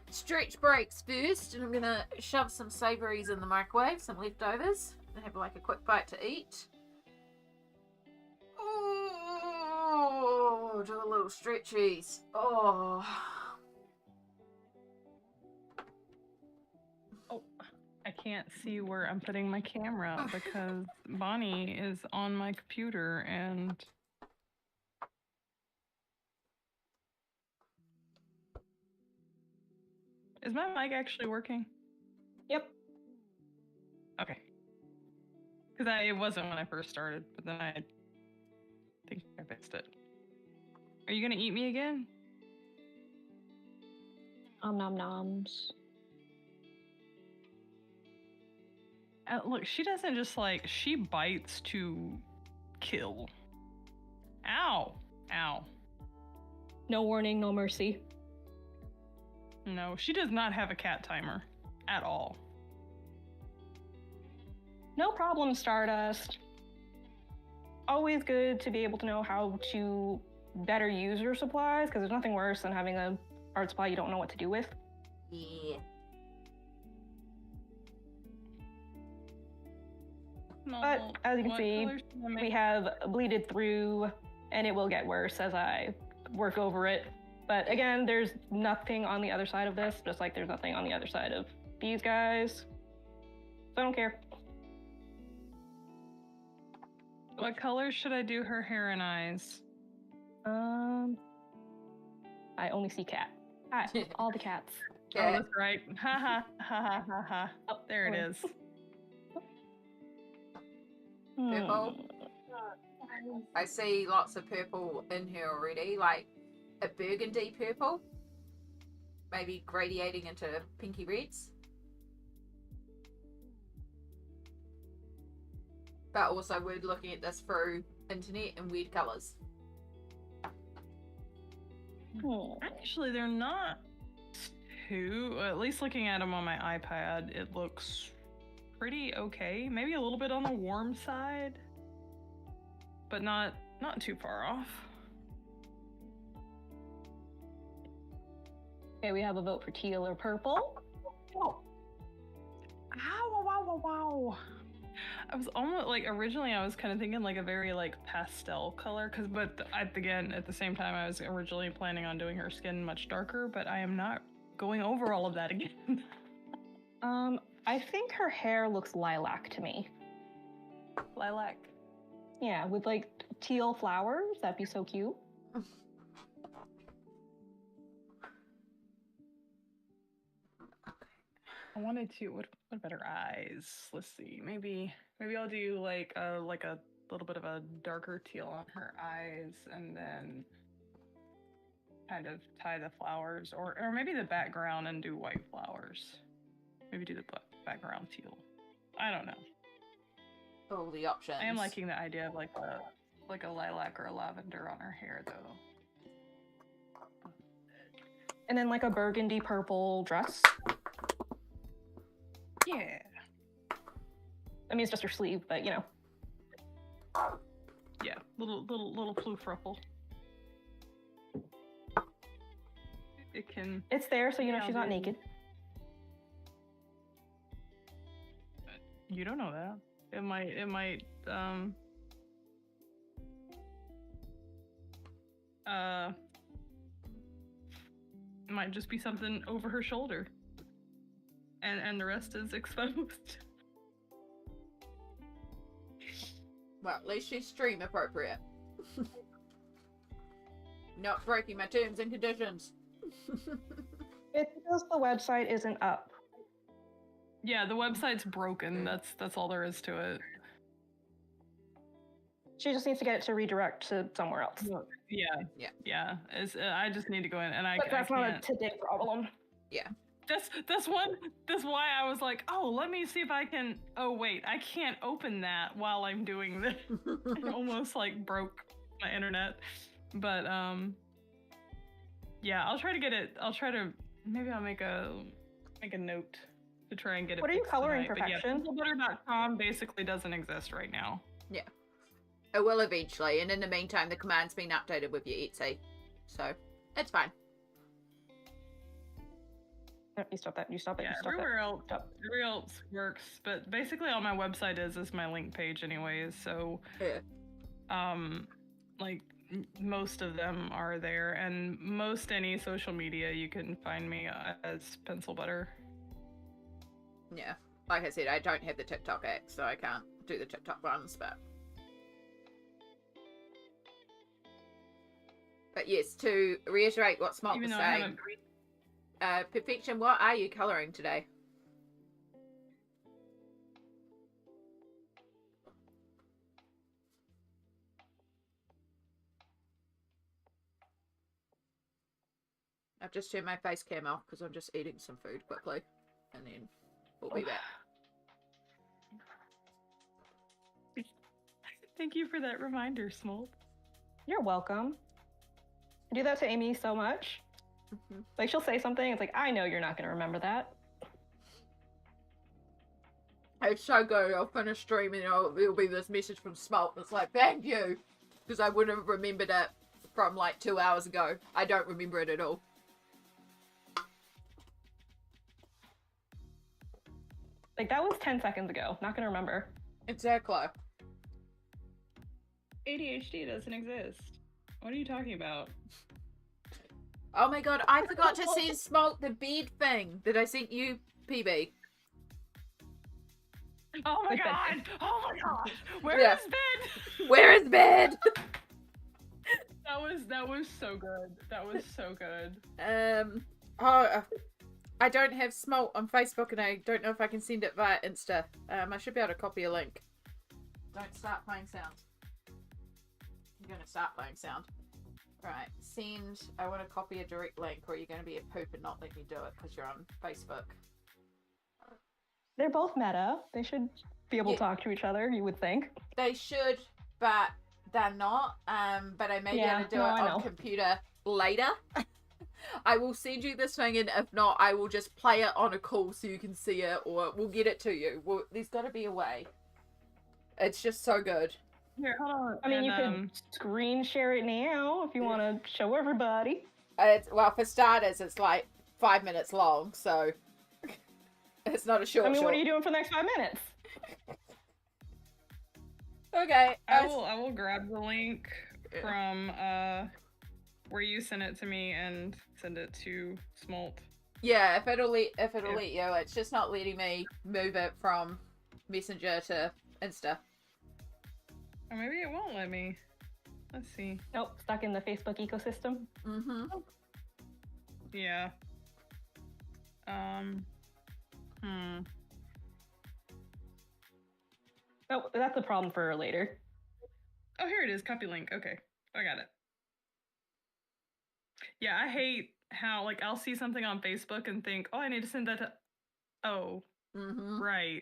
stretch breaks first, and I'm going to shove some savouries in the microwave, some leftovers, and have like a quick bite to eat. Oh, do a little stretchies. Oh. I can't see where I'm putting my camera because Bonnie is on my computer and is my mic actually working? Yep. Okay. Because it wasn't when I first started, but then I think I fixed it. Are you gonna eat me again? Nom noms. Look, she doesn't just like, she bites to kill. Ow. Ow. No warning, no mercy. No, she does not have a cat timer at all. No problem, Stardust. Always good to be able to know how to better use your supplies, because there's nothing worse than having a art supply you don't know what to do with. Yeah. No, But as you can what see, colors should I make? we have bleeded through, and it will get worse as I work over it. But again, there's nothing on the other side of this, just like there's nothing on the other side of these guys. So I don't care. What colors should I do her hair and eyes? I only see cat. Hi, all the cats. Oh, that's right. Ha ha ha ha ha ha. Oh, There it is. Purple. I see lots of purple in here already, like a burgundy purple, maybe gradiating into pinky reds. But also we're looking at this through internet and weird colours. Actually, they're not too, at least looking at them on my iPad, it looks pretty okay. Maybe a little bit on the warm side, but not too far off. Okay, we have a vote for teal or purple. Oh. Ow, wow, wow, wow. I was almost like, originally I was kind of thinking like a very like pastel color, but again, at the same time, I was originally planning on doing her skin much darker, but I am not going over all of that again. I think her hair looks lilac to me. Lilac. Yeah, with like teal flowers. That'd be so cute. I wanted to. What about her eyes? Let's see. Maybe I'll do like a little bit of a darker teal on her eyes, and then kind of tie the flowers, or maybe the background and do white flowers. Maybe do the background teal. I don't know. All the options. I am liking the idea of like a lilac or a lavender on her hair, though. And then like a burgundy purple dress. Yeah. I mean, it's just her sleeve, but you know. Yeah, little ploof ruffle. It can. It's there, so you know she's not naked. You don't know that. It might might just be something over her shoulder. And the rest is exposed. Well, at least she's stream appropriate. Not breaking my terms and conditions. It's because the website isn't up. Yeah, the website's broken. That's all there is to it. She just needs to get it to redirect to somewhere else. Yeah. I just need to go in, and But that's not a today problem. Yeah. That's why I was like, oh, let me see if I can. Oh wait, I can't open that while I'm doing this. I almost like broke my internet, but yeah, I'll try to get it. Maybe I'll make a note to try and get it. What are you coloring, tonight. Perfection? But yeah, PencilButter.com basically doesn't exist right now. Yeah. It will eventually, and in the meantime, the command's been updated with your Etsy, so it's fine. No, you stop that. You stop it. Yeah, You stop everywhere that. else works, but basically all my website is my link page anyways, so Yeah. like most of them are there, and most any social media you can find me as PencilButter. Yeah. Like I said, I don't have the TikTok app, so I can't do the TikTok ones, but yes, to reiterate what Smoelt was saying, Perfection, what are you colouring today? I've just turned my face cam off because I'm just eating some food quickly, and then we'll be back. Thank you for that reminder, Smoelt. You're welcome. I do that to Amy so much. Mm-hmm. Like, she'll say something, it's like, I know you're not going to remember that. It's so good. I'll finish streaming and it'll be this message from Smoelt. It's like, thank you. Because I wouldn't have remembered it from like 2 hours ago. I don't remember it at all. Like, that was 10 seconds ago. Not going to remember. Exactly. ADHD doesn't exist. What are you talking about? Oh my god, I forgot to send Smoelt the bed thing that I sent you, PB. Oh my Like that. god! Oh my god! Where Yeah. is bed? Where is bed? That was so good. That was so good. I don't have Smoelt on Facebook and I don't know if I can send it via Insta. I should be able to copy a link. Don't start playing sounds. going to start playing sound. Right, send. I want to copy a direct link, or you're going to be a poop and not let me do it because you're on Facebook. They're both meta. They should be able to talk to each other, you would think. They should, but they're not. But I may be able to do it on computer later. I will send you this thing, and if not, I will just play it on a call so you can see it, or we'll get it to you. There's got to be a way. It's just so good. Here, hold on. I mean, you could screen share it now if you want to show everybody. Well, for starters, it's like 5 minutes long, so it's not a short. I mean, what are you doing for the next 5 minutes? Okay. I will grab the link from where you sent it to me and send it to Smoelt. Yeah, if it'll let you, it's just not letting me move it from Messenger to Insta. Or maybe it won't let me. Let's see. Nope, stuck in the Facebook ecosystem. Mm-hmm. Yeah. Oh, that's a problem for later. Oh, here it is. Copy link. Okay, I got it. Yeah, I hate how, like, I'll see something on Facebook and think, oh, I need to send that to... Oh, right.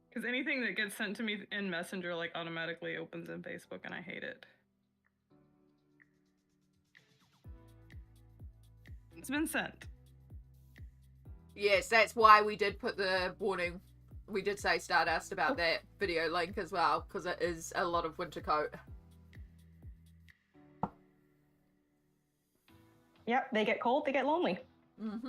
Because anything that gets sent to me in Messenger, like, automatically opens in Facebook, and I hate it. It's been sent. Yes, that's why we did put the warning. We did say Stardust about that video link as well, because it is a lot of winter coat. Yep, they get cold, they get lonely. Mm-hmm.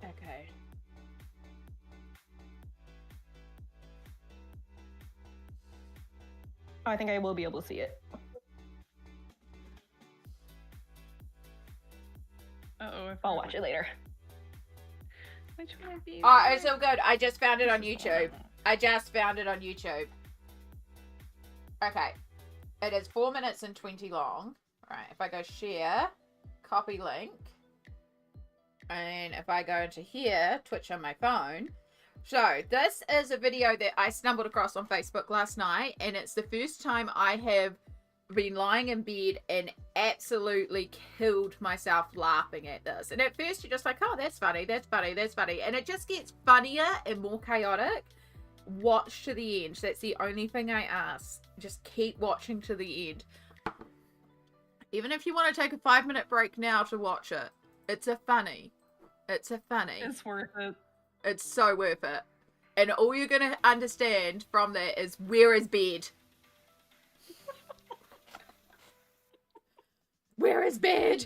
Okay. I think I will be able to see it. Uh-oh. I'll watch it later. Which one of you? Oh, it's so good. I just found it on YouTube. Okay. It is 4 minutes and 20 long. Right, if I go share, copy link, and if I go into here, Twitch on my phone. So, this is a video that I stumbled across on Facebook last night, and it's the first time I have been lying in bed and absolutely killed myself laughing at this. And at first you're just like, oh, that's funny, that's funny, that's funny. And it just gets funnier and more chaotic. Watch to the end. That's the only thing I ask. Just keep watching to the end. Even if you want to take a 5-minute break now to watch it. It's a funny. It's worth it. It's so worth it. And all you're going to understand from that is, where is bed? Where is bed?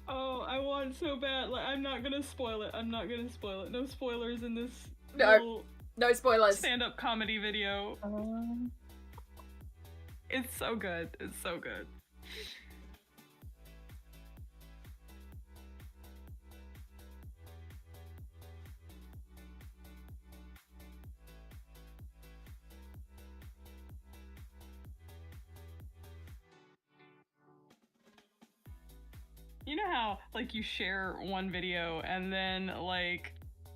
Oh, I want so bad. Like, I'm not gonna spoil it. No spoilers in this. No spoilers. Stand-up comedy video. It's so good. It's so good. You know how, like, you share one video and then, like,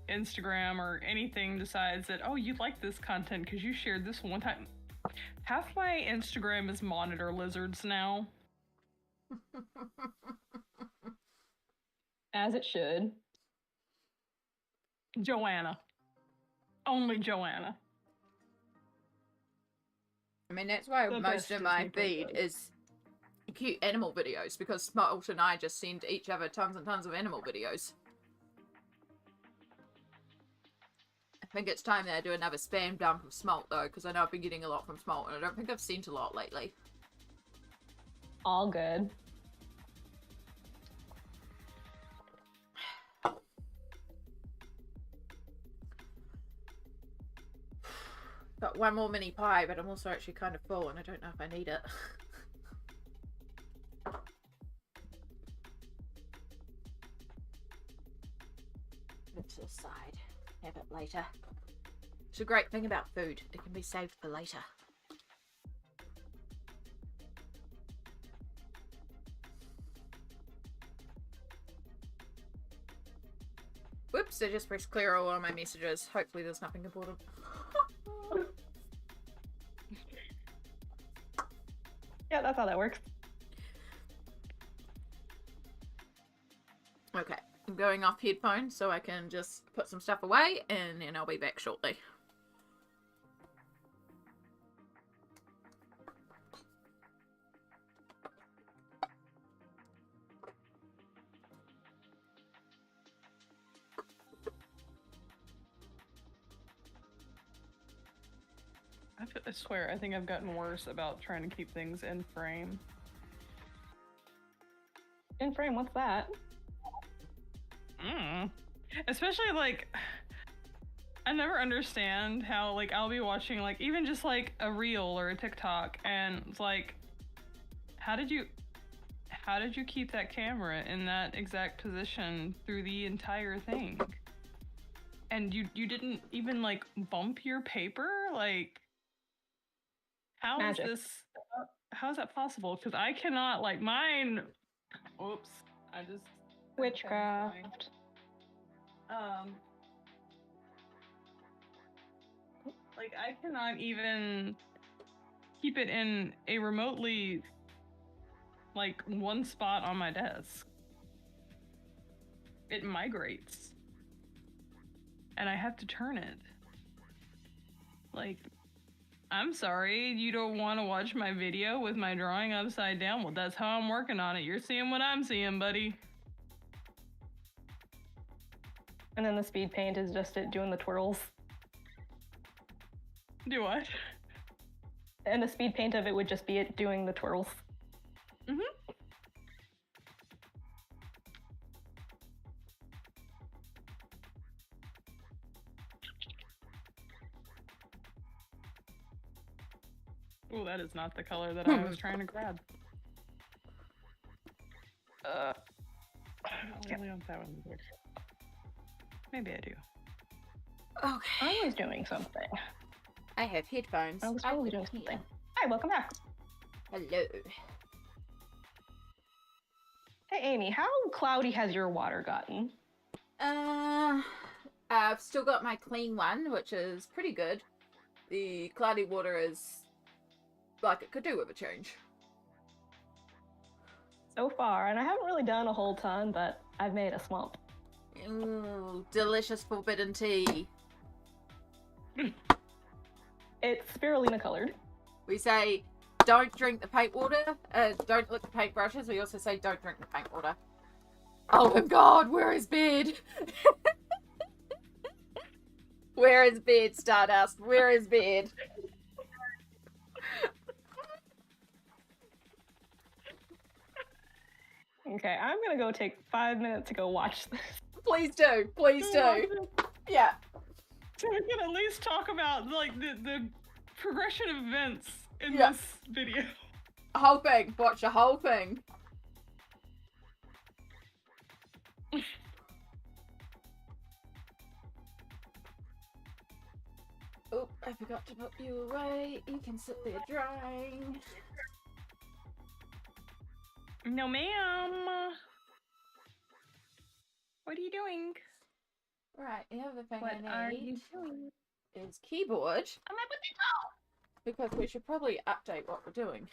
Instagram or anything decides that, oh, you like this content because you shared this one time. Half my Instagram is monitor lizards now. As it should. Joanna. Only Joanna. I mean, that's why most of my feed is cute animal videos, because Smoelt and I just send each other tons and tons of animal videos. I think it's time that I do another spam dump of Smoelt though, because I know I've been getting a lot from Smoelt and I don't think I've sent a lot lately. All good. Got one more mini pie, but I'm also actually kind of full and I don't know if I need it. To the side. have it later. It's a great thing about food. It can be saved for later. Whoops, I just pressed clear all on my messages. Hopefully there's nothing important. Yeah, that's how that works. Okay, I'm going off headphones so I can just put some stuff away and then I'll be back shortly. I swear, I think I've gotten worse about trying to keep things in frame. In frame, what's that? Especially, like, I never understand how, like, I'll be watching, like, even just, like, a reel or a TikTok, and it's like, how did you keep that camera in that exact position through the entire thing? And you didn't even, like, bump your paper? Like, how Magic. is this, how is that possible? Because I cannot, like, mine, oops, I just... Witchcraft. Like, I cannot even keep it in a remotely, like, one spot on my desk. It migrates. And I have to turn it. Like, I'm sorry, you don't want to watch my video with my drawing upside down? Well, that's how I'm working on it. You're seeing what I'm seeing, buddy. And then the speed paint is just it doing the twirls. Do what? And the speed paint of it would just be it doing the twirls. Oh, that is not the color that I was trying to grab. I don't really want that one either. Maybe I do. Okay. I was doing something. I have headphones. I was totally doing something. Hi, welcome back. Hello. Hey, Amy, how cloudy has your water gotten? I've still got my clean one, which is pretty good. The cloudy water is like it could do with a change. So far, and I haven't really done a whole ton, but I've made a Smoelt. Ooh, delicious forbidden tea. It's spirulina colored. We say don't drink the paint water, don't lick the paint brushes. We also say don't drink the paint water. Oh my god, where is bed? Where is bed, Stardust? Where is bed? Okay, I'm gonna go take 5 minutes to go watch this. Please do. Please do. Yeah. So we can at least talk about, like, the progression of events in Yeah. this video. Whole thing. Watch the whole thing. Oh, I forgot to put you away. You can sit there drying. No, ma'am. What are you doing? Right, the other thing What I are need you doing? is keyboard. I'm at the Because we should probably update what we're doing.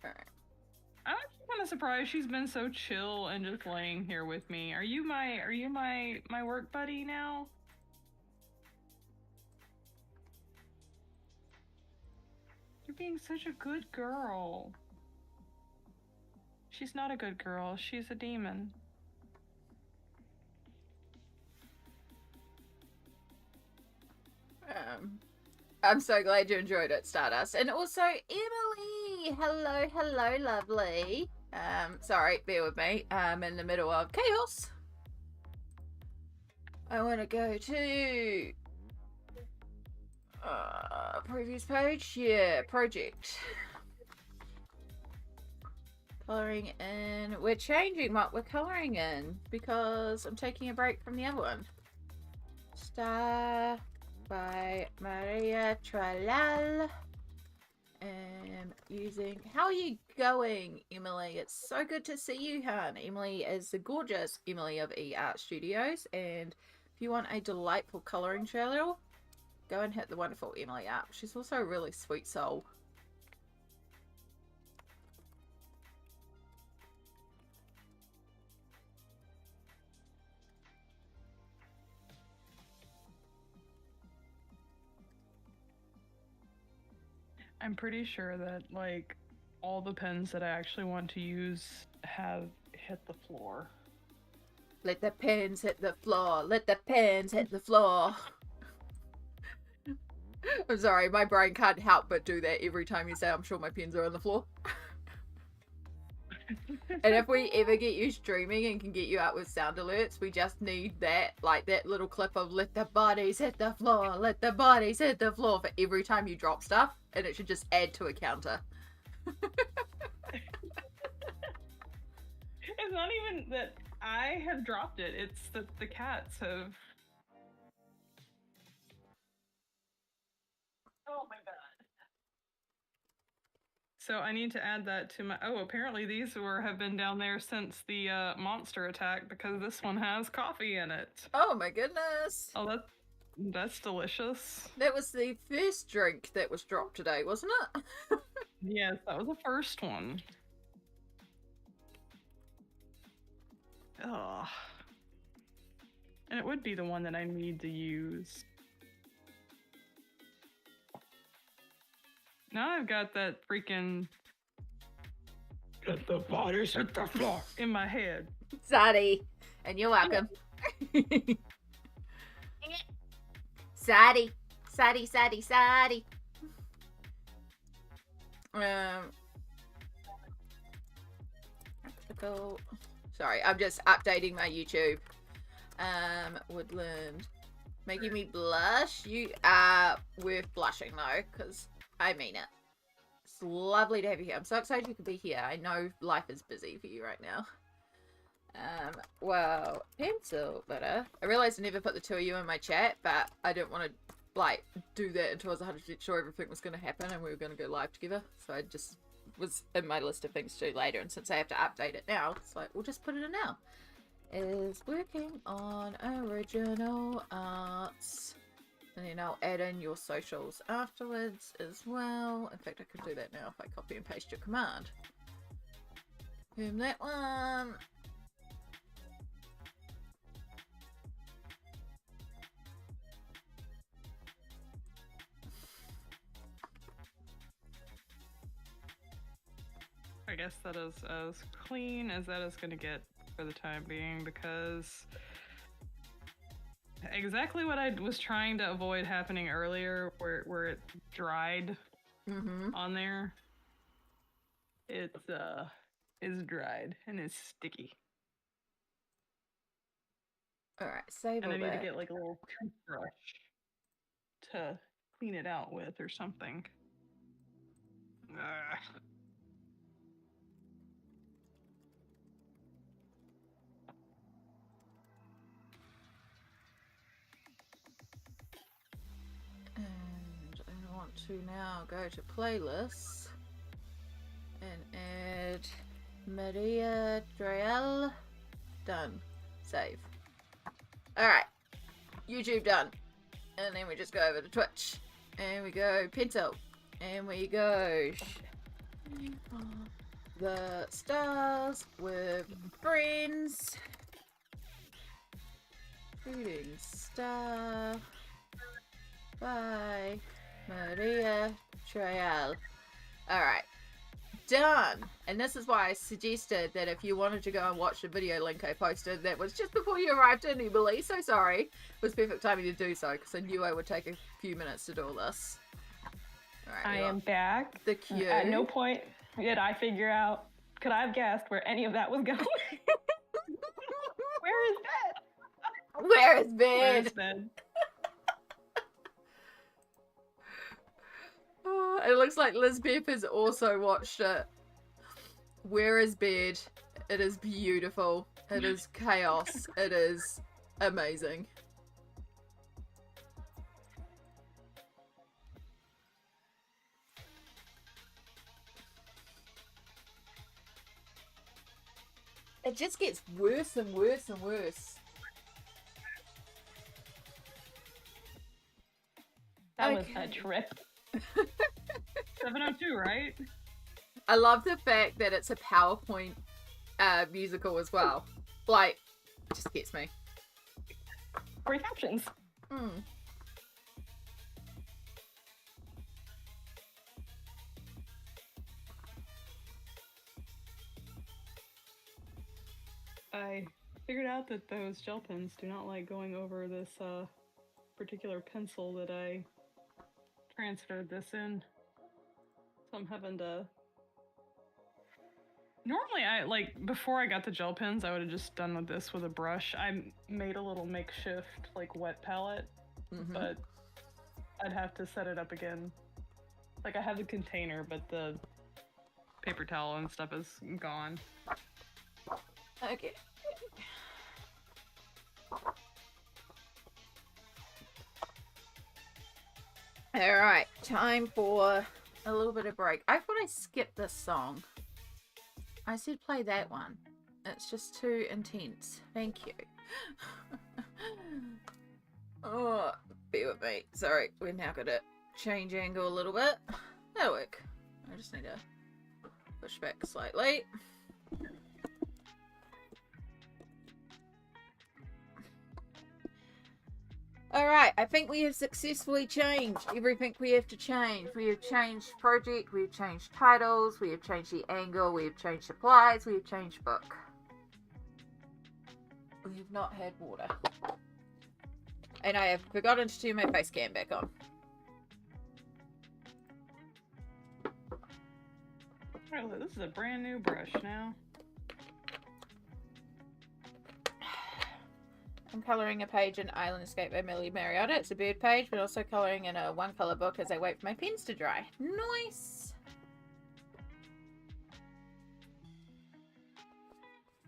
Alright. I'm actually kind of surprised she's been so chill and just laying here with me. Are you my work buddy now? You're being such a good girl. She's not a good girl. She's a demon. I'm so glad you enjoyed it, Stardust. And also, Emily! Hello, hello, lovely. Sorry, bear with me. I'm in the middle of chaos. I want to go to... previous page? Yeah, project. Colouring in. We're changing what we're colouring in because I'm taking a break from the other one. Star by Maria Trolle. Using. How are you going, Emily? It's so good to see you, hon. Emily is the gorgeous Emily of eArt Studios, and if you want a delightful colouring channel, go and hit the wonderful Emily up. She's also a really sweet soul. I'm pretty sure that, like, all the pens that I actually want to use have hit the floor. Let the pens hit the floor. Let the pens hit the floor. I'm sorry, my brain can't help but do that every time you say I'm sure my pens are on the floor. And if we ever get you streaming and can get you out with sound alerts, we just need that, like that little clip of let the bodies hit the floor, let the bodies hit the floor for every time you drop stuff, and it should just add to a counter. It's not even that I have dropped it, it's that the cats have... Oh my god. So I need to add that to my... Oh, apparently these have been down there since the monster attack, because this one has coffee in it. Oh my goodness. Oh, that's delicious. That was the first drink that was dropped today, wasn't it? Yes, that was the first one. Ugh. And it would be the one that I need to use. Now I've got that freaking... Get the bodies hit the floor in my head. Sadie. And you're welcome. Sadie. Sadie, Sadie, Sadie. Sorry, I'm just updating my YouTube. Woodland. Making me blush? You are worth blushing though, because I mean it. It's lovely to have you here. I'm so excited you could be here. I know life is busy for you right now. Well, PencilButter. I realized I never put the two of you in my chat, but I didn't want to, like, do that until I was 100% sure everything was going to happen and we were going to go live together. So I just was in my list of things to do later, and since I have to update it now, it's like, we'll just put it in now. Is working on original arts. And then I'll add in your socials afterwards as well. In fact, I could do that now if I copy and paste your command. Boom, that one. I guess that is as clean as that is going to get for the time being, because exactly what I was trying to avoid happening earlier, where it dried on there, it is dried and is sticky. All right, save and all I need that. to get like a little toothbrush to clean it out with or something. Ugh. And I want to now go to playlists and add Maria Trolle. Done. Save. Alright. YouTube done. And then we just go over to Twitch. And we go Pencil. And we go the stars with friends. Shooting star by Maria Trolle. Alright. Done. And this is why I suggested that if you wanted to go and watch the video link I posted, that was just before you arrived in, Emily. So sorry. It was perfect timing to do so because I knew I would take a few minutes to do all this. Alright, I am back. The queue. At no point did I figure out, could I have guessed where any of that was going? Where is bed? Where is bed? Where is bed? Oh, it looks like Lizbeth has also watched it. Where is bed? It is beautiful. It is chaos. It is amazing. It just gets worse and worse and worse. That was a trip. 702, right? I love the fact that it's a PowerPoint musical as well. Like, it just gets me. Great captions. I figured out that those gel pens do not like going over this particular pencil that I transferred this in. So I'm having to... Normally, before I got the gel pens, I would have just done this with a brush. I made a little makeshift, wet palette, but I'd have to set it up again. I have the container, but the paper towel and stuff is gone. Okay. Alright, time for a little bit of break. I thought I skipped this song. I said play that one. It's just too intense. Thank you. Oh, bear with me. Sorry, we're now going to change angle a little bit. That'll work. I just need to push back slightly. Alright, I think we have successfully changed everything we have to change. We have changed project, we have changed titles, we have changed the angle, we have changed supplies, we have changed book. We have not had water. And I have forgotten to turn my face cam back on. Alright, this is a brand new brush now. I'm colouring a page in Island Escape by Millie Mariotta. It's a bird page, but also colouring in a one-colour book as I wait for my pens to dry. Nice!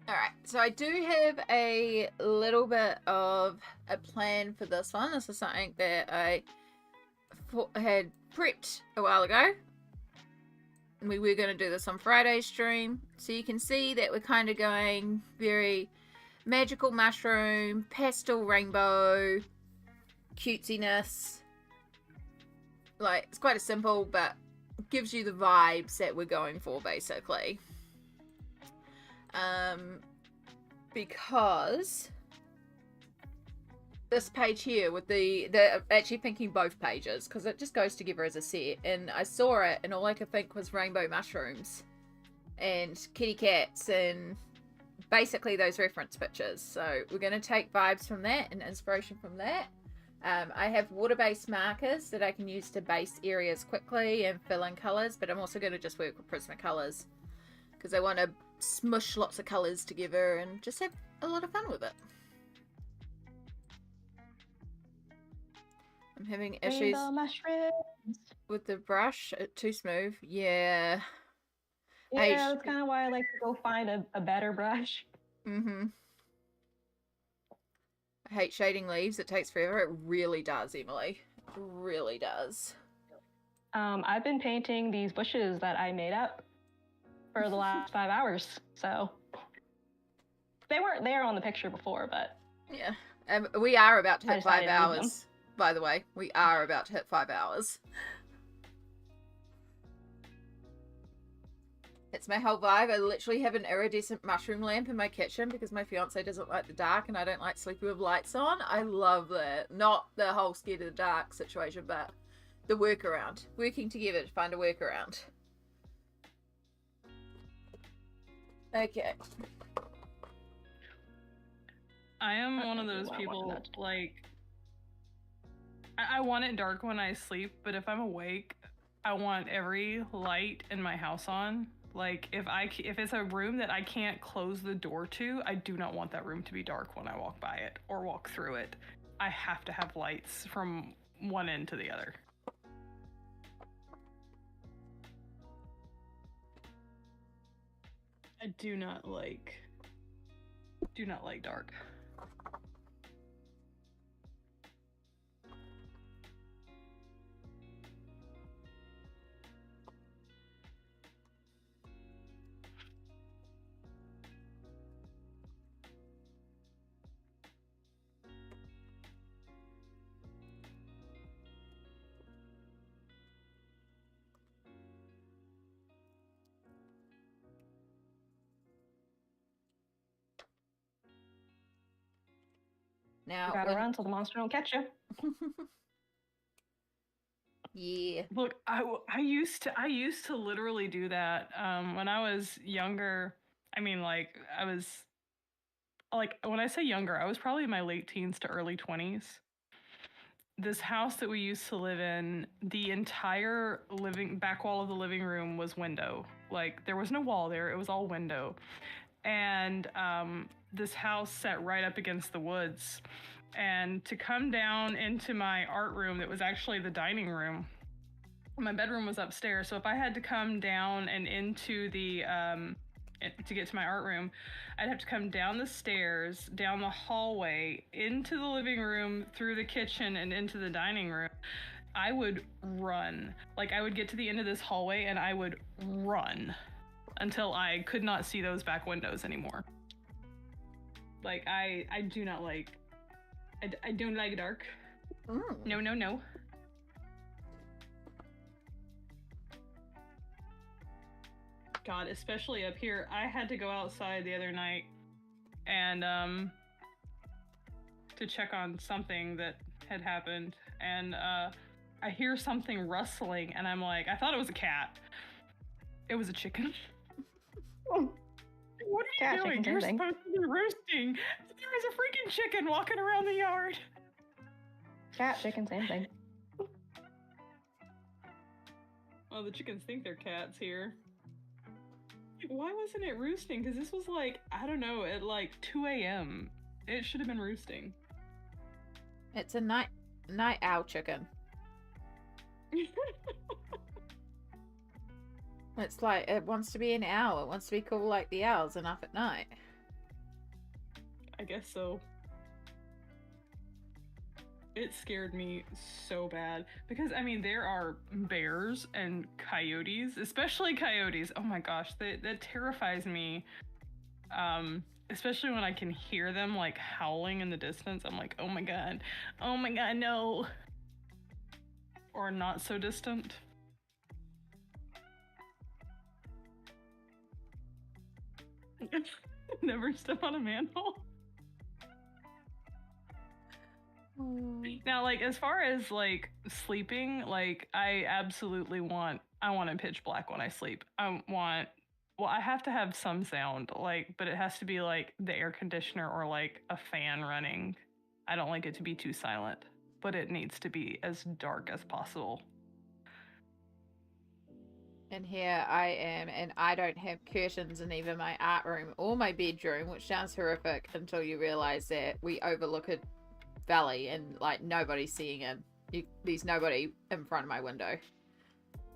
Alright, so I do have a little bit of a plan for this one. This is something that I had prepped a while ago. We were going to do this on Friday's stream. So you can see that we're kind of going very... magical mushroom, pastel rainbow, cutesiness. It's quite a simple, but gives you the vibes that we're going for, basically. Because this page here with they're actually thinking both pages, because it just goes together as a set. And I saw it, and all I could think was rainbow mushrooms and kitty cats and basically those reference pictures. So we're going to take vibes from that and inspiration from that. I have water-based markers that I can use to base areas quickly and fill in colours, but I'm also going to just work with prismacolors because I want to smush lots of colours together and just have a lot of fun with it. I'm having issues with the brush. Too smooth. Yeah. Yeah, that's kind of why I like to go find a better brush. I hate shading leaves. It takes forever. It really does, Emily. It really does. I've been painting these bushes that I made up for the last 5 hours, so they weren't there on the picture before, but yeah. We are about to hit 5 hours, by the way. We are about to hit 5 hours. It's my whole vibe. I literally have an iridescent mushroom lamp in my kitchen because my fiance doesn't like the dark and I don't like sleeping with lights on. I love that. Not the whole scared of the dark situation, but the workaround. Working together to find a workaround. Okay. I am one of those people, I want it dark when I sleep, but if I'm awake, I want every light in my house on. If it's a room that I can't close the door to, I do not want that room to be dark when I walk by it or walk through it. I have to have lights from one end to the other. I do not like dark. Now, You gotta run so the monster don't catch you. Yeah. Look, I used to literally do that when I was younger. I mean, like I was like when I say younger, I was probably in my late teens to early 20s. This house that we used to live in, the entire back wall of the living room was window. Like there was no wall there; it was all window. And this house sat right up against the woods. And to come down into my art room that was actually the dining room, my bedroom was upstairs. So if I had to come down and into the, to get to my art room, I'd have to come down the stairs, down the hallway, into the living room, through the kitchen, and into the dining room. I would run. Like I would get to the end of this hallway and I would run until I could not see those back windows anymore. Like I do not like, I don't like dark. No, no, no. God, especially up here. I had to go outside the other night and to check on something that had happened, and I hear something rustling and I'm like, I thought it was a cat. It was a chicken. What are you doing? You're supposed to be roosting. There is a freaking chicken walking around the yard. Cat, chicken, same thing. Oh, the chickens think they're cats here. Why wasn't it roosting? Because this was like, I don't know, at like 2 a.m. It should have been roosting. It's a night owl chicken. It's like, it wants to be an owl. It wants to be cool like the owls and up at night. I guess so. It scared me so bad. Because, I mean, there are bears and coyotes, especially coyotes. Oh my gosh, that terrifies me. Especially when I can hear them, like, howling in the distance. I'm like, oh my god, no. Or not so distant. Never step on a manhole. Now, like, as far as like sleeping, like I want it pitch black when I sleep. I have to have some sound, like, but it has to be like the air conditioner or like a fan running. I don't like it to be too silent, but it needs to be as dark as possible. And here I am, and I don't have curtains in either my art room or my bedroom, which sounds horrific until you realize that we overlook a valley and like nobody's seeing it. There's nobody in front of my window.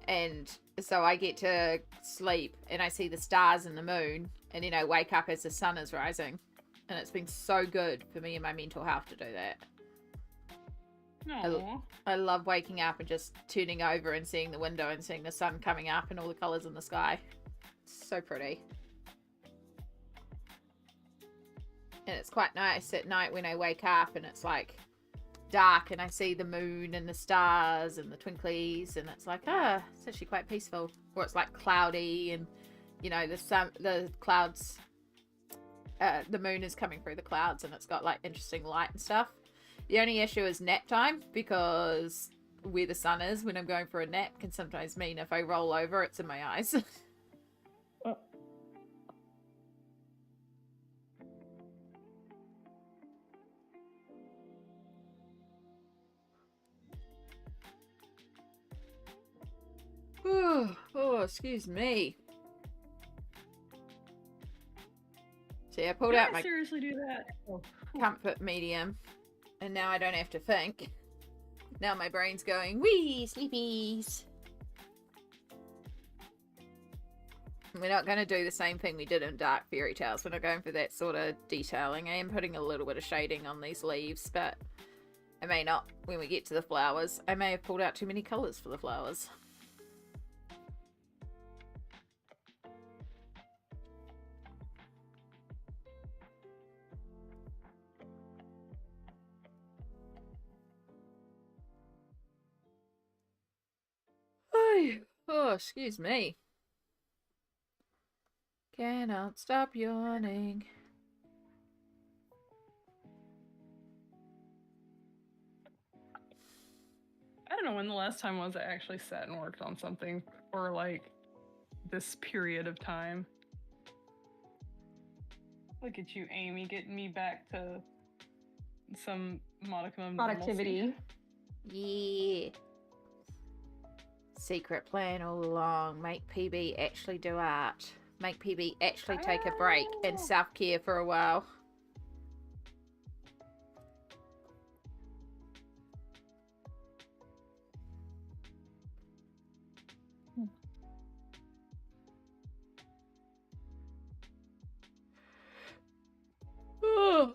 And so I get to sleep and I see the stars and the moon, and then I wake up as the sun is rising. And it's been so good for me and my mental health to do that. I love waking up and just turning over and seeing the window and seeing the sun coming up and all the colours in the sky. It's so pretty. And it's quite nice at night when I wake up and it's like dark and I see the moon and the stars and the twinklies, and it's like, it's actually quite peaceful. Or it's like cloudy and, you know, the clouds, the moon is coming through the clouds and it's got like interesting light and stuff. The only issue is nap time, because where the sun is when I'm going for a nap can sometimes mean if I roll over, it's in my eyes. Oh, excuse me. See, I pulled out my seriously do that. comfort medium, and now I don't have to think. Now my brain's going, wee, sleepies. We're not going to do the same thing we did in Dark Fairy Tales. We're not going for that sort of detailing. I am putting a little bit of shading on these leaves, but I may not when we get to the flowers. I may have pulled out too many colours for the flowers. Oh, excuse me. Cannot stop yawning. I don't know when the last time was I actually sat and worked on something for like this period of time. Look at you, Amy, getting me back to some modicum of Productivity. Yeah. Secret plan all along. Make PB actually do art. Make PB actually take a break and self-care for a while. Oh.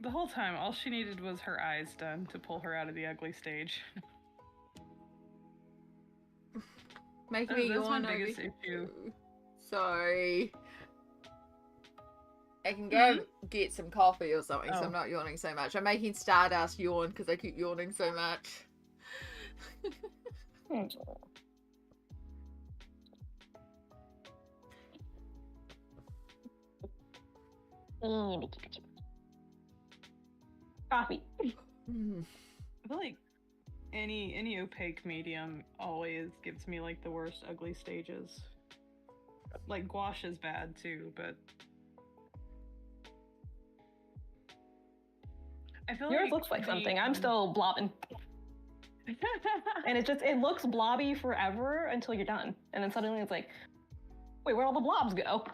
The whole time, all she needed was her eyes done to pull her out of the ugly stage. Make me That's my yawn over biggest here. issue. Sorry. I can go get some coffee or something, so I'm not yawning so much. I'm making Stardust yawn because I keep yawning so much. Coffee. I feel like any opaque medium always gives me like the worst ugly stages. Like gouache is bad too, but I feel Yours like looks like something. I'm still blobbing. And it looks blobby forever until you're done. And then suddenly it's like, wait, where'd all the blobs go?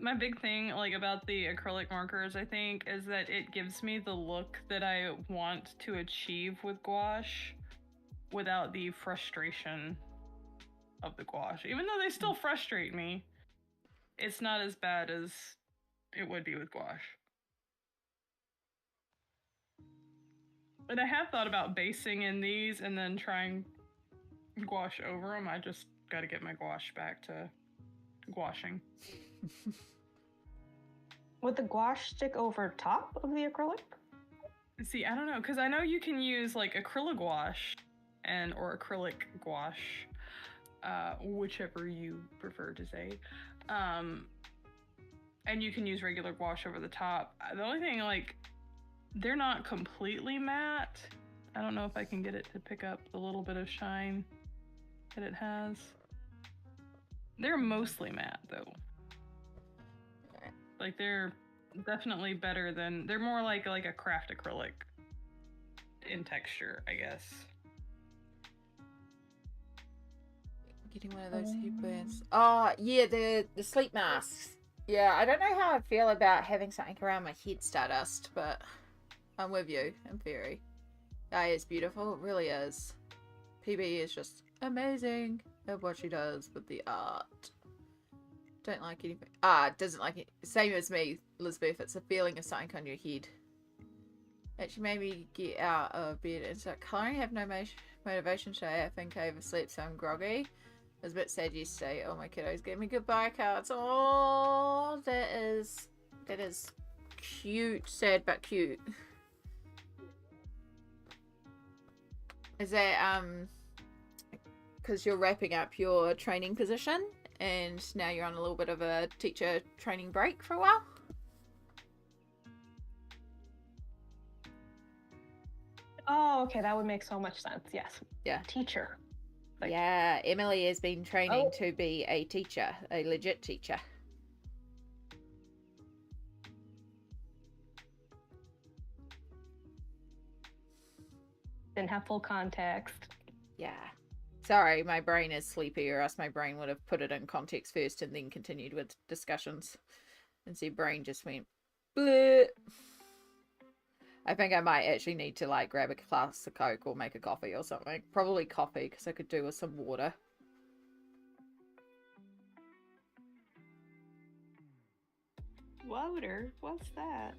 My big thing like about the acrylic markers, I think, is that it gives me the look that I want to achieve with gouache without the frustration of the gouache. Even though they still frustrate me, it's not as bad as it would be with gouache. And I have thought about basing in these and then trying gouache over them. I just gotta get my gouache back to gouaching. Would the gouache stick over top of the acrylic? See, I don't know, because I know you can use like acrylic gouache or acrylic gouache, whichever you prefer to say. And you can use regular gouache over the top. The only thing, like, they're not completely matte. I don't know if I can get it to pick up the little bit of shine that it has. They're mostly matte, though. Like, they're definitely better than... They're more like a craft acrylic in texture, I guess. Getting one of those headbands. Oh, yeah, the sleep masks. Yeah, I don't know how I feel about having something around my head, Stardust, but I'm with you. I'm very. Yeah, it's beautiful. It really is. PB is just amazing at what she does with the art. Don't like anything. Doesn't like it. Same as me, Elizabeth. It's a feeling of something on your head. Actually made me get out of bed and start colouring. I have no motivation today. I think I overslept, so I'm groggy. I was a bit sad yesterday. Oh, my kiddos gave me goodbye cards. Oh, that is cute. Sad but cute. Is that because you're wrapping up your training position and now you're on a little bit of a teacher training break for a while? Oh, okay, that would make so much sense. Yes. Yeah. Teacher. Like, yeah, Emily has been training to be a teacher, a legit teacher. didn't have full context. Yeah. Sorry, my brain is sleepy, or else my brain would have put it in context first and then continued with discussions. And see, brain just went bleh. I think I might actually need to like grab a glass of Coke or make a coffee or something. Probably coffee because I could do with some water. Water? What's that?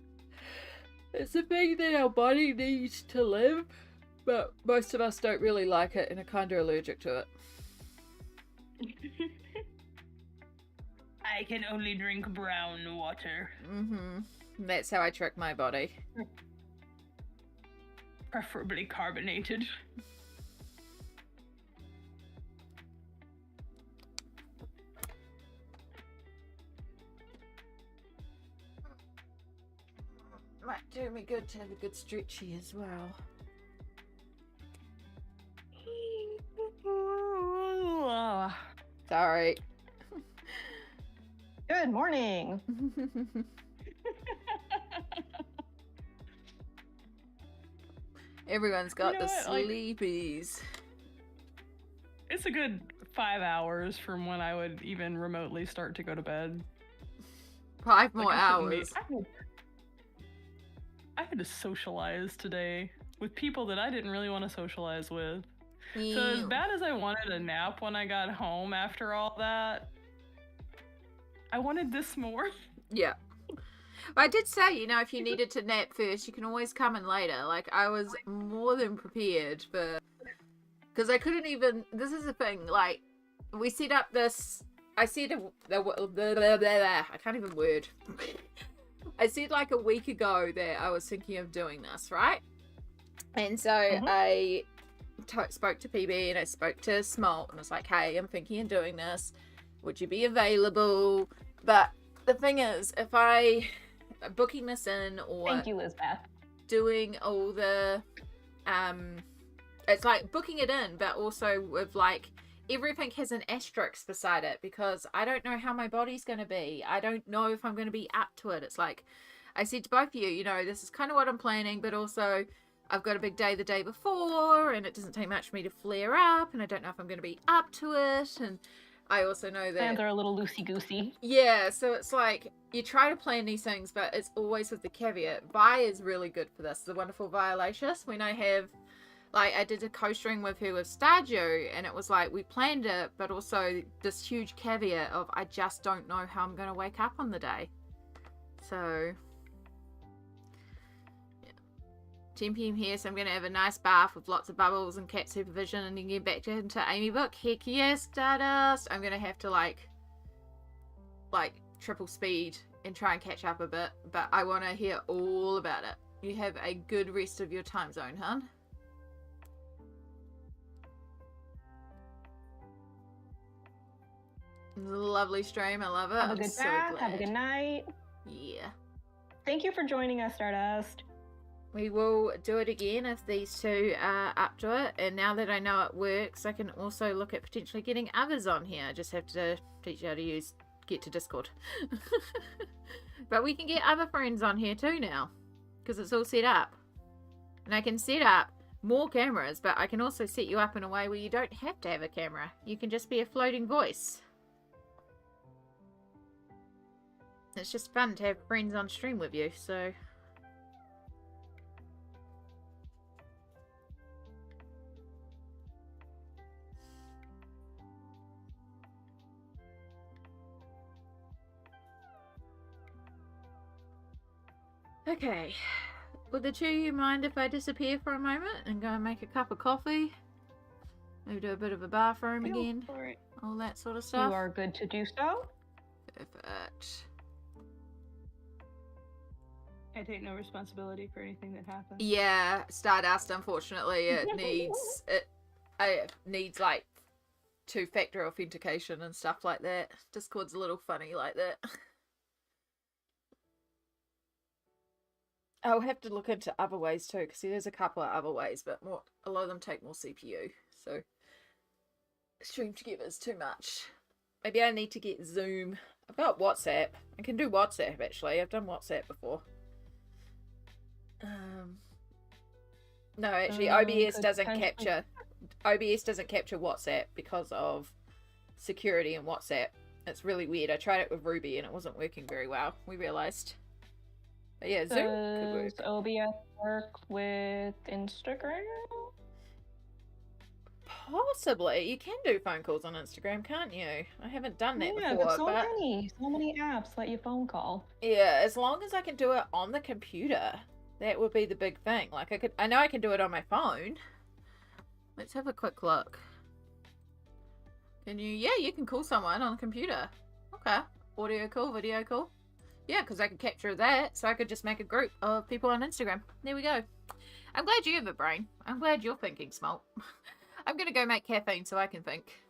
It's a thing that our body needs to live, but most of us don't really like it and are kind of allergic to it. I can only drink brown water. Mm-hmm. That's how I trick my body. Preferably carbonated. Might do me good to have a good stretchy as well. Sorry. Good morning. Everyone's got You know the what, like- sleepies. It's a good 5 hours from when I would even remotely start to go to bed. 5 Like, more I shouldn't be- hours. I had to socialize today with people that I didn't really want to socialize with. So as Ew. bad as I wanted a nap when I got home after all that, I wanted this more. Yeah. But I did say, you know, if you needed to nap first, you can always come in later. Like, I was more than prepared for... Because I couldn't even... This is the thing, like, we set up this... I said... I can't even word. I said, like, a week ago that I was thinking of doing this, right? And so I spoke to PB and I spoke to Smoelt and I was like, hey, I'm thinking of doing this. Would you be available? But the thing is, if I... booking this in or Thank you, Lizbeth. doing all the it's like booking it in, but also with like everything has an asterisk beside it because I don't know how my body's going to be. I don't know if I'm going to be up to it. It's like I said to both of you, you know, this is kind of what I'm planning, but also I've got a big day the day before and it doesn't take much for me to flare up and I don't know if I'm going to be up to it. And I also know that Plans are a little loosey-goosey. yeah, so it's like you try to plan these things, but it's always with the caveat. Vi is really good for this. The wonderful Violacious. When I have, like, I did a co-string with her with Stardew, and it was like we planned it, but also this huge caveat of I just don't know how I'm going to wake up on the day. So, yeah. 10 p.m. here, so I'm going to have a nice bath with lots of bubbles and cat supervision, and then get back into Amy book. Heck yes, Stardust. I'm going to have to, like triple speed and try and catch up a bit, but I want to hear all about it. You have a good rest of your time zone, hun. It was a lovely stream. I love it. Have a I'm good so bath. Have a glad. good night. Yeah. Thank you for joining us, Stardust. We will do it again if these two are up to it. And now that I know it works, I can also look at potentially getting others on here. I just have to teach you how to get to Discord. But we can get other friends on here too now. Because it's all set up. And I can set up more cameras, but I can also set you up in a way where you don't have to have a camera. You can just be a floating voice. It's just fun to have friends on stream with you, so... Okay. Would the two of you mind if I disappear for a moment and go and make a cup of coffee? Maybe do a bit of a bathroom again? All that sort of stuff? You are good to do so. Perfect. I take no responsibility for anything that happens. Yeah, Stardust, unfortunately, it needs like 2-factor authentication and stuff like that. Discord's a little funny like that. I'll have to look into other ways too, because there's a couple of other ways, but a lot of them take more CPU, so stream together is too much. Maybe I need to get Zoom. I've got WhatsApp. I can do WhatsApp actually. I've done WhatsApp before. No, actually, OBS doesn't capture. OBS doesn't capture WhatsApp because of security in WhatsApp. It's really weird. I tried it with Ruby and it wasn't working very well, we realized. But yeah, Zoom could work. Does OBS work with Instagram? Possibly. You can do phone calls on Instagram, can't you? I haven't done that Yeah, before, there's so but many apps let you phone call. yeah, as long as I can do it on the computer, that would be the big thing. Like I know I can do it on my phone. Let's have a quick look. Can you? Yeah, you can call someone on the computer. Okay. Audio call, video call. Yeah, because I could capture that, so I could just make a group of people on Instagram. There we go. I'm glad you have a brain. I'm glad you're thinking, Smoelt. I'm gonna go make caffeine so I can think.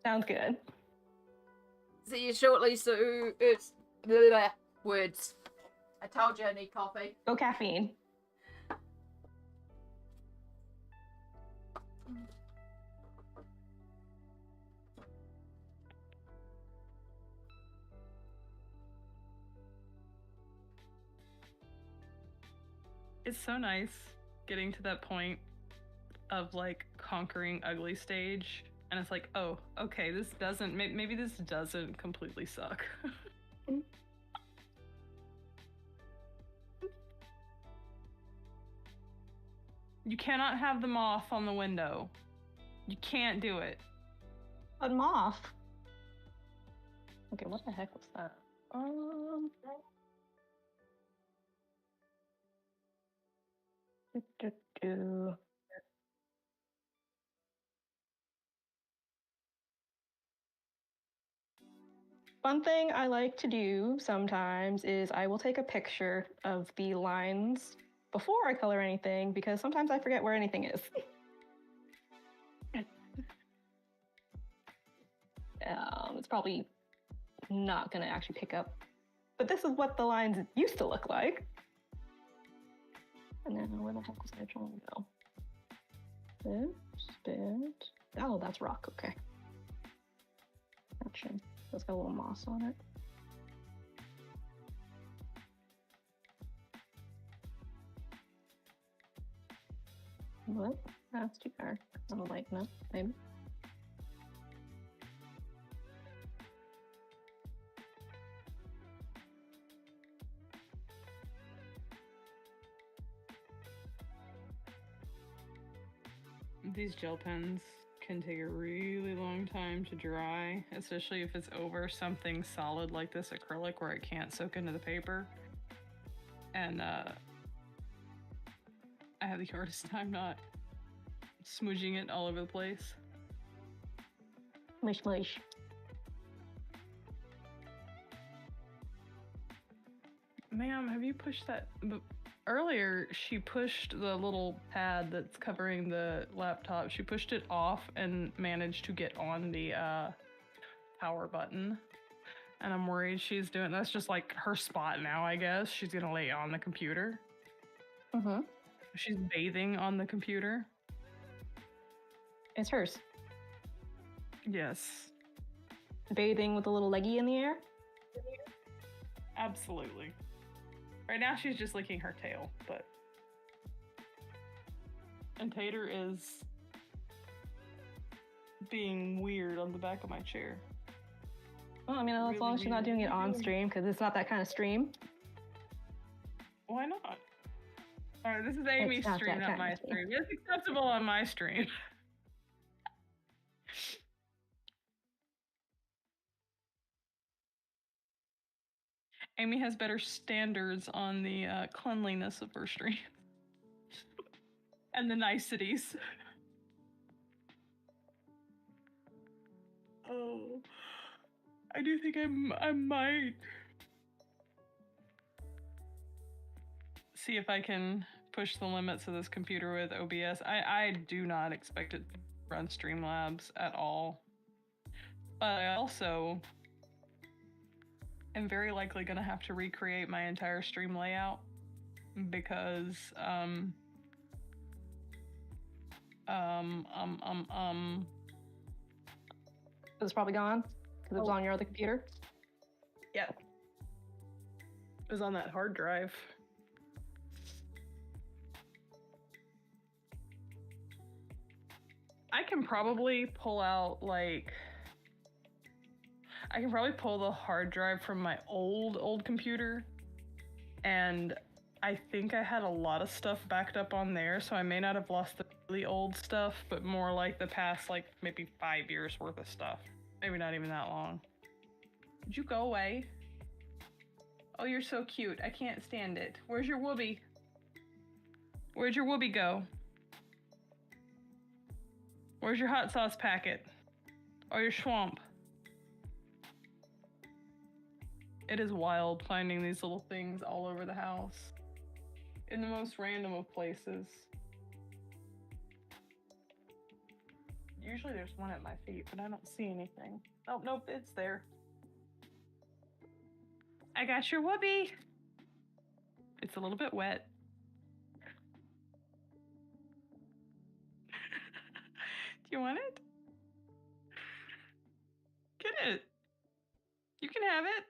Sounds good. See you shortly, so it's blah, words. I told you I need coffee. Go caffeine. It's so nice getting to that point of like conquering ugly stage, and it's like, oh, okay, this doesn't, maybe this doesn't completely suck. You cannot have the moth on the window. You can't do it. A moth. Okay, what the heck was that? Do. One thing I like to do sometimes is I will take a picture of the lines before I color anything because sometimes I forget where anything is. It's probably not gonna actually pick up, but this is what the lines used to look like. And then where the heck was I trying to go? Spit. Oh, that's rock. Okay. Gotcha. It's got a little moss on it. What? That's too dark. I'm gonna lighten up, maybe. These gel pens can take a really long time to dry, especially if it's over something solid like this acrylic where it can't soak into the paper. And I have the hardest time not smooshing it all over the place. Mush mush. Ma'am, have you pushed that? Earlier, she pushed the little pad that's covering the laptop. She pushed it off and managed to get on the power button. And I'm worried she's doing, that's just like her spot now, I guess. She's gonna lay on the computer. Mm-hmm. She's bathing on the computer. It's hers. Yes. Bathing with a little leggy in the air? Absolutely. Right now she's just licking her tail, but... And Tater is being weird on the back of my chair. Well, I mean, as long as she's not doing it on stream, because it's not that kind of stream. Why not? Alright, this is Amy's stream, not my stream. It's acceptable on my stream. Amy has better standards on the cleanliness of her stream. And the niceties. Oh, I do think I might see if I can push the limits of this computer with OBS. I do not expect it to run Streamlabs at all. But I also am very likely gonna have to recreate my entire stream layout because It's probably gone because it was on your other computer. Yeah, it was on that hard drive. I can probably pull out like I can probably pull the hard drive from my old computer, and I think I had a lot of stuff backed up on there, so I may not have lost the really old stuff, but more like the past, like, maybe 5 years worth of stuff. Maybe not even that long. Would you go away? Oh, you're so cute. I can't stand it. Where's your whoopee? Where'd your whoopee go? Where's your hot sauce packet? Or your swamp? It is wild finding these little things all over the house. In the most random of places. Usually there's one at my feet, but I don't see anything. Oh, nope, it's there. I got your whoopee. It's a little bit wet. Do you want it? Get it. You can have it.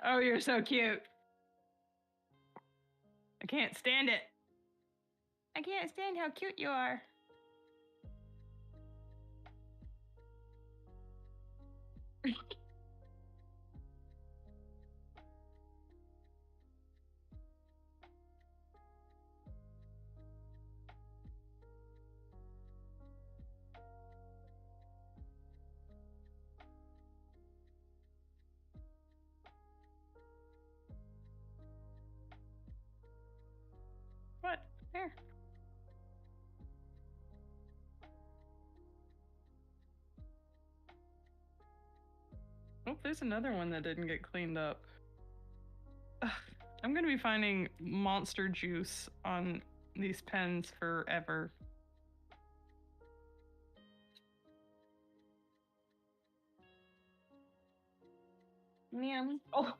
Oh, you're so cute. I can't stand it. I can't stand how cute you are. What? There. Oh, there's another one that didn't get cleaned up. Ugh, I'm gonna be finding monster juice on these pens forever. Meow. Oh,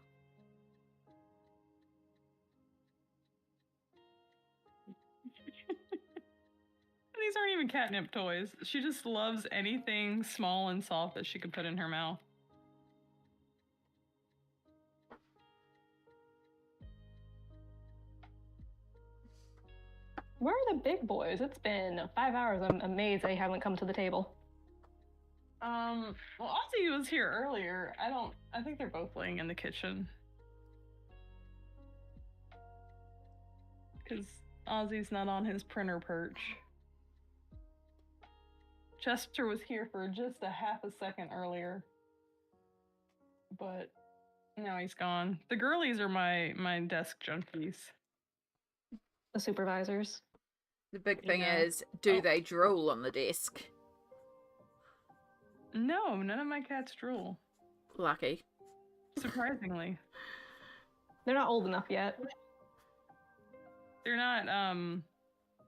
These aren't even catnip toys. She just loves anything small and soft that she could put in her mouth. where are the big boys? It's been 5 hours. I'm amazed they haven't come to the table. Well, Ozzy was here earlier. I think they're both laying in the kitchen. Because Ozzy's not on his printer perch. Chester was here for just a half a second earlier. But now he's gone. The girlies are my desk junkies. The supervisors. The big thing Yeah. is, do Oh. they drool on the desk? No, none of my cats drool. Lucky. Surprisingly. They're not old enough yet. They're not,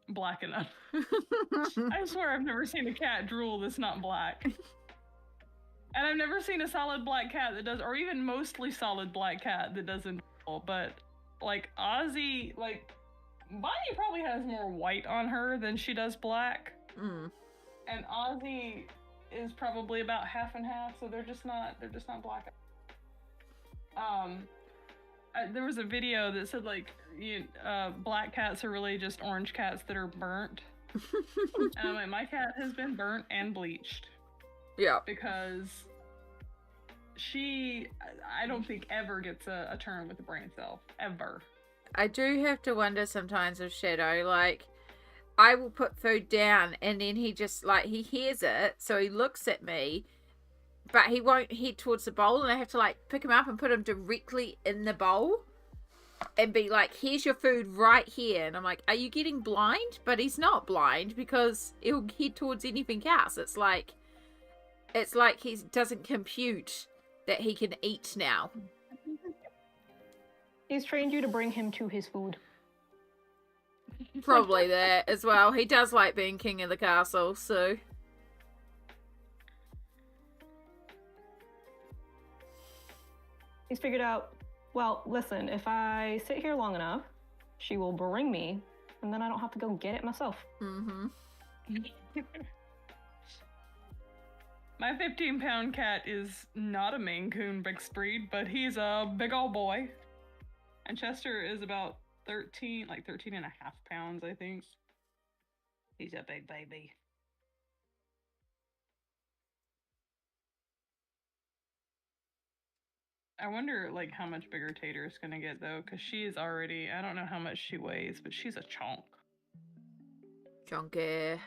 black enough. I swear I've never seen a cat drool that's not black. And I've never seen a solid black cat that does, or even mostly solid black cat that doesn't drool. But, like, Ozzy, like, Bonnie probably has more white on her than she does black. Mm. And Ozzy is probably about half and half, so they're just not black. There was a video that said, like, black cats are really just orange cats that are burnt. And I'm like, my cat has been burnt and bleached. Yeah. Because she, I don't think ever gets a turn with the brain cell. Ever. I do have to wonder sometimes with Shadow, like, I will put food down and then he just, like, he hears it, so he looks at me, but he won't head towards the bowl, and I have to, like, pick him up and put him directly in the bowl and be like, here's your food right here. And I'm like, are you getting blind? But he's not blind because he'll head towards anything else. It's like he doesn't compute that he can eat now. He's trained you to bring him to his food. Probably that as well. He does like being king of the castle, so. He's figured out, well, listen, if I sit here long enough, she will bring me, and then I don't have to go get it myself. Mm-hmm. My 15-pound cat is not a Maine Coon mixed breed, but he's a big old boy. And Chester is about 13 and a half pounds, I think. He's a big baby. I wonder, like, how much bigger Tater's gonna get, though, because she is already, I don't know how much she weighs, but she's a chonk. Chunky.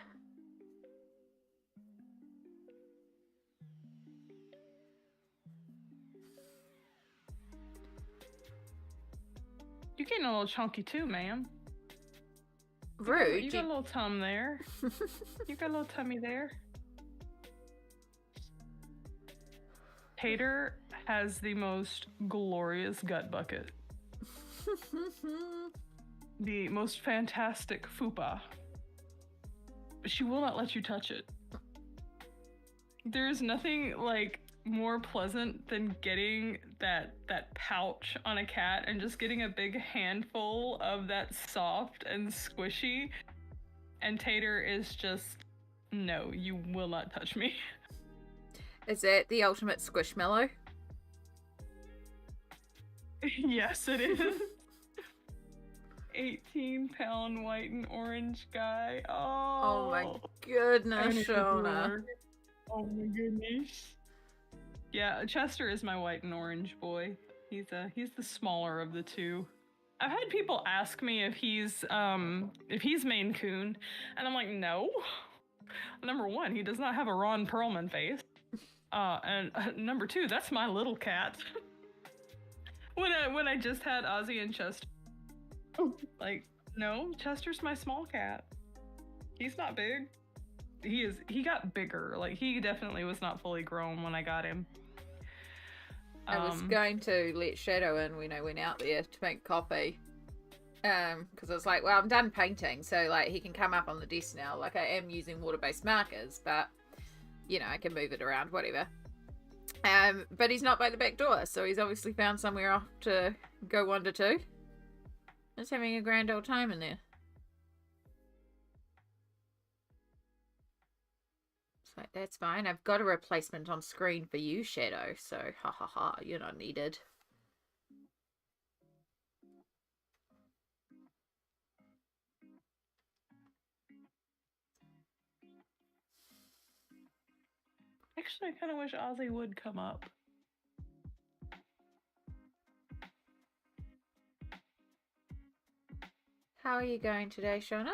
You're getting a little chunky, too, ma'am. Rude. You got a little tum there. You got a little tummy there. Tater has the most glorious gut bucket. The most fantastic fupa. But she will not let you touch it. There is nothing like more pleasant than getting that pouch on a cat and just getting a big handful of that soft and squishy. And Tater is just, no, you will not touch me. Is it the ultimate squishmallow? Yes, it is. 18-pound white and orange guy. Oh my goodness, Shona. Oh my goodness. Yeah, Chester is my white and orange boy. He's the smaller of the two. I've had people ask me if he's Maine Coon, and I'm like, no. Number one, he does not have a Ron Perlman face. And number two, that's my little cat. when I just had Ozzy and Chester, like, no, Chester's my small cat. He's not big. He got bigger. Like, he definitely was not fully grown when I got him. I was going to let Shadow in when I went out there to make coffee. Because I was like, well, I'm done painting, so, like, he can come up on the desk now. Like, I am using water-based markers, but, you know, I can move it around, whatever. But he's not by the back door, so he's obviously found somewhere off to go wander to. He's having a grand old time in there. It's like, that's fine. I've got a replacement on screen for you, Shadow, so ha ha ha, you're not needed. Actually, I kind of wish Ozzy would come up. How are you going today, Shona?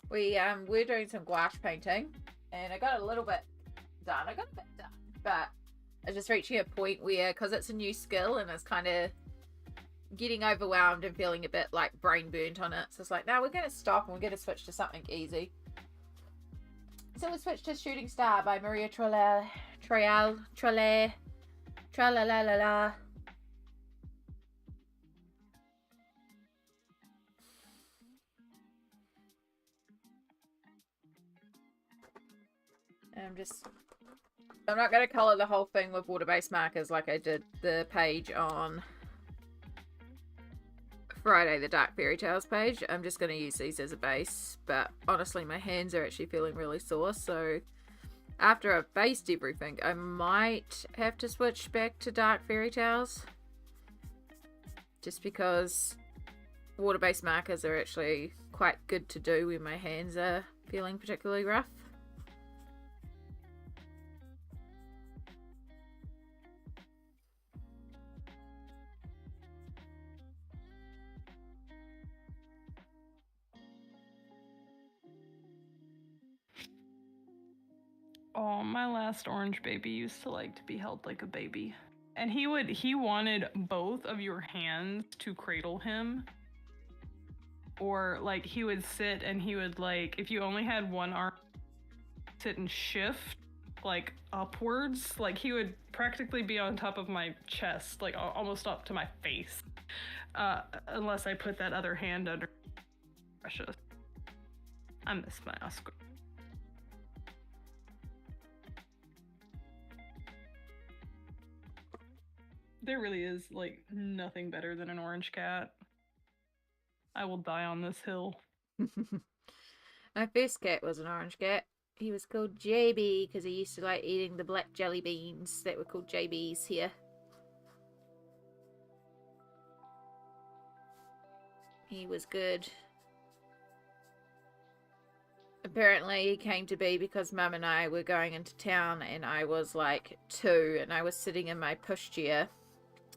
We're doing some gouache painting, and I got a little bit done. But I was just reaching a point where, because it's a new skill and it's kind of getting overwhelmed and feeling a bit like brain burnt on it. So it's like, no, we're going to stop and we're going to switch to something easy. So we switched to Shooting Star by Maria Trolle. Tra-la-la-la-la. I'm not going to colour the whole thing with water-based markers like I did the page on Friday, the Dark Fairy Tales page. I'm just going to use these as a base, but honestly my hands are actually feeling really sore, so after I've based everything I might have to switch back to Dark Fairy Tales, just because water-based markers are actually quite good to do when my hands are feeling particularly rough. Oh, my last orange baby used to like to be held like a baby. And he wanted both of your hands to cradle him. Or like he would sit and he would, like, if you only had one arm, sit and shift like upwards. Like he would practically be on top of my chest, like almost up to my face. Unless I put that other hand under. Precious. I miss my Oscar. There really is, like, nothing better than an orange cat. I will die on this hill. My first cat was an orange cat. He was called JB because he used to like eating the black jelly beans that were called JBs here. He was good. Apparently he came to be because Mum and I were going into town and I was like 2 and I was sitting in my pushchair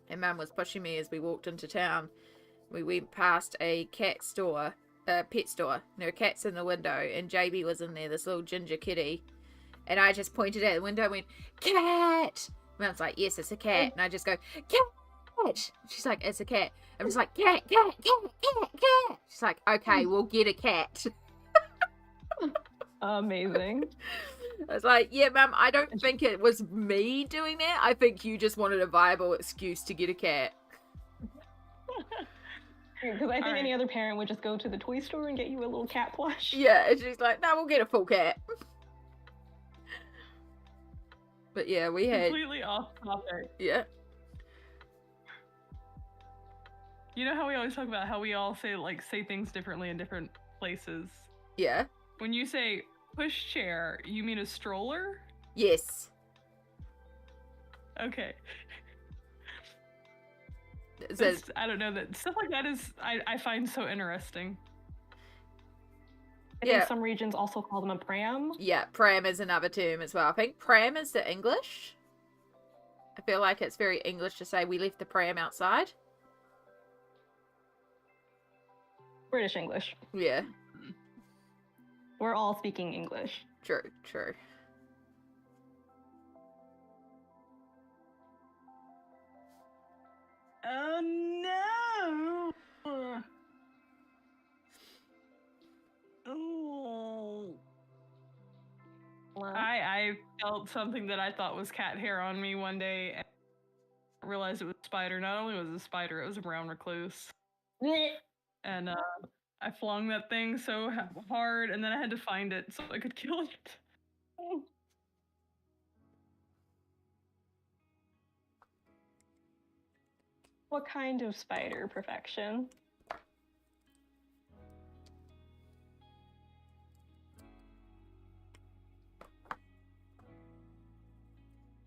and Mum was pushing me as we walked into town. We went past a pet store. There were cats in the window and JB was in there, this little ginger kitty. And I just pointed at the window and went, "Cat!" Mum's like, "Yes, it's a cat." And I just go, "Cat!" She's like, "It's a cat." I'm just like, "Cat, cat, cat, cat, cat." She's like, "Okay, we'll get a cat." Amazing. I was like, "Yeah, Mum, I don't think it was me doing that. I think you just wanted a viable excuse to get a cat." Because I think any other parent would just go to the toy store and get you a little cat plush. Yeah, and she's like, "No, we'll get a full cat." But yeah, we had... Completely off topic. Yeah. You know how we always talk about how we all say things differently in different places? Yeah. When you say pushchair, you mean a stroller? Yes. Okay. So, I don't know, that stuff like that is I find so interesting. I think some regions also call them a pram. yeah, pram is another term as well. I think pram is the English. I feel like it's very English to say we left the pram outside. British English. Yeah, We're all speaking English. true, true. Oh no! Oh. Well, I felt something that I thought was cat hair on me one day and realized it was a spider. Not only was it a spider, it was a brown recluse. And I flung that thing so hard and then I had to find it so I could kill it. what kind of spider perfection?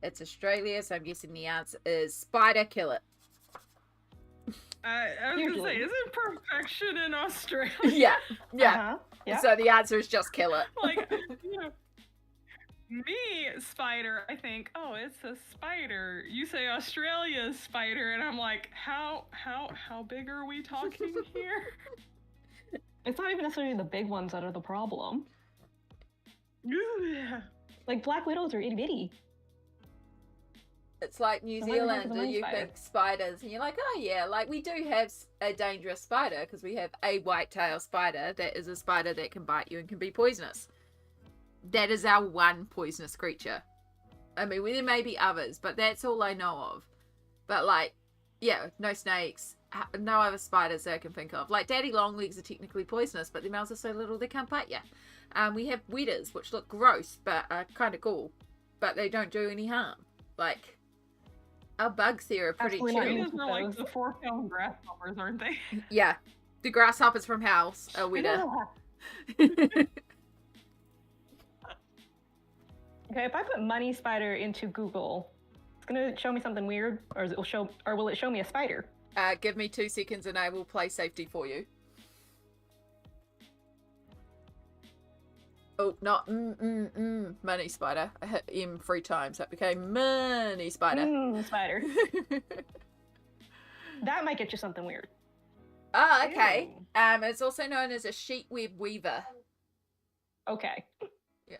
It's Australia, so I'm guessing the answer is spider, kill it. I was Usually. gonna say, isn't perfection in Australia? Yeah, yeah. Uh-huh. Yeah. So the answer is just kill it. Like, you know, me, spider, I think, oh, it's a spider. You say Australia's spider, and I'm like, how big are we talking here? It's not even necessarily the big ones that are the problem. Yeah. Like black widows are itty bitty. It's like New So why the heck is Zealand, a and money you spider? think spiders, and you're like, oh yeah, like we do have a dangerous spider because we have a white-tailed spider that is a spider that can bite you and can be poisonous. That is our one poisonous creature. I mean, there may be others, but that's all I know of. But like, yeah, no snakes, no other spiders that I can think of. Like daddy longlegs are technically poisonous, but their mouths are so little they can't bite you. We have weeders, which look gross, but are kind of cool, but they don't do any harm. Like, our bugs here are pretty Absolutely not chill. used. Those are like the 4-pound grasshoppers, aren't they? Yeah, the grasshoppers from house are weeder. Okay, if I put money spider into Google, it's gonna show me something weird, or will it show me a spider? Give me 2 seconds and I will play safety for you. Oh, not money spider. I hit M 3 times. That became money spider. Spider. That might get you something weird. Ah, okay. It's also known as a sheet web weaver. Okay. Yeah.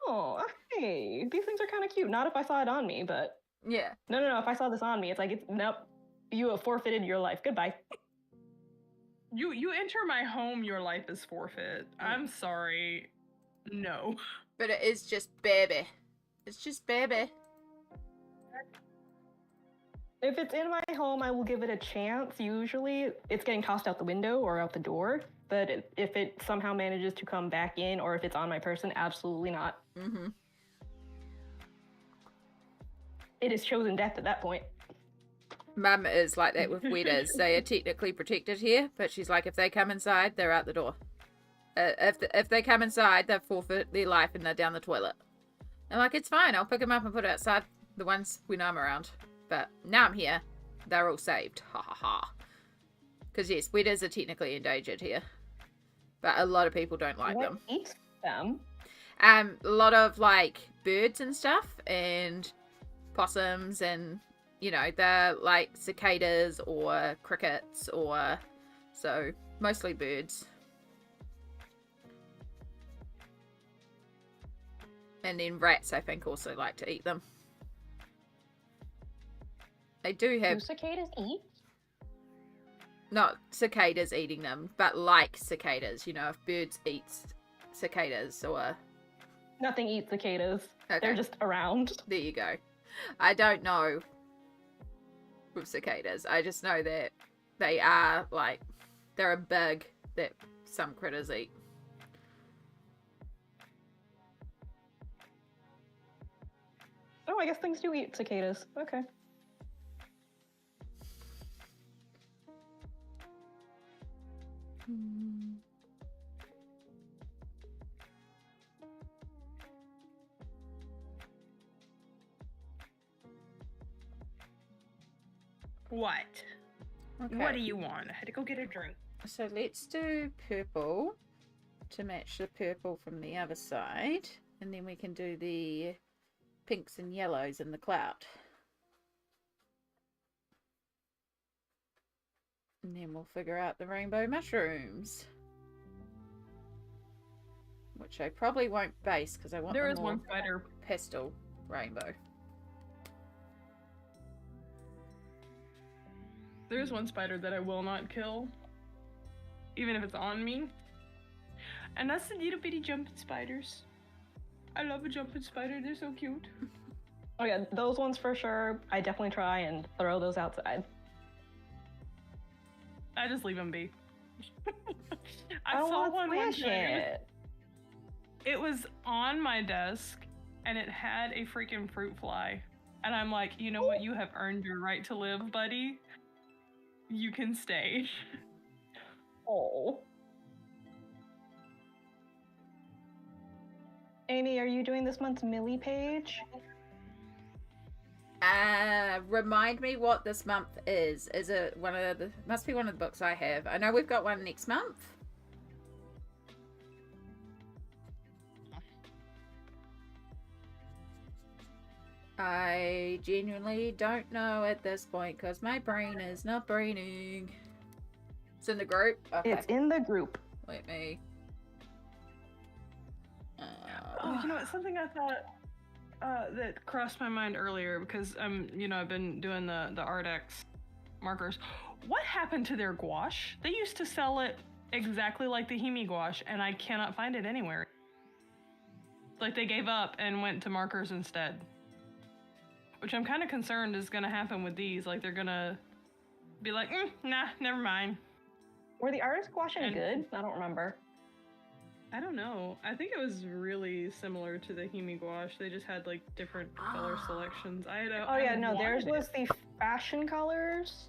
Oh, hey, these things are kind of cute. Not if I saw it on me, but Yeah. no. If I saw this on me, it's like nope. You have forfeited your life. Goodbye. You enter my home, your life is forfeit. I'm sorry. No. But it is just baby. It's just baby. If it's in my home, I will give it a chance. Usually, it's getting tossed out the window or out the door. But if it somehow manages to come back in, or if it's on my person, absolutely not. Mm-hmm. It is chosen death at that point. Mum is like that with weeders. They are technically protected here, but she's like, if they come inside, they're out the door. If they come inside, they forfeit their life and they're down the toilet. I'm like, it's fine. I'll pick them up and put it outside the ones when I'm around. But now I'm here. They're all saved. Ha ha ha. Because yes, weeders are technically endangered here. But a lot of people don't like them. Eat? them. A lot of like birds and stuff, and possums, and they're like cicadas or crickets, or so mostly birds. And then rats, I think, also like to eat them. They do have... Do cicadas eat? Not cicadas eating them, but like cicadas. If birds eat cicadas or... Nothing eats cicadas. Okay. They're just around. There you go. I don't know with cicadas. I just know that they are like... They're a bug that some critters eat. Oh, I guess things do eat cicadas. Okay. What? Okay. What do you want? I had to go get a drink. So let's do purple to match the purple from the other side. And then we can do the pinks and yellows in the cloud. And then we'll figure out the rainbow mushrooms. Which I probably won't base because I want There the is more one spider. pastel rainbow. There is one spider that I will not kill, even if it's on me. And that's the little bitty jumping spiders. I love a jumping spider. They're so cute. Oh yeah, those ones for sure. I definitely try and throw those outside. I just leave them be. I Oh, saw let's one wish time. it. It was on my desk, and it had a freaking fruit fly. And I'm like, you know what? You have earned your right to live, buddy. You can stay. Oh. Amy, are you doing this month's Millie page? Remind me what this month is. Is it one of the... Must be one of the books I have. I know we've got one next month. I genuinely don't know at this point because my brain is not braining. It's in the group? Okay. It's in the group. Let me... Oh, you know what? Something I thought that crossed my mind earlier because I've been doing the Ardex markers. What happened to their gouache? They used to sell it exactly like the Himi gouache, and I cannot find it anywhere. Like they gave up and went to markers instead. Which I'm kind of concerned is going to happen with these. Like they're going to be like, nah, never mind. Were the artists gouache any good? I don't remember. I don't know. I think it was really similar to the Himi gouache. They just had like different color selections. Theirs was the fashion colors.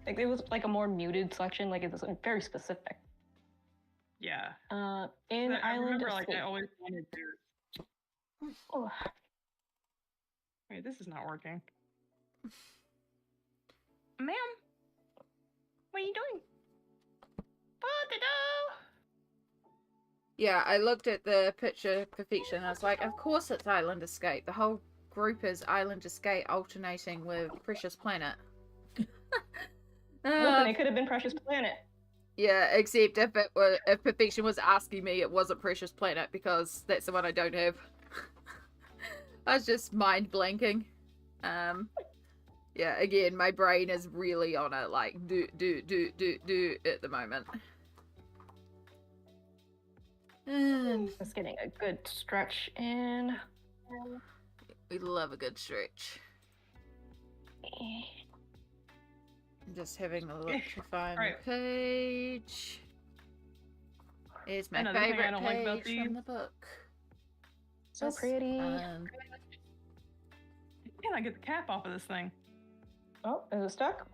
Like it was like a more muted selection. Like it was very specific. Yeah. In but I Island remember of like Sleep. I always wanted theirs. Oh. Wait, this is not working. Ma'am, what are you doing? Yeah, I looked at the picture perfection. I was like, of course it's Island Escape. The whole group is Island Escape alternating with Precious Planet. Listen, it could have been Precious Planet. Yeah, except if perfection was asking me, it wasn't Precious Planet because that's the one I don't have. I was just mind blanking. Yeah, again, my brain is really on it, like do at the moment. Just getting a good stretch in. We love a good stretch. I'm just having a look to find the page. Here's my favorite page from the book. So pretty. Can I get the cap off of this thing? Oh, is it stuck?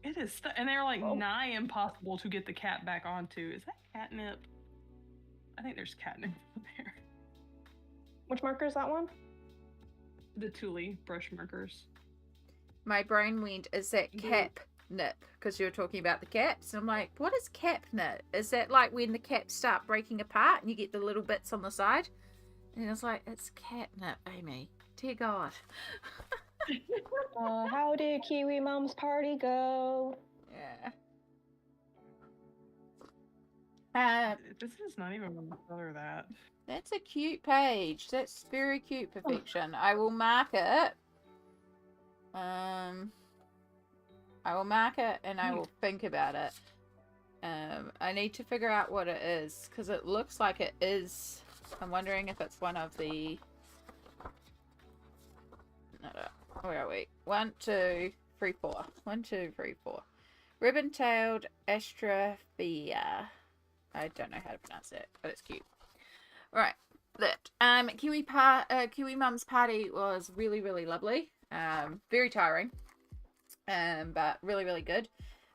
It is stuck, and they're like nigh impossible to get the cap back onto. Is that catnip? I think there's catnip there. Which marker is that one? The Thule brush markers. My brain went, is that cap knit because you were talking about the caps. And I'm like, what is cap knit? Is that like when the caps start breaking apart and you get the little bits on the side? And I was like, it's cap knit, Amy. Dear God. How did Kiwi Mom's party go? Yeah. This is not even going to color that. That's a cute page. That's very cute, Perfection. I will mark it. I will mark it and I will think about it. I need to figure out what it is because it looks like it is. I'm wondering if it's one of the. No, where are we? 1, 2, 3, 4. 1, 2, 3, 4. Ribbon-tailed Astrophia. I don't know how to pronounce it, but it's cute. Right, that. Kiwi Mum's party was really, really lovely. Very tiring. But really, really good.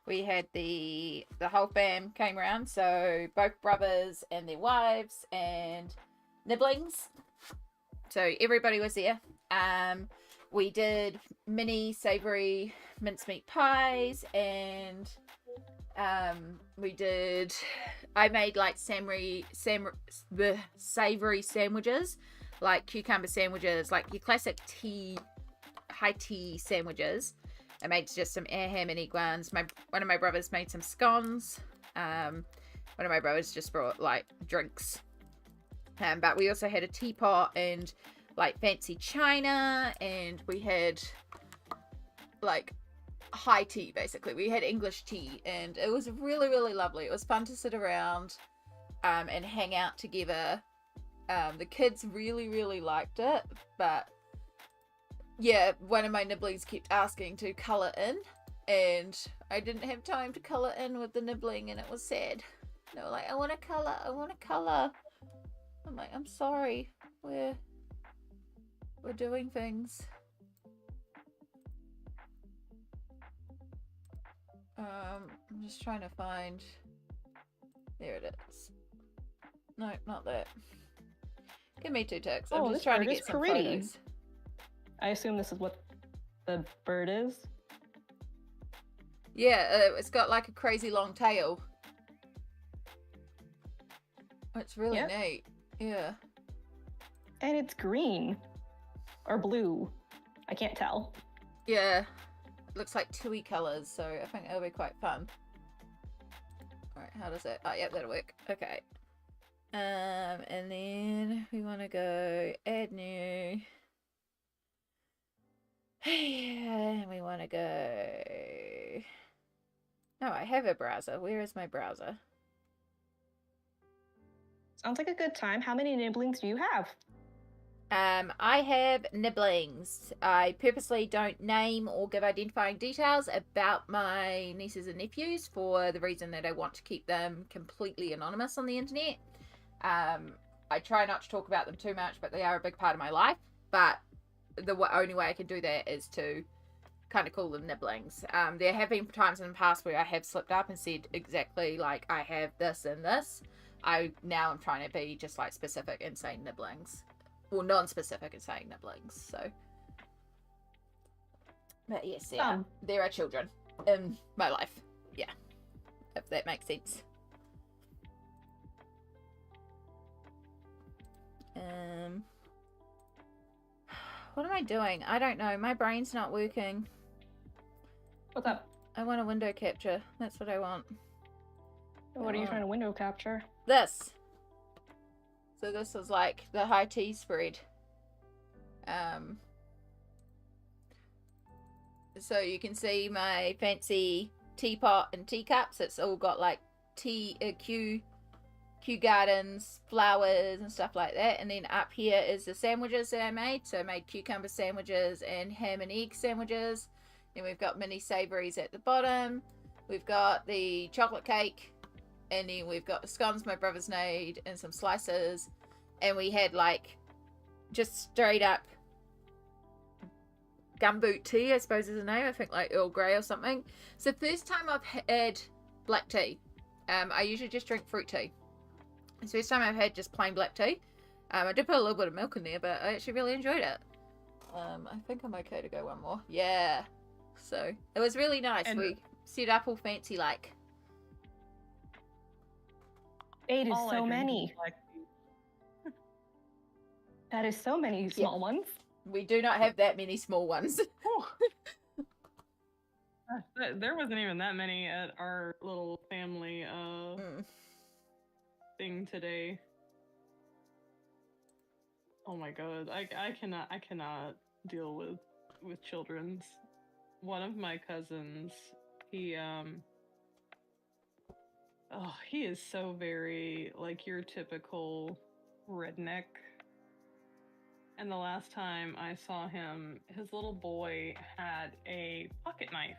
We had the whole fam came around, so both brothers and their wives and nibblings. So everybody was there. We did mini savory mincemeat pies, and I made like savory sandwiches, like cucumber sandwiches, like your classic high tea sandwiches. I made just some air ham and egg ones. One of my brothers made some scones. One of my brothers just brought like drinks. But we also had a teapot and like fancy china, and we had like high tea basically. We had English tea, and it was really, really lovely. It was fun to sit around and hang out together. The kids really, really liked it, but yeah, one of my nibblings kept asking to colour in, and I didn't have time to colour in with the nibbling, and it was sad. They were like, I want to colour. I'm like, I'm sorry, we're doing things. I'm just trying to find. There it is. No, not that. Give me 2 ticks. I'm just trying to get some photos. I assume this is what the bird is. Yeah, it's got like a crazy long tail. It's really neat. Yeah. And it's green. Or blue. I can't tell. Yeah. It looks like 2 colours, so I think it'll be quite fun. Alright, how does it? Oh, yep, that'll work. Okay. And then we want to go add new. And we want to go. No, I have a browser. Where is my browser? Sounds like a good time. How many nibblings do you have? I have nibblings. I purposely don't name or give identifying details about my nieces and nephews for the reason that I want to keep them completely anonymous on the internet. I try not to talk about them too much, but they are a big part of my life. But the only way I can do that is to kind of call them nibblings. There have been times in the past where I have slipped up and said exactly like I have this and this. Now I'm trying to be just like specific and say nibblings. Well, non-specific and saying nibblings, so. But yes, yeah, there are children in my life. Yeah, if that makes sense. What am I doing? I don't know. My brain's not working. What's up? I want a window capture. That's what I want. What are you trying to window capture? This. So this is like the high tea spread. So you can see my fancy teapot and teacups. It's all got like Kew gardens, flowers and stuff like that. And then up here is the sandwiches that I made. So I made cucumber sandwiches and ham and egg sandwiches. Then we've got mini savories at the bottom. We've got the chocolate cake. And then we've got the scones my brother's made and some slices. And we had like just straight up gumboot tea, I suppose is the name. I think like Earl Grey or something. It's the first time I've had black tea. I usually just drink fruit tea. It's the first time I've had just plain black tea. I did put a little bit of milk in there, but I actually really enjoyed it. I think I'm okay to go one more. Yeah. So it was really nice. And set up all fancy like. 8 is All I so drink is many. black tea. That is so many small ones. We do not have that many small ones. Whew. There wasn't even that many at our little family thing today. Oh my god, I cannot deal with children's. One of my cousins, he is so very like your typical redneck. And the last time I saw him, his little boy had a pocket knife.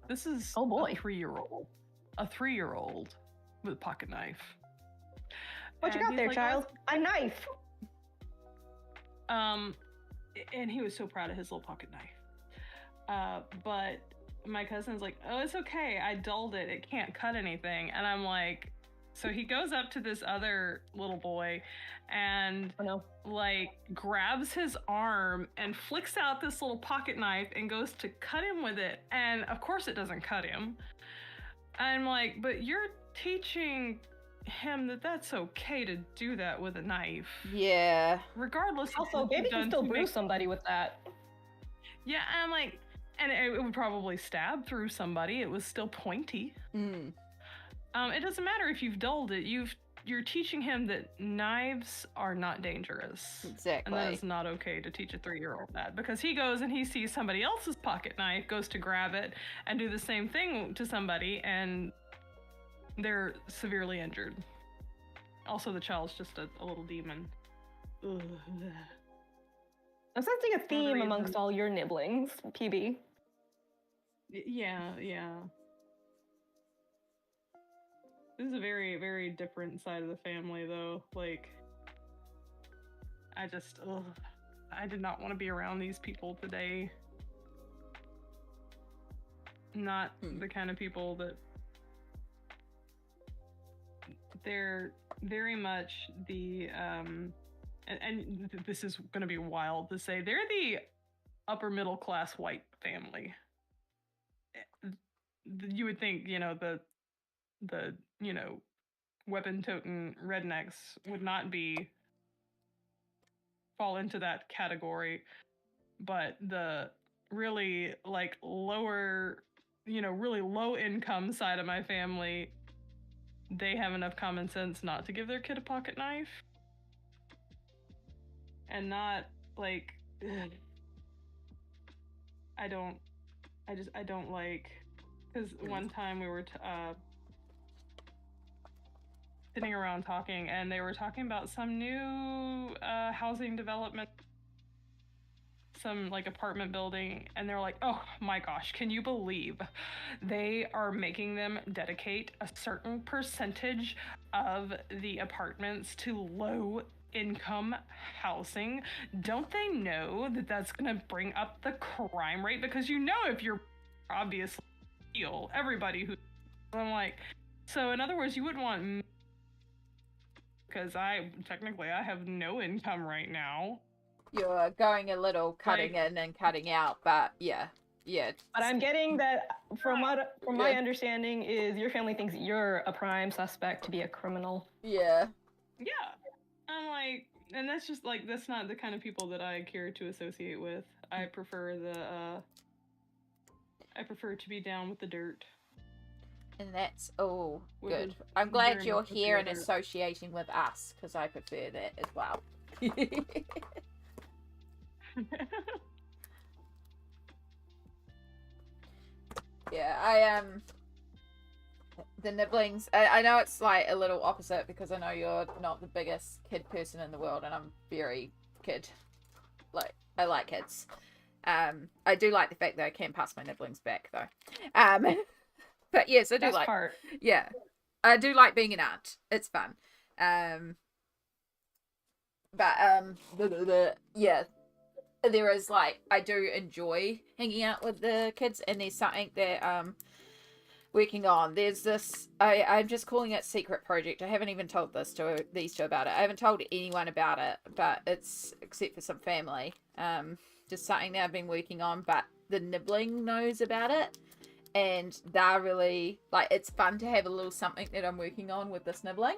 This is Oh boy. a 3-year-old. A 3-year-old with a pocket knife. What you And got he's there, like, child? A knife. And he was so proud of his little pocket knife. But my cousin's like, oh, it's okay. I dulled it. It can't cut anything. And I'm like, so he goes up to this other little boy and Oh no. like grabs his arm and flicks out this little pocket knife and goes to cut him with it. And of course it doesn't cut him. I'm like, but you're teaching him that that's okay to do that with a knife. Yeah. Regardless of Also, what baby you've can done still to bruise make- somebody with that. Yeah, I'm like, and it would probably stab through somebody. It was still pointy. Mm. It doesn't matter if you've dulled it. You're teaching him that knives are not dangerous. Exactly. And that is not okay to teach a 3-year-old that, because he goes and he sees somebody else's pocket knife, goes to grab it and do the same thing to somebody, and they're severely injured. Also, the child's just a little demon. Ugh. I'm sensing a theme reason. amongst all your nibblings, PB. Yeah. This is a very, very different side of the family, though. Like, I did not want to be around these people today. Not the kind of people that... They're very much the, and this is going to be wild to say, they're the upper middle class white family. You would think, the weapon-toting rednecks would not fall into that category, but the really like lower, really low income side of my family, they have enough common sense not to give their kid a pocket knife. And not like, I don't like, because one time we were sitting around talking, and they were talking about some new housing development, some like apartment building, and they're like, oh my gosh, can you believe they are making them dedicate a certain percentage of the apartments to low income housing? Don't they know that that's gonna bring up the crime rate? Because if you're obviously everybody who... I'm like, so in other words, you wouldn't want... Because I have no income right now. You're going a little cutting in and cutting out, but yeah. But I'm getting that from my understanding is your family thinks you're a prime suspect to be a criminal. Yeah. Yeah. I'm like, and that's just like, that's not the kind of people that I care to associate with. I prefer to be down with the dirt. And that's all Which good. is I'm glad very you're much here and better. associating with us, because I prefer that as well. Yeah, the nibblings, I know it's like a little opposite, because I know you're not the biggest kid person in the world, and I'm very kid. Like, I like kids. I do like the fact that I can pass my nibblings back, though. But yes, I do Best like... part. Yeah. I do like being an aunt. It's fun. Yeah. There is, like, I do enjoy hanging out with the kids, and there's something that, working on. There's this, I'm just calling it secret project. I haven't even told these two about it. I haven't told anyone about it, but it's, except for some family. Just something that I've been working on, but the nibbling knows about it. and they're really, like, it's fun to have a little something that I'm working on with this nibbling.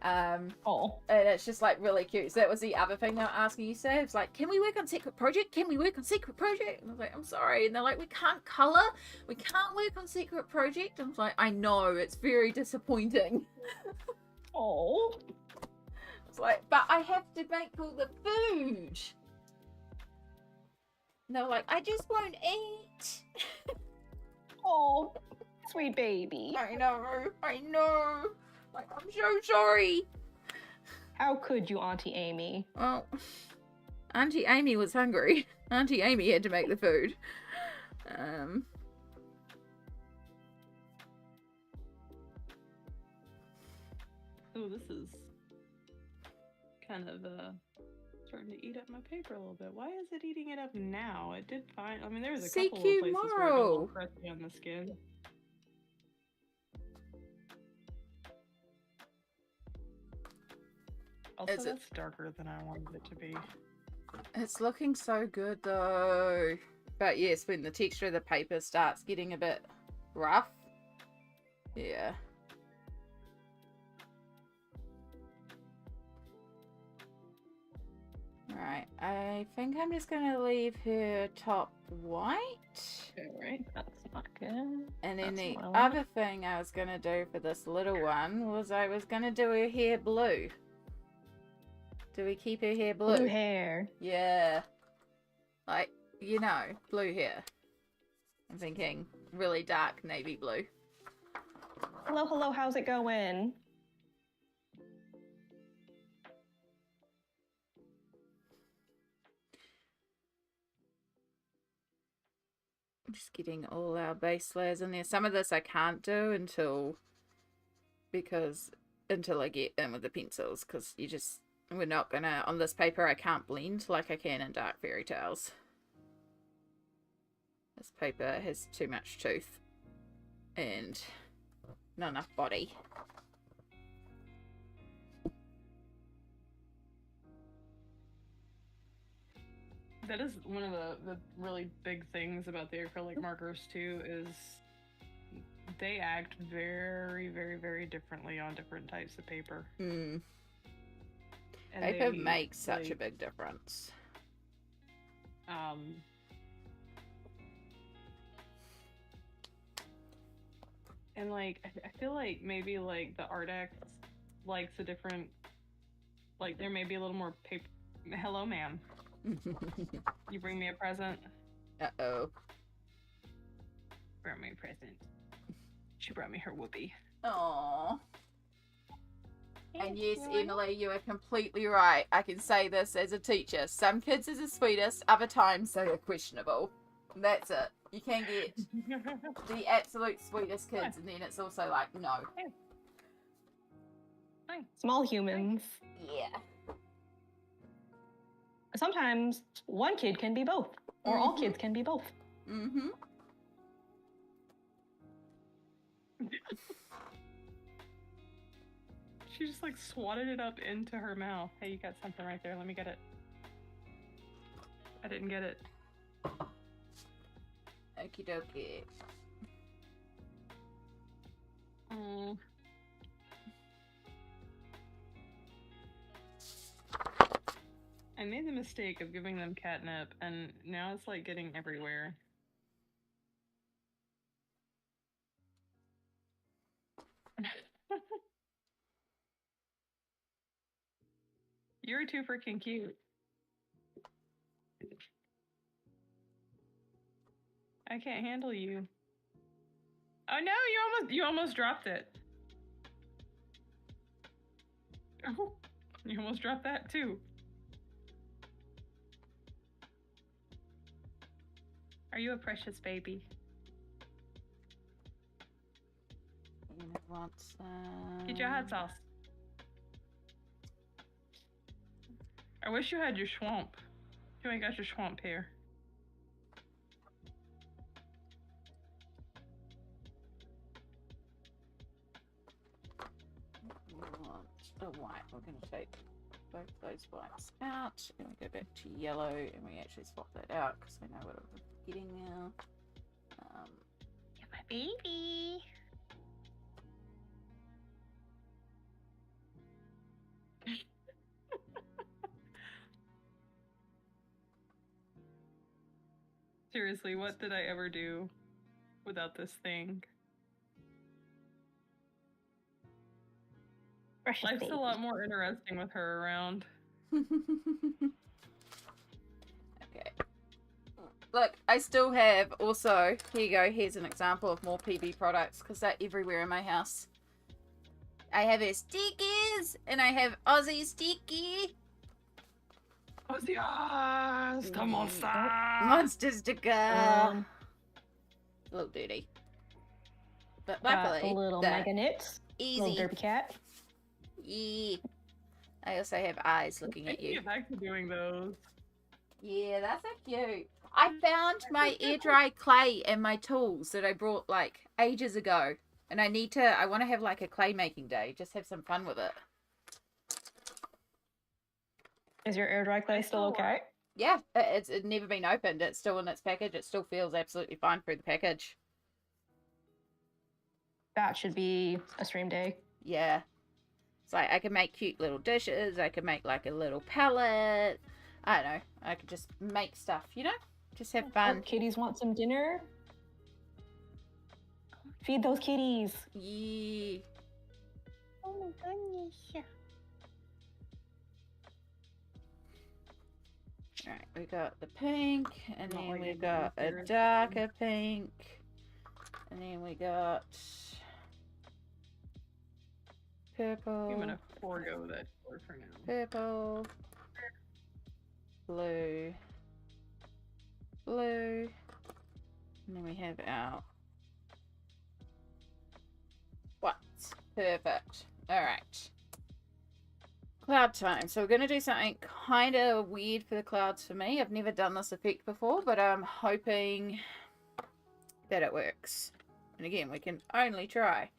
Oh. And it's just, like, really cute. So that was the other thing they were asking you, Sam. It's like, can we work on secret project? Can we work on secret project? And I was like, I'm sorry. And they're like, we can't colour. We can't work on secret project. And I was like, I know, it's very disappointing. Oh. It's like, but I have to make all the food. And they were like, I just won't eat. Oh, sweet baby. I know. Like, I'm so sorry. How could you, Auntie Amy? Well, Auntie Amy was hungry. Auntie Amy had to make the food. Oh, this is kind of starting to eat up my paper a little bit. Why is it eating it up now? It did fine. I mean, there was a couple of places where it got a little crusty on the skin. Also, that's darker than I wanted it to be. It's looking so good though. But yes, when the texture of the paper starts getting a bit rough. Yeah. Right, I think I'm just going to leave her top white. Alright, that's not good. And then the other thing I was going to do for this little one was I was going to do her hair blue. Do we keep her hair blue? Blue hair. Yeah. Like, you know, blue hair. I'm thinking really dark navy blue. Hello, how's it going? Just getting all our base layers in there. Some of this I can't do until I get in with the pencils, because we're not gonna, on this paper I can't blend like I can in Dark Fairy Tales. This paper has too much tooth and not enough body. That is one of the really big things about the acrylic markers too, is they act very, very, very differently on different types of paper. Mm. And Paper makes such a big difference. And like, I feel like maybe like the Artex likes a different, like there may be a little more paper. Hello, ma'am. You bring me a present? Uh-oh. Brought me a present. She brought me her whoopee. Aww. And yes, Emily, you are completely right. I can say this as a teacher. Some kids are the sweetest, other times they are questionable. That's it. You can get the absolute sweetest kids, and then it's also like, no. Small humans. Yeah. Sometimes one kid can be both, or all kids can be both. Mm-hmm. She just like swatted it up into her mouth. Hey, you got something right there. Let me get it. I didn't get it. Okie dokie. I made the mistake of giving them catnip, and now it's like getting everywhere. You're too freaking cute. I can't handle you. Oh no, you almost dropped it. Oh, you almost dropped that too. Are you a precious baby? You want some... Get your hot sauce. I wish you had your swamp. You ain't got your swamp here. We want a white. We're going to take both those whites out, and we go back to yellow, and we actually swap that out because we know what we're getting now. Get my Baby. Seriously, what did I ever do without this thing? Precious Life's baby. a lot more interesting with her around. Okay. Look, I still have also, here you go, here's an example of more PB products because they're everywhere in my house. I have her stickers and I have Aussie sticky. Osias, the monster! Monster sticker. A little dirty. But Got luckily, a little they're magnet. easy. Little derpy cat. Yeah. I also have eyes looking at you. Get back to doing those. Yeah, that's so cute. I found my air dry clay and my tools that I brought like ages ago. And I want to have like a clay making day. Just have some fun with it. Is your air dry clay still okay? Yeah, it's never been opened. It's still in its package. It still feels absolutely fine through the package. That should be a stream day. Yeah. It's like I can make cute little dishes. I can make like a little palette. I don't know. I could just make stuff, you know? Just have fun. Oh, kitties want some dinner? Feed those kitties. Yeah. Oh my goodness. Alright, we got the pink, and Not then like we it got a was darker pink, and then we got purple, I'm gonna forego that color for now. purple, blue, blue, and then we have our whites. Perfect. Alright. Cloud time. So we're going to do something kind of weird for the clouds for me. I've never done this effect before, but I'm hoping that it works. And again, we can only try.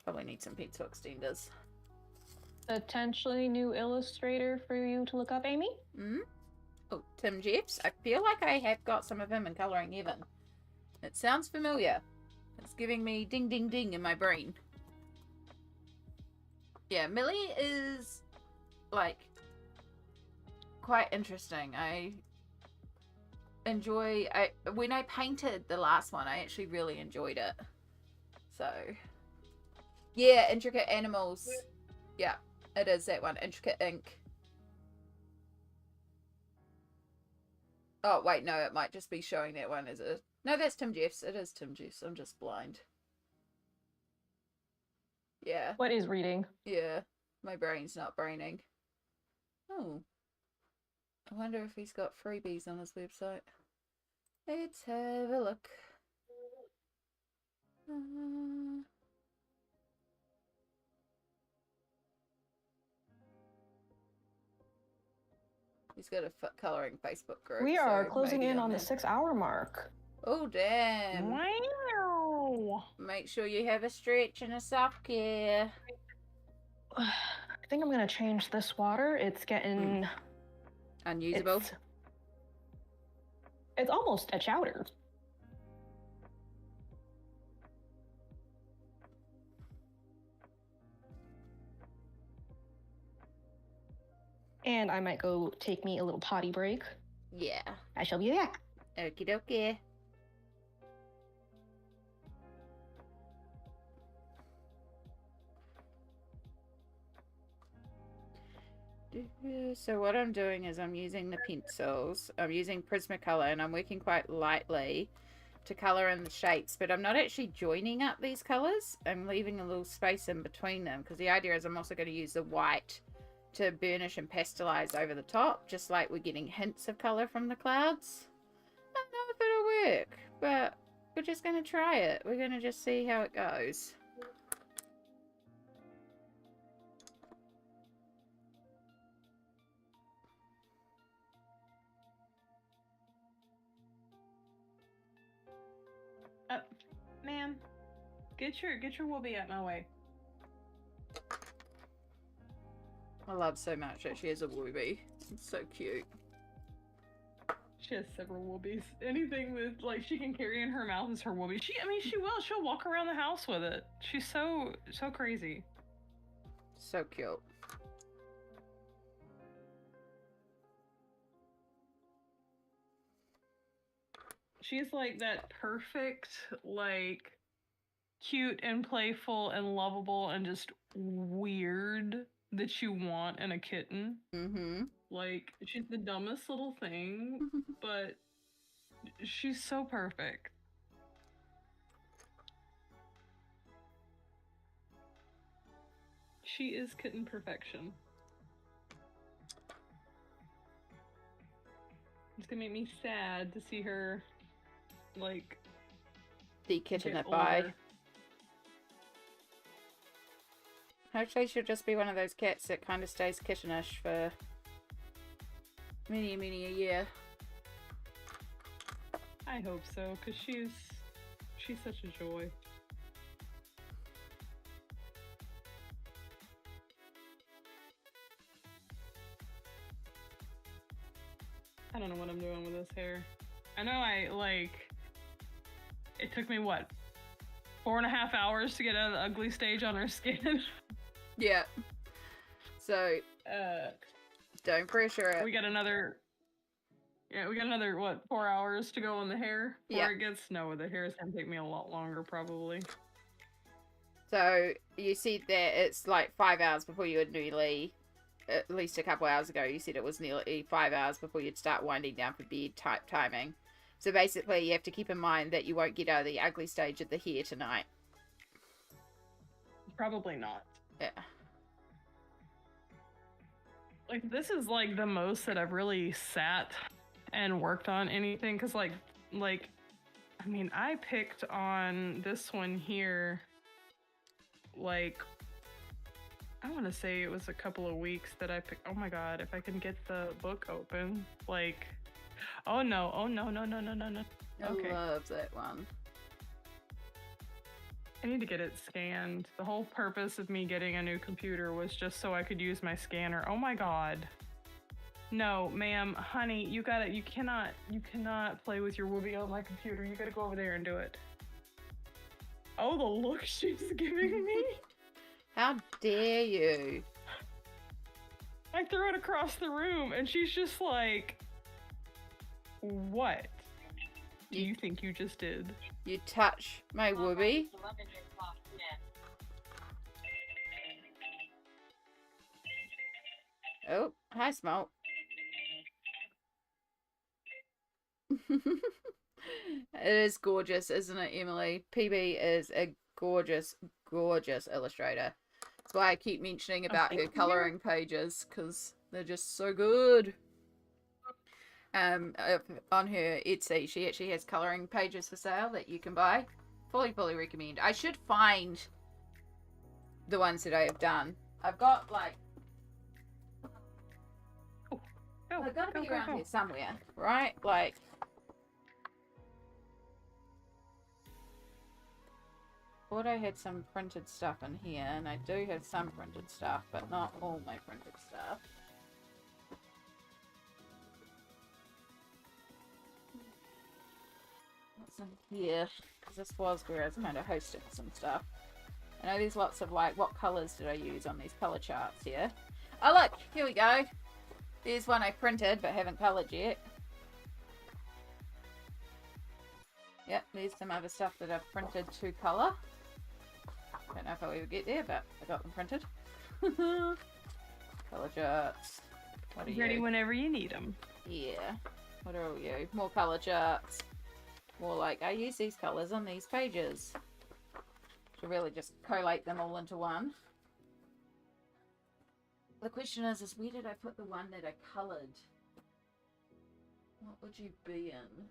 Probably need some pencil extenders. Potentially new illustrator for you to look up, Amy? Oh, Tim Jeffs. I feel like I have got some of him in Colouring Heaven. It sounds familiar. It's giving me ding ding ding in my brain. Yeah, Millie is like quite interesting. I enjoy when I painted the last one, I actually really enjoyed it. So yeah, Intricate Animals. Yeah, it is that one. Intricate Ink. Oh wait, no, it might just be showing that one as a no, that's Tim Jeffs. It is Tim Jeffs. I'm just blind. Yeah. What is reading? Yeah. My brain's not braining. Oh. I wonder if he's got freebies on his website. Let's have a look. He's got a colouring Facebook group. We are so closing maybe in on the there. 6-hour mark. Oh, damn. Wow. Make sure you have a stretch and a self-care. I think I'm gonna change this water. It's getting Unusable. It's almost a chowder. And I might go take me a little potty break. Yeah. I shall be back. Okie dokie. So what I'm doing is I'm using the pencils. I'm using Prismacolor and I'm working quite lightly to colour in the shapes, but I'm not actually joining up these colours. I'm leaving a little space in between them because the idea is I'm also going to use the white to burnish and pastelize over the top, just like we're getting hints of colour from the clouds. I don't know if it'll work, but we're just going to try it. We're going to just see how it goes. Ma'am, get your Wooby out my way. I love so much that she has a Wooby. It's so cute. She has several whoobies. Anything that like she can carry in her mouth is her whoopie. She will. She'll walk around the house with it. She's so crazy. So cute. She's like that perfect, like, cute and playful and lovable and just weird that you want in a kitten. Mm-hmm. Like, she's the dumbest little thing, but she's so perfect. She is kitten perfection. It's gonna make me sad to see her, like, De-kitten get it by. older. Hopefully she'll just be one of those cats that kind of stays kittenish for many a year. I hope so, because she's such a joy. I don't know what I'm doing with this hair. I know it took me, what, 4.5 hours to get out of the ugly stage on her skin? Yeah. So, don't pressure it. we got another, what, 4 hours to go on the hair? Yeah. The hair is gonna take me a lot longer, probably. So, you see that it's like 5 hours before you would nearly, at least a couple hours ago, you said it was nearly 5 hours before you'd start winding down for bed type timing. So basically, you have to keep in mind that you won't get out of the ugly stage of the hair tonight. Probably not. Yeah. Like, this is like the most that I've really sat and worked on anything, because I mean, I picked on this one here, like, I want to say it was a couple of weeks that I picked. Oh my god, if I can get the book open. Like, oh no. Okay. I love that one. I need to get it scanned. The whole purpose of me getting a new computer was just so I could use my scanner. Oh my god. No, ma'am, honey, you cannot play with your Wooby on my computer. You gotta go over there and do it. Oh, the look she's giving me. How dare you? I threw it across the room and she's just like, what do you think you just did? You touch my Wooby? Oh, hi, Smoelt. It is gorgeous, isn't it, Emily? PB is a gorgeous, gorgeous illustrator. That's why I keep mentioning about her colouring pages, because they're just so good. On her Etsy, she actually has colouring pages for sale that you can buy. Fully recommend. I should find the ones that I have done. I've got, like... They've got to be around here somewhere, right? Like... I thought I had some printed stuff in here, and I do have some printed stuff, but not all my printed stuff. What's in here? Because this was where I was kind of hosting some stuff. I know there's lots of, like, what colours did I use on these colour charts here? Oh look, here we go. There's one I printed but haven't coloured yet. Yep, there's some other stuff that I've printed to colour. Don't know if I'll ever get there, but I got them printed. Colour charts. What are you? Ready whenever you need them. Yeah. What are you? More colour charts. More like, I use these colours on these pages. To really just collate them all into one. The question is where did I put the one that I coloured? What would you be in?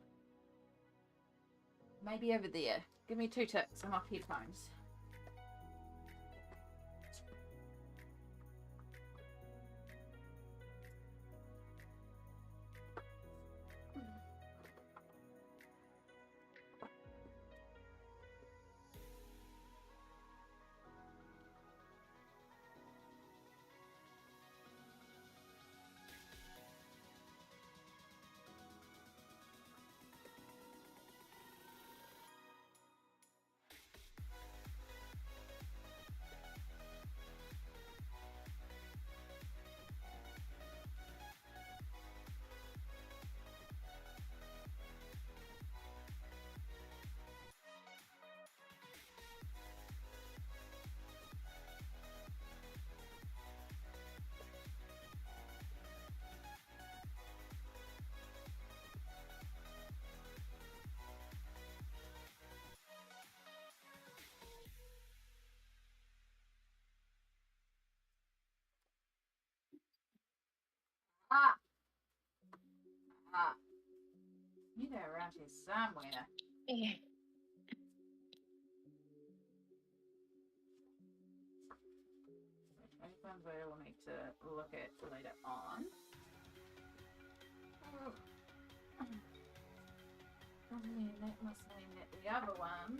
Maybe over there. Give me 2 ticks. I'm off headphones. You know, around here somewhere. Yeah. Open, but we'll need to look at later on. Oh. And that must mean that the other one.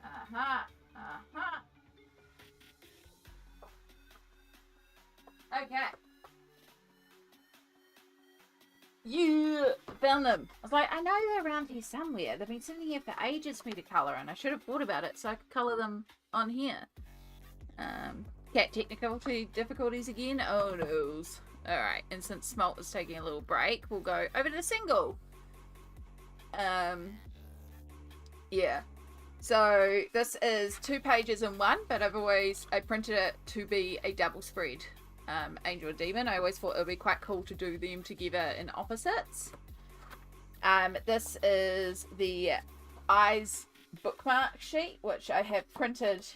Aha! Aha! Okay. You found them. I was like, I know they're around here somewhere. They've been sitting here for ages for me to colour, and I should have thought about it so I could colour them on here. Cat technical difficulties again. Oh no. Alright, and since Smoelt is taking a little break, we'll go over to single. Yeah. So this is 2 pages in one, but I printed it to be a double spread. Angel and Demon. I always thought it would be quite cool to do them together in opposites. This is the eyes bookmark sheet, which I have printed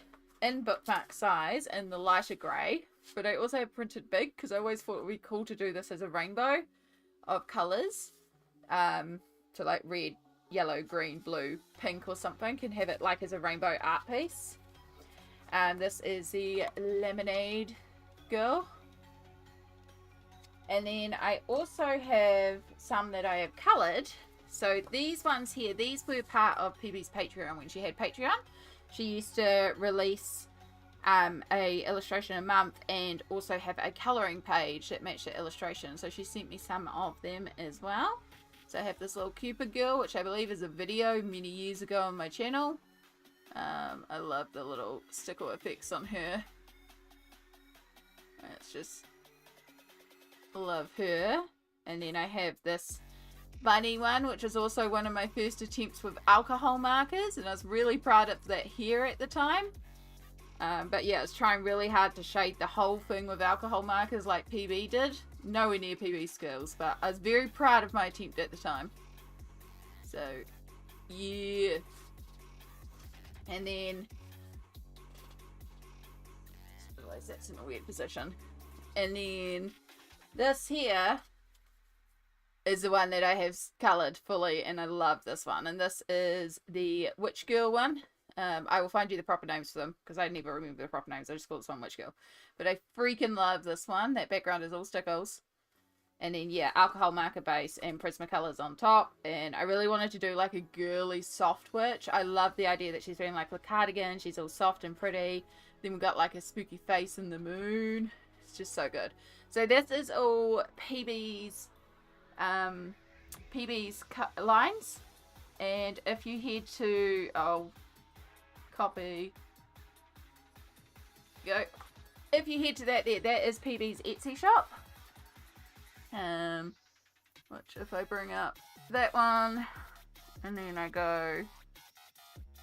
in bookmark size in the lighter grey, but I also have printed big because I always thought it would be cool to do this as a rainbow of colours. So like red, yellow, green, blue, pink or something, can have it like as a rainbow art piece. This is the Lemonade Girl. And then I also have some that I have coloured. So these ones here, these were part of PB's Patreon when she had Patreon. She used to release a illustration a month and also have a colouring page that matched the illustration. So she sent me some of them as well. So I have this little Cupid girl, which I believe is a video many years ago on my channel. I love the little sticker effects on her. It's just... love her. And then I have this bunny one, which is also one of my first attempts with alcohol markers, and I was really proud of that here at the time. But yeah, I was trying really hard to shade the whole thing with alcohol markers like PB did. Nowhere near PB skills, but I was very proud of my attempt at the time. So yeah. And then just realize that's in a weird position. And then this here is the one that I have coloured fully, and I love this one. And this is the Witch Girl one. I will find you the proper names for them, because I never remember the proper names. I just call this one Witch Girl. But I freaking love this one. That background is all stickles. And then, yeah, alcohol marker base and Prismacolors on top. And I really wanted to do like a girly soft witch. I love the idea that she's wearing like a cardigan. She's all soft and pretty. Then we've got like a spooky face in the moon. It's just so good. So this is all PB's lines, and if you head to copy go, if you head to that is PB's Etsy shop. Which if I bring up that one and then I go,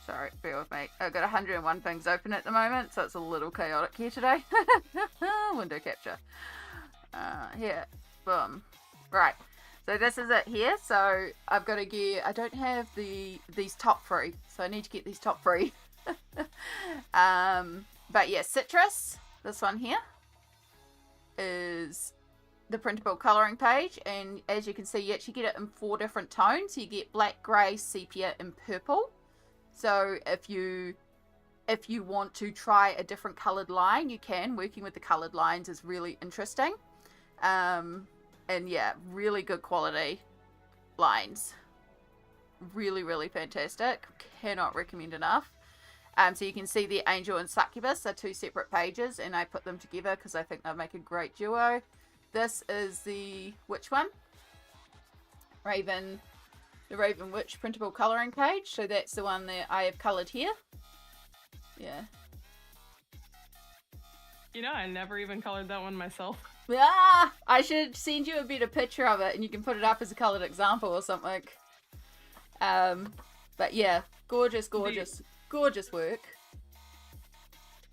sorry, bear with me, I've got 101 things open at the moment, so it's a little chaotic here today. Window capture. Here, boom. Right, so this is it here. So I've got to get, I don't have these top 3, so I need to get these top 3. But yeah, Citrus, this one here is the printable colouring page, and as you can see, you actually get it in 4 different tones. You get black, grey, sepia and purple. So if you want to try a different coloured line, you can. Working with the coloured lines is really interesting. And yeah, really good quality lines. Really, really fantastic. Cannot recommend enough. So you can see the Angel and Succubus are 2 separate pages, and I put them together because I think they'll make a great duo. This is the Witch one. The Raven Witch printable colouring page. So that's the one that I have coloured here. Yeah. You know, I never even colored that one myself. Ah! I should send you a better picture of it and you can put it up as a coloured example or something. But yeah, gorgeous, gorgeous, gorgeous work.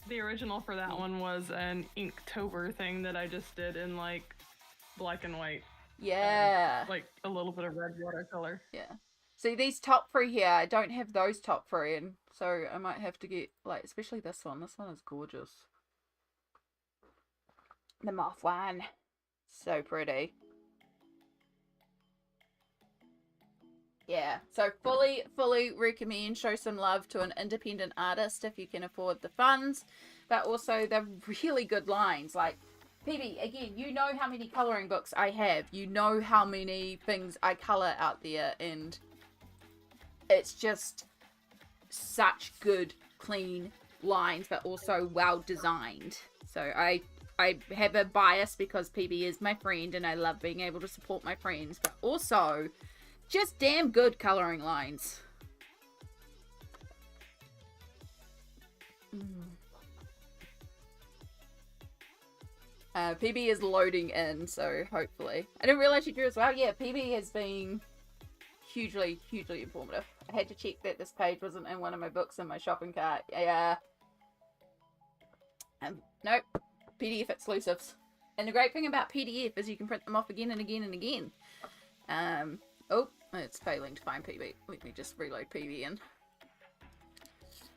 The original for that one was an Inktober thing that I just did in like black and white. Yeah. Like a little bit of red watercolor. Yeah. See, these top 3 here, I don't have those top 3, and so I might have to get, like, especially this one. This one is gorgeous. The moth one. So pretty. Yeah, so fully recommend, show some love to an independent artist if you can afford the funds, but also they're really good lines. Like, PB, again, you know how many colouring books I have, you know how many things I colour out there, and it's just such good, clean lines, but also well designed. So I have a bias because PB is my friend and I love being able to support my friends, but also just damn good colouring lines. PB is loading in, so hopefully. I didn't realise you drew as well. Yeah, PB has been hugely informative. I had to check that this page wasn't in one of my books in my shopping cart. Yeah. Nope. PDF exclusives. And the great thing about PDF is you can print them off again and again and again. Oh, it's failing to find PB. Let me just reload PB in.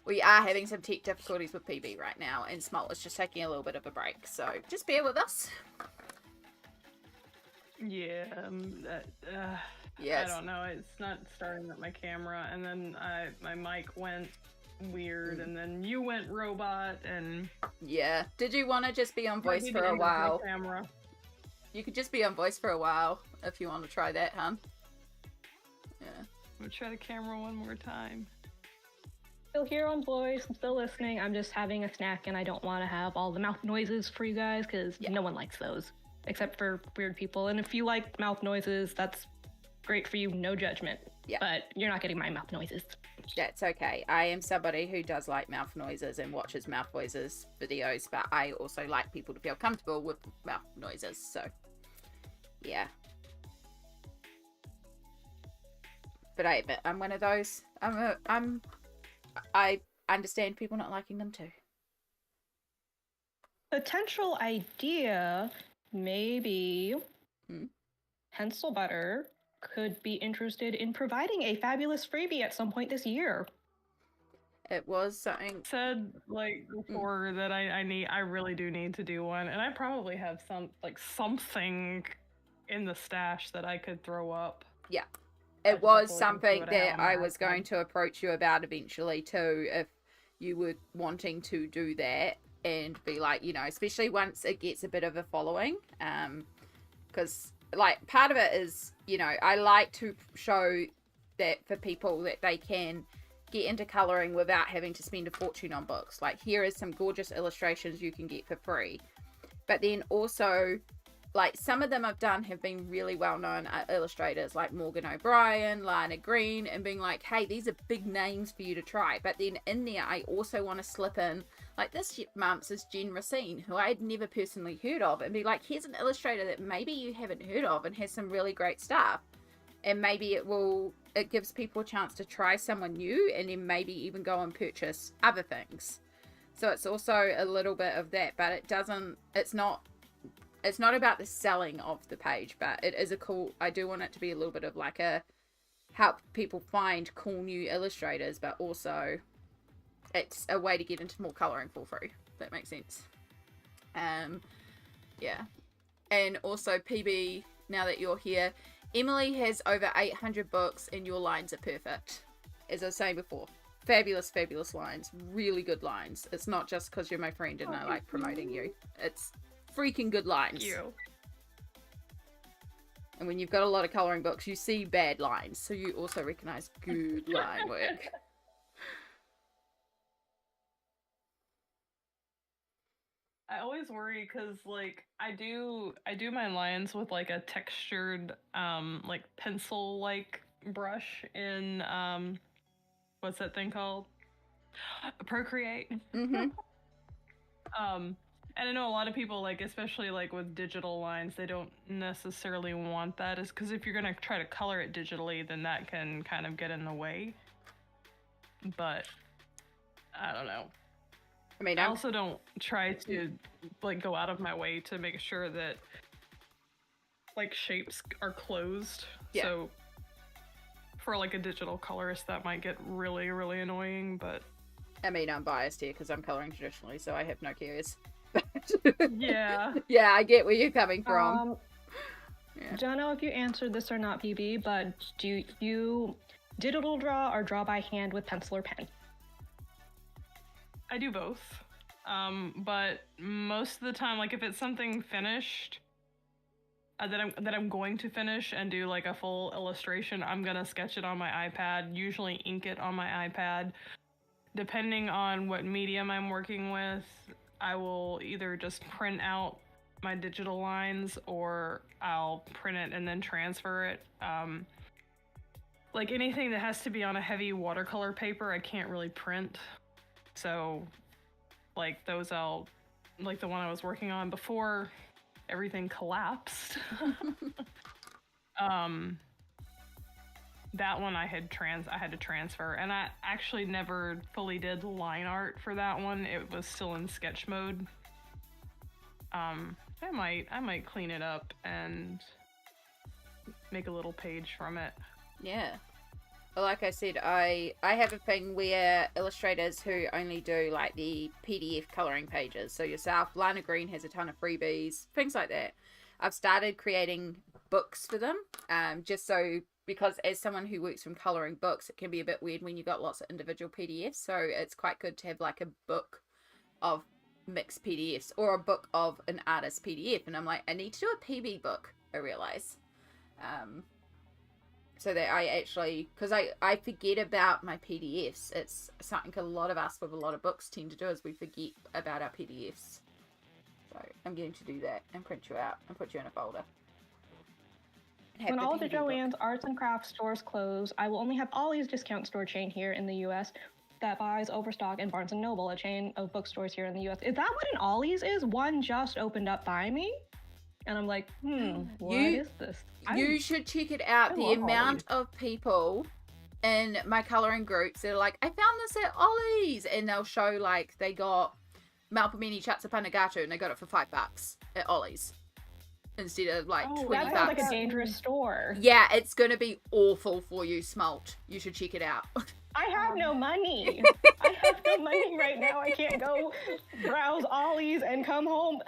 We are having some tech difficulties with PB right now, and Smoelt is just taking a little bit of a break, so just bear with us. Yeah, yes. I don't know. It's not starting up my camera, and then my mic went weird, and then you went robot, and yeah. Did you want to just be on voice for a while? Camera. You could just be on voice for a while if you want to try that, hun. Yeah. I'm gonna try the camera one more time. Still here on voice, I'm still listening. I'm just having a snack and I don't want to have all the mouth noises for you guys because no one likes those except for weird people. And if you like mouth noises, that's great for you, no judgment. Yeah. But you're not getting my mouth noises. That's okay. I am somebody who does like mouth noises and watches mouth noises videos, but I also like people to feel comfortable with mouth noises, so yeah. But I admit, I'm one of those. I understand people not liking them too. Potential idea, maybe PencilButter could be interested in providing a fabulous freebie at some point this year. It was something said like before that I really do need to do one, and I probably have something in the stash that I could throw up. Yeah. It was something that I was going to approach you about eventually too, if you were wanting to do that and be like, you know, especially once it gets a bit of a following, because like part of it is, you know, I like to show that for people that they can get into colouring without having to spend a fortune on books. Like, here is some gorgeous illustrations you can get for free. But then also, like, some of them I've done have been really well-known illustrators like Morgan O'Brien, Lana Green, and being like, hey, these are big names for you to try. But then in there, I also want to slip in, like this month's is Jen Racine, who I had never personally heard of, and be like, here's an illustrator that maybe you haven't heard of and has some really great stuff. And maybe it gives people a chance to try someone new, and then maybe even go and purchase other things. So it's also a little bit of that, but it's not about the selling of the page, but it is I do want it to be a little bit of like help people find cool new illustrators, but also it's a way to get into more colouring for free, if that makes sense. Yeah. And also, PB, now that you're here, Emily has over 800 books and your lines are perfect. As I was saying before, fabulous lines, really good lines. It's not just because you're my friend and I like promoting you. It's freaking good lines. Thank you. And when you've got a lot of colouring books, you see bad lines, so you also recognise good line work. I always worry because, like, I do my lines with like a textured like pencil like brush in what's that thing called? Procreate. Mm-hmm. And I know a lot of people, like, especially like with digital lines, they don't necessarily want that, is because if you're gonna try to color it digitally, then that can kind of get in the way. But I don't know. I mean, I also don't try to like go out of my way to make sure that like shapes are closed. Yeah. So for like a digital colorist, that might get really annoying. But I mean, I'm biased here because I'm colouring traditionally, so I have no cares. yeah. Yeah, I get where you're coming from. don't know if you answered this or not, BB, but do you digital draw or draw by hand with pencil or pen? I do both. But most of the time, like if it's something finished that I'm going to finish and do like a full illustration, I'm gonna sketch it on my iPad, usually ink it on my iPad. Depending on what medium I'm working with, I will either just print out my digital lines or I'll print it and then transfer it. Like anything that has to be on a heavy watercolor paper, I can't really print. So like those like the one I was working on before everything collapsed. That one I had to transfer, and I actually never fully did line art for that one. It was still in sketch mode. I might clean it up and make a little page from it. Yeah. Well, like I said, I have a thing where illustrators who only do like the PDF coloring pages, so yourself, Lana Green has a ton of freebies, things like that. I've started creating books for them, just so, because as someone who works from coloring books, it can be a bit weird when you've got lots of individual PDFs, so it's quite good to have like a book of mixed PDFs or a book of an artist PDF. And I'm like, I need to do a PB book, I realize. So that I actually, because I forget about my PDFs. It's something a lot of us with a lot of books tend to do, is we forget about our PDFs. So I'm going to do that and print you out and put you in a folder. When all the Joann's arts and crafts stores close, I will only have Ollie's discount store chain here in the US that buys Overstock and Barnes & Noble, a chain of bookstores here in the US. Is that what an Ollie's is? One just opened up by me? And I'm like, what is this? You should check it out. The amount of people in my coloring groups that are like, I found this at Ollie's, and they'll show like they got Malpomene Chatsa Panagatu and they got it for $5 at Ollie's instead of like $20. That sounds like a dangerous store. Yeah, it's gonna be awful for you, Smoelt. You should check it out. I have no money. I have no money right now. I can't go browse Ollie's and come home.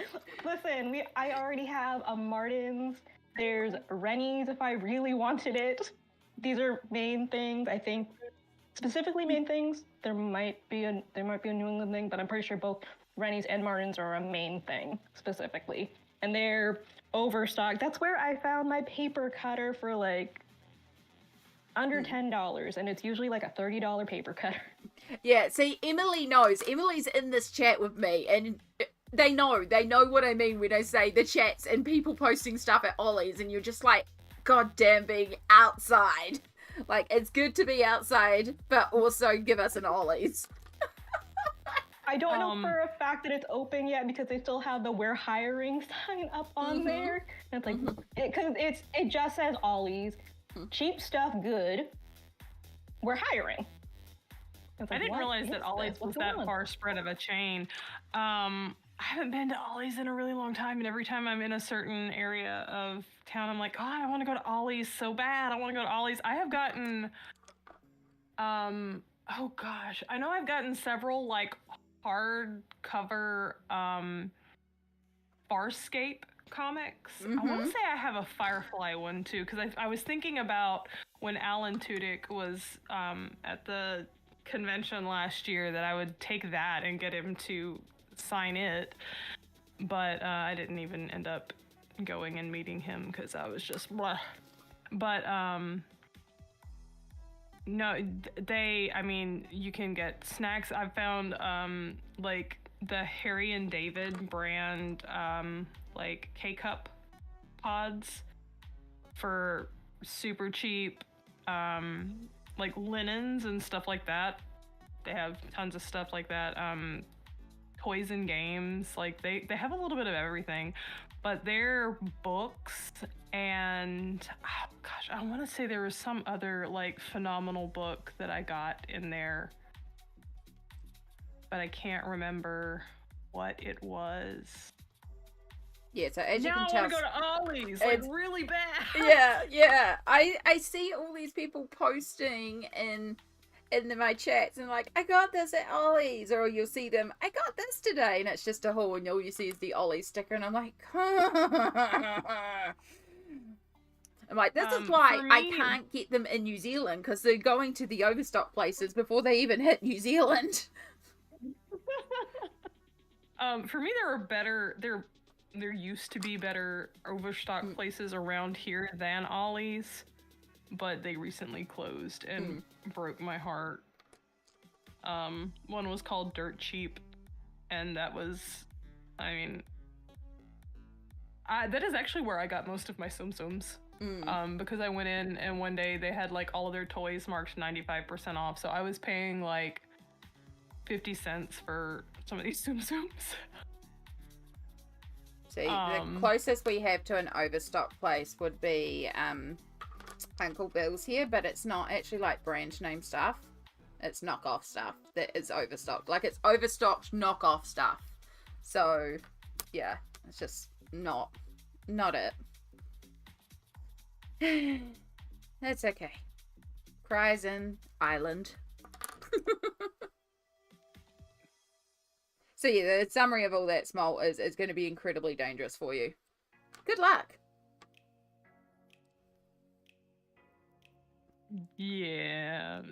Listen, I already have a Martin's. There's Rennie's if I really wanted it. These are main things. I think specifically main things. There might be a New England thing, but I'm pretty sure both Rennie's and Martin's are a main thing specifically. And they're overstocked. That's where I found my paper cutter for like under $10, and it's usually like a $30 paper cutter. Yeah, see, Emily knows. Emily's in this chat with me, and they know what I mean when I say the chats and people posting stuff at Ollie's, and you're just like, God damn, being outside. Like, it's good to be outside, but also give us an Ollie's. I don't know for a fact that it's open yet because they still have the "we're hiring" sign up on there. And it's like, because it just says Ollie's. Cheap stuff, good. We're hiring. Like, I didn't realize that Ollie's was that far spread of a chain. I haven't been to Ollie's in a really long time, and every time I'm in a certain area of town, I'm like, oh, I want to go to Ollie's so bad. I want to go to Ollie's. I have gotten, oh gosh, I know I've gotten several like hardcover Farscape comics. I want to say I have a Firefly one too, because I was thinking about when Alan Tudyk was at the convention last year that I would take that and get him to sign it, but I didn't even end up going and meeting him because I was just blah. But no, I mean, you can get snacks. I've found like the Harry and David brand like K-Cup pods for super cheap, like linens and stuff like that. They have tons of stuff like that. Toys and games, like they have a little bit of everything, but their books and oh gosh, I want to say there was some other like phenomenal book that I got in there, but I can't remember what it was. Yeah, so as you can tell, I want to go to Ollie's, like really bad. Yeah. I see all these people posting in my chats and like, I got this at Ollie's, or you'll see them, I got this today, and it's just a haul, and all you see is the Ollie's sticker, and I'm like, I'm like, this is why for I me- can't get them in New Zealand, because they're going to the overstock places before they even hit New Zealand. For me, there used to be better overstock places around here than Ollie's, but they recently closed and broke my heart. One was called Dirt Cheap, and that was, I mean, that is actually where I got most of my Tsum Tsums. Because I went in and one day they had like all of their toys marked 95% off, so I was paying like 50 cents for some of these Tsum Tsums. See, the closest we have to an overstock place would be Uncle Bill's here, but it's not actually like brand name stuff. It's knockoff stuff that is overstocked. Like, it's overstocked knockoff stuff. So, yeah, it's just not it. That's okay. Cryzen Island. So yeah, the summary of all that, Smoelt, is it's going to be incredibly dangerous for you. Good luck. Yeah,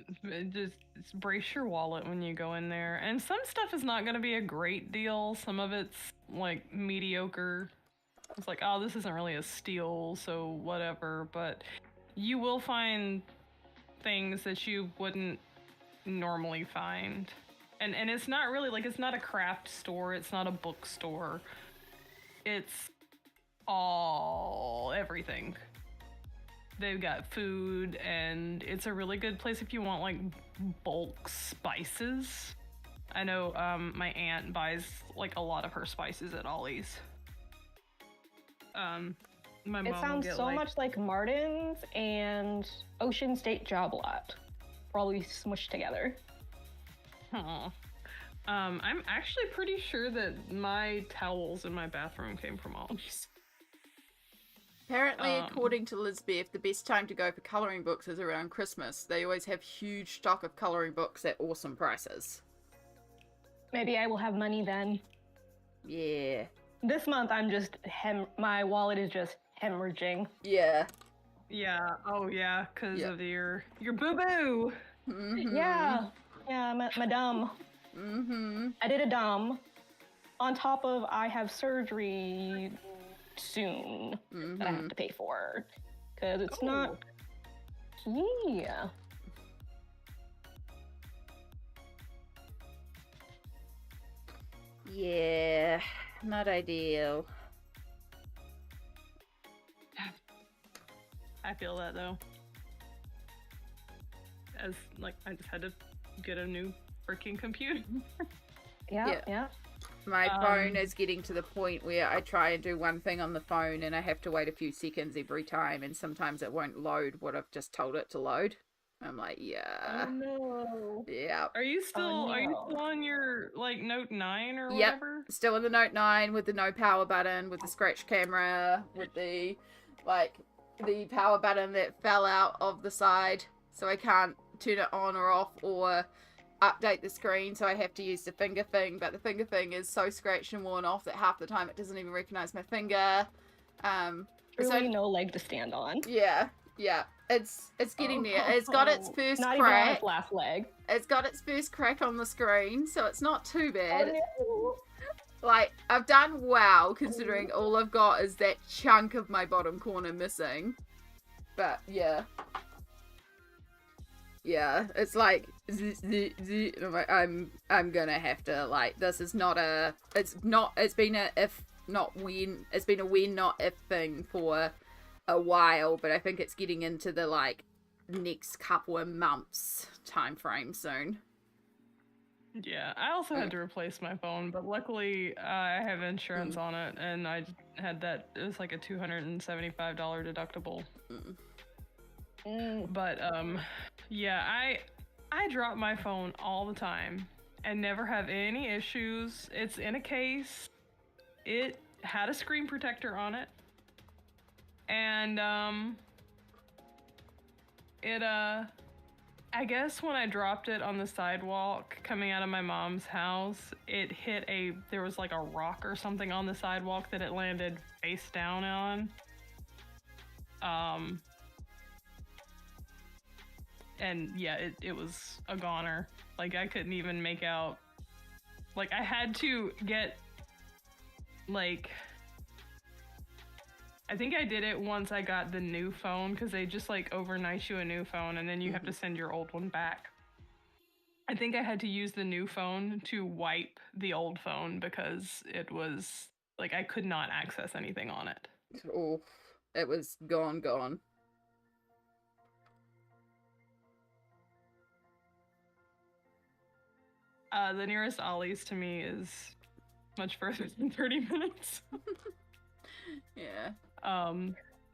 just brace your wallet when you go in there. And some stuff is not going to be a great deal. Some of it's like mediocre. It's like, oh, this isn't really a steal, so whatever. But you will find things that you wouldn't normally find. And it's not really, like, it's not a craft store. It's not a bookstore. It's everything. They've got food, and it's a really good place if you want, like, bulk spices. I know my aunt buys, like, a lot of her spices at Ollie's. My mom It sounds will get, so like, much like Martin's and Ocean State Job Lot, probably smushed together. Huh. I'm actually pretty sure that my towels in my bathroom came from Ollie's. Apparently, according to Lisbeth, the best time to go for colouring books is around Christmas. They always have huge stock of colouring books at awesome prices. Maybe I will have money then. Yeah. This month I'm just my wallet is just hemorrhaging. Yeah. Yeah. Oh yeah, because of your boo-boo. Mm-hmm. Yeah, my dumb. Mm-hmm. I did a dumb. On top of I have surgery soon that I have to pay for, because it's not. Yeah. Yeah. Not ideal. I feel that though. As like I just had to get a new freaking computer. Yeah. My phone is getting to the point where I try and do one thing on the phone and I have to wait a few seconds every time, and sometimes it won't load what I've just told it to load. I'm like, yeah. Oh no. Yeah. Are you still no. on your like Note 9 or Yep. whatever? Still in the Note 9 with the no power button, with the scratch camera, with the the power button that fell out of the side, so I can't turn it on or off or update the screen, so I have to use the finger thing, but the finger thing is so scratched and worn off that half the time it doesn't even recognize my finger. Really no leg to stand on. Yeah, it's getting there. It's got its first Not even on crack. its last leg. It's got its first crack on the screen, so it's not too bad. Oh, no. Like, I've done well, considering all I've got is that chunk of my bottom corner missing. But, yeah. Yeah, it's like, and I'm like, I'm gonna have to, like, this is not a, it's been a if, not when, it's been a when, not if thing for a while, but I think it's getting into the, like, next couple of months time frame soon. Yeah, I also had to replace my phone, but luckily I have insurance on it, and I had that. It was like a $275 deductible. But yeah, I drop my phone all the time and never have any issues. It's in a case. It had a screen protector on it, and I guess when I dropped it on the sidewalk coming out of my mom's house, it hit there was like a rock or something on the sidewalk that it landed face down on. And yeah, it was a goner. Like, I couldn't even make out. Like, I had to get, like, I think I did it once I got the new phone, because they just, like, overnight you a new phone, and then you have to send your old one back. I think I had to use the new phone to wipe the old phone, because it was, like, I could not access anything on it. Oh, it was gone. The nearest Ollie's to me is much further than 30 minutes. Yeah.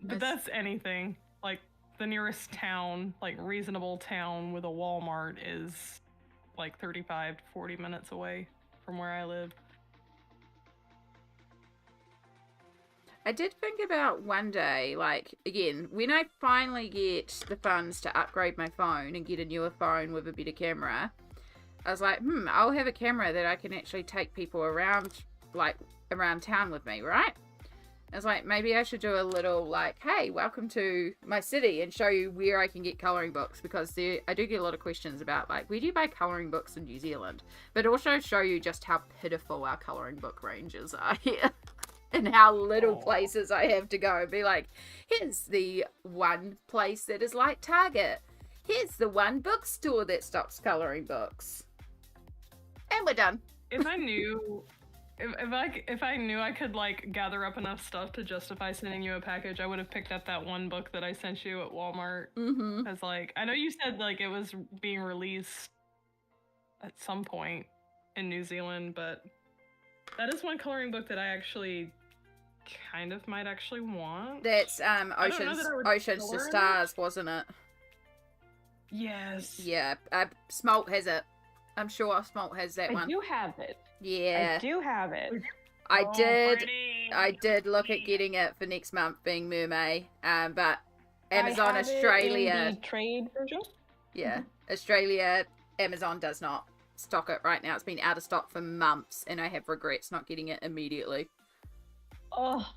But that's anything. Like, the nearest town, like, reasonable town with a Walmart is like 35 to 40 minutes away from where I live. I did think about one day, like, again, when I finally get the funds to upgrade my phone and get a newer phone with a better camera, I was like, I'll have a camera that I can actually take people around, like, around town with me, right? I was like, maybe I should do a little, like, hey, welcome to my city, and show you where I can get colouring books, because I do get a lot of questions about, like, where do you buy colouring books in New Zealand? But also show you just how pitiful our colouring book ranges are here, and how little places I have to go, and be like, here's the one place that is like Target. Here's the one bookstore that stocks colouring books. And we're done. If I knew, if I knew I could, like, gather up enough stuff to justify sending you a package, I would have picked up that one book that I sent you at Walmart. Because, like, I know you said, like, it was being released at some point in New Zealand, but that is one coloring book that I actually kind of might actually want. That's Oceans to Stars, wasn't it? Yes. Yeah, Smoelt has it. I'm sure Smoelt has that one. I do have it. Yeah. I do have it. I Pretty. did look at getting it for next month, being Mermaid, but Amazon I have Australia. it in the trade version. Yeah, Australia, Amazon does not stock it right now. It's been out of stock for months, and I have regrets not getting it immediately. Oh.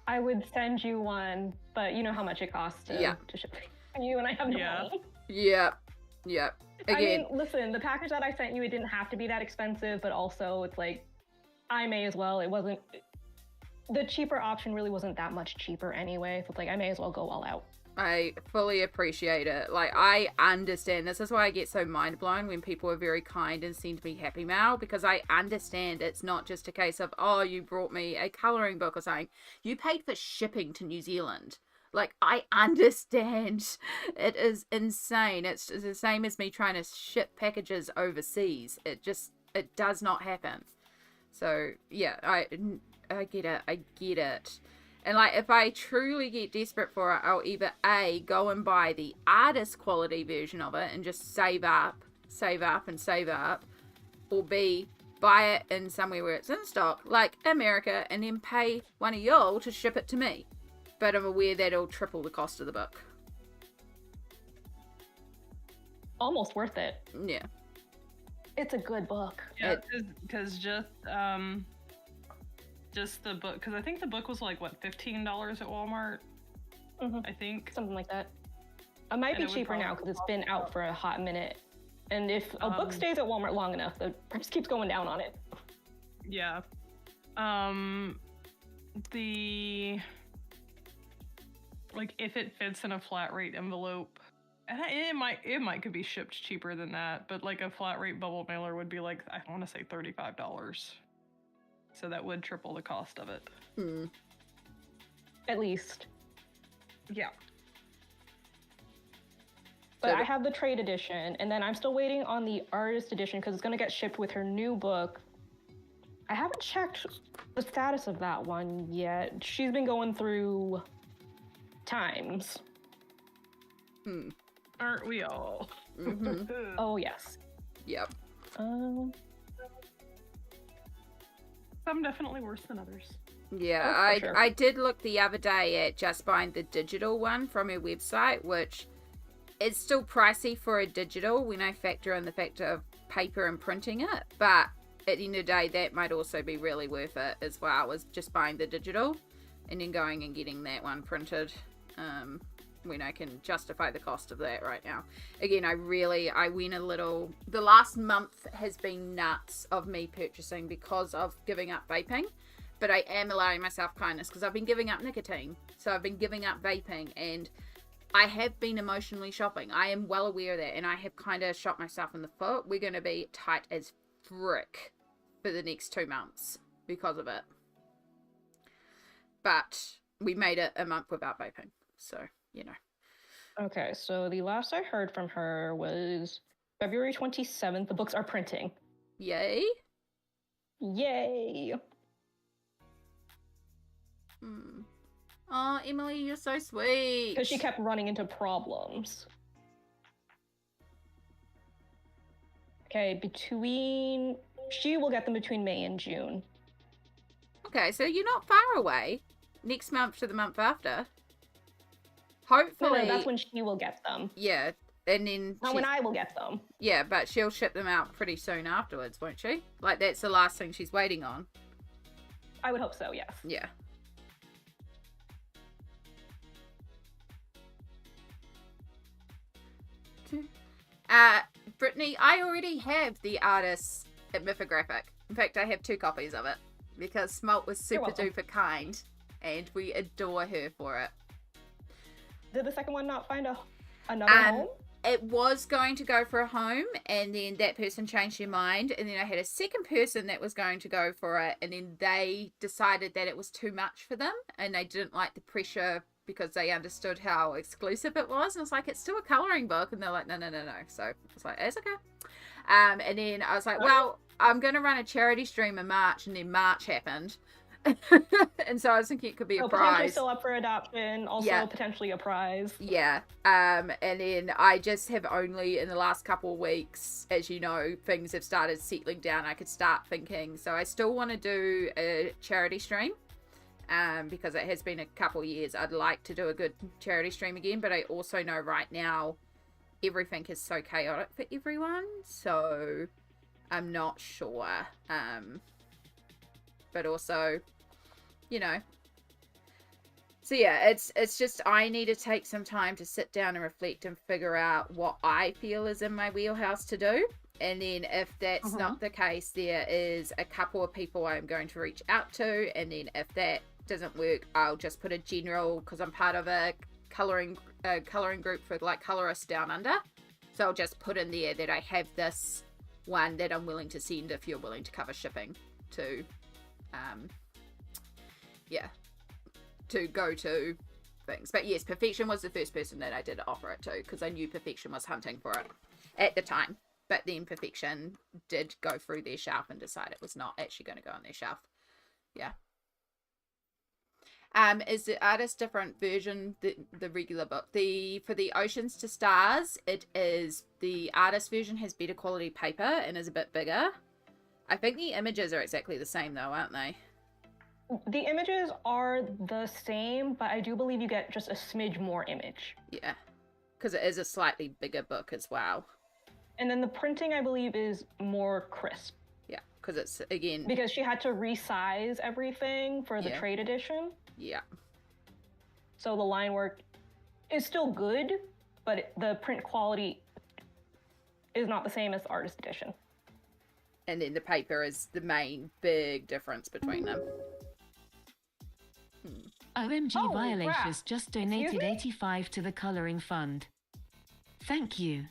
I would send you one, but you know how much it costs to ship you, and I have no money. Yep. Again, I mean, listen, the package that I sent you, it didn't have to be that expensive, but also it's like, I may as well. It wasn't, the cheaper option really wasn't that much cheaper anyway. So it's like, I may as well go all out. I fully appreciate it. Like, I understand. This is why I get so mind blown when people are very kind and send me happy mail, because I understand it's not just a case of, oh, you brought me a colouring book or something. You paid for shipping to New Zealand. Like, I understand. It is insane. It's the same as me trying to ship packages overseas. It does not happen. So, yeah, I get it. I get it. And, like, if I truly get desperate for it, I'll either A, go and buy the artist quality version of it and just save up, or B, buy it in somewhere where it's in stock, like America, and then pay one of y'all to ship it to me. But I'm aware that it'll triple the cost of the book. Almost worth it. Yeah. It's a good book. Yeah, because just the book, because I think the book was like, what, $15 at Walmart? I think. Something like that. It might be cheaper now because it's been out for a hot minute. And if a book stays at Walmart long enough, the price keeps going down on it. Yeah. Like, if it fits in a flat rate envelope, and it could be shipped cheaper than that, but like a flat rate bubble mailer would be like, I want to say $35. So that would triple the cost of it. At least. Yeah. But I have the trade edition, and then I'm still waiting on the artist edition because it's going to get shipped with her new book. I haven't checked the status of that one yet. She's been going through times. Aren't we all? Oh, yes. Yep. Some definitely worse than others. Yeah, sure. I did look the other day at just buying the digital one from her website, which is still pricey for a digital when I factor in the factor of paper and printing it. But at the end of the day, that might also be really worth it as well, as just buying the digital. and then going and getting that one printed when I can justify the cost of that right now. Again, I went a little, the last month has been nuts of me purchasing because of giving up vaping, but I am allowing myself kindness because I've been giving up nicotine, so I've been giving up vaping, and I have been emotionally shopping. I am well aware of that, and I have kind of shot myself in the foot. We're going to be tight as frick for the next 2 months because of it. But we made it a month without vaping, so, you know. Okay, so the last I heard from her was February 27th. The books are printing. Yay. Yay! Oh, Emily, you're so sweet. Because she kept running into problems. Okay, she will get them between May and June. Okay, so you're not far away. Next month to the month after. Hopefully. No, that's when she will get them. Yeah, and then. Not when I will get them. Yeah, but she'll ship them out pretty soon afterwards, won't she? Like, that's the last thing she's waiting on. I would hope so, yes. Yeah. Brittany, I already have the artist at Mythographic. In fact, I have 2 copies of it because Smoelt was super duper kind and we adore her for it. Did the second one not find another home? It was going to go for a home, and then that person changed their mind, and then I had a second person that was going to go for it, and then they decided that it was too much for them, and they didn't like the pressure because they understood how exclusive it was. And I was like, it's still a colouring book, and they're like, no. So I was like, it's okay. And then I was like, well, I'm going to run a charity stream in March, and then March happened. And so I was thinking it could be a prize. Potentially still up for adoption, also potentially a prize. Yeah. And then I just have only in the last couple of weeks, as you know, things have started settling down. I could start thinking. So I still want to do a charity stream. Because it has been a couple of years. I'd like to do a good charity stream again, but I also know right now everything is so chaotic for everyone. So I'm not sure. But also, you know. So yeah, it's just I need to take some time to sit down and reflect and figure out what I feel is in my wheelhouse to do. And then if that's not the case, there is a couple of people I'm going to reach out to. And then if that doesn't work, I'll just put a general, because I'm part of a colouring group for like colorists down under. So I'll just put in there that I have this one that I'm willing to send if you're willing to cover shipping to to go to things. But yes, Perfection was the first person that I did offer it to, because I knew Perfection was hunting for it at the time. But then Perfection did go through their shelf and decide it was not actually going to go on their shelf. Yeah. Is the artist different version, the regular book? For the Oceans to Stars, it is, the artist version has better quality paper and is a bit bigger. I think the images are exactly the same though, aren't they? The images are the same, but I do believe you get just a smidge more image. Yeah, because it is a slightly bigger book as well. And then the printing, I believe, is more crisp. Yeah, because it's, again... Because she had to resize everything for the trade edition. Yeah. So the line work is still good, but the print quality is not the same as the artist edition. And then the paper is the main big difference between them. OMG Violations just donated 85 to the colouring fund. Thank you.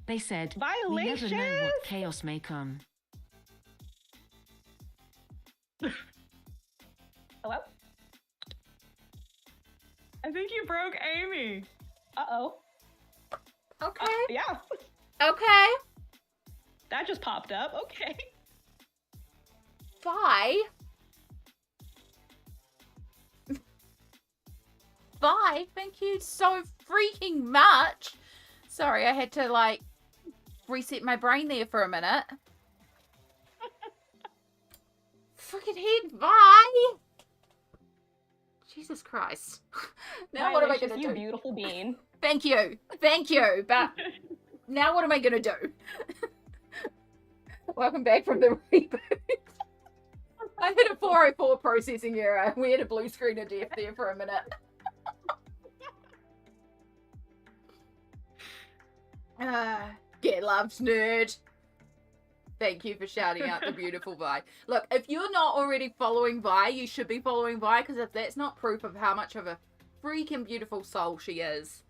They said, we never know what chaos may come. Hello? I think you broke Amy. Uh-oh. Okay. Yeah. Okay. That just popped up. Okay. Bye. Bye. Thank you so freaking much. Sorry, I had to, like, reset my brain there for a minute. Freaking head, bye. Jesus Christ. Now what am I going to do? You beautiful bean. Thank you. Thank you. But now what am I going to do? Welcome back from the reboot. I hit a 404 processing error. We had a blue screen of death there for a minute. Get loved, nerd. Thank you for shouting out the beautiful Vi. Look, if you're not already following Vi, you should be following Vi, because if that's not proof of how much of a freaking beautiful soul she is,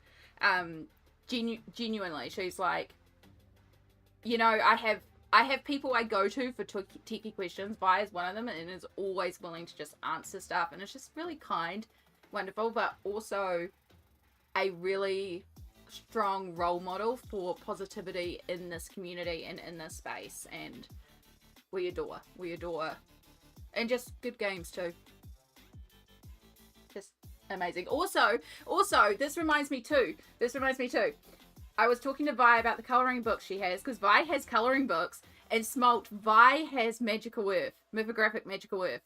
genuinely, she's like, you know, I have people I go to for techie questions. Vi is one of them, and is always willing to just answer stuff, and it's just really kind, wonderful, but also a really strong role model for positivity in this community and in this space, and we adore, and just good games too. Just amazing. Also, this reminds me too. I was talking to Vi about the colouring books she has, because Vi has colouring books, and Smoelt, Vi has Magical Earth, Mythographic Magical Earth.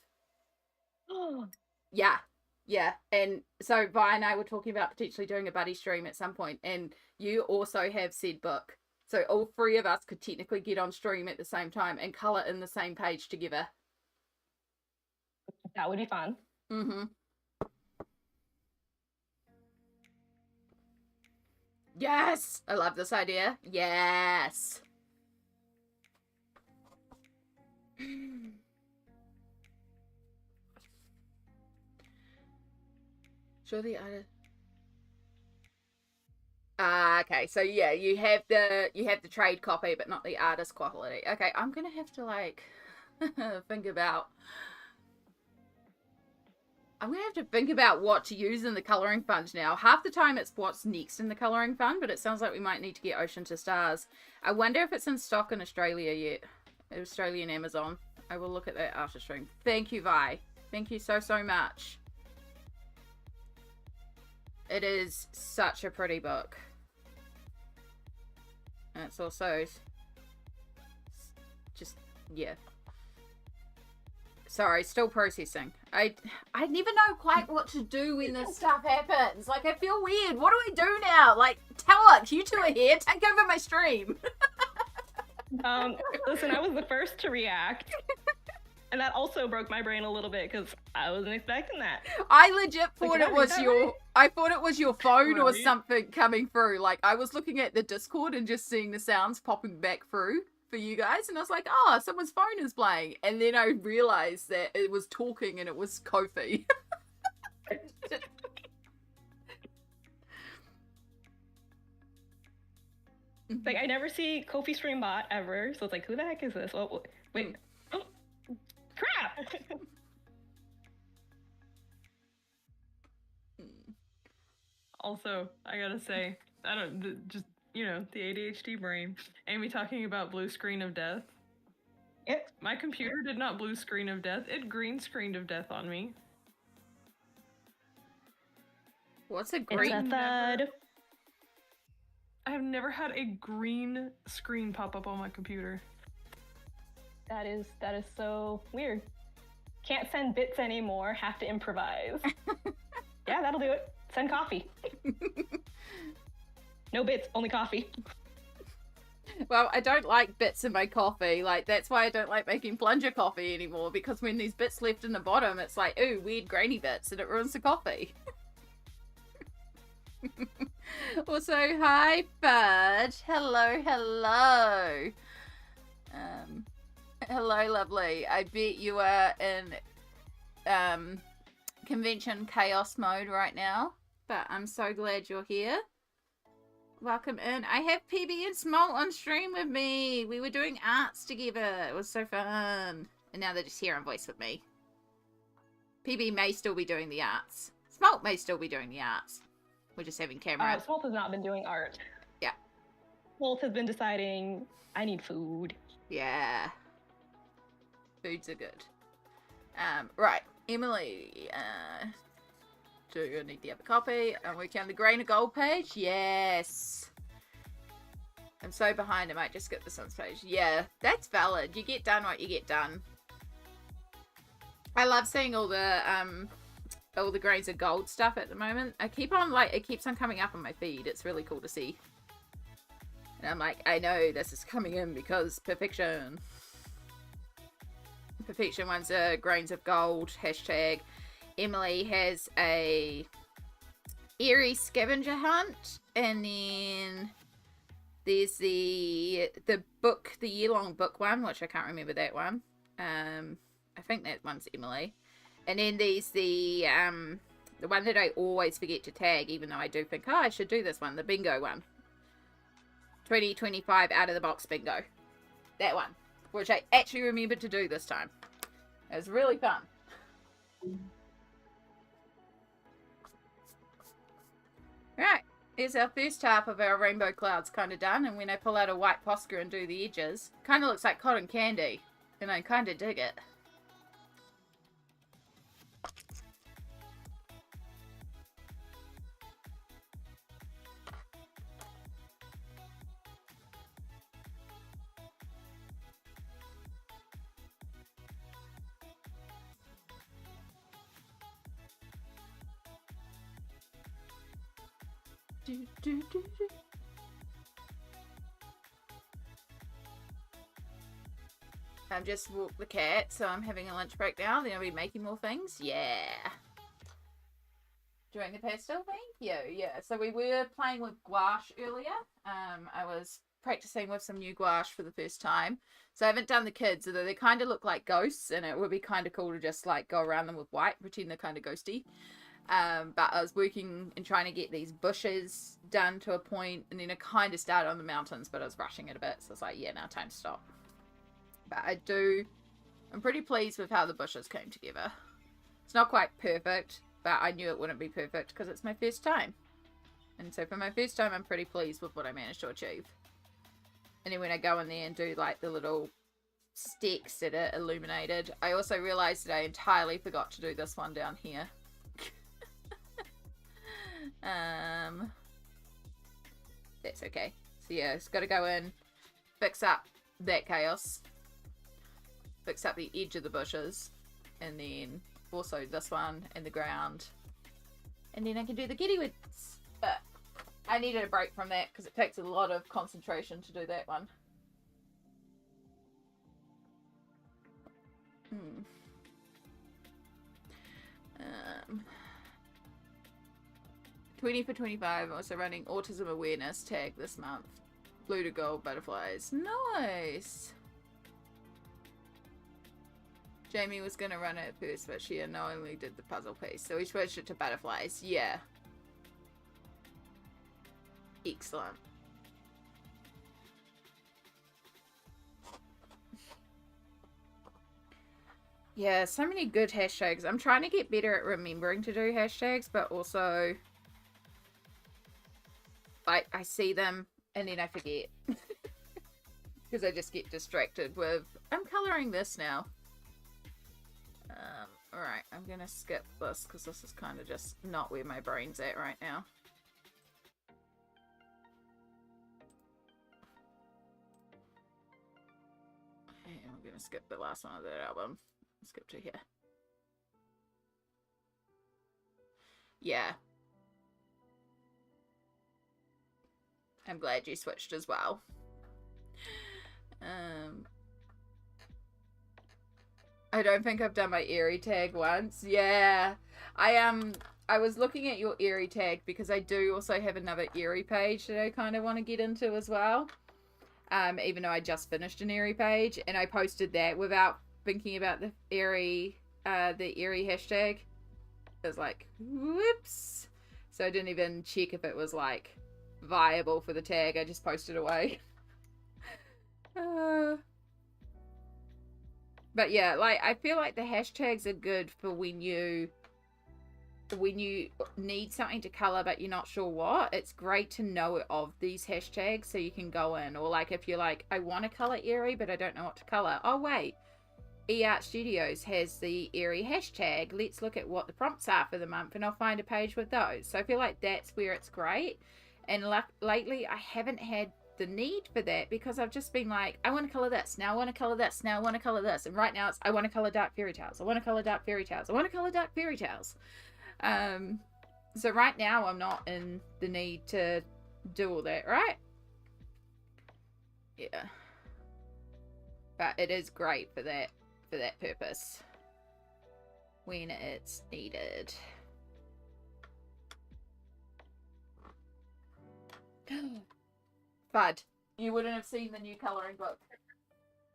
Oh. Yeah, and so Vi and I were talking about potentially doing a buddy stream at some point, and you also have said book. So all three of us could technically get on stream at the same time and colour in the same page together. That would be fun. Mm-hmm. Yes! I love this idea. Yes! Show the other. Okay, so yeah, you have the trade copy, but not the artist quality. Okay, I'm gonna have to like think about what to use in the colouring fund now. Half the time it's what's next in the colouring fund, but it sounds like we might need to get Ocean to Stars. I wonder if it's in stock in Australia yet. Australian Amazon. I will look at that after stream. Thank you, Vi. Thank you so much. It is such a pretty book. And it's also just, yeah. Sorry, still processing. I never know quite what to do when this stuff happens. Like, I feel weird. What do I do now? Like, Telex, you two are here. Take over my stream. Listen, I was the first to react. And that also broke my brain a little bit because I wasn't expecting that. I legit thought it was your... I thought it was your phone or something coming through. Like, I was looking at the Discord and just seeing the sounds popping back through for you guys. And I was like, oh, someone's phone is playing. And then I realized that it was talking and it was Kofi. Like, I never see Kofi stream bot ever. So it's like, who the heck is this? Oh, wait. Oh, crap! Also, I gotta say, just, you know, the ADHD brain. Amy talking about blue screen of death. My computer did not blue screen of death. It green screened of death on me. What's a green? It's a thud. I have never had a green screen pop up on my computer. That is so weird. Can't send bits anymore. Have to improvise. Yeah, that'll do it. Send coffee. No bits, only coffee. Well, I don't like bits in my coffee. Like, that's why I don't like making plunger coffee anymore, because when there's bits left in the bottom, it's like, ooh, weird grainy bits, and it ruins the coffee. Also, hi, Bud. Hello. Hello, lovely. I bet you are in convention chaos mode right now, but I'm so glad you're here. Welcome in. I have PB and Smoelt on stream with me. We were doing arts together. It was so fun. And now they're just here on voice with me. PB may still be doing the arts. Smoelt may still be doing the arts. We're just having camera. Smoelt has not been doing art. Yeah. Smoelt has been deciding, I need food. Yeah. Foods are good. Right. Emily, do you need the other copy? I'm working on the grain of gold page. Yes. I'm so behind. I might just skip this on page. Yeah, that's valid. You get done what you get done. I love seeing all the grains of gold stuff at the moment. I keep on, like, it keeps on coming up on my feed. It's really cool to see. And I'm like, I know this is coming in because perfection. Perfection one's a grains of gold hashtag. Emily has a eerie scavenger hunt, and then there's the book, the year-long book one, which I can't remember that one. I think that one's Emily. And then there's the one that I always forget to tag, even though I do think, oh, I should do this one, the bingo one. 2025 out of the box bingo. That one, which I actually remembered to do this time. It was really fun. Right, here's our first half of our rainbow clouds kind of done, and when I pull out a white Posca and do the edges, kind of looks like cotton candy, and I kind of dig it. I've just walked the cat, so I'm having a lunch break now. Then I'll be making more things. Yeah. Enjoying the pastel? Thank you. Yeah. So we were playing with gouache earlier. I was practicing with some new gouache for the first time. So I haven't done the kids, although they kind of look like ghosts, and it would be kind of cool to just like go around them with white, pretend they're kind of ghosty. But I was working and trying to get these bushes done to a point, and then I kind of started on the mountains, but I was rushing it a bit, so I was like, yeah, now time to stop. But I'm pretty pleased with how the bushes came together. It's not quite perfect, but I knew it wouldn't be perfect because it's my first time. And so for my first time, I'm pretty pleased with what I managed to achieve. And then when I go in there and do like the little sticks that are illuminated, I also realized that I entirely forgot to do this one down here. That's okay. So yeah, it's got to go in, fix up that chaos, fix up the edge of the bushes, and then also this one and the ground, and then I can do the kittywids. But I needed a break from that because it takes a lot of concentration to do that one. 20 for 25, also running autism awareness tag this month. Blue to gold butterflies. Nice! Jamie was going to run it at first, but she unknowingly did the puzzle piece. So we switched it to butterflies. Yeah. Excellent. Yeah, so many good hashtags. I'm trying to get better at remembering to do hashtags, but also I see them and then I forget. Because I just get distracted with, I'm coloring this now. Alright, I'm gonna skip this because this is kind of just not where my brain's at right now. And we're gonna skip the last one of that album. Skip to here. Yeah. I'm glad you switched as well. I don't think I've done my Eerie tag once. Yeah. I was looking at your Eerie tag because I do also have another Eerie page that I kind of want to get into as well. Even though I just finished an Eerie page, and I posted that without thinking about the Eerie hashtag. It was like, whoops. So I didn't even check if it was like viable for the tag. I just posted away. But yeah, like I feel like the hashtags are good for when you need something to color but you're not sure what. It's great to know of these hashtags so you can go in, or like if you're like, I want to color Eerie but I don't know what to color. Oh wait, eArt Studios has the Eerie hashtag. Let's look at what the prompts are for the month and I'll find a page with those. So I feel like that's where it's great. And lately I haven't had the need for that because I've just been like, I want to color this, now I want to color this, now I want to color this, and right now it's I want to color dark fairy tales, I want to color dark fairy tales, I want to color dark fairy tales. So right now I'm not in the need to do all that, right? Yeah, but it is great for that for that purpose when it's needed. Fud, you wouldn't have seen the new colouring book.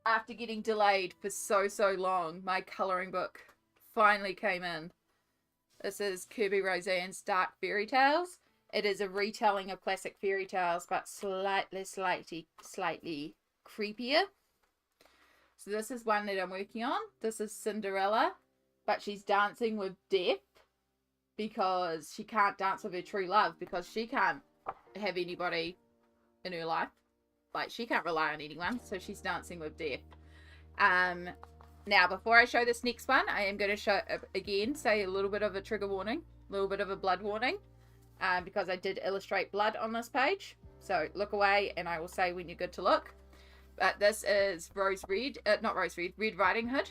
After getting delayed for so long, my colouring book finally came in. This is Kirby Roseanne's Dark Fairy Tales. It is a retelling of classic fairy tales, but slightly creepier. So this is one that I'm working on. This is Cinderella, but she's dancing with death because she can't dance with her true love because she can't have anybody in her life. Like, she can't rely on anyone, so she's dancing with death. Now, before I show this next one, I am going to show, again, say a little bit of a trigger warning, a little bit of a blood warning, because I did illustrate blood on this page. So look away, and I will say when you're good to look. But this is Red Riding Hood.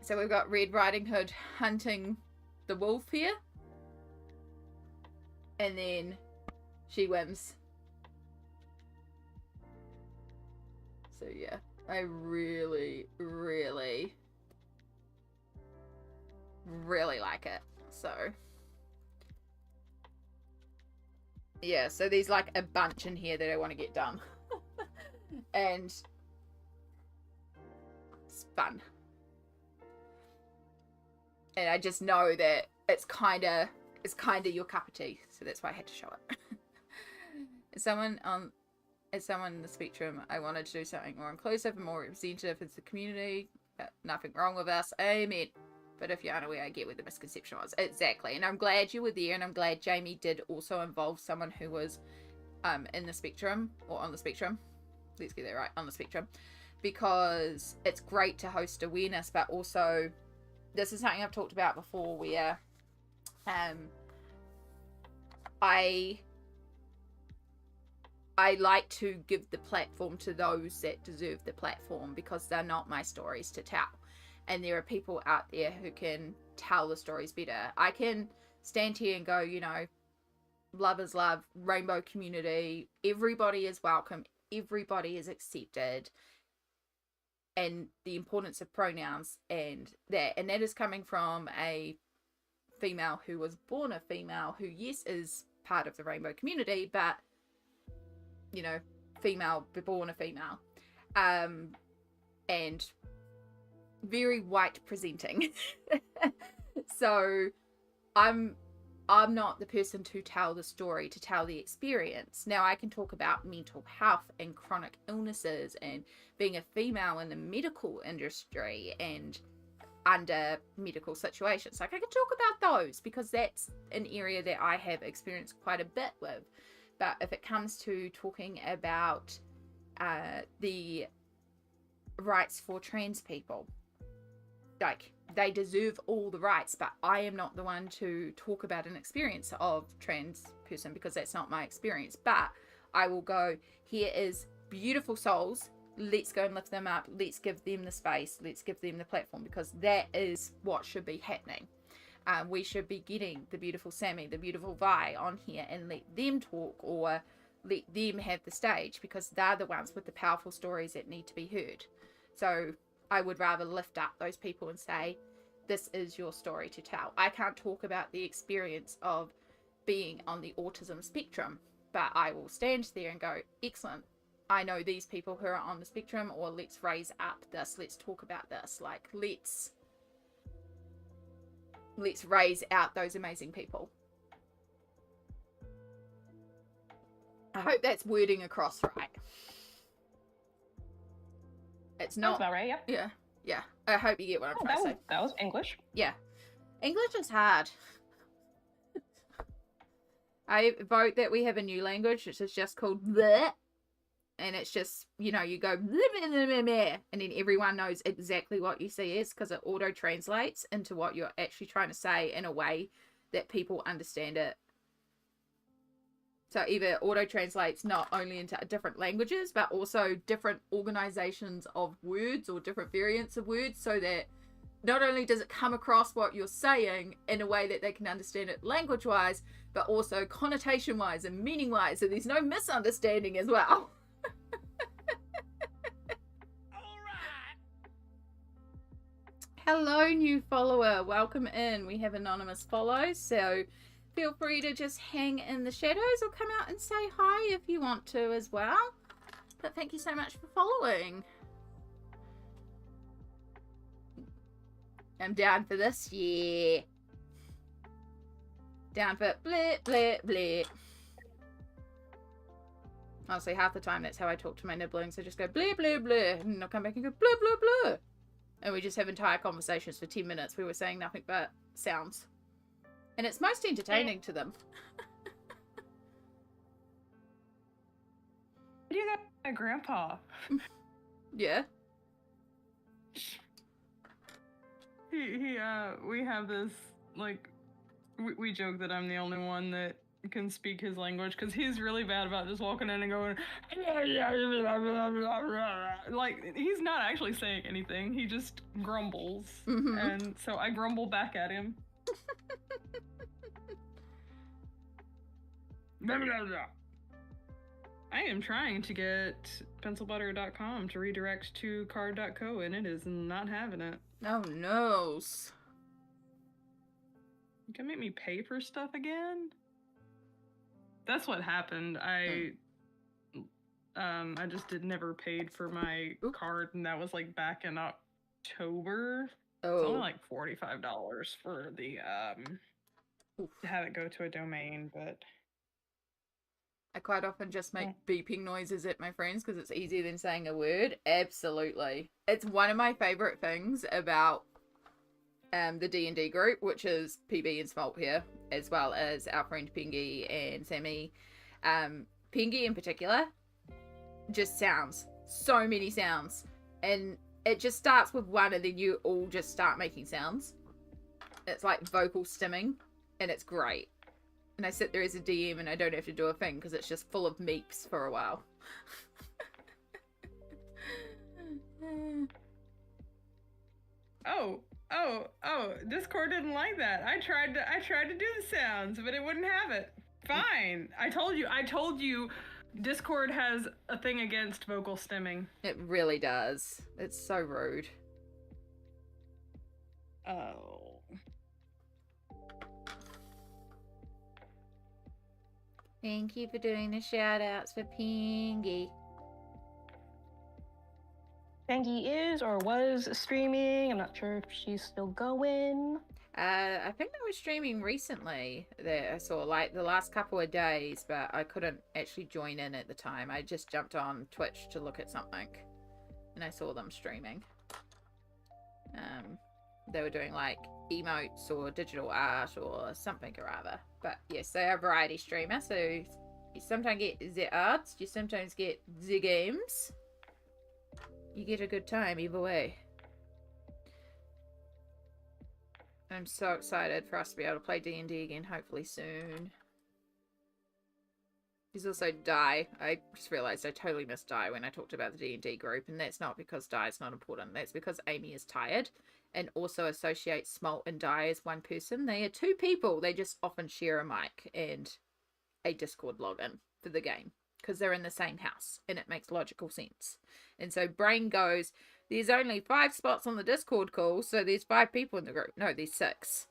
So we've got Red Riding Hood hunting the wolf here. And then she wins. So yeah, I really like it. So yeah, so there's like a bunch in here that I want to get done. And it's fun. And I just know that it's kind of your cup of tea, so that's why I had to show it. As someone in the spectrum, I wanted to do something more inclusive and more representative of the community. Nothing wrong with us, amen. But if you're unaware, I get where the misconception was. Exactly, and I'm glad you were there, and I'm glad Jamie did also involve someone who was in the spectrum, or on the spectrum. Let's get that right, on the spectrum. Because it's great to host awareness, but also, this is something I've talked about before, where I like to give the platform to those that deserve the platform, because they're not my stories to tell. And there are people out there who can tell the stories better. I can stand here and go, you know, love is love, rainbow community, everybody is welcome, everybody is accepted, and the importance of pronouns and that is coming from a female who was born a female, who, yes, is part of the rainbow community, but, you know, female, born a female, and very white presenting. So I'm not the person to tell the story, to tell the experience. Now, I can talk about mental health and chronic illnesses and being a female in the medical industry and under medical situations. Like, I can talk about those because that's an area that I have experienced quite a bit with. But if it comes to talking about the rights for trans people, like, they deserve all the rights, but I am not the one to talk about an experience of trans person because that's not my experience. But I will go, here is beautiful souls, let's go and lift them up, let's give them the space, let's give them the platform, because that is what should be happening. We should be getting the beautiful Sammy, the beautiful Vi on here and let them talk, or let them have the stage, because they're the ones with the powerful stories that need to be heard. So I would rather lift up those people and say, this is your story to tell. I can't talk about the experience of being on the autism spectrum, but I will stand there and go, excellent, I know these people who are on the spectrum, or let's raise up this, let's talk about this, like, let's raise out those amazing people. I hope that's wording across right. It's not. Sounds about right, yeah. Yeah. I hope you get what I'm trying to say. That was English. Yeah. English is hard. I vote that we have a new language, which is just called bleh. And it's just, you know, you go bleh, bleh, bleh, bleh, and then everyone knows exactly what you say is, because it auto translates into what you're actually trying to say in a way that people understand it. So either auto translates not only into different languages, but also different organizations of words or different variants of words, so that not only does it come across what you're saying in a way that they can understand it language wise, but also connotation wise and meaning wise, so there's no misunderstanding as well. Hello, new follower. Welcome in. We have anonymous follows, so feel free to just hang in the shadows or come out and say hi if you want to as well. But thank you so much for following. I'm down for this, yeah. Down for bleh, bleh, bleh. Honestly, half the time that's how I talk to my nibblings. I just go bleh, bleh, bleh. And I'll come back and go bleh, bleh, bleh. And we just have entire conversations for 10 minutes where we're saying nothing but sounds. And it's most entertaining to them. What do you got, my grandpa? Yeah. We have this, like, we joke that I'm the only one that can speak his language because he's really bad about just walking in and going like he's not actually saying anything, he just grumbles. And so I grumble back at him. I am trying to get PencilButter.com to redirect to card.co and it is not having it. Oh no. You can make me pay for stuff again? That's what happened. I just never paid for my card, and that was like back in October. It's only like $45 for the to have it go to a domain, but I quite often just make beeping noises at my friends because it's easier than saying a word. Absolutely. It's one of my favorite things about the D&D group, which is PB and Smoelt here, as well as our friend Pengy and Sammy. Pengy in particular, just sounds. So many sounds. And it just starts with one and then you all just start making sounds. It's like vocal stimming and it's great. And I sit there as a DM and I don't have to do a thing because it's just full of meeps for a while. Oh, Discord didn't like that. I tried to do the sounds, but it wouldn't have it. Fine. I told you Discord has a thing against vocal stimming. It really does. It's so rude. Oh. Thank you for doing the shout outs for Pengy. Pengy is or was streaming. I'm not sure if she's still going. I think they were streaming recently. That I saw like the last couple of days, but I couldn't actually join in at the time. I just jumped on Twitch to look at something, and I saw them streaming. They were doing like emotes or digital art or something or other. But yes, they are a variety streamer, so you sometimes get the arts, you sometimes get the games. You get a good time either way. I'm so excited for us to be able to play D&D again, hopefully soon. There's also Die. I just realised I totally missed Die when I talked about the D&D group, and that's not because Die is not important. That's because Amy is tired and also associates Smoelt and Die as one person. They are two people. They just often share a mic and a Discord login for the game because they're in the same house, and it makes logical sense. And so Brain goes, there's only 5 spots on the Discord call, so there's 5 people in the group. No, there's 6.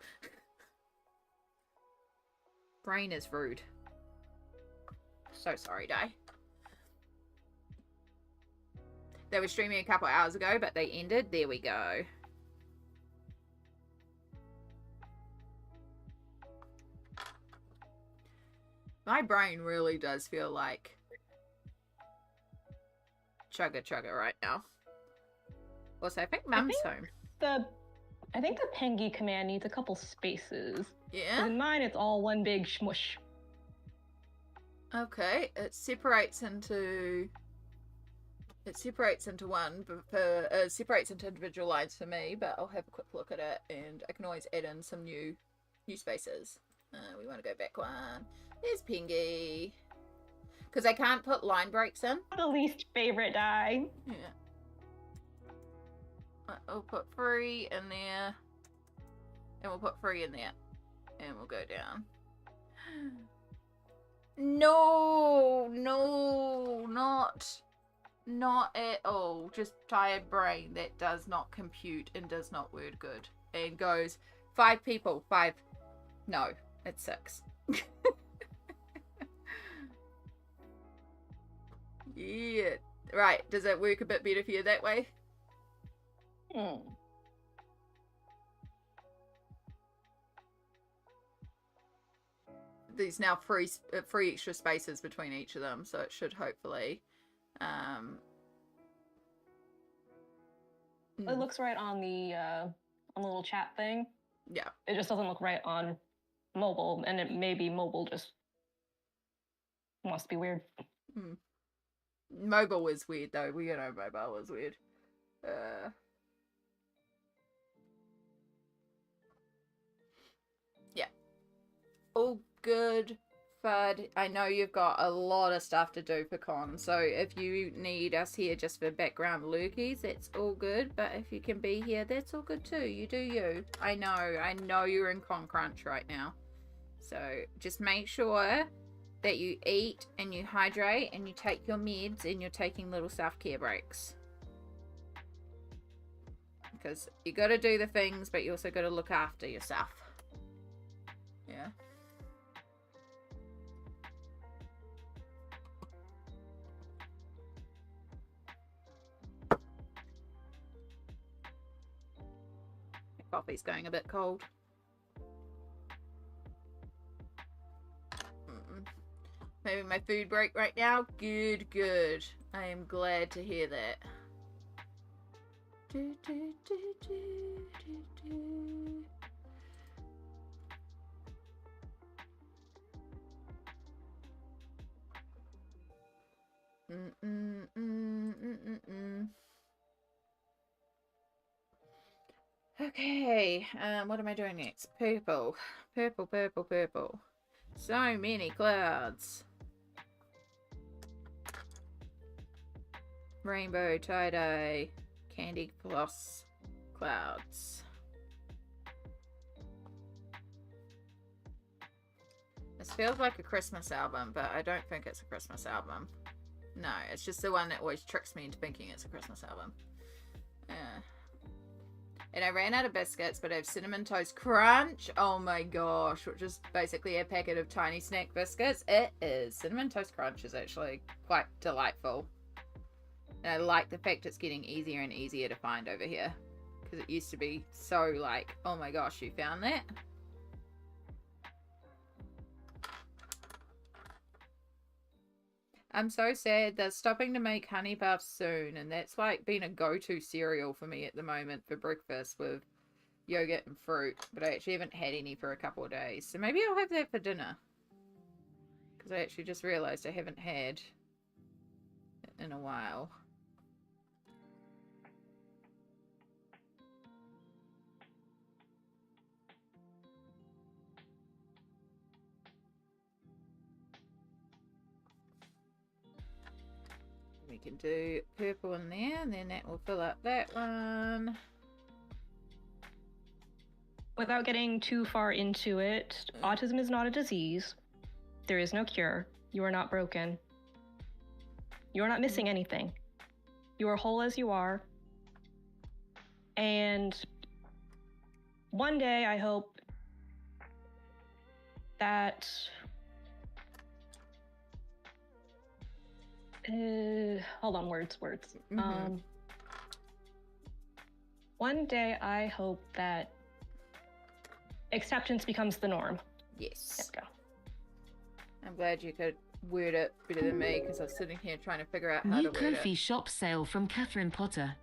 Brain is rude. So sorry, Di. They were streaming a couple hours ago, but they ended. There we go. My brain really does feel like chugga chugga right now. Also, I think Mum's home. I think the Pengy command needs a couple spaces. Yeah? In mine, it's all one big shmush. Okay, it separates into one, but it separates into individual lines for me, but I'll have a quick look at it, and I can always add in some new spaces. We want to go back one. There's Pengy. Because I can't put line breaks in. The least favorite die. Yeah. I'll put 3 in there. And we'll put 3 in there. And we'll go down. No, Not at all. Just tired brain that does not compute and does not word good. And goes, 5 people, 5. No, it's 6. Yeah. Right, does that work a bit better for you that way? There's now free extra spaces between each of them, so it should hopefully It looks right on the little chat thing. Yeah. It just doesn't look right on mobile, and it may be mobile just wants to be weird. Mobile is weird though. We know mobile is weird. Yeah. All good, Fud. I know you've got a lot of stuff to do for con, so if you need us here just for background lurkies, that's all good. But if you can be here, that's all good too. You do you. I know you're in con crunch right now. So just make sure that you eat and you hydrate and you take your meds and you're taking little self-care breaks. Because you got to do the things, but you also got to look after yourself. Yeah. Coffee's going a bit cold. Maybe my food break right now. Good, good. I am glad to hear that. Okay, what am I doing next? Purple. Purple, purple, purple. So many clouds. Rainbow, tie-dye, candy floss, clouds. This feels like a Christmas album, but I don't think it's a Christmas album. No, it's just the one that always tricks me into thinking it's a Christmas album. And I ran out of biscuits, but I have Cinnamon Toast Crunch. Oh my gosh, which is basically a packet of tiny snack biscuits. It is. Cinnamon Toast Crunch is actually quite delightful. And I like the fact it's getting easier and easier to find over here. Because it used to be so like, oh my gosh, you found that? I'm so sad. They're stopping to make honey puffs soon. And that's like been a go-to cereal for me at the moment for breakfast with yogurt and fruit. But I actually haven't had any for a couple of days. So maybe I'll have that for dinner. Because I actually just realized I haven't had it in a while. We can do purple in there, and then that will fill up that one. Without getting too far into it, autism is not a disease. There is no cure. You are not broken. You are not missing anything. You are whole as you are. And one day I hope that hold on, words. One day I hope that acceptance becomes the norm. Yes. There we go. I'm glad you could word it better than me, because I was sitting here trying to figure out how New to word Ko-fi it. shop sale from Catherine Potter.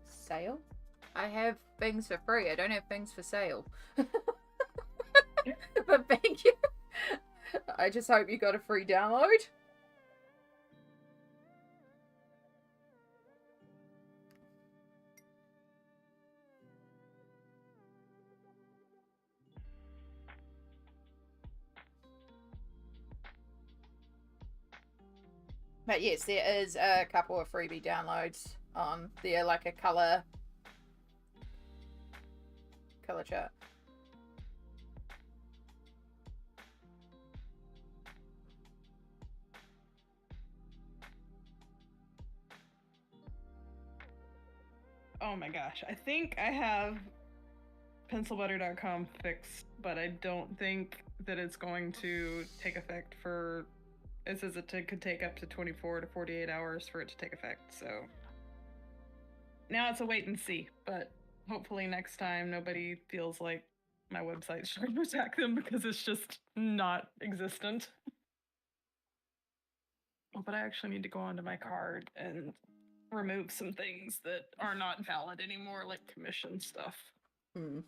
Sale? I have things for free. I don't have things for sale. But thank you. I just hope you got a free download. But yes, there is a couple of freebie downloads on there, like a color chart. Oh my gosh. I think I have PencilButter.com fixed, but I don't think that it's going to take effect for... It says it could take up to 24 to 48 hours for it to take effect, so... Now it's a wait and see, but hopefully next time nobody feels like my website's trying to attack them because it's just not existent. Oh, but I actually need to go onto my card and remove some things that are not valid anymore, like commission stuff. Hmm.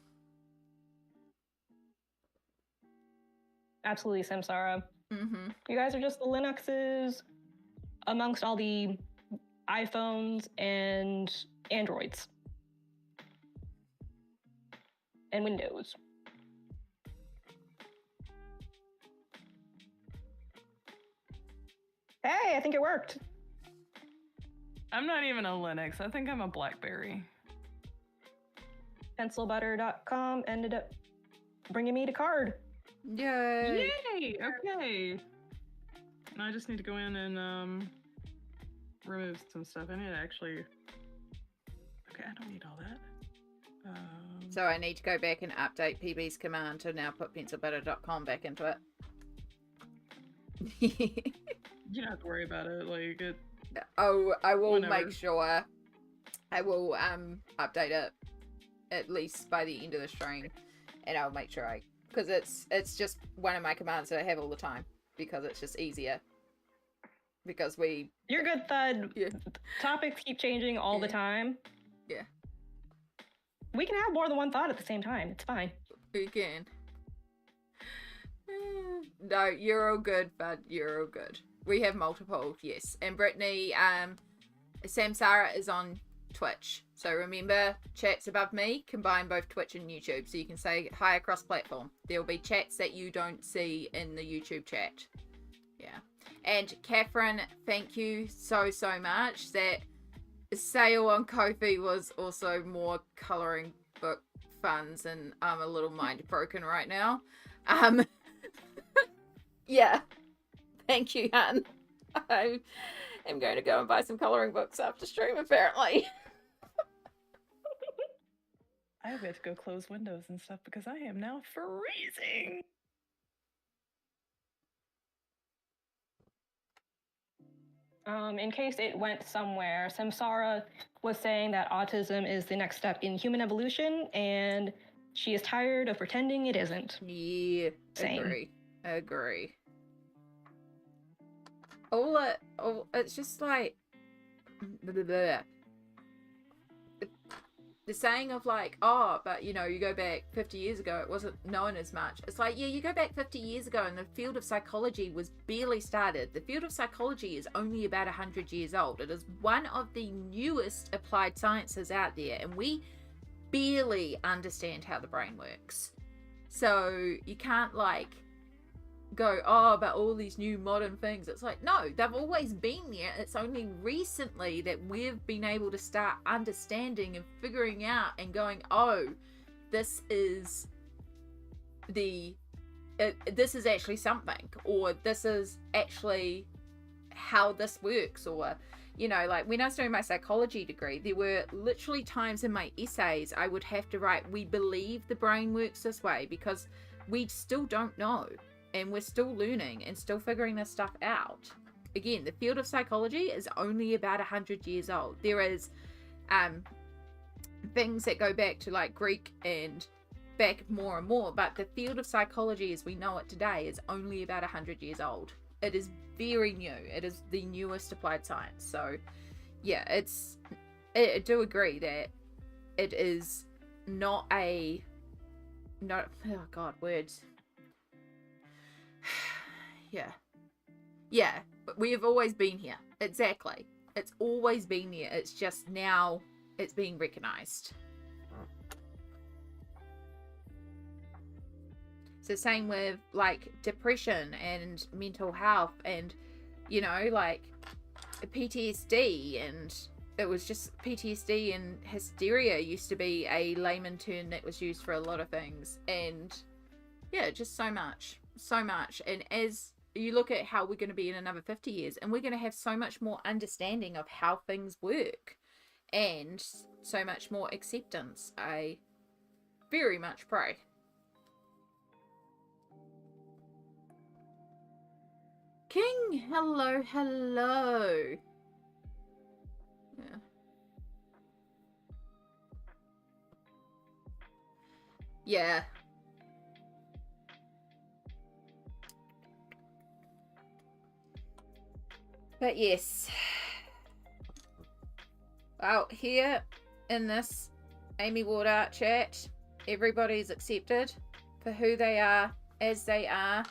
Absolutely, Samsara. Mm-hmm. You guys are just the Linuxes amongst all the iPhones and Androids and Windows. Hey, I think it worked. I'm not even a Linux. I think I'm a BlackBerry. PencilButter.com ended up bringing me the card. Yay! Yay! Okay. I just need to go in and remove some stuff. I need to actually... Okay, I don't need all that. So I need to go back and update PB's command to now put PencilButter.com back into it. You don't have to worry about it. Like it. Oh, I will whenever. make sure. I will update it at least by the end of the stream, and I'll make sure because it's just one of my commands that I have all the time because it's just easier. Because You're good, Thud. Yeah. Topics keep changing all the time. Yeah. We can have more than one thought at the same time. It's fine. You can. No, you're all good, bud. You're all good. We have multiple, yes. And Brittany, Samsara is on Twitch. So remember, chats above me combine both Twitch and YouTube. So you can say hi across platform. There'll be chats that you don't see in the YouTube chat. Yeah. And Catherine, thank you so much. That sale on Ko-fi was also more colouring book funds, and I'm a little mind broken right now. Yeah. Thank you, hun. I am going to go and buy some colouring books after stream, apparently. I have to go close windows and stuff because I am now freezing. In case it went somewhere, Samsara was saying that autism is the next step in human evolution, and she is tired of pretending it isn't. Yeah, Same. agree. It's just like blah, blah, blah. The saying of like, oh, but you know, you go back 50 years ago, it wasn't known as much. It's like, yeah, you go back 50 years ago and the field of psychology was barely started. The field of psychology is only about 100 years old. It is one of the newest applied sciences out there, and we barely understand how the brain works. So you can't like go, oh, but all these new modern things. It's like, no, they've always been there. It's only recently that we've been able to start understanding and figuring out and going, oh, this is this is actually something, or this is actually how this works. Or, you know, like when I was doing my psychology degree, there were literally times in my essays I would have to write, we believe the brain works this way, because we still don't know. And we're still learning and still figuring this stuff out. Again, the field of psychology is only about 100 years old. There is things that go back to like Greek and back more and more, but the field of psychology as we know it today is only about 100 years old. It is very new. It is the newest applied science. So yeah, I do agree that it is not, oh god, words. Yeah, but we have always been here. Exactly. It's always been here. It's just now it's being recognized. So same with like depression and mental health and, you know, like PTSD, and it was just PTSD and hysteria used to be a layman term that was used for a lot of things. And yeah, just so much. And as you look at how we're going to be in another 50 years, and we're going to have so much more understanding of how things work, and so much more acceptance. I very much pray. King, hello, hello. Yeah. Yeah. But yes. Well, here in this Amy Water chat, everybody's accepted for who they are, as they are.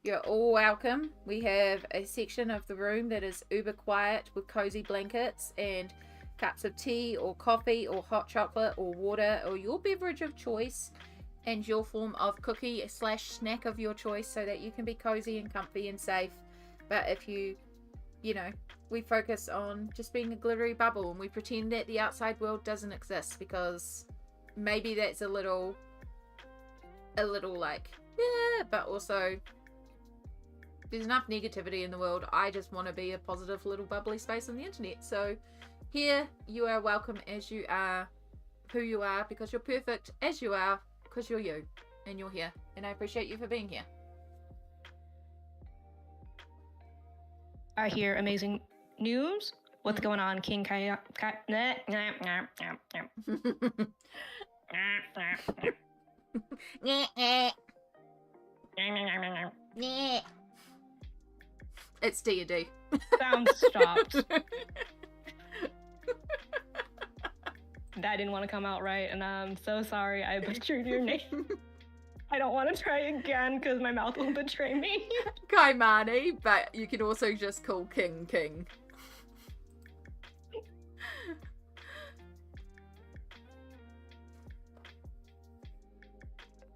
You're all welcome. We have a section of the room that is uber quiet with cozy blankets and cups of tea or coffee or hot chocolate or water or your beverage of choice and your form of cookie / snack of your choice, so that you can be cozy and comfy and safe. But if you know, we focus on just being a glittery bubble and we pretend that the outside world doesn't exist, because maybe that's a little like, yeah, but also there's enough negativity in the world. I just want to be a positive little bubbly space on the internet. So here you are welcome as you are, who you are, because you're perfect as you are, because you're you and you're here, and I appreciate you for being here. I hear amazing news. What's going on, King Kaya? It's D&D. Sound stopped. That didn't want to come out right, and I'm so sorry I butchered your name. I don't want to try again because my mouth will betray me. Kaimani, but you can also just call King.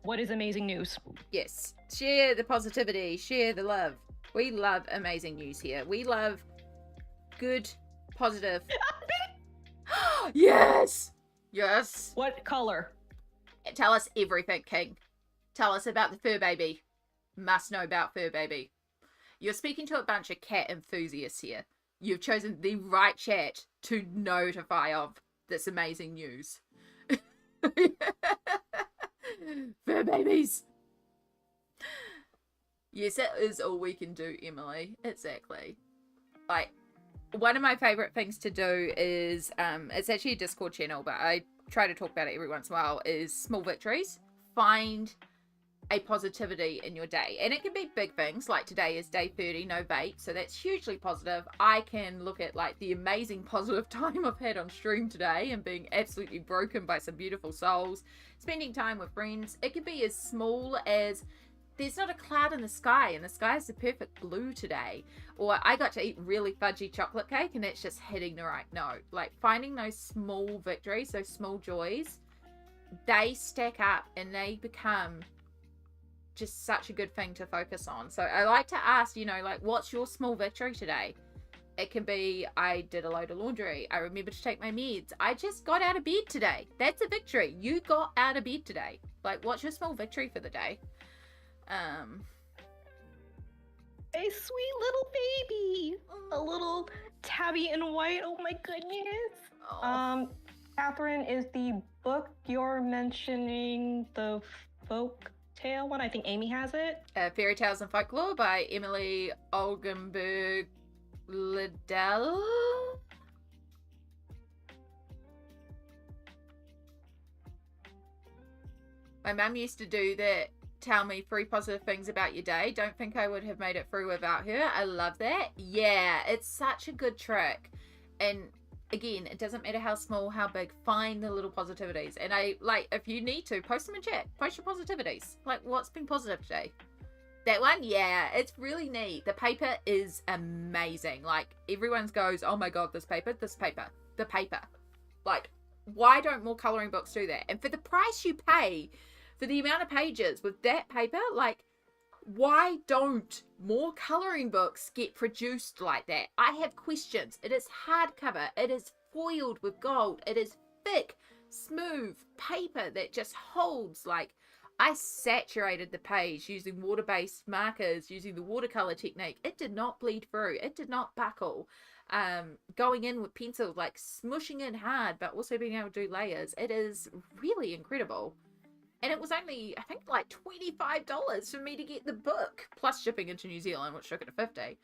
What is amazing news? Yes. Share the positivity. Share the love. We love amazing news here. We love good, positive. Yes! Yes! What color? Tell us everything, King. Tell us about the fur baby. Must know about fur baby. You're speaking to a bunch of cat enthusiasts here. You've chosen the right chat to notify of this amazing news. Fur babies! Yes, it is all we can do, Emily. Exactly. Like, one of my favorite things to do is, it's actually a Discord channel, but I try to talk about it every once in a while, is small victories. Find a positivity in your day, and it can be big things, like today is day 30, no vape, so that's hugely positive. I can look at like the amazing positive time I've had on stream today and being absolutely broken by some beautiful souls, spending time with friends. It can be as small as there's not a cloud in the sky and the sky is the perfect blue today, or I got to eat really fudgy chocolate cake and that's just hitting the right note. Like, finding those small victories, those small joys, they stack up and they become just such a good thing to focus on. So I like to ask, you know, like, what's your small victory today? It can be, I did a load of laundry, I remembered to take my meds, I just got out of bed today. That's a victory. You got out of bed today. Like, what's your small victory for the day? A sweet little baby, a little tabby in white. Oh my goodness. Oh. Catherine, is the book you're mentioning the folk tale one? I think Amy has it. Fairy Tales and Folklore by Emily Oldenburg Liddell. My mum used to do that. Tell me 3 positive things about your day. Don't think I would have made it through without her. I love that. Yeah, it's such a good trick. And again, it doesn't matter how small, how big, find the little positivities. And I, like, if you need to, post them in chat. Post your positivities. Like, what's been positive today? That one? Yeah, it's really neat. The paper is amazing. Like, everyone goes, oh my god, this paper, the paper. Like, why don't more colouring books do that? And for the price you pay, for the amount of pages with that paper, like, why don't more colouring books get produced like that? I have questions. It is hardcover. It is foiled with gold. It is thick, smooth paper that just holds. Like, I saturated the page using water-based markers, using the watercolour technique. It did not bleed through. It did not buckle. going in with pencil, like smushing in hard, but also being able to do layers. It is really incredible. And it was only, I think, like $25 for me to get the book, plus shipping into New Zealand, which took it to 50.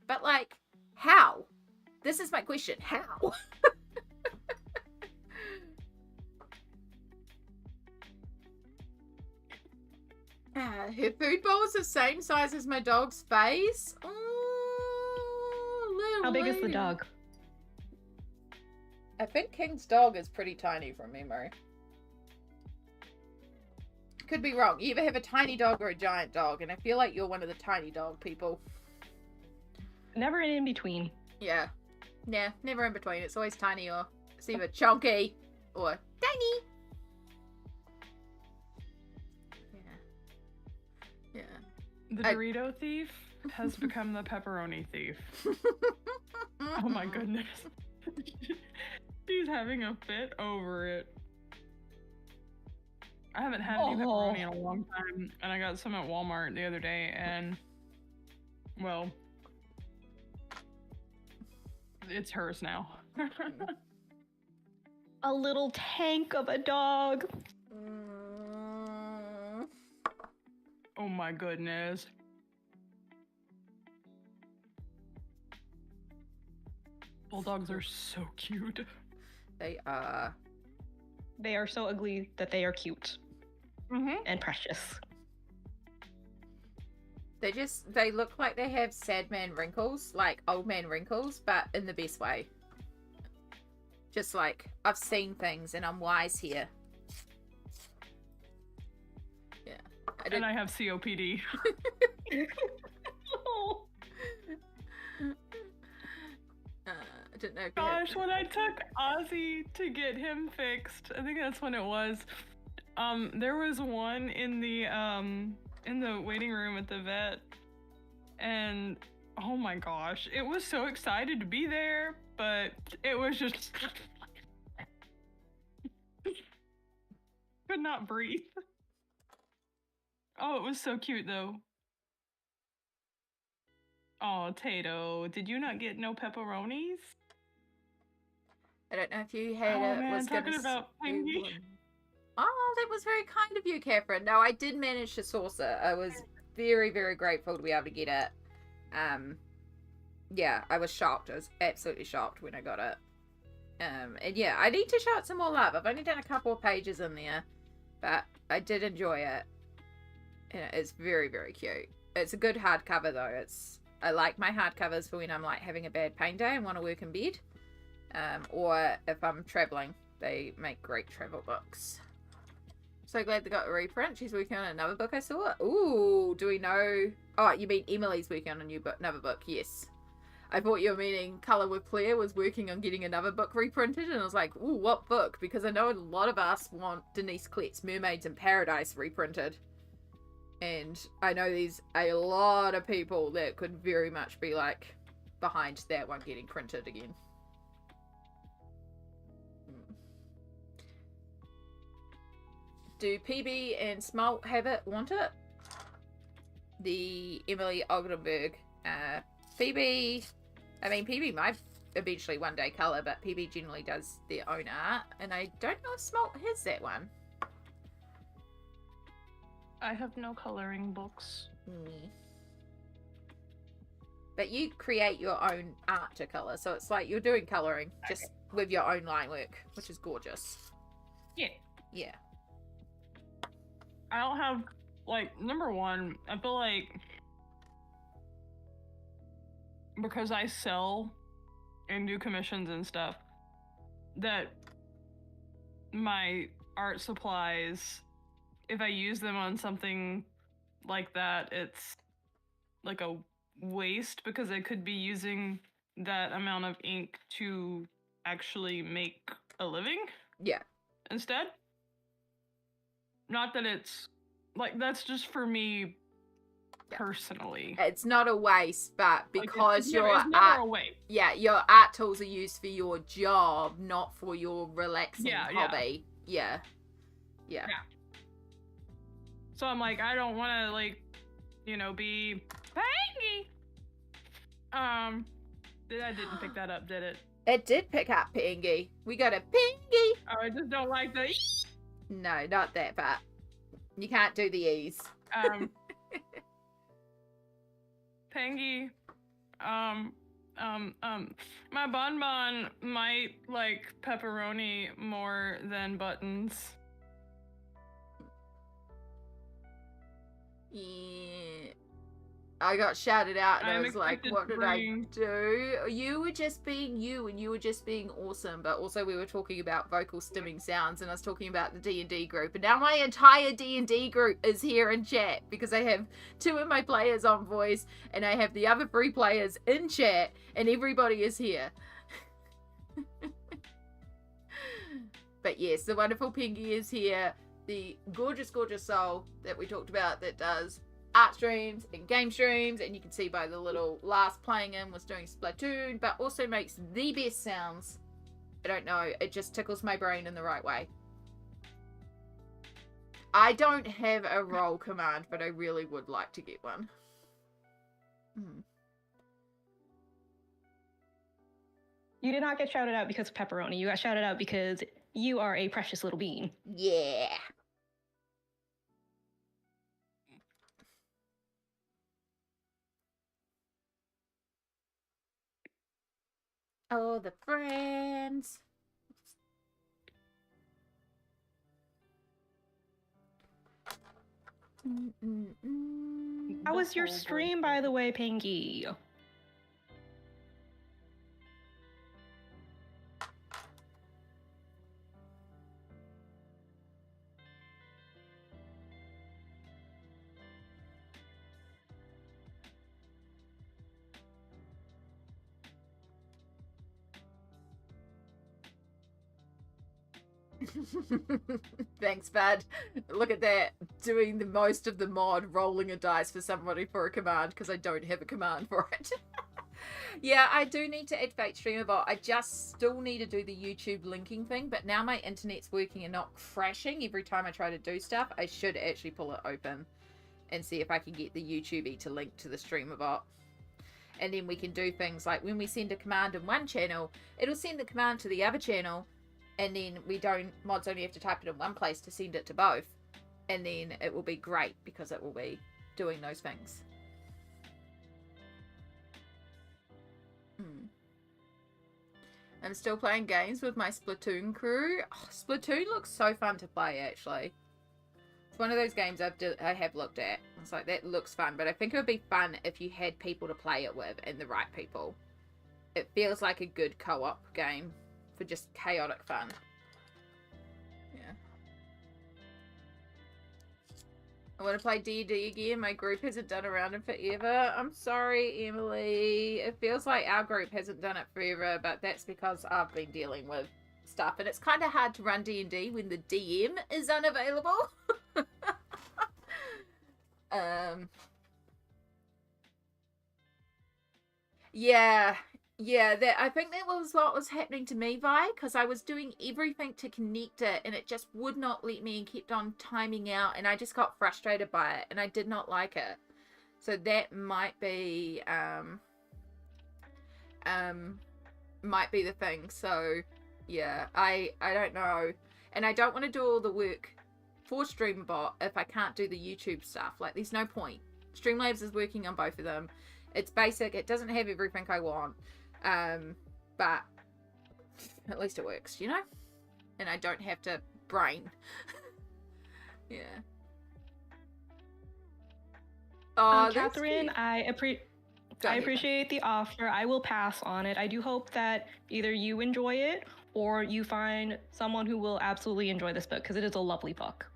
But like, how? This is my question. How? Her food bowl is the same size as my dog's face. Oh, How big is the dog? I think King's dog is pretty tiny from memory. Could be wrong. You either have a tiny dog or a giant dog, and I feel like you're one of the tiny dog people. Never an in between. Yeah. Nah, never in between. It's always tiny or it's either chunky or tiny. Yeah. The Dorito thief has become the pepperoni thief. Oh my goodness. She's having a fit over it. I haven't had any pepperoni in a long time, and I got some at Walmart the other day, and, well, it's hers now. A little tank of a dog. Oh my goodness. Bulldogs are so cute. They are. They are so ugly that they are cute. And precious. They look like they have sad man wrinkles, like old man wrinkles, but in the best way. Just like, I've seen things and I'm wise here. Yeah. And I have COPD. I didn't know. Gosh, when I took Ozzy to get him fixed, I think that's when it was. There was one in the waiting room at the vet, and oh my gosh, it was so excited to be there, but it was just could not breathe. Oh, it was so cute though. Oh, Tato, did you not get no pepperonis? I don't know if you had Oh it. man, Was talking gonna about Pingy. Oh, that was very kind of you, Catherine. No, I did manage to source it. I was very, very grateful to be able to get it. Yeah, I was shocked. I was absolutely shocked when I got it. And yeah, I need to show it some more love. I've only done a couple of pages in there, but I did enjoy it. And it's very, very cute. It's a good hardcover though. I like my hardcovers for when I'm like having a bad pain day and want to work in bed. Or if I'm traveling, they make great travel books. So glad they got a reprint. She's working on another book I saw. Ooh, do we know? Oh, you mean Emily's working on a new book, another book? Yes. I thought you were meaning Colour with Claire was working on getting another book reprinted, and I was like, ooh, what book? Because I know a lot of us want Denise Klett's Mermaids in Paradise reprinted. And I know there's a lot of people that could very much be like behind that one getting printed again. Do PB and Smoelt want it? The Emily Ogdenberg. PB might eventually one day colour, but PB generally does their own art, and I don't know if Smoelt has that one. I have no coloring books. But you create your own art to colour, so it's like you're doing colouring just with your own line work, which is gorgeous. Yeah. Yeah. I don't have, like, number one, I feel like because I sell and do commissions and stuff, that my art supplies, if I use them on something like that, it's like a waste because I could be using that amount of ink to actually make a living. Yeah. Instead. Not that it's like that's just for me personally. It's not a waste, but because it's your never a waste. Yeah, your art tools are used for your job, not for your relaxing hobby. Yeah. So I'm like, I don't want to like, be pangy. I didn't pick that up, did it? It did pick up, Pingy. We got a Pingy. Oh, I just don't like the... No, not that part. You can't do the E's. Pengy, my bonbon might like pepperoni more than buttons. Yeah. I got shouted out and I was like, what did I do? You were just being you and you were just being awesome. But also we were talking about vocal stimming sounds and I was talking about the D&D group. And now my entire D&D group is here in chat because I have 2 of my players on voice and I have the other 3 players in chat and everybody is here. But yes, the wonderful Pingy is here. The gorgeous, gorgeous soul that we talked about that does art streams and game streams, and you can see by the little last playing in was doing Splatoon, but also makes the best sounds. I don't know, it just tickles my brain in the right way. I don't have a roll command, but I really would like to get one. You did not get shouted out because of pepperoni. You got shouted out because you are a precious little bean. Yeah. Oh, the friends. How was your stream, by the way, Pingy? Thanks, Bud. Look at that. Doing the most of the mod, rolling a dice for somebody for a command because I don't have a command for it. Yeah, I do need to activate StreamerBot. I just still need to do the YouTube linking thing, but now my internet's working and not crashing every time I try to do stuff. I should actually pull it open and see if I can get the YouTube to link to the StreamerBot. And then we can do things like when we send a command in one channel, it'll send the command to the other channel. And then mods only have to type it in one place to send it to both. And then it will be great because it will be doing those things. I'm still playing games with my Splatoon crew. Oh, Splatoon looks so fun to play, actually. It's one of those games I have looked at. It's like, that looks fun. But I think it would be fun if you had people to play it with and the right people. It feels like a good co-op game. For just chaotic fun. Yeah. I want to play D&D again. My group hasn't done a round in forever. I'm sorry, Emily. It feels like our group hasn't done it forever, but that's because I've been dealing with stuff. And it's kind of hard to run D&D when the DM is unavailable. Yeah, I think that was what was happening to me, Vi, because I was doing everything to connect it and it just would not let me and kept on timing out and I just got frustrated by it and I did not like it. So that might be the thing. So yeah, I don't know. And I don't want to do all the work for StreamBot if I can't do the YouTube stuff. Like, there's no point. Streamlabs is working on both of them. It's basic. It doesn't have everything I want. But at least it works, you know? And I don't have to brain. Yeah. Oh, Catherine, I appreciate the offer. I will pass on it. I do hope that either you enjoy it or you find someone who will absolutely enjoy this book because it is a lovely book.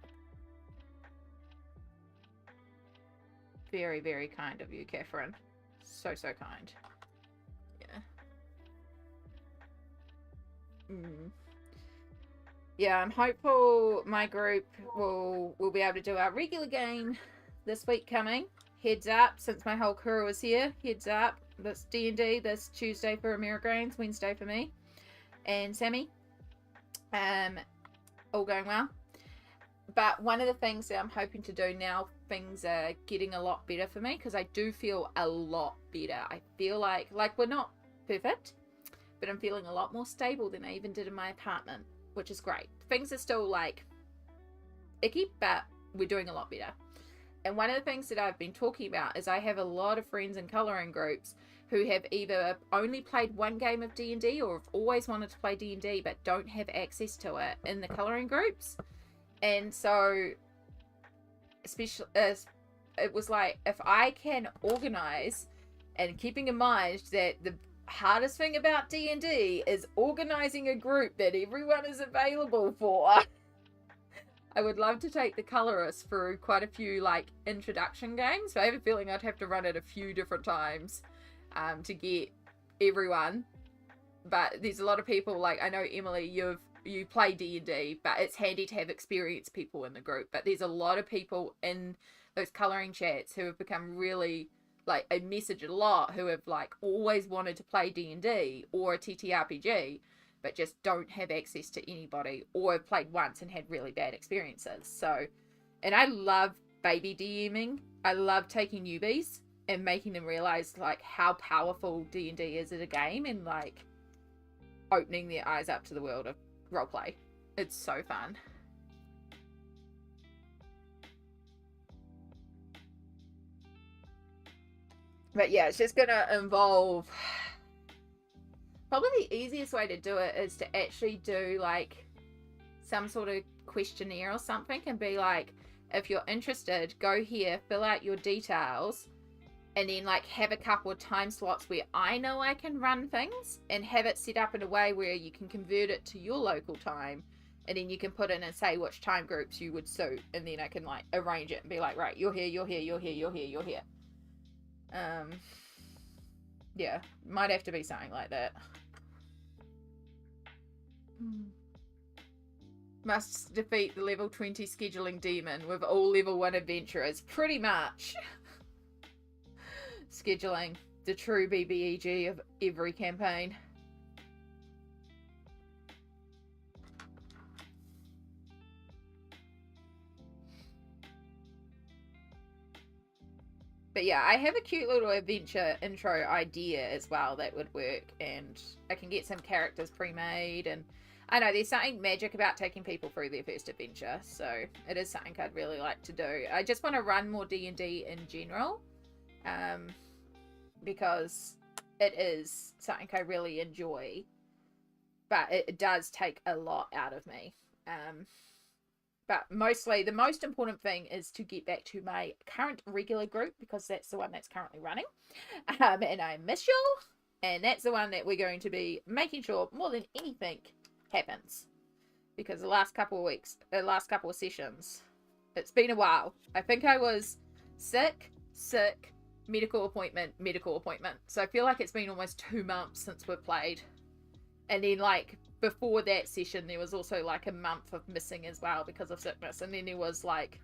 Very, very kind of you, Catherine. So kind. Yeah, I'm hopeful my group will be able to do our regular game this week coming. Heads up, since my whole crew is here, heads up, this D&D this Tuesday for Amerigrains, Wednesday for me and Sammy. All going well. But one of the things that I'm hoping to do now, things are getting a lot better for me because I do feel a lot better. I feel like we're not perfect, but I'm feeling a lot more stable than I even did in my apartment, which is great. Things are still like icky, but we're doing a lot better. And one of the things that I've been talking about is I have a lot of friends in colouring groups who have either only played one game of D&D or have always wanted to play D&D but don't have access to it in the colouring groups. And so, especially as it was like, if I can organise, and keeping in mind that the hardest thing about D&D is organising a group that everyone is available for, I would love to take the colorists through quite a few like introduction games. So I have a feeling I'd have to run it a few different times to get everyone. But there's a lot of people, like I know Emily, you play D&D, but it's handy to have experienced people in the group. But there's a lot of people in those colouring chats who have become really, like, I message a lot, who have like always wanted to play D&D or a TTRPG, but just don't have access to anybody, or have played once and had really bad experiences. So, and I love baby DMing. I love taking newbies and making them realize like how powerful D&D is as a game, and like opening their eyes up to the world of roleplay. It's so fun. But yeah, it's just gonna involve, probably the easiest way to do it is to actually do like some sort of questionnaire or something, and be like, if you're interested, go here, fill out your details, and then like have a couple of time slots where I know I can run things, and have it set up in a way where you can convert it to your local time, and then you can put in and say which time groups you would suit, and then I can like arrange it and be like, right, you're here, you're here, you're here, you're here, you're here. Yeah, might have to be something like that. Must defeat the level 20 scheduling demon with all level 1 adventurers. Pretty much. Scheduling, the true BBEG of every campaign. But yeah, I have a cute little adventure intro idea as well that would work, and I can get some characters pre-made, and I know there's something magic about taking people through their first adventure, so it is something I'd really like to do. I just want to run more D&D in general, because it is something I really enjoy, but it does take a lot out of me. But mostly, the most important thing is to get back to my current regular group, because that's the one that's currently running. And I miss y'all. And that's the one that we're going to be making sure, more than anything, happens. Because the last couple of weeks, the last couple of sessions, it's been a while. I think I was sick, medical appointment. So I feel like it's been almost 2 months since we've played. And then, like, before that session, there was also like a month of missing as well because of sickness, and then there was like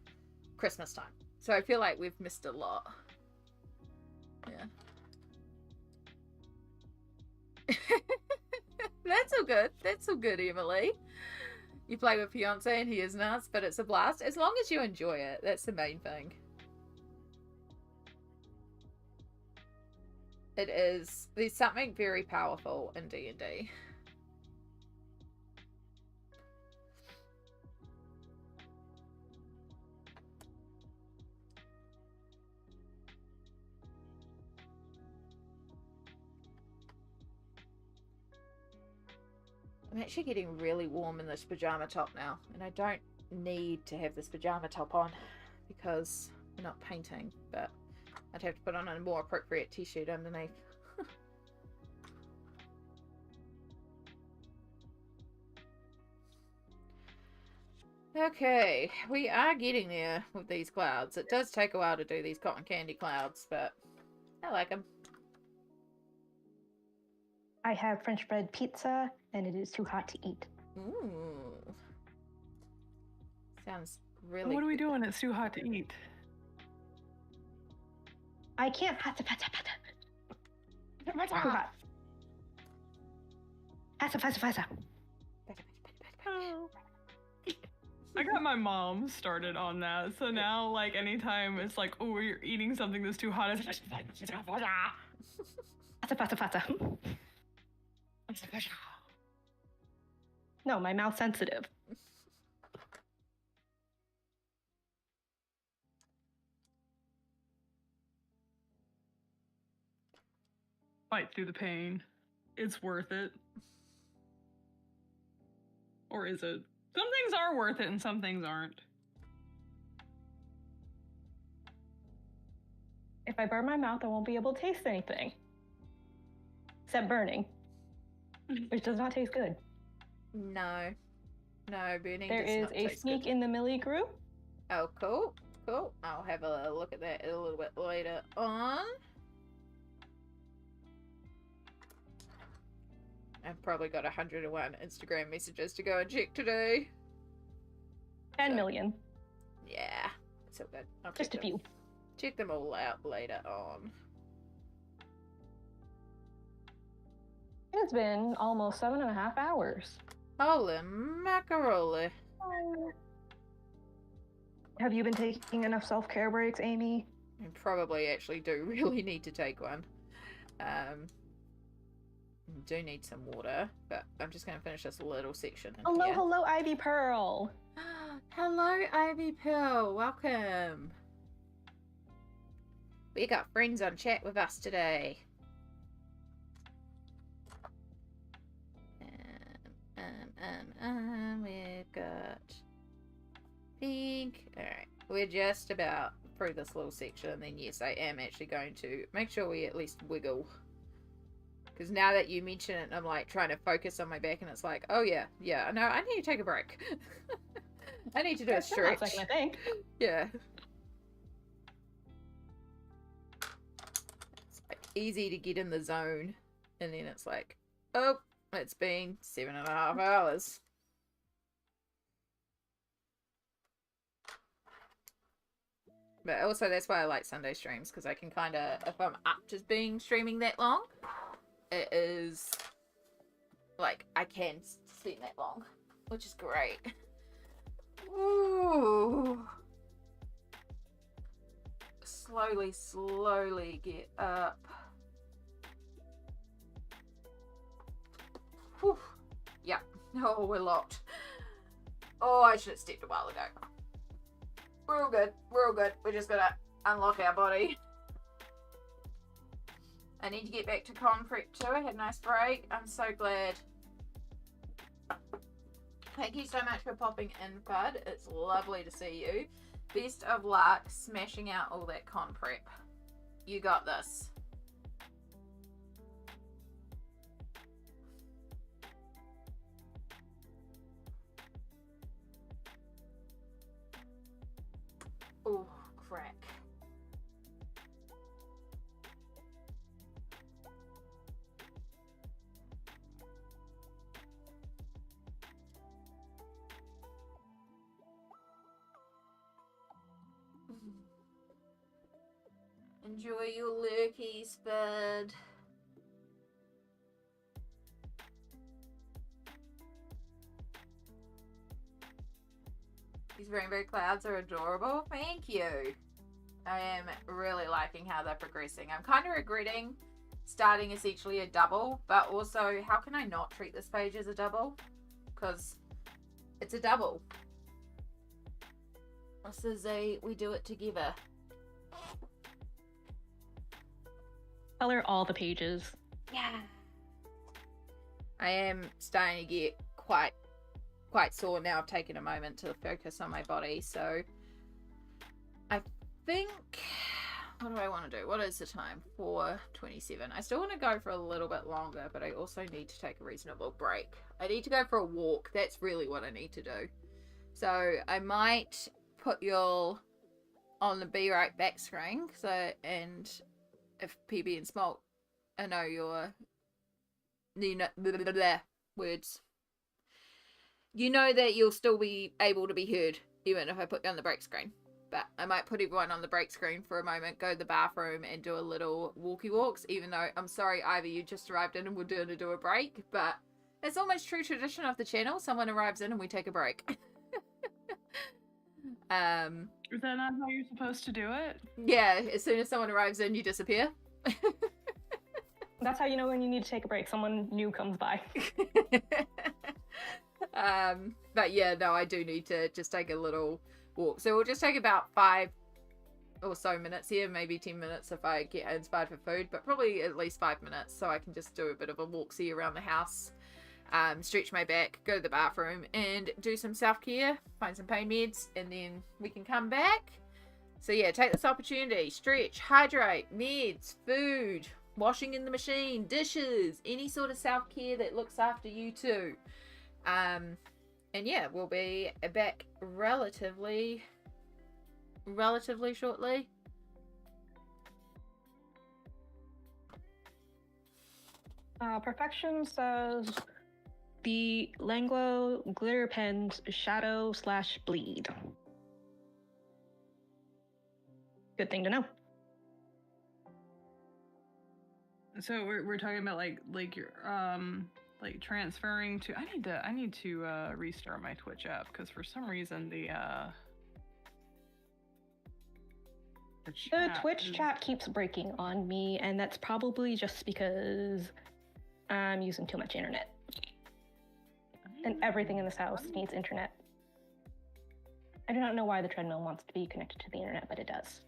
Christmas time, so I feel like we've missed a lot. Yeah. That's all good, Emily. You play with fiance and he is nuts, but it's a blast as long as you enjoy it. That's the main thing. It is. There's something very powerful in D&D. I'm actually getting really warm in this pajama top now, and I don't need to have this pajama top on because we're not painting, but I'd have to put on a more appropriate t-shirt underneath. Okay, we are getting there with these clouds. It does take a while to do these cotton candy clouds, but I like them. I have French bread pizza, and it is too hot to eat. Ooh. Sounds really What are we doing? It's too hot to eat. I can't. Pata. Too hot. Pata. Oh. I got my mom started on that, so now, like, anytime it's like, oh, you're eating something that's too hot, it's Pata. No, my mouth's sensitive. Fight through the pain. It's worth it. Or is it? Some things are worth it and some things aren't. If I burn my mouth, I won't be able to taste anything. Except burning. Which does not taste good. No. No, burning There does is not a taste sneak good. in the Millie group. Oh, cool. Cool. I'll have a look at that a little bit later on. I've probably got 101 Instagram messages to go and check today. 10 million. Yeah, it's all good. I'll Just a few. Check them all out later on. It's been almost 7.5 hours. Holy macaroni. Have you been taking enough self-care breaks, Amy? I probably actually do really need to take one. Do need some water, but I'm just going to finish this little section. Hello, hello, Ivy Pearl. Hello, Ivy Pearl. Welcome. We got friends on chat with us today. We've got pink. Alright, we're just about through this little section, and then yes, I am actually going to make sure we at least wiggle. Because now that you mention it, I'm like trying to focus on my back, and it's like, oh yeah, no, I need to take a break. I need to do a stretch. That's like I think. Yeah. It's like easy to get in the zone, and then it's like, oh, it's been 7.5 hours. But also that's why I like Sunday streams, because I can kind of, if I'm up to being streaming that long, it is like I can spend that long, which is great. Ooh. Slowly get up. Whew. Yeah. Oh, we're locked. Oh, I should have stepped a while ago. We're all good. We're all good. We're just gonna unlock our body. I need to get back to con prep too. I had a nice break. I'm so glad. Thank you so much for popping in, Bud. It's lovely to see you. Best of luck smashing out all that con prep. You got this. Oh, crack. Enjoy your lurkies, bud. These rainbow clouds are adorable. Thank you. I am really liking how they're progressing. I'm kind of regretting starting essentially a double, but also how can I not treat this page as a double? Because it's a double. This is a we do it together. Color all the pages. Yeah. I am starting to get quite sore now. I've taken a moment to focus on my body, so I think, what do I want to do? What is the time? 4:27. I still want to go for a little bit longer, but I also need to take a reasonable break. I need to go for a walk. That's really what I need to do. So I might put you all on the Be Right Back screen. So, and if PB and Smoelt, I know your words. You know that you'll still be able to be heard even if I put you on the break screen. But I might put everyone on the break screen for a moment, go to the bathroom and do a little walkie walks, even though I'm sorry, Ivy, you just arrived in and we're going to do a break, but it's almost true tradition of the channel. Someone arrives in and we take a break. Is that not how you're supposed to do it? Yeah, as soon as someone arrives in, you disappear. That's how you know when you need to take a break. Someone new comes by. But yeah, no, I do need to just take a little walk. So we'll just take about 5 or so minutes here, maybe 10 minutes if I get inspired for food, but probably at least 5 minutes so I can just do a bit of a walk-see around the house, stretch my back, go to the bathroom, and do some self-care, find some pain meds, and then we can come back. So yeah, take this opportunity, stretch, hydrate, meds, food, washing in the machine, dishes, any sort of self-care that looks after you too. And yeah, we'll be back relatively shortly. Perfection says the Langlo glitter pens shadow/bleed. Good thing to know. So we're talking about like your like transferring to. I need to restart my Twitch app because for some reason the Twitch chat keeps breaking on me, and that's probably just because I'm using too much internet. And everything in this house needs internet. I do not know why the treadmill wants to be connected to the internet, but it does.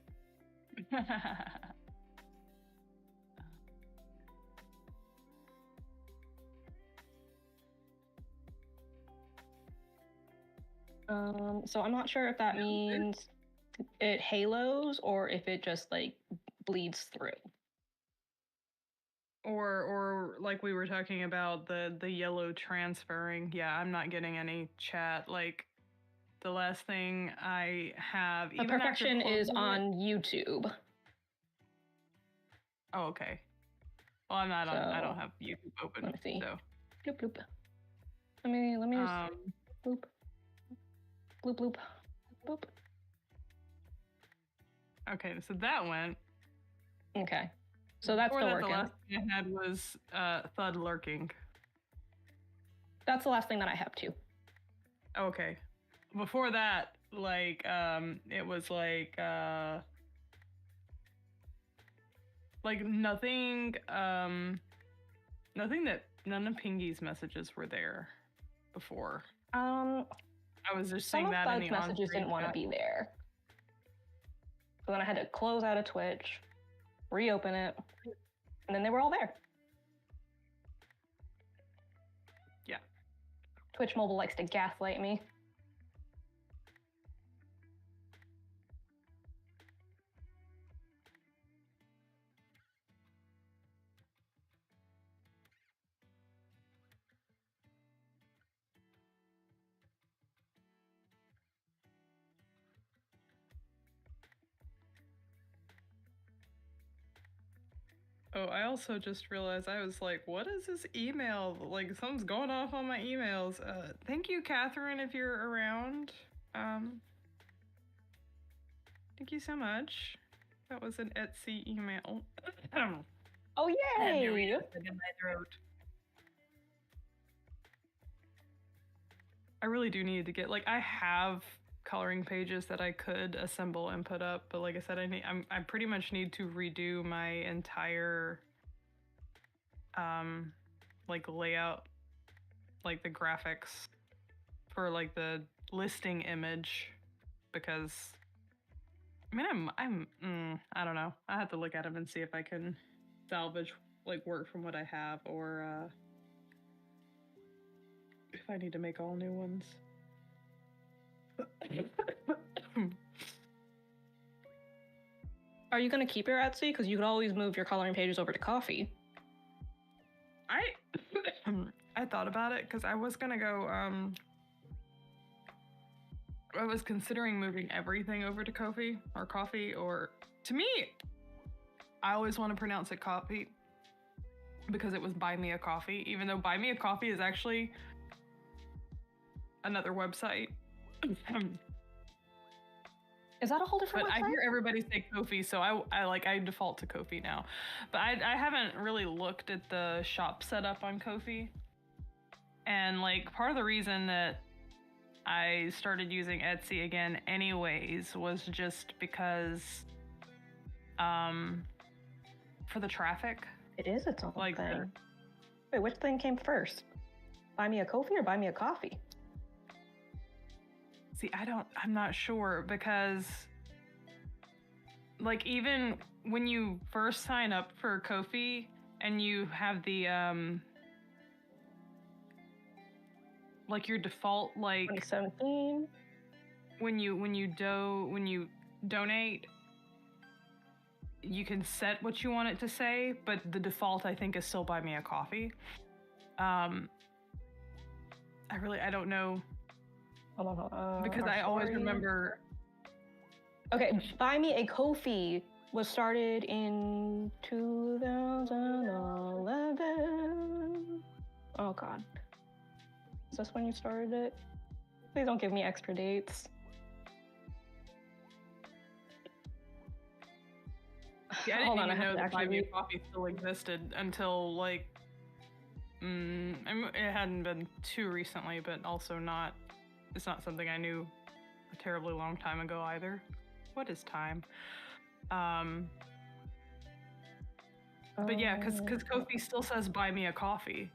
So I'm not sure if that means it halos or if it just like bleeds through. Or like we were talking about the yellow transferring. Yeah, I'm not getting any chat. Like the last thing I have. The perfection is on YouTube. Oh, okay. Well, I'm not on. I don't have YouTube open. Let me see. So. Bloop bloop. Let me just bloop. Bloop bloop. Bloop. Okay, so that went. Okay. So that's still working. The last thing I had was Thud lurking. That's the last thing that I have too. Okay. Before that, like, it was like nothing, none of Pingy's messages were there before. I was just seeing that in the messages didn't want to be there. So then I had to close out of Twitch, reopen it, and then they were all there. Yeah. Twitch Mobile likes to gaslight me. Oh, I also just realized I was like, what is this email? Like, something's going off on my emails. Thank you, Catherine, if you're around. Thank you so much. That was an Etsy email. Oh, yay! In my throat. I really do need to get, like, I have coloring pages that I could assemble and put up, but like I said, I pretty much need to redo my entire like layout, like the graphics for like the listing image, because I mean I don't know. I have to look at them and see if I can salvage like work from what I have, or if I need to make all new ones. Are you gonna keep your Etsy? Because you could always move your coloring pages over to Coffee. I thought about it because I was gonna go. I was considering moving everything over to Coffee, or to me, I always want to pronounce it Coffee because it was Buy Me a Coffee, even though Buy Me a Coffee is actually another website. Is that a whole different website? I hear everybody say Ko-fi, so I default to Ko-fi now. But I haven't really looked at the shop setup on Ko-fi. And like part of the reason that I started using Etsy again anyways was just because for the traffic. It is its own Like thing. Wait, which thing came first? Buy me a coffee or buy me a coffee? See, I'm not sure because, like, even when you first sign up for Ko-fi and you have the, like your default, like 2017. when you donate, you can set what you want it to say, but the default I think is still buy me a coffee. I don't know. Hold on. Because I always remember. Okay, buy me a Ko-fi was started in 2011. Oh God. Is this when you started it? Please don't give me extra dates. Yeah, I didn't even know that Buy Me a Coffee still existed until, like, it hadn't been too recently, but also it's not something I knew a terribly long time ago either. What is time? But yeah, because Ko-fi still says buy me a coffee.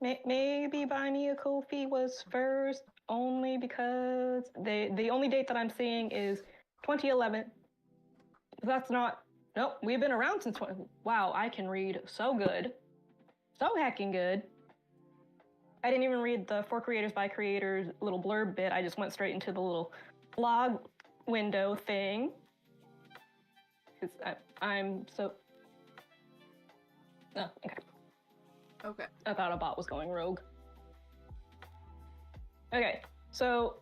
Maybe Buy Me a Ko-fi was first only because the only date that I'm seeing is 2011. That's not. Nope, we've been around since 20. Wow, I can read so good. So heckin' good. I didn't even read the For Creators by Creators little blurb bit. I just went straight into the little blog window thing. Because I'm so. Oh, okay. Okay. I thought a bot was going rogue. Okay, so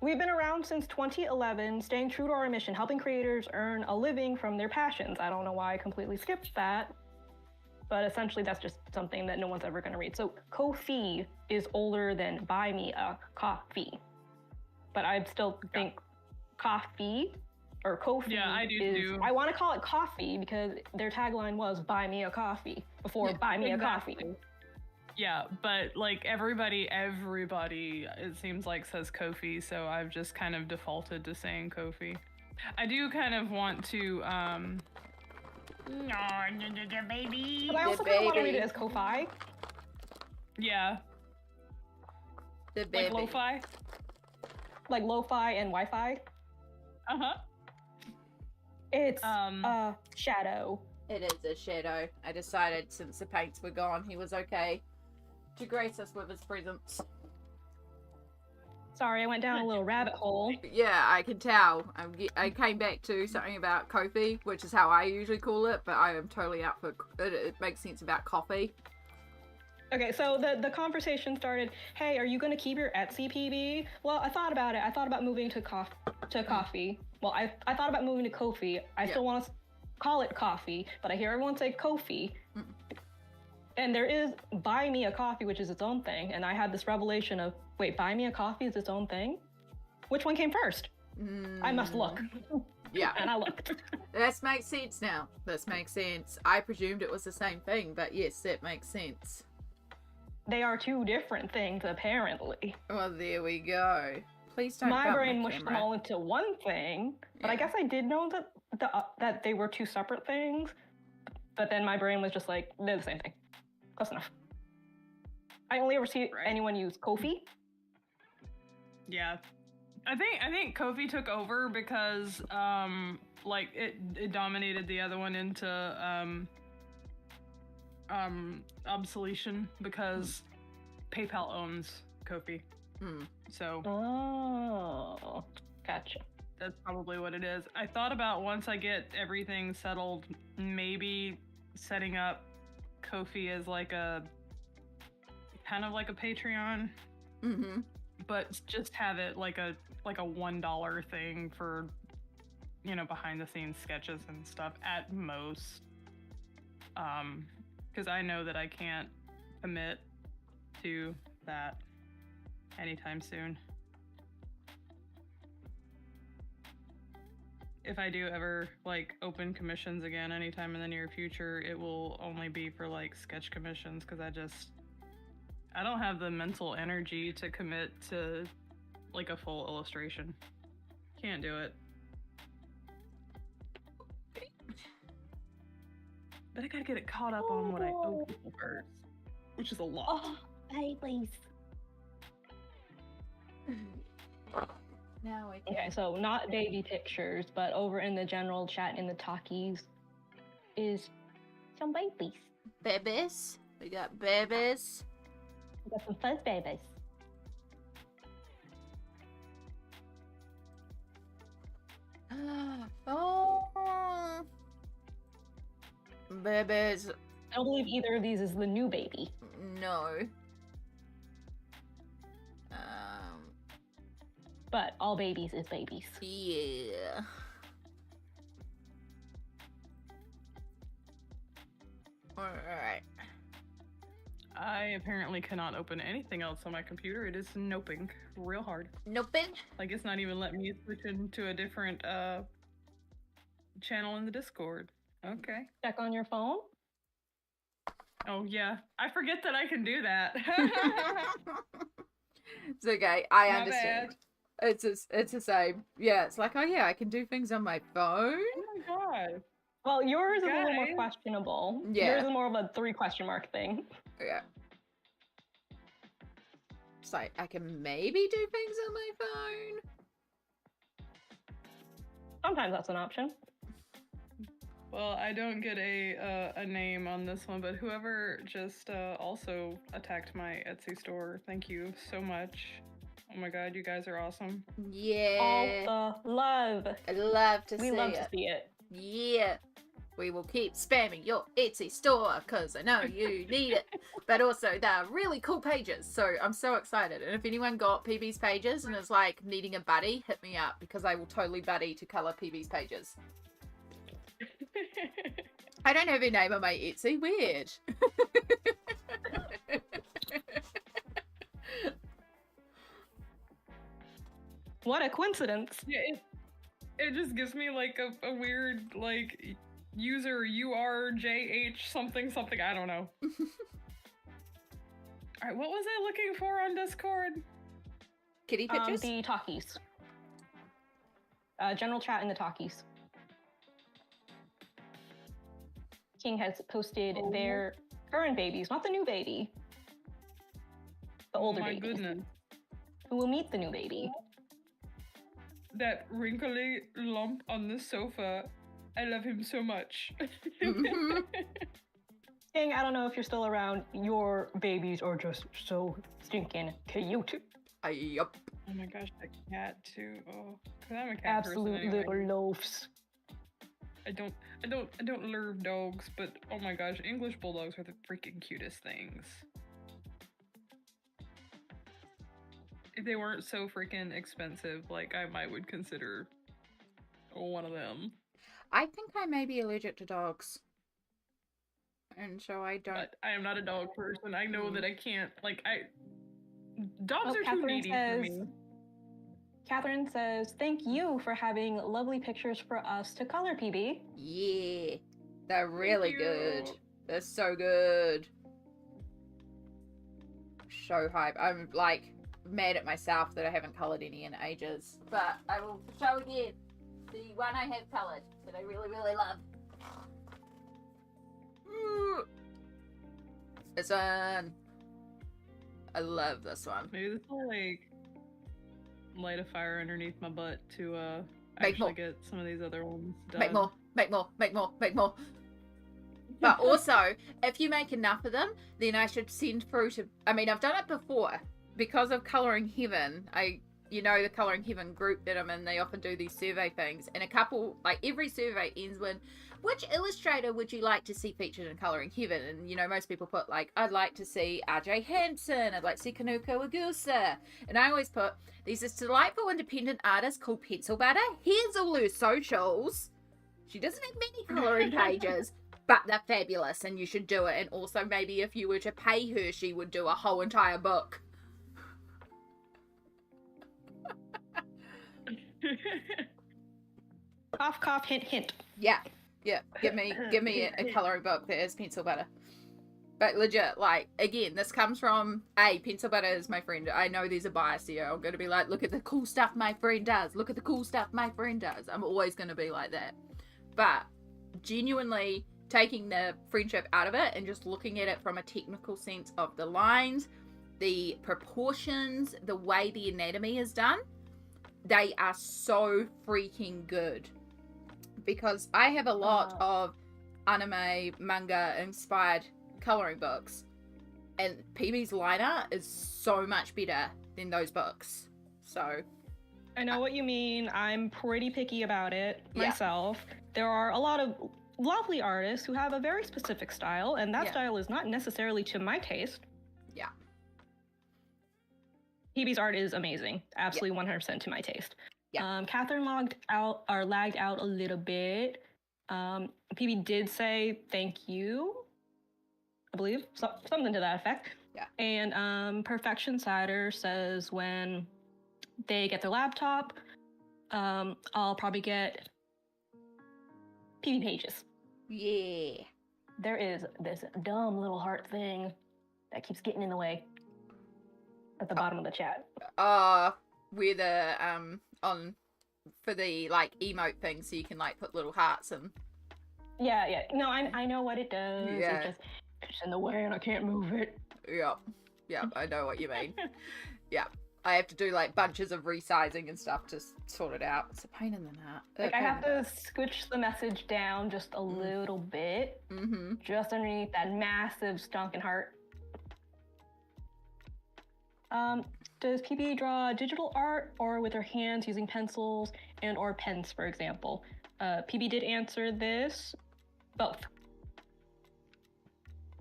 we've been around since 2011, staying true to our mission, helping creators earn a living from their passions. I don't know why I completely skipped that, but essentially that's just something that no one's ever going to read. So Ko-fi is older than Buy Me a Coffee, but I still think coffee or Ko-fi is. I want to call it coffee because their tagline was "Buy me a coffee" before "Buy me a coffee." Yeah, but like everybody, it seems like says Ko-fi, so I've just kind of defaulted to saying Ko-fi. I do kind of want to, baby. But I also kind of want to read it as Ko-fi. Yeah. The baby. Like lo-fi? Like lo-fi and Wi-Fi? Uh-huh. It's a shadow. It is a shadow. I decided since the paints were gone, he was okay to grace us with his presence. Sorry, I went down a little rabbit hole. Yeah, I can tell. I came back to something about Ko-fi, which is how I usually call it, but I am totally out for it. Makes sense about coffee. Okay, so the conversation started, hey, are you going to keep your Etsy PB? Well, I thought about it. I thought about moving to coffee. Well, I thought about moving to Ko-fi. I still want to call it coffee, but I hear everyone say Ko-fi. And there is Buy Me a Coffee, which is its own thing. And I had this revelation of, wait, Buy Me a Coffee is its own thing? Which one came first? I must look. Yeah. And I looked. This makes sense now. This makes sense. I presumed it was the same thing, but yes, it makes sense. They are two different things, apparently. Well, there we go. Please don't. My brain mushed them all into one thing, but I guess I did know that that they were two separate things. But then my brain was just like, they're the same thing. Close enough. I only ever see anyone use Ko-fi. Yeah, I think Ko-fi took over because like it dominated the other one into obsolescence because PayPal owns Ko-fi. So oh, gotcha. That's probably what it is. I thought about once I get everything settled, maybe setting up Ko-fi as like a kind of like a Patreon, but just have it like a $1 thing for, you know, behind the scenes sketches and stuff at most. Because I know that I can't commit to that anytime soon. If I do ever like open commissions again anytime in the near future, it will only be for like sketch commissions because I don't have the mental energy to commit to like a full illustration. Can't do it. Then I gotta get it caught up on what I owe people first, which is a lot. Oh, babies. Now we Okay, so not baby pictures, but over in the general chat in the talkies is some babies. Babies. We got babies. We got some fuzz babies. Oh. Babies. I don't believe either of these is the new baby. No. But all babies is babies. Yeah. Alright. I apparently cannot open anything else on my computer. It is noping real hard. Noping? Like, it's not even letting me switch into a different channel in the Discord. Okay. Check on your phone. Oh, yeah. I forget that I can do that. It's okay. I My understand. bad. It's the same. Yeah, it's like, oh yeah, I can do things on my phone. Oh my god. Well, yours is a little more Guys. questionable. Yeah. Yours is more of a 3 question mark thing. Yeah. It's like, I can maybe do things on my phone. Sometimes that's an option. Well, I don't get a name on this one, but whoever just also attacked my Etsy store, thank you so much. Oh my god, you guys are awesome. Yeah. All the love. I love to We see love it. to see it. Yeah. We will keep spamming your Etsy store because I know you need it. But also, they're really cool pages. So I'm so excited. And if anyone got PB's pages and is like needing a buddy, hit me up because I will totally buddy to color PB's pages. I don't have a name on my Etsy. Weird. What a coincidence. Yeah, it just gives me like a weird like user URJH something something, I don't know. Alright, what was I looking for on Discord? Kitty pictures? The talkies. General chat in the talkies. King has posted their current babies, not the new baby. The older Oh my babies. goodness. Who will meet the new baby. That wrinkly lump on the sofa. I love him so much. Mhm. King, I don't know if you're still around. Your babies are just so stinking cute. Yup. Oh my gosh, that cat too. Oh, 'cause I'm a cat Absolute person anyway. little loaves. I don't love dogs, but oh my gosh, English bulldogs are the freaking cutest things. If they weren't so freaking expensive, like I might would consider one of them. I think I may be allergic to dogs. And so I don't. But I am not a dog person. I know that I can't. Like dogs are too Catherine needy for me. Catherine says, thank you for having lovely pictures for us to color, PB. Yeah. They're really you. good. They're so good. So hype. I'm like mad at myself that I haven't colored any in ages. But I will show again the one I have colored that I really, really love. This one. I love this one. Maybe this will like light a fire underneath my butt to Make actually more. get some of these other ones done. Make more, make more, make more, make more. But also, if you make enough of them, then I should send through to... I mean, I've done it before. Because of Colouring Heaven, you know the Colouring Heaven group that I'm in, they often do these survey things. And a couple, like every survey ends with, which illustrator would you like to see featured in Colouring Heaven? And, you know, most people put, like, I'd like to see RJ Hampson, I'd like to see Kanuko Agusa. And I always put, there's this delightful independent artist called PencilButter. Here's all her socials. She doesn't have many colouring pages, but they're fabulous and you should do it. And also maybe if you were to pay her, she would do a whole entire book. Cough, cough, hint, hint. Yeah. Give me a colouring book that is PencilButter. But legit, like, again, this comes from, PencilButter is my friend. I know there's a bias here. I'm going to be like, look at the cool stuff my friend does. Look at the cool stuff my friend does. I'm always going to be like that. But genuinely, taking the friendship out of it and just looking at it from a technical sense of the lines, the proportions, the way the anatomy is done, they are so freaking good. Because I have a lot of anime, manga inspired coloring books, and PB's liner is so much better than those books. So I know what you mean. I'm pretty picky about it myself. There are a lot of lovely artists who have a very specific style, and that style is not necessarily to my taste. Yeah. PB's art is amazing. Absolutely 100% to my taste. Yeah. Catherine lagged out a little bit. PB did say thank you, I believe, something to that effect. Yeah. And Perfection Cider says when they get their laptop, I'll probably get PB pages. Yeah. There is this dumb little heart thing that keeps getting in the way at the bottom of the chat. Where the on for the like emote thing, so you can like put little hearts in. Yeah. No, I know what it does. Yeah. It's in the way and I can't move it. Yeah, I know what you mean. Yeah. I have to do like bunches of resizing and stuff to sort it out. It's a pain in the nut. Like I have to scooch the message down just a little bit, just underneath that massive stonking heart. Does PB draw digital art or with her hands using pencils and or pens, for example? PB did answer this. Both.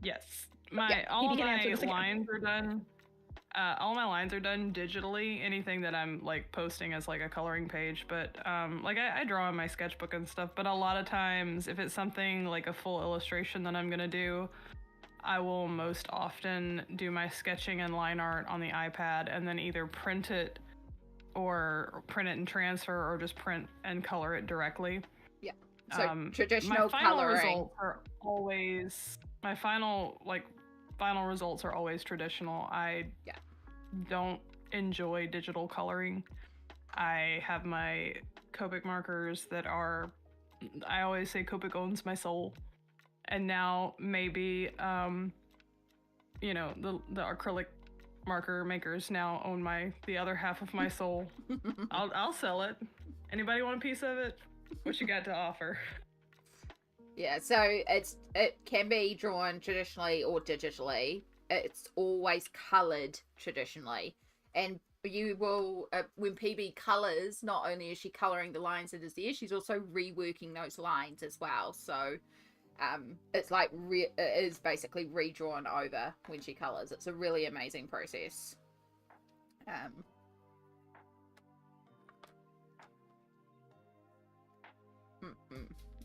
Yes. All my lines are done. All my lines are done digitally. Anything that I'm like posting as like a coloring page, but like I draw in my sketchbook and stuff. But a lot of times, if it's something like a full illustration that I'm gonna do, I will most often do my sketching and line art on the iPad and then either print it and transfer, or just print and color it directly. Yeah. So traditional coloring. My final results are always traditional. I don't enjoy digital coloring. I have my Copic markers that are, I always say Copic owns my soul. And now maybe, the acrylic marker makers now own the other half of my soul. I'll sell it. Anybody want a piece of it? What you got to offer? Yeah, so it can be drawn traditionally or digitally. It's always coloured traditionally, and you will when PB colours, not only is she colouring the lines that is there, she's also reworking those lines as well. So it's like it is basically redrawn over when she colours. It's a really amazing process.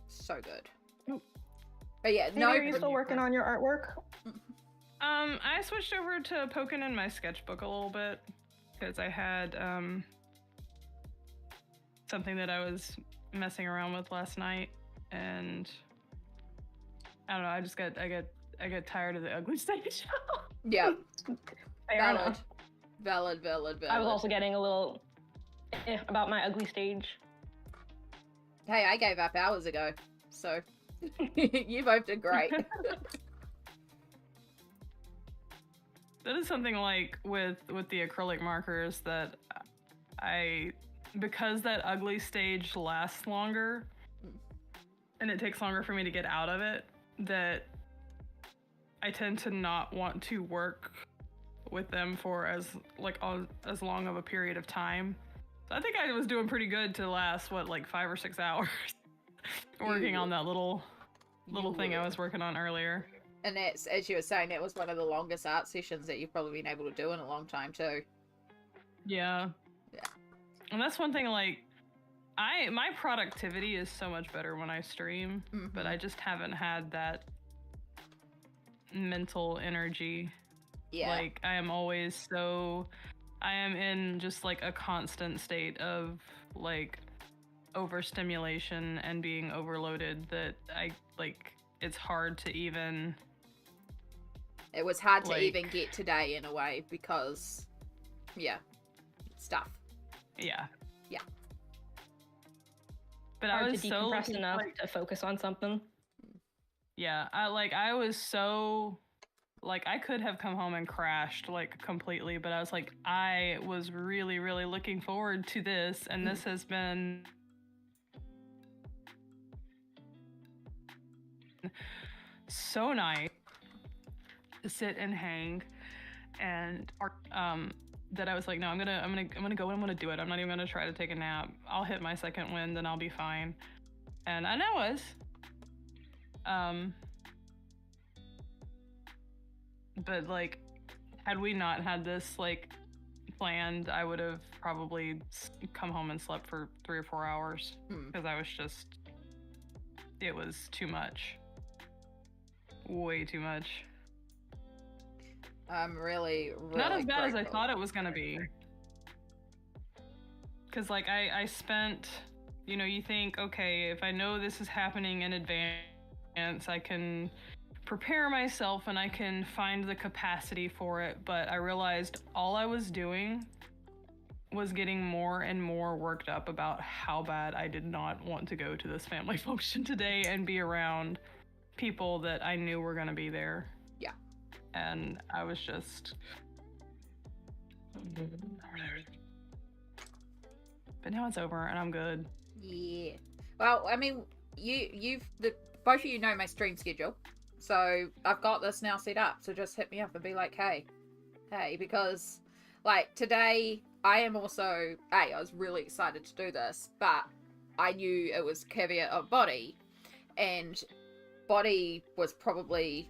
So good. But yeah, are you still working on your artwork? I switched over to poking in my sketchbook a little bit because I had something that I was messing around with last night, and I don't know. I get tired of the ugly stage. Yeah. Valid. Valid. I was also getting a little about my ugly stage. Hey, I gave up hours ago, so you both did great. That is something like with the acrylic markers that because that ugly stage lasts longer and it takes longer for me to get out of it, that I tend to not want to work with them for as long of a period of time. So I think I was doing pretty good to last 5 or 6 hours working on that little thing I was working on earlier. And that's, as you were saying, that was one of the longest art sessions that you've probably been able to do in a long time too. Yeah. And that's one thing, my productivity is so much better when I stream, but I just haven't had that mental energy. Yeah. I am in just a constant state of overstimulation and being overloaded that it's hard to even. It was hard to even get today in a way because, stuff. Yeah. Yeah. But hard to decompress enough to focus on something. Yeah, I was so, like, I could have come home and crashed, like, completely, but I was like, I was really, really looking forward to this, and this has been so nice to sit and hang, and that I was like, no, I'm gonna go and I'm gonna do it. I'm not even gonna try to take a nap. I'll hit my second wind and I'll be fine. And I was. But like, had we not had this like planned, I would have probably come home and slept for 3 or 4 hours because I was just, it was too much. Way too much. I'm really not as bad grateful. as I thought it was gonna be. Because like I spent, you know, you think, okay, if I know this is happening in advance, I can prepare myself and I can find the capacity for it. But I realized all I was doing was getting more and more worked up about how bad I did not want to go to this family function today and be around people that I knew were gonna be there. Yeah. And I was just... But now it's over and I'm good. Yeah. Well, I mean, both of you know my stream schedule. So I've got this now set up. So just hit me up and be like, hey, because like today I am also, I was really excited to do this, but I knew it was caveat of body, and body was probably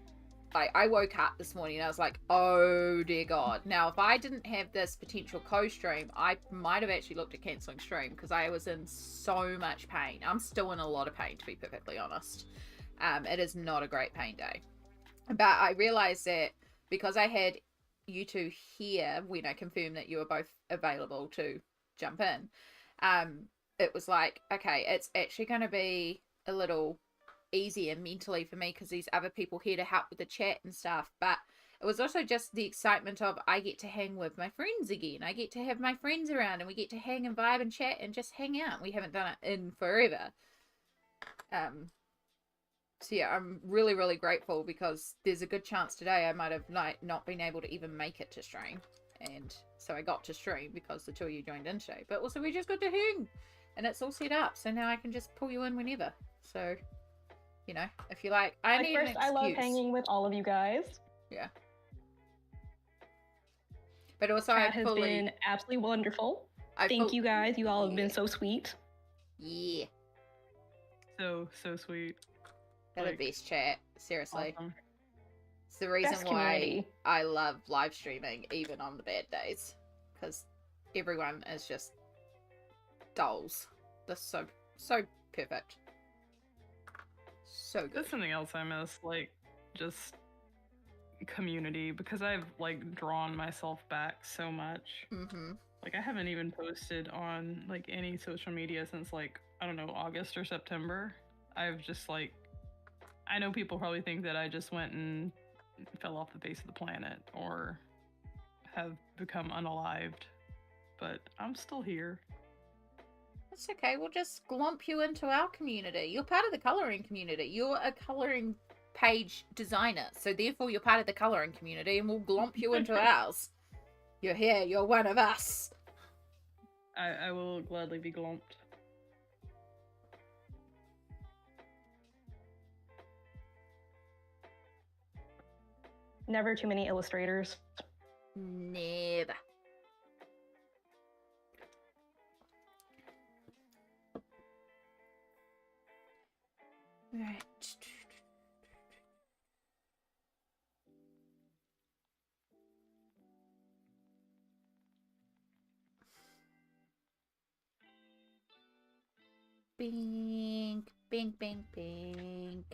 like, I woke up this morning and I was like, oh dear God. Now, if I didn't have this potential co-stream, I might have actually looked at cancelling stream because I was in so much pain. I'm still in a lot of pain, to be perfectly honest. It is not a great pain day. But I realized that because I had you two here when I confirmed that you were both available to jump in, it was like, okay, it's actually going to be a little easier mentally for me because these other people here to help with the chat and stuff. But it was also just the excitement of I get to hang with my friends again. I get to have my friends around and we get to hang and vibe and chat and just hang out. We haven't done it in forever. So yeah, I'm really, really grateful because there's a good chance today I might have not been able to even make it to stream. And so I got to stream because the two of you joined in today. But also we just got to hang and it's all set up. So now I can just pull you in whenever. So, you know, if you like, I need an excuse. I love hanging with all of you guys. Yeah. But also that has been absolutely wonderful. Thank you guys. You all have been so sweet. Yeah. So sweet. They're the best chat. Seriously. Awesome. It's the reason why I love live streaming even on the bad days. Because everyone is just dolls. They're so perfect. So good. That's something else I miss, like, just community, because I've, like, drawn myself back so much. Mm-hmm. Like, I haven't even posted on, like, any social media since, like, I don't know, August or September. I've just, like, I know people probably think that I just went and fell off the face of the planet or have become unalived, but I'm still here. That's okay. We'll just glomp you into our community. You're part of the colouring community. You're a colouring page designer, so therefore you're part of the colouring community, and we'll glomp you into ours. You're here. You're one of us. I will gladly be glomped. Never too many illustrators. Never. Right. Bink, bink, bink, bink.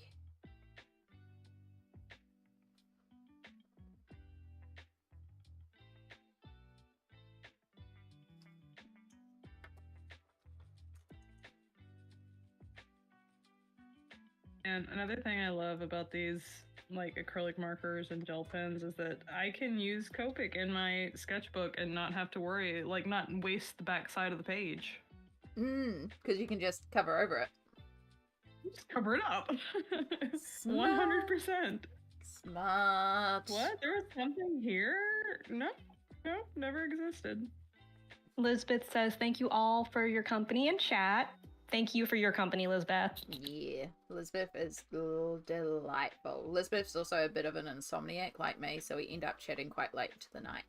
And another thing I love about these like acrylic markers and gel pens is that I can use Copic in my sketchbook and not have to worry, like not waste the back side of the page. Because you can just cover over it. Just cover it up. Smart. 100%. Smart. What? There was something here? No, never existed. Lisbeth says, thank you all for your company and chat. Thank you for your company, Lisbeth. Yeah, Lisbeth is delightful. Lisbeth's also a bit of an insomniac like me, so we end up chatting quite late into the night.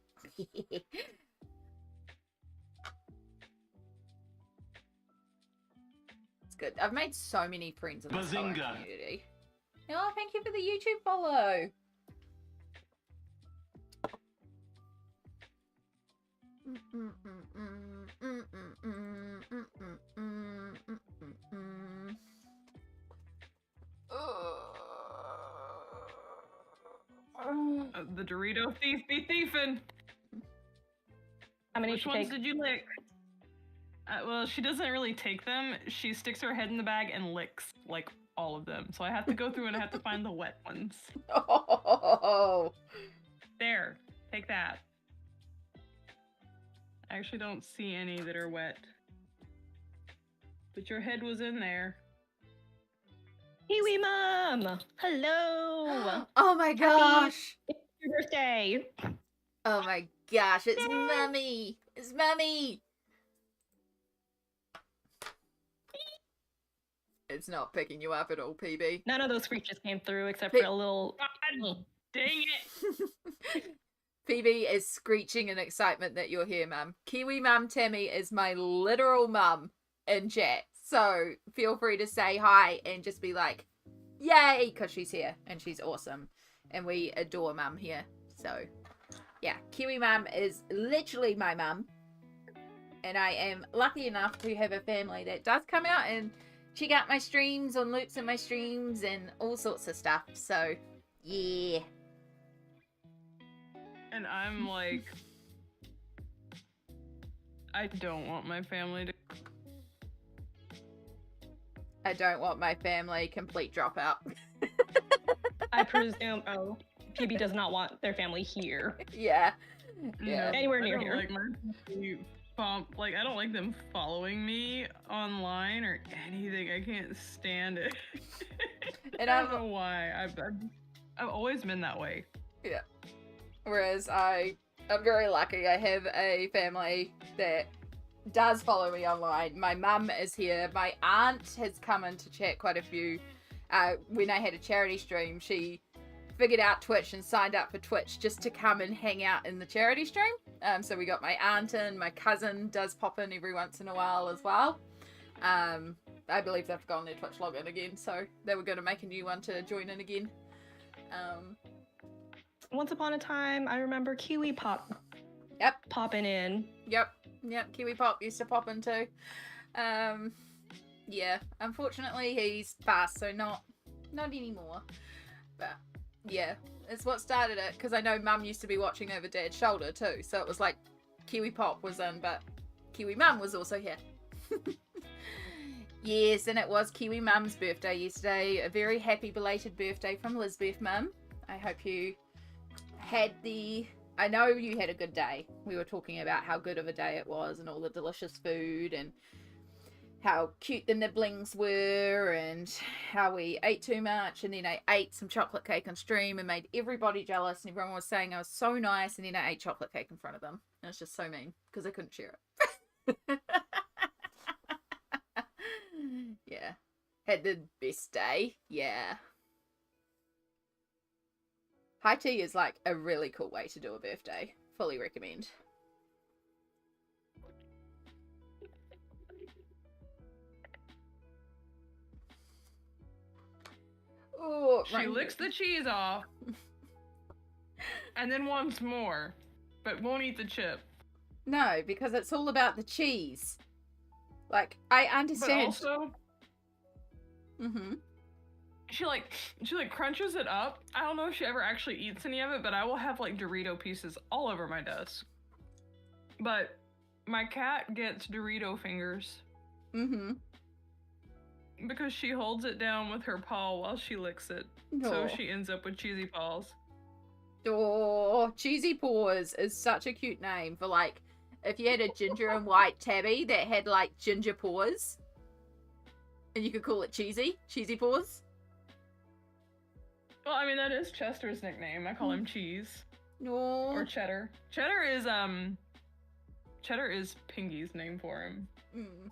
It's good. I've made so many friends in this coloring community. Oh, thank you for the YouTube follow. The Dorito thief be thiefing. How many Which ones did you lick? Well, she doesn't really take them. She sticks her head in the bag and licks, like, all of them. So I have to go through and I have to find the wet ones. Oh. There. Take that. I actually don't see any that are wet. But your head was in there. Kiwi Mom! Hello! Oh my gosh! It's your birthday! Oh my gosh, it's Mummy! It's Mummy! It's not picking you up at all, PB. None of those screeches came through except for a little... God, dang it! PB is screeching in excitement that you're here, Mum. Kiwi Mum Tammy is my literal mum in chat. So feel free to say hi and just be like, yay, because she's here and she's awesome. And we adore Mum here. So yeah, Kiwi Mum is literally my mum. And I am lucky enough to have a family that does come out and check out my streams, on loops in my streams and all sorts of stuff. So yeah. And I'm like, I don't want my family to... I don't want my family complete dropout. I presume, PB does not want their family here. Yeah. Yeah. Anywhere near here. Like like, I don't like them following me online or anything. I can't stand it. And I don't know why. I've always been that way. Yeah. Whereas I'm very lucky. I have a family that does follow me online. My mum is here. My aunt has come in to chat quite a few. When I had a charity stream, she figured out Twitch and signed up for Twitch just to come and hang out in the charity stream. So we got my aunt in. My cousin does pop in every once in a while as well. I believe they've gone their Twitch login again, so they were going to make a new one to join in again. Once upon a time, I remember Kiwi Pop. Yep. Popping in. Yep. Kiwi Pop used to pop in too. Yeah. Unfortunately, he's fast, so not anymore. But yeah, it's what started it. Because I know Mum used to be watching over Dad's shoulder too, so it was like Kiwi Pop was in, but Kiwi Mum was also here. Yes, and it was Kiwi Mum's birthday yesterday. A very happy belated birthday from Lisbeth Mum. I hope you had I know you had a good day. We were talking about how good of a day it was and all the delicious food and how cute the nibblings were and how we ate too much, and then I ate some chocolate cake on stream and made everybody jealous, and everyone was saying I was so nice, and then I ate chocolate cake in front of them. And it's just so mean because I couldn't share it. Yeah. Had the best day. Yeah. High tea is like a really cool way to do a birthday. Fully recommend. Oh, she licks the cheese off and then wants more, but won't eat the chip. No, because it's all about the cheese. Like, I understand. But also, she crunches it up. I don't know if she ever actually eats any of it, but I will have like Dorito pieces all over my desk. But my cat gets Dorito fingers. Because she holds it down with her paw while she licks it. No. So she ends up with cheesy paws. Oh, Cheesy Paws is such a cute name for, like, if you had a ginger and white tabby that had like ginger paws. And you could call it Cheesy Paws. Well, I mean, that is Chester's nickname. I call him Cheese. No. Or Cheddar. Cheddar is Pingy's name for him. Mm.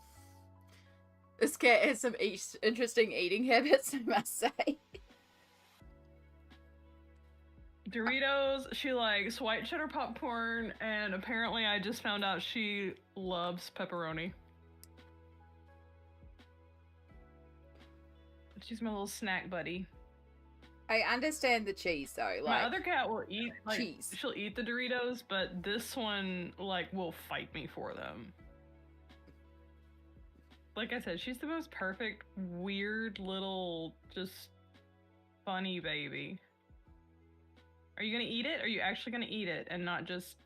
This cat has some interesting eating habits, I must say. Doritos, she likes white cheddar popcorn, and apparently I just found out she loves pepperoni. She's my little snack buddy. I understand the cheese though. Like, my other cat will eat cheese. She'll eat the Doritos, but this one will fight me for them. Like I said, she's the most perfect, weird little, just funny baby. Are you gonna eat it? Are you actually gonna eat it and not just...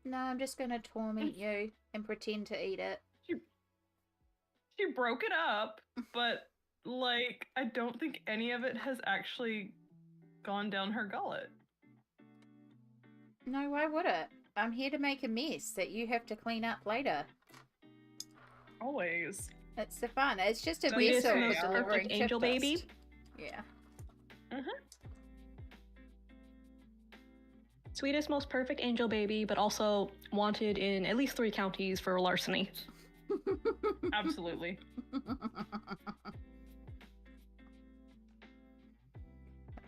No, I'm just gonna torment you and pretend to eat it. She broke it up, but I don't think any of it has actually gone down her gullet. No, why would it? I'm here to make a mess that you have to clean up later. Always. It's the fun. It's just a Sweetest, vessel most for delivering perfect angel chip baby. dust. Yeah. Sweetest, most perfect angel baby, but also wanted in at least 3 counties for larceny. Absolutely.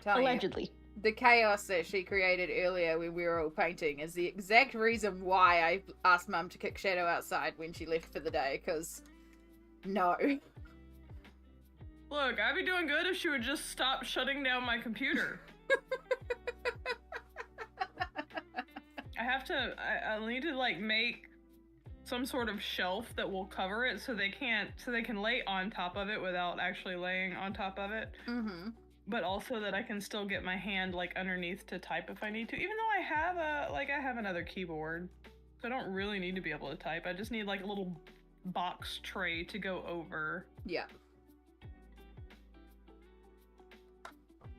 Allegedly. The chaos that she created earlier when we were all painting is the exact reason why I asked Mum to kick Shadow outside when she left for the day, because no. Look, I'd be doing good if she would just stop shutting down my computer. I'll need to make some sort of shelf that will cover it so they can lay on top of it without actually laying on top of it. Mm-hmm. But also that I can still get my hand underneath to type if I need to. Even though I have I have another keyboard. So I don't really need to be able to type. I just need a little box tray to go over. Yeah.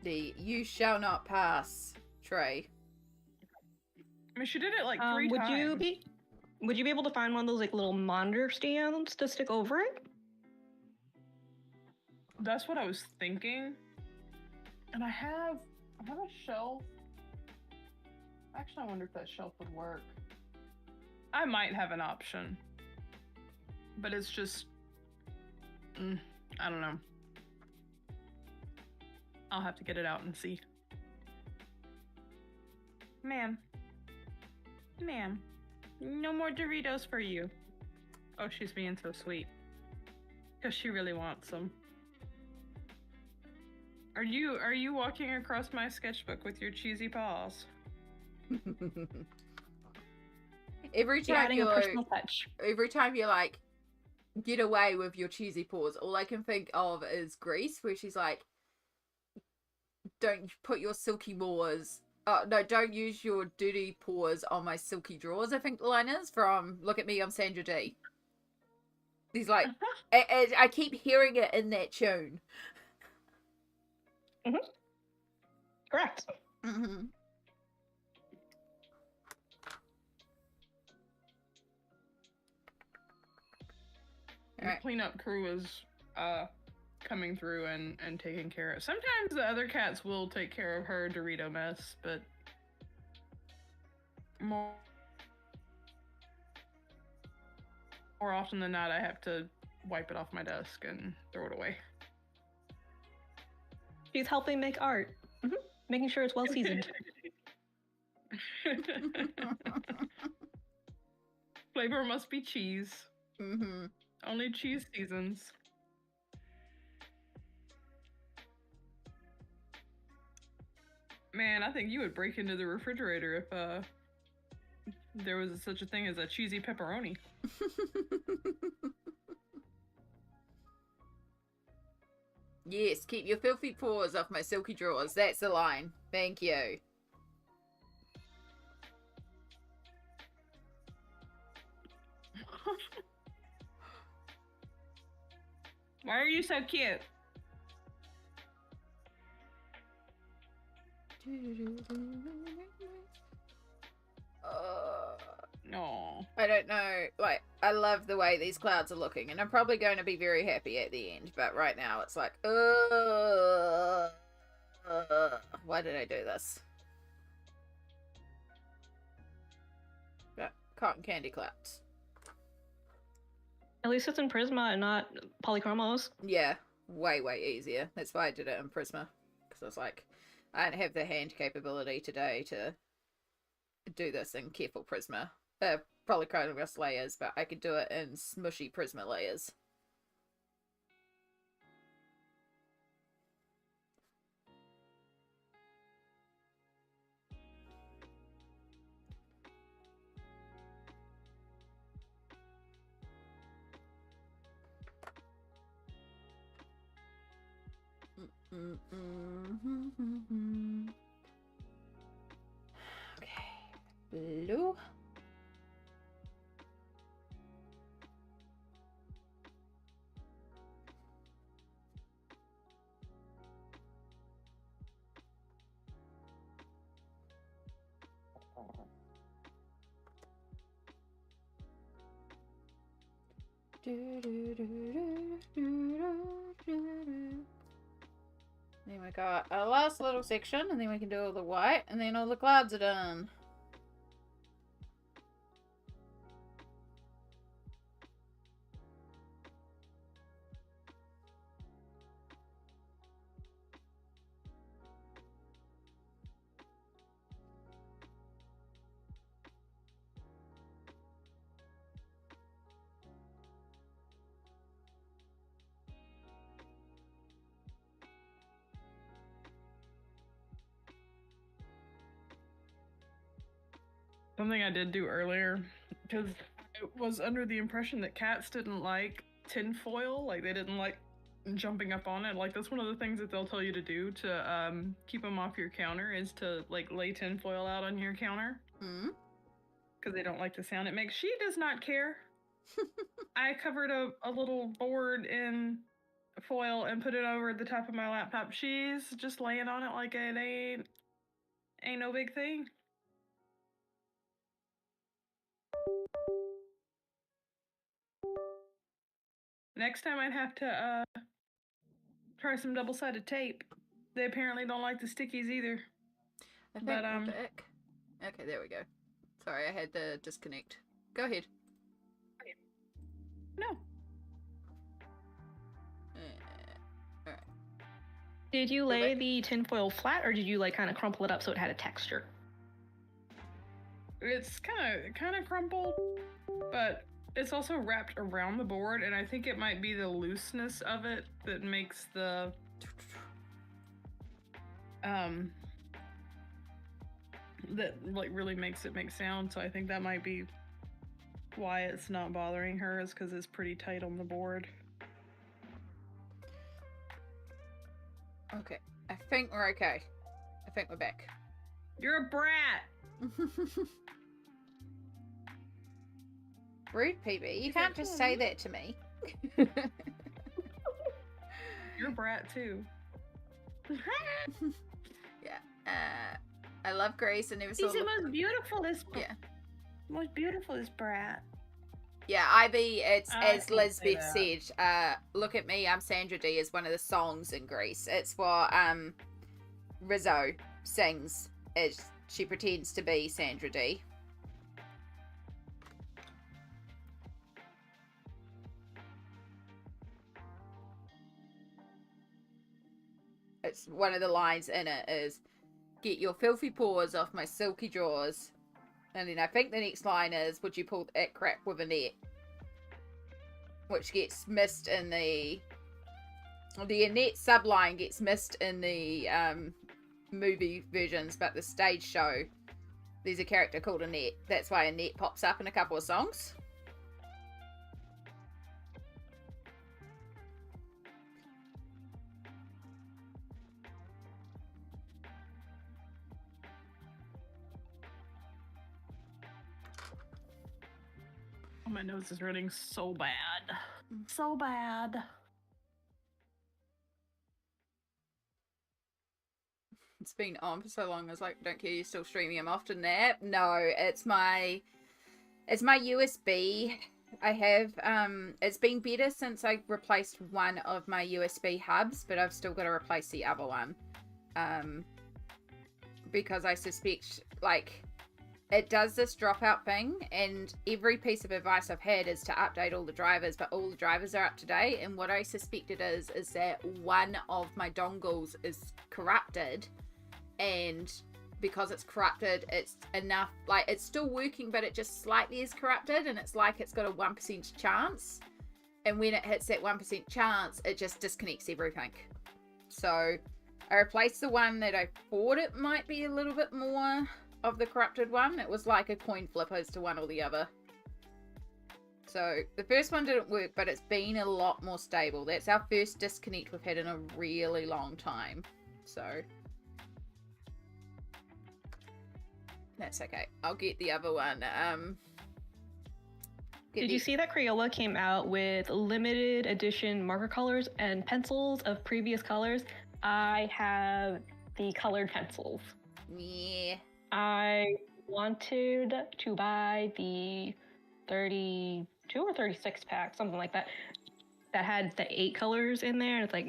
The you shall not pass tray. I mean, she did it 3 times. Would you be able to find one of those little monitor stands to stick over it? That's what I was thinking. And I have a shelf. Actually, I wonder if that shelf would work. I might have an option. But it's just... I don't know. I'll have to get it out and see. Ma'am, no more Doritos for you. Oh, she's being so sweet. Because she really wants them. Are you walking across my sketchbook with your cheesy paws? Every time you get away with your cheesy paws, all I can think of is Grease, where she's like, don't put your silky paws. No, don't use your dirty paws on my silky drawers, I think the line is from Look at Me, I'm Sandra Dee. He's like, I keep hearing it in that tune. Mm-hmm. Correct. Mm-hmm. The cleanup crew is coming through and taking care of. Sometimes the other cats will take care of her Dorito mess, but more often than not, I have to wipe it off my desk and throw it away. She's helping make art, making sure it's well seasoned. Flavor must be cheese. Mm-hmm. Only cheese seasons. Man, I think you would break into the refrigerator if there was such a thing as a cheesy pepperoni. Yes, keep your filthy paws off my silky drawers. That's the line. Thank you. Why are you so cute? Oh. I don't know, like, I love the way these clouds are looking, and I'm probably going to be very happy at the end, but right now it's like, why did I do this? But cotton candy clouds. At least it's in Prisma and not Polychromos. Yeah, way easier. That's why I did it in Prisma, because I was like, I don't have the hand capability today to do this in careful Prisma. Polychromos layers, but I could do it in smushy Prisma layers. Okay, blue. Then we got our last little section, and then we can do all the white, and then all the clouds are done. Something I did do earlier, because I was under the impression that cats didn't like tinfoil, like they didn't like jumping up on it. Like that's one of the things that they'll tell you to do to keep them off your counter is to like lay tinfoil out on your counter. Because they don't like the sound it makes. She does not care. I covered a little board in foil and put it over the top of my laptop. She's just laying on it like it ain't no big thing. Next time I'd have to try some double-sided tape. They apparently don't like the stickies either. I think we're back. Okay, there we go. Sorry, I had to disconnect. Go ahead. No. Alright. Did you lay the tinfoil flat, or did you like kind of crumple it up so it had a texture? It's kind of crumpled, but it's also wrapped around the board, and I think it might be the looseness of it that makes the that like really makes it make sound. So I think that might be why it's not bothering her, is because it's pretty tight on the board. Okay, I think we're okay. I think we're back. You're a brat. Rude, PB. You can't just say that to me. You're a brat too. Yeah. I love Grace and never saw. He's the most beautiful. Yeah. Most beautiful is brat. Yeah, Ivy. It's as Lisbeth said. Look at me. I'm Sandra D. is one of the songs in Grease. It's what Rizzo sings as she pretends to be Sandra D. It's one of the lines in it is, "Get your filthy paws off my silky jaws." And then I think the next line is, "Would you pull that crap with a net?" Which gets missed in the Annette subline gets missed in the movie versions, but the stage show, there's a character called Annette. That's why Annette pops up in a couple of songs. Oh, my nose is running so bad. So bad. It's been on for so long, I was like, don't care, you're still streaming. I'm off to nap. No, it's my It's my USB. I have, it's been better since I replaced one of my USB hubs, but I've still got to replace the other one. Because I suspect, like, it does this dropout thing, and every piece of advice I've had is to update all the drivers, but all the drivers are up to date, and what I suspect it is that one of my dongles is corrupted, and because it's corrupted, it's enough, like, it's still working, but it just slightly is corrupted, and it's like it's got a 1% chance, and when it hits that 1% chance, it just disconnects everything. So I replaced the one that I thought it might be a little bit more of the corrupted one. It was like a coin flip as to one or the other. So the first one didn't work, but it's been a lot more stable. That's our first disconnect we've had in a really long time. So that's okay. I'll get the other one. Did you see that Crayola came out with limited edition marker colors and pencils of previous colors? I have the colored pencils. Yeah. I wanted to buy the 32 or 36 pack, something like that, that had the 8 colors in there. And it's like,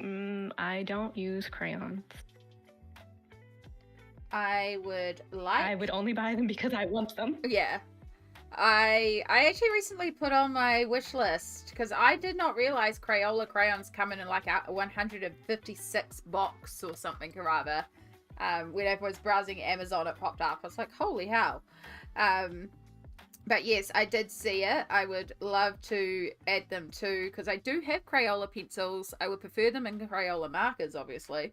I don't use crayons. I would only buy them because I want them. Yeah. I actually recently put on my wish list because I did not realize Crayola crayons come in like a 156 box or something or other. When I was browsing Amazon, it popped up. I was like, holy hell. But yes, I did see it. I would love to add them too, because I do have Crayola pencils. I would prefer them in Crayola markers, obviously.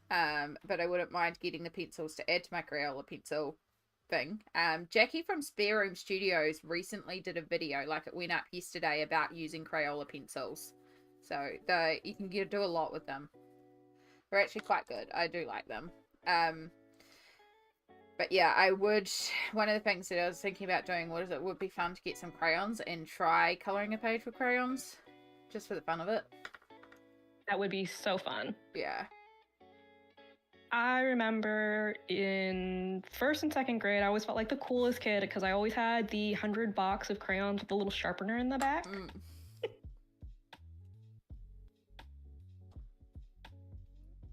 But I wouldn't mind getting the pencils to add to my Crayola pencil thing. Jackie from Spare Room Studios recently did a video, like it went up yesterday, about using Crayola pencils. So you can do a lot with them. They're actually quite good. I do like them. But yeah, one of the things that I was thinking about doing was it would be fun to get some crayons and try coloring a page with crayons, just for the fun of it. That would be so fun. Yeah. I remember in 1st and 2nd grade, I always felt like the coolest kid because I always had the 100 box of crayons with the little sharpener in the back.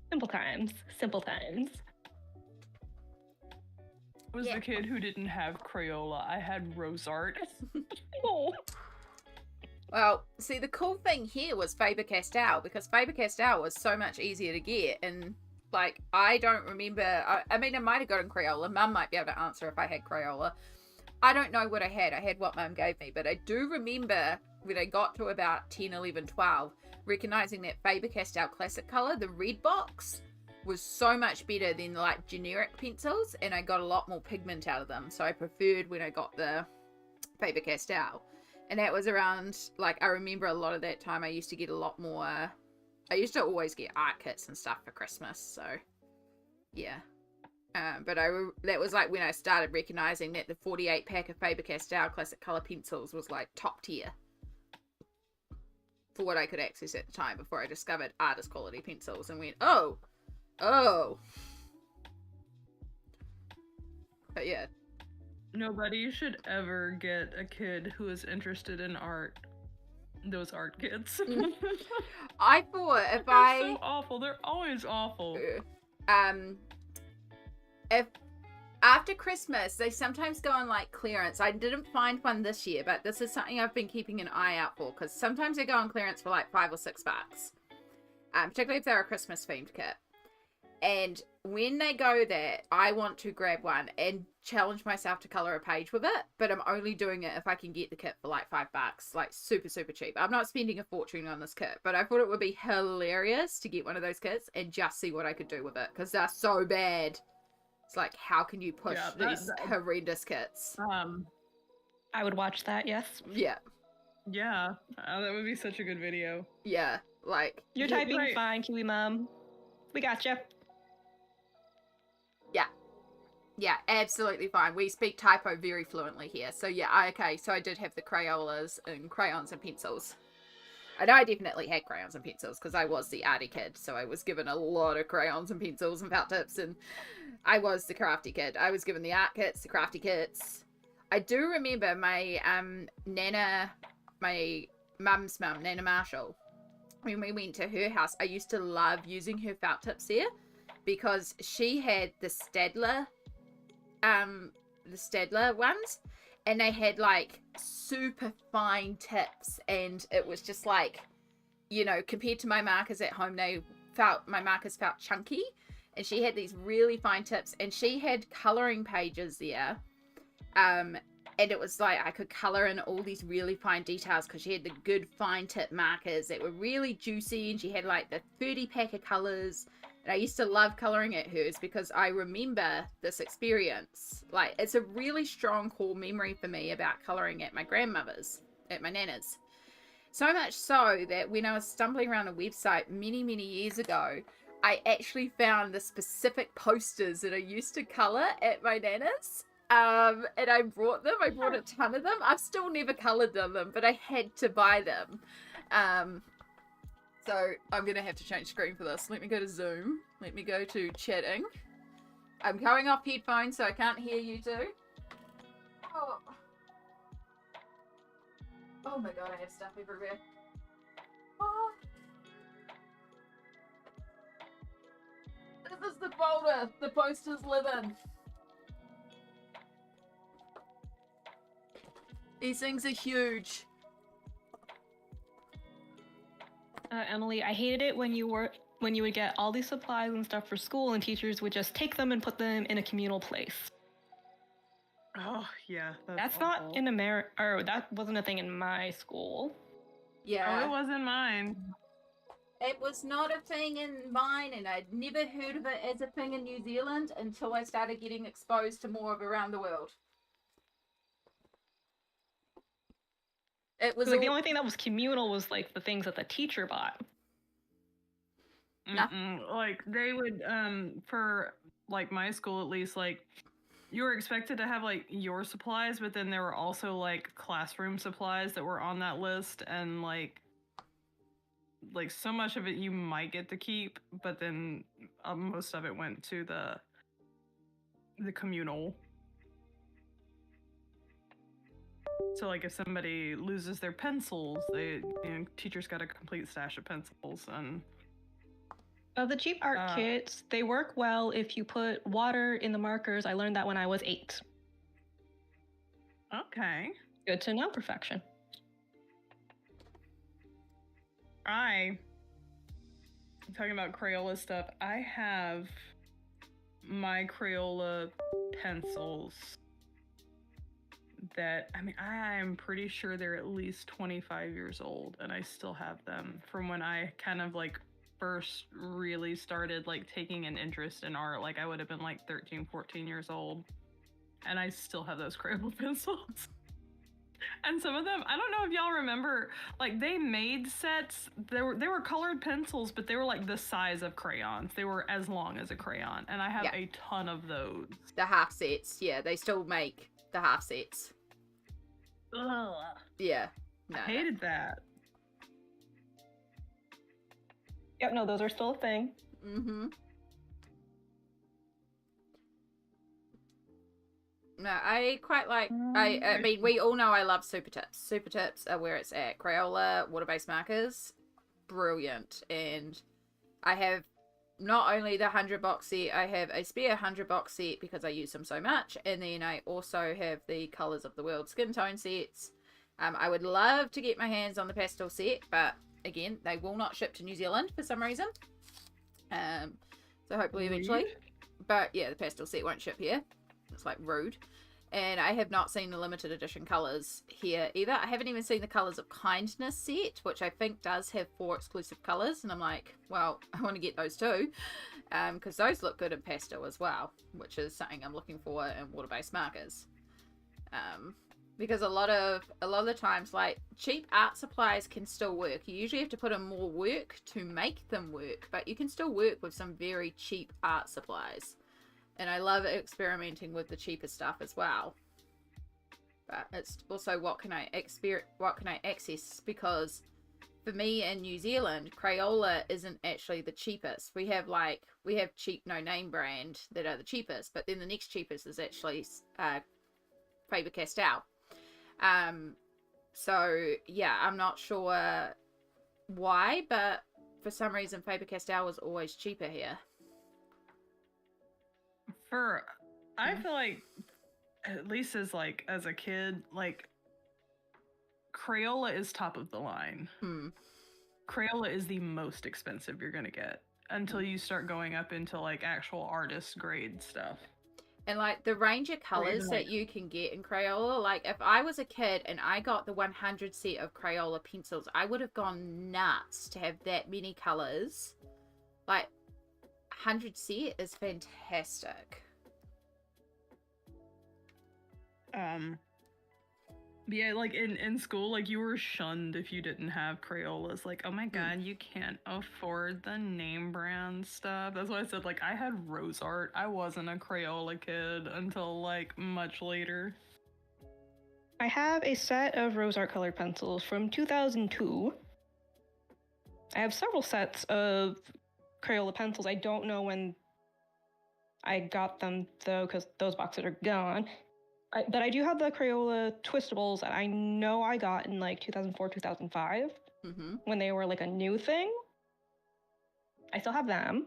Simple times. Simple times. I was the kid who didn't have Crayola. I had Rosart. Oh. Well, see, the cool thing here was Faber-Castell, because Faber-Castell was so much easier to get, and like, I don't remember, I mean, I might have gotten Crayola. Mum might be able to answer if I had Crayola. I don't know what I had. I had what Mum gave me, but I do remember when I got to about 10, 11, 12, recognizing that Faber-Castell Classic Color, the red box, was so much better than like generic pencils, and I got a lot more pigment out of them. So I preferred when I got the Faber-Castell. And that was around, like, I remember a lot of that time I used to get a lot more, I used to always get art kits and stuff for Christmas, so yeah. But that was like when I started recognizing that the 48 pack of Faber-Castell Classic Color pencils was like top tier for what I could access at the time, before I discovered artist quality pencils and went, oh. But yeah. Nobody should ever get a kid who is interested in art those art kits. I thought if They're so awful. They're always awful. If after Christmas, they sometimes go on like clearance. I didn't find one this year, but this is something I've been keeping an eye out for, because sometimes they go on clearance for like $5 or $6, particularly if they're a Christmas themed kit. And when they go there, I want to grab one and challenge myself to color a page with it, but I'm only doing it if I can get the kit for like $5, like super, super cheap. I'm not spending a fortune on this kit, but I thought it would be hilarious to get one of those kits and just see what I could do with it, because they're so bad. It's like, how can you push these horrendous kits? I would watch that, yes. Yeah. Yeah, that would be such a good video. Yeah, like... You're typing fine, Kiwi Mom. We gotcha. Yeah, absolutely fine. We speak typo very fluently here. So yeah, okay, so I did have the Crayolas and crayons and pencils. And I definitely had crayons and pencils because I was the arty kid. So I was given a lot of crayons and pencils and felt tips, and I was the crafty kid. I was given the art kits, the crafty kits. I do remember my Nana, my mum's mum, Nana Marshall, when we went to her house, I used to love using her felt tips there because she had the Stadler ones, and they had like super fine tips, and it was just like, you know, compared to my markers at home, my markers felt chunky, and she had these really fine tips, and she had coloring pages there. And it was like I could color in all these really fine details because she had the good fine tip markers that were really juicy, and she had like the 30 pack of colors. And I used to love coloring at hers because I remember this experience. Like, it's a really strong core memory for me about coloring at my grandmother's, at my nana's. So much so that when I was stumbling around a website many, many years ago, I actually found the specific posters that I used to color at my nana's. And I brought them. I brought a ton of them. I've still never colored them, but I had to buy them. So I'm going to have to change screen for this. Let me go to Zoom. Let me go to chatting. I'm going off headphones, so I can't hear you two. Oh my god, I have stuff everywhere. Oh. This is the folder the posters live in. These things are huge. Emily, I hated it when you would get all these supplies and stuff for school, and teachers would just take them and put them in a communal place. Oh yeah, that's not in America, or that wasn't a thing in my school. Yeah, it wasn't mine. It was not a thing in mine, and I'd never heard of it as a thing in New Zealand until I started getting exposed to more of around the world. It was like the only thing that was communal was like the things that the teacher bought. Like they would, for like my school at least, like you were expected to have like your supplies, but then there were also like classroom supplies that were on that list, and like so much of it you might get to keep, but then most of it went to the communal. So like if somebody loses their pencils, teachers got a complete stash of pencils. And the cheap art kits, they work well if you put water in the markers. I learned that when I was 8. Okay. Good to know, perfection. Talking about Crayola stuff, I have my Crayola pencils that, I mean, I'm pretty sure they're at least 25 years old, and I still have them from when I kind of like first really started like taking an interest in art. Like I would have been like 13, 14 years old, and I still have those Crayola pencils. And some of them, I don't know if y'all remember, like they made sets. They were colored pencils, but they were like the size of crayons. They were as long as a crayon, and I have a ton of those. The half sets, yeah, they still make the half sets. Ugh. Yeah, I hated that. Yep, no, those are still a thing. Mm-hmm. No, I quite like, I mean, we all know I love Super Tips. Super Tips are where it's at. Crayola, water-based markers, brilliant. And I have not only the 100 box set, I have a spare 100 box set because I use them so much. And then I also have the Colours of the World skin tone sets. I would love to get my hands on the pastel set, but again, they will not ship to New Zealand for some reason. So hopefully eventually. But yeah, the pastel set won't ship here. It's like rude. And I have not seen the limited edition colours here either. I haven't even seen the Colours of Kindness set, which I think does have 4 exclusive colours. And I'm like, well, I want to get those too. Because those look good in pastel as well, which is something I'm looking for in water-based markers. Because a lot of the times, like, cheap art supplies can still work. You usually have to put in more work to make them work, but you can still work with some very cheap art supplies. And I love experimenting with the cheaper stuff as well. But it's also what can I access, because for me in New Zealand, Crayola isn't actually the cheapest. We have cheap no name brand that are the cheapest, but then the next cheapest is actually Faber-Castell. So yeah, I'm not sure why, but for some reason Faber-Castell was always cheaper here. I feel like, at least as a kid, like Crayola is top of the line. Crayola is the most expensive you're gonna get until you start going up into like actual artist grade stuff. And like the range of colors that you can get in Crayola, like if I was a kid and I got the 100 set of Crayola pencils, I would have gone nuts to have that many colors. Like 100 set is fantastic. Yeah, like in school, like you were shunned if you didn't have Crayolas. Like, oh my god, you can't afford the name brand stuff. That's why I said, like, I had Rose Art. I wasn't a Crayola kid until like much later. I have a set of Rose Art colored pencils from 2002. I have several sets of Crayola pencils. I don't know when I got them though, because those boxes are gone. But I do have the Crayola Twistables that I know I got in like 2004, 2005, when they were like a new thing. I still have them.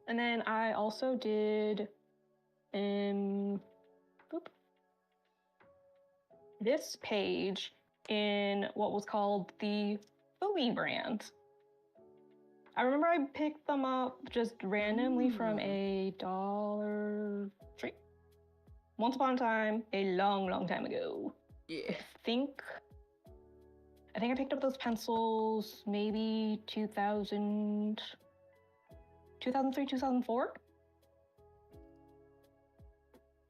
And then I also did this page in what was called the Himi brand. I remember I picked them up just randomly from a Dollar Tree. Once upon a time, a long, long time ago. Yeah. I think I picked up those pencils maybe 2003, 2004.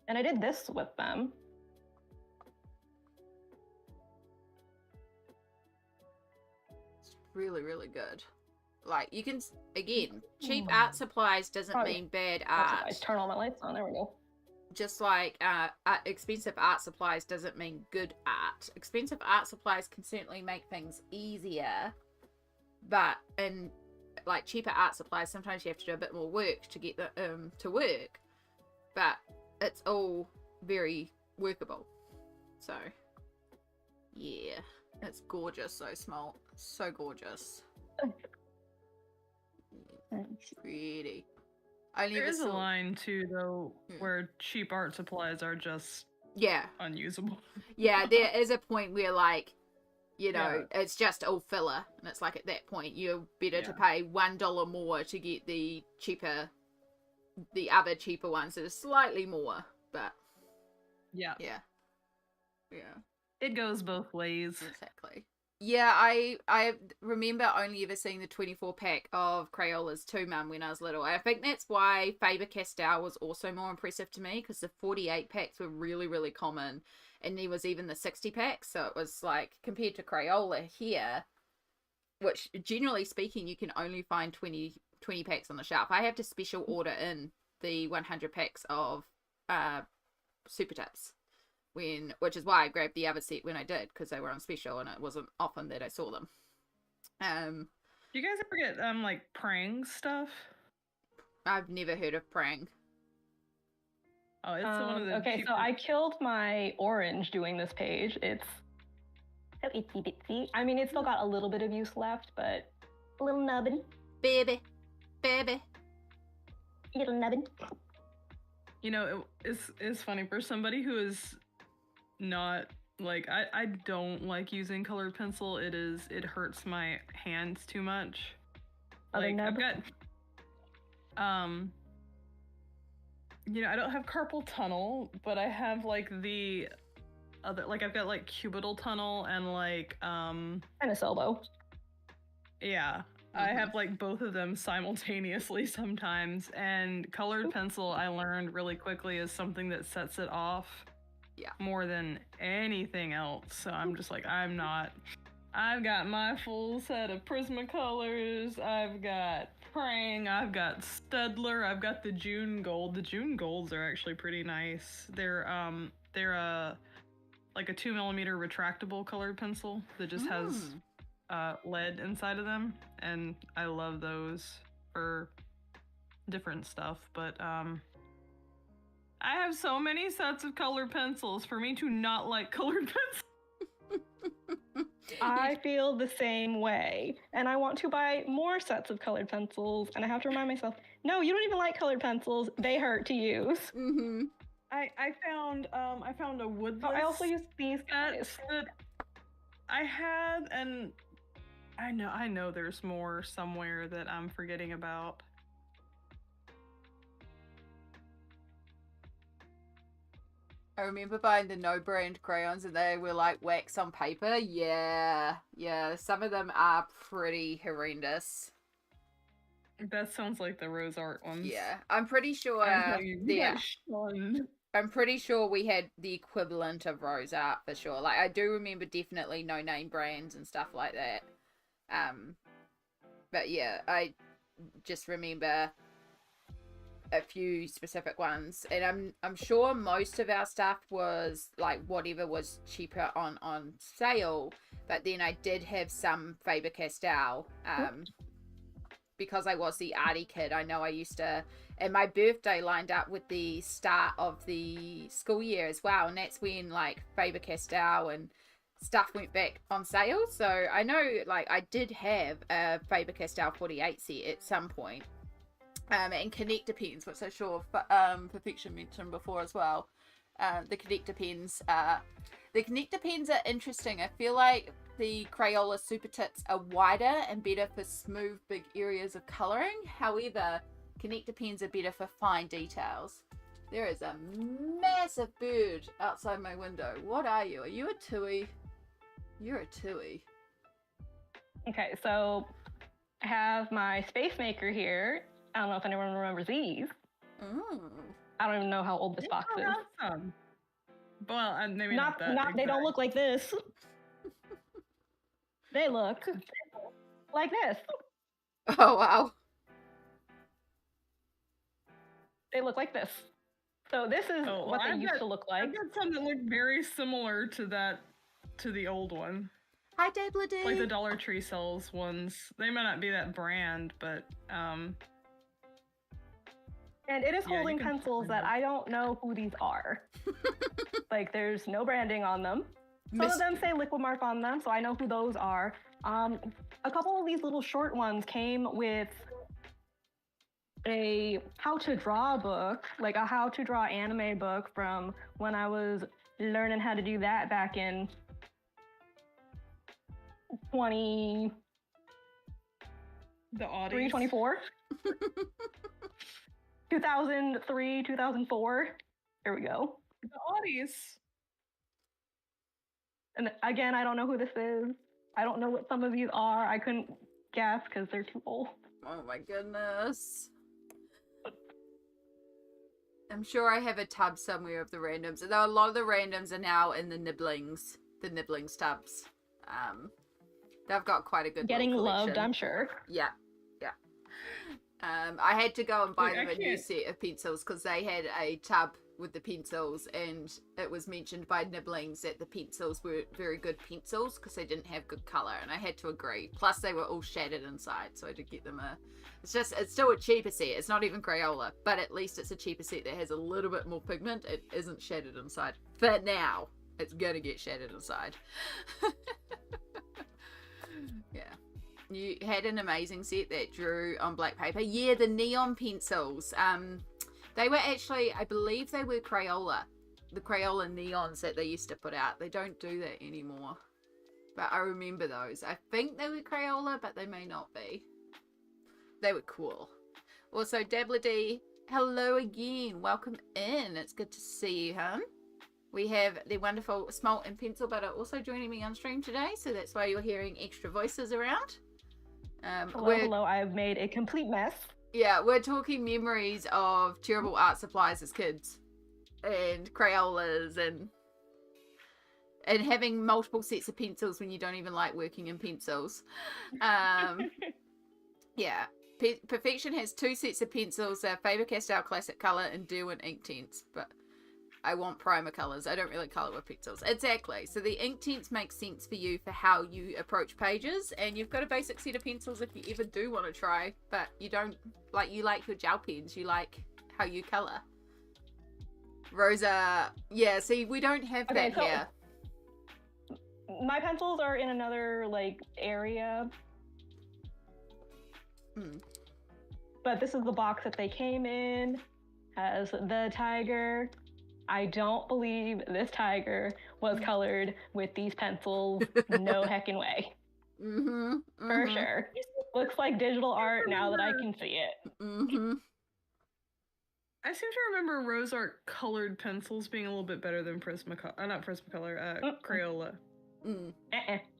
And I did this with them. It's really, really good. Like, you can, again, cheap art supplies doesn't mean bad art. Turn all my lights on, there we go. Just like expensive art supplies doesn't mean good art. Expensive art supplies can certainly make things easier, but in like cheaper art supplies, sometimes you have to do a bit more work to get the to work. But it's all very workable. So yeah, it's gorgeous. So Smoelt, so gorgeous. Pretty. There is a line too, though, where cheap art supplies are just unusable. Yeah, there is a point where, like, you know, it's just all filler, and it's like at that point you're better to pay $1 more to get the other cheaper ones that are slightly more, but yeah. It goes both ways. Exactly. Yeah, I remember only ever seeing the 24-pack of Crayolas too, Mum, when I was little. I think that's why Faber-Castell was also more impressive to me, because the 48-packs were really, really common. And there was even the 60-packs, so it was like, compared to Crayola here, which generally speaking, you can only find 20 packs on the shelf. I have to special order in the 100 packs of Super Tips. Which is why I grabbed the other set when I did, because they were on special and it wasn't often that I saw them. Do you guys ever get like Prang stuff? I've never heard of Prang. Oh, it's one of the okay, cheaper... so I killed my orange doing this page. It's so itsy bitsy. I mean, it's still got a little bit of use left, but a little nubbin. Baby. Little nubbin. You know, it's funny for somebody who is not like I don't like using colored pencil. It hurts my hands too much. Like I've got you know, I don't have carpal tunnel, but I have like the other, like I've got like cubital tunnel and like tennis elbow. Yeah. I have like both of them simultaneously sometimes, and colored pencil I learned really quickly is something that sets it off more than anything else. So I'm just like, I've got my full set of prismacolors, I've got Prang, I've got Stedler, I've got the June Gold. The June Golds are actually pretty nice. They're like a 2mm retractable colored pencil that just has lead inside of them, and I love those for different stuff. But I have so many sets of colored pencils for me to not like colored pencils. I feel the same way. And I want to buy more sets of colored pencils. And I have to remind myself, no, you don't even like colored pencils. They hurt to use. Mm-hmm. I found a Woodland. Oh, I also use these guys. That I had, and I know there's more somewhere that I'm forgetting about. I remember buying the no brand crayons and they were like wax on paper. Yeah. Some of them are pretty horrendous. That sounds like the Rose Art ones. Yeah. I'm pretty sure I'm pretty sure we had the equivalent of Rose Art for sure. Like I do remember definitely no name brands and stuff like that. But yeah, I just remember a few specific ones, and I'm sure most of our stuff was like whatever was cheaper on sale, but then I did have some Faber-Castell because I was the arty kid. I know I used to, and my birthday lined up with the start of the school year as well, and that's when like Faber-Castell and stuff went back on sale. So I know like I did have a Faber-Castell 48 set at some point. And connector pens, which I'm sure Perfection mentioned before as well. The connector pens are interesting. I feel like the Crayola Super Tips are wider and better for smooth big areas of colouring. However, connector pens are better for fine details. There is a massive bird outside my window. What are you? Are you a tui? You're a tui. Okay, so I have my Space Maker here. I don't know if anyone remembers these. Ooh. I don't even know how old this box is. Awesome. Well, maybe not that. They don't look like this. They look like this. Oh, wow. They look like this. So this is what they used to look like. I've got some that look very similar to the old one. Hi, Dabledy. Like the Dollar Tree sells ones. They might not be that brand, but and it is holding pencils that I don't know who these are. Like, there's no branding on them. Some of them say Liquid Mark on them, so I know who those are. A couple of these little short ones came with a how to draw book, like a how to draw anime book from when I was learning how to do that back in 24. 2003, 2004. There we go. The Oddies. And again, I don't know who this is. I don't know what some of these are. I couldn't guess because they're too old. Oh my goodness. I'm sure I have a tub somewhere of the randoms. Though a lot of the randoms are now in the nibblings tubs. They've got quite a good getting collection. Loved, I'm sure. Yeah. I had to go and buy them a new set of pencils because they had a tub with the pencils, and it was mentioned by Nibblings that the pencils were very good pencils because they didn't have good colour, and I had to agree. Plus they were all shattered inside, so I had to get them it's still a cheaper set. It's not even Crayola, but at least it's a cheaper set that has a little bit more pigment. It isn't shattered inside. For now, it's gonna get shattered inside. Yeah. You had an amazing set that drew on black paper. Yeah, the neon pencils. They were actually, I believe they were Crayola. The Crayola neons that they used to put out. They don't do that anymore. But I remember those. I think they were Crayola, but they may not be. They were cool. Also, Dabledy, hello again. Welcome in. It's good to see you, hon. We have the wonderful Smoelt and PencilButter also joining me on stream today, so that's why you're hearing extra voices around. Hello, I've made a complete mess. Yeah, we're talking memories of terrible art supplies as kids, and Crayolas, and having multiple sets of pencils when you don't even like working in pencils. Yeah, Perfection has 2 sets of pencils, Faber-Castell Classic Color and Derwent ink tints, but I want primer colors. I don't really color with pencils. Exactly. So the ink tints make sense for you for how you approach pages, and you've got a basic set of pencils if you ever do want to try, but you don't like, you like your gel pens, you like how you color. Rosa, yeah, see, we don't have that here. My pencils are in another, like, area. But this is the box that they came in. Has the tiger. I don't believe this tiger was colored with these pencils. No heckin' way. For sure. Looks like digital art now that I can see it. I seem to remember Rose Art colored pencils being a little bit better than Prismacolor. Not Prismacolor, Crayola.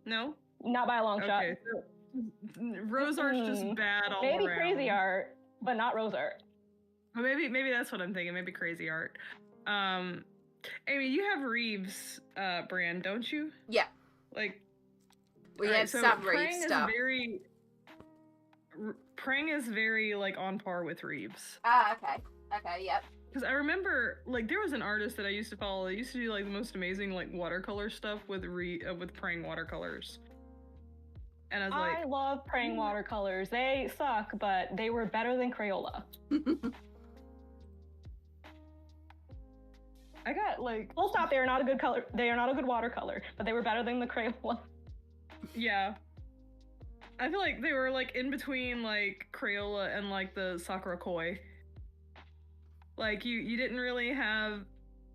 No? Not by a long shot. So Rose Art's just bad all maybe around. Crazy Art, but not Rose Art. Well, maybe that's what I'm thinking. Maybe Crazy Art. Amy, you have Reeves brand, don't you? Yeah. Like we have some Reeves stuff. Prang is very like on par with Reeves. Okay. Okay, yep. Because I remember, like, there was an artist that I used to follow that used to do, like, the most amazing, like, watercolor stuff with Prang watercolors. And I was like... I love Prang watercolors. They suck, but they were better than Crayola. I got, like... Full stop, they are not a good color. They are not a good watercolor, but they were better than the Crayola. Yeah. I feel like they were, like, in between, like, Crayola and, like, the Sakura Koi. Like, you didn't really have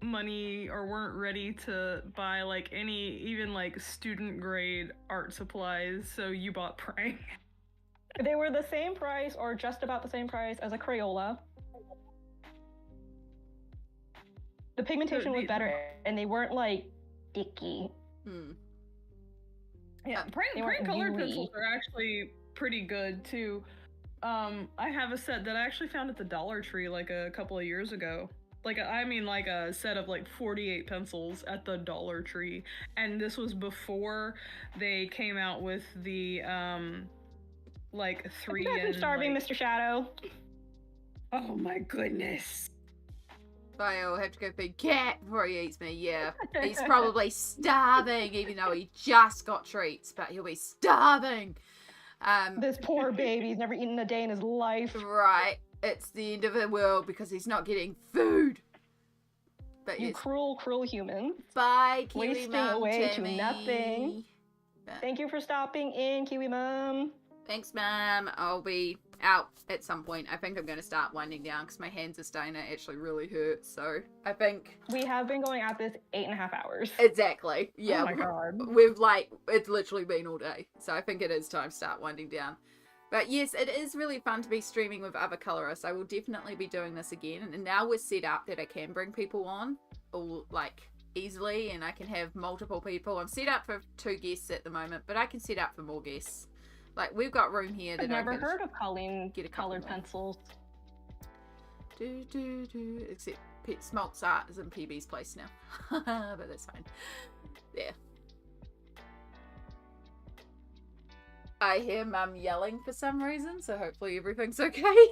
money or weren't ready to buy, like, any, even, like, student-grade art supplies, so you bought Prang. They were the same price, or just about the same price, as a Crayola. The pigmentation was better, and they weren't, like, sticky. Yeah, Prang colored pencils are actually pretty good, too. I have a set that I actually found at the Dollar Tree like a couple of years ago. Like, I mean, like a set of like 48 pencils at the Dollar Tree. And this was before they came out with the, like 3 I'm starving, like... Mr. Shadow. Oh my goodness. I'll have to go feed Cat before he eats me, yeah. He's probably starving, even though he just got treats, but he'll be starving. This poor baby's never eaten a day in his life. Right. It's the end of the world because he's not getting food. But you cruel, cruel human. Bye, Kiwi Wasting Mum, away Timmy. to nothing. Thank you for stopping in, Kiwi Mum. Thanks, Mum. I'll be out at some point. I think I'm going to start winding down because my hands are starting to actually really hurt. So I think... We have been going at this 8.5 hours. Exactly. Yeah. Oh my god. We've it's literally been all day. So I think it is time to start winding down. But yes, it is really fun to be streaming with other colorists. I will definitely be doing this again. And now we're set up that I can bring people on all like easily and I can have multiple people. I'm set up for 2 guests at the moment, but I can set up for more guests. Like, we've got room here that I've never heard of Colleen get a colored pencils. Except Smoelt's art is in PB's place now. But that's fine. There. I hear Mum yelling for some reason, so hopefully everything's okay.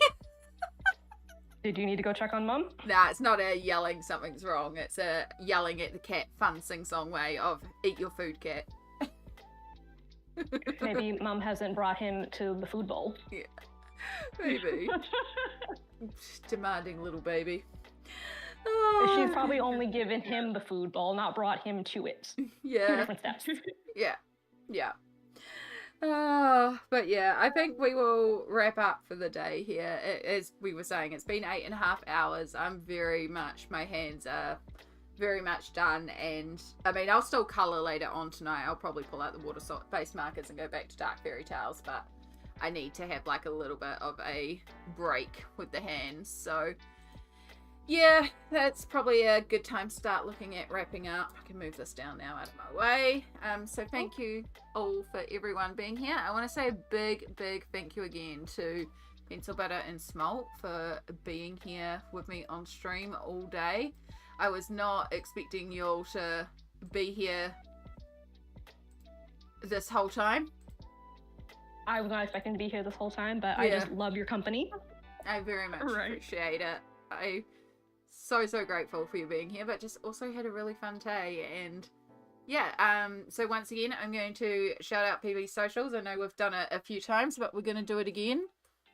Did you need to go check on Mum? Nah, it's not a yelling something's wrong. It's a yelling at the cat fun sing-song way of eat your food, cat. Maybe Mum hasn't brought him to the food bowl. Yeah, maybe. Demanding little baby. She's probably only given him the food bowl, not brought him to it. Yeah. 2 different steps. Yeah. Yeah. But yeah, I think we will wrap up for the day here. As we were saying, it's been 8.5 hours. My hands are very much done, and I mean, I'll still colour later on tonight. I'll probably pull out the water-based markers and go back to Dark Fairy Tales, but I need to have like a little bit of a break with the hands. So yeah, that's probably a good time to start looking at wrapping up. I can move this down now out of my way. So thank you all for everyone being here. I want to say a big thank you again to PencilButter and Smoelt for being here with me on stream all day. I was not expecting you all to be here this whole time. I was not expecting to be here this whole time, but I just love your company. I very much appreciate it. I'm so grateful for you being here, but just also had a really fun day. And yeah, so once again, I'm going to shout out PB's socials. I know we've done it a few times, but we're going to do it again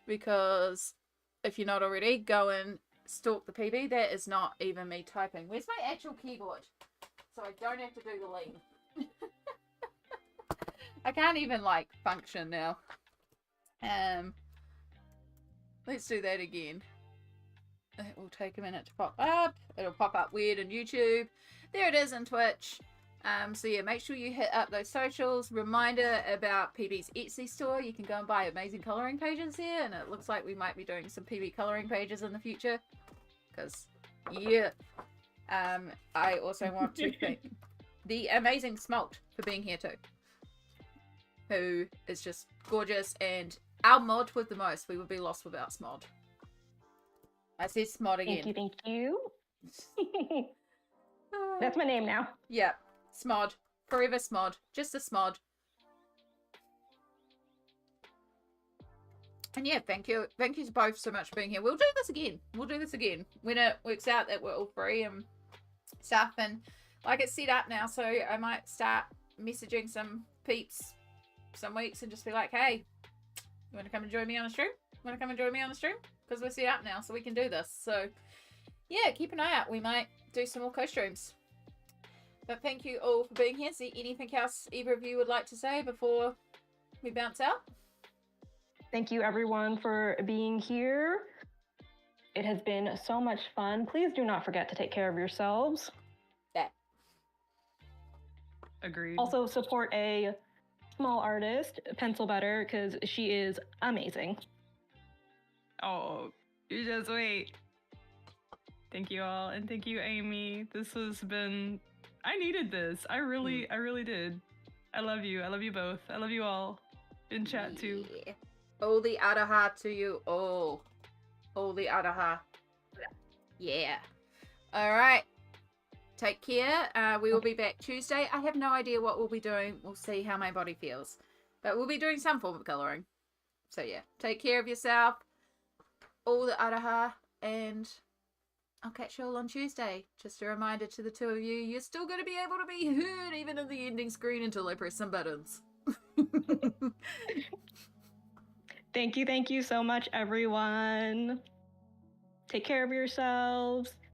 because if you're not already, go and stalk the PB. That is not even me typing. Where's my actual keyboard? So I don't have to do the lean. I can't even like function now. Let's do that again. It will take a minute to pop up. It'll pop up weird in YouTube. There it is in Twitch. So yeah, make sure you hit up those socials. Reminder about PB's Etsy store. You can go and buy amazing coloring pages here, and it looks like we might be doing some PB coloring pages in the future. Because, yeah. I also want to thank the amazing Smoelt for being here too. Who is just gorgeous, and our mod with the most. We would be lost without Smod. I said Smod again. Thank you. That's my name now. Yeah. Smod. Forever Smod. Just a Smod. And yeah, thank you. Thank you both so much for being here. We'll do this again. We'll do this again. When it works out that we're all free and stuff. And like it's set up now, so I might start messaging some peeps some weeks and just be like, hey, you want to come and join me on the stream? Want to come and join me on the stream? Because we're set up now, so we can do this. So yeah, keep an eye out. We might do some more co-streams. But thank you all for being here. Is there anything else either of you would like to say before we bounce out? Thank you everyone for being here. It has been so much fun. Please do not forget to take care of yourselves. Yeah. Agreed. Also support a small artist, PencilButter, because she is amazing. Oh, you just wait. Thank you all, and thank you, Amy. This has been... I needed this. I really did. I love you. I love you both. I love you all. In chat too. Yeah. All the araha to you all. All the araha. Yeah. Alright. Take care. We will be back Tuesday. I have no idea what we'll be doing. We'll see how my body feels. But we'll be doing some form of colouring. So yeah. Take care of yourself. All the araha. And I'll catch you all on Tuesday. Just a reminder to the two of you, you're still going to be able to be heard even in the ending screen until I press some buttons. Thank you so much, everyone. Take care of yourselves.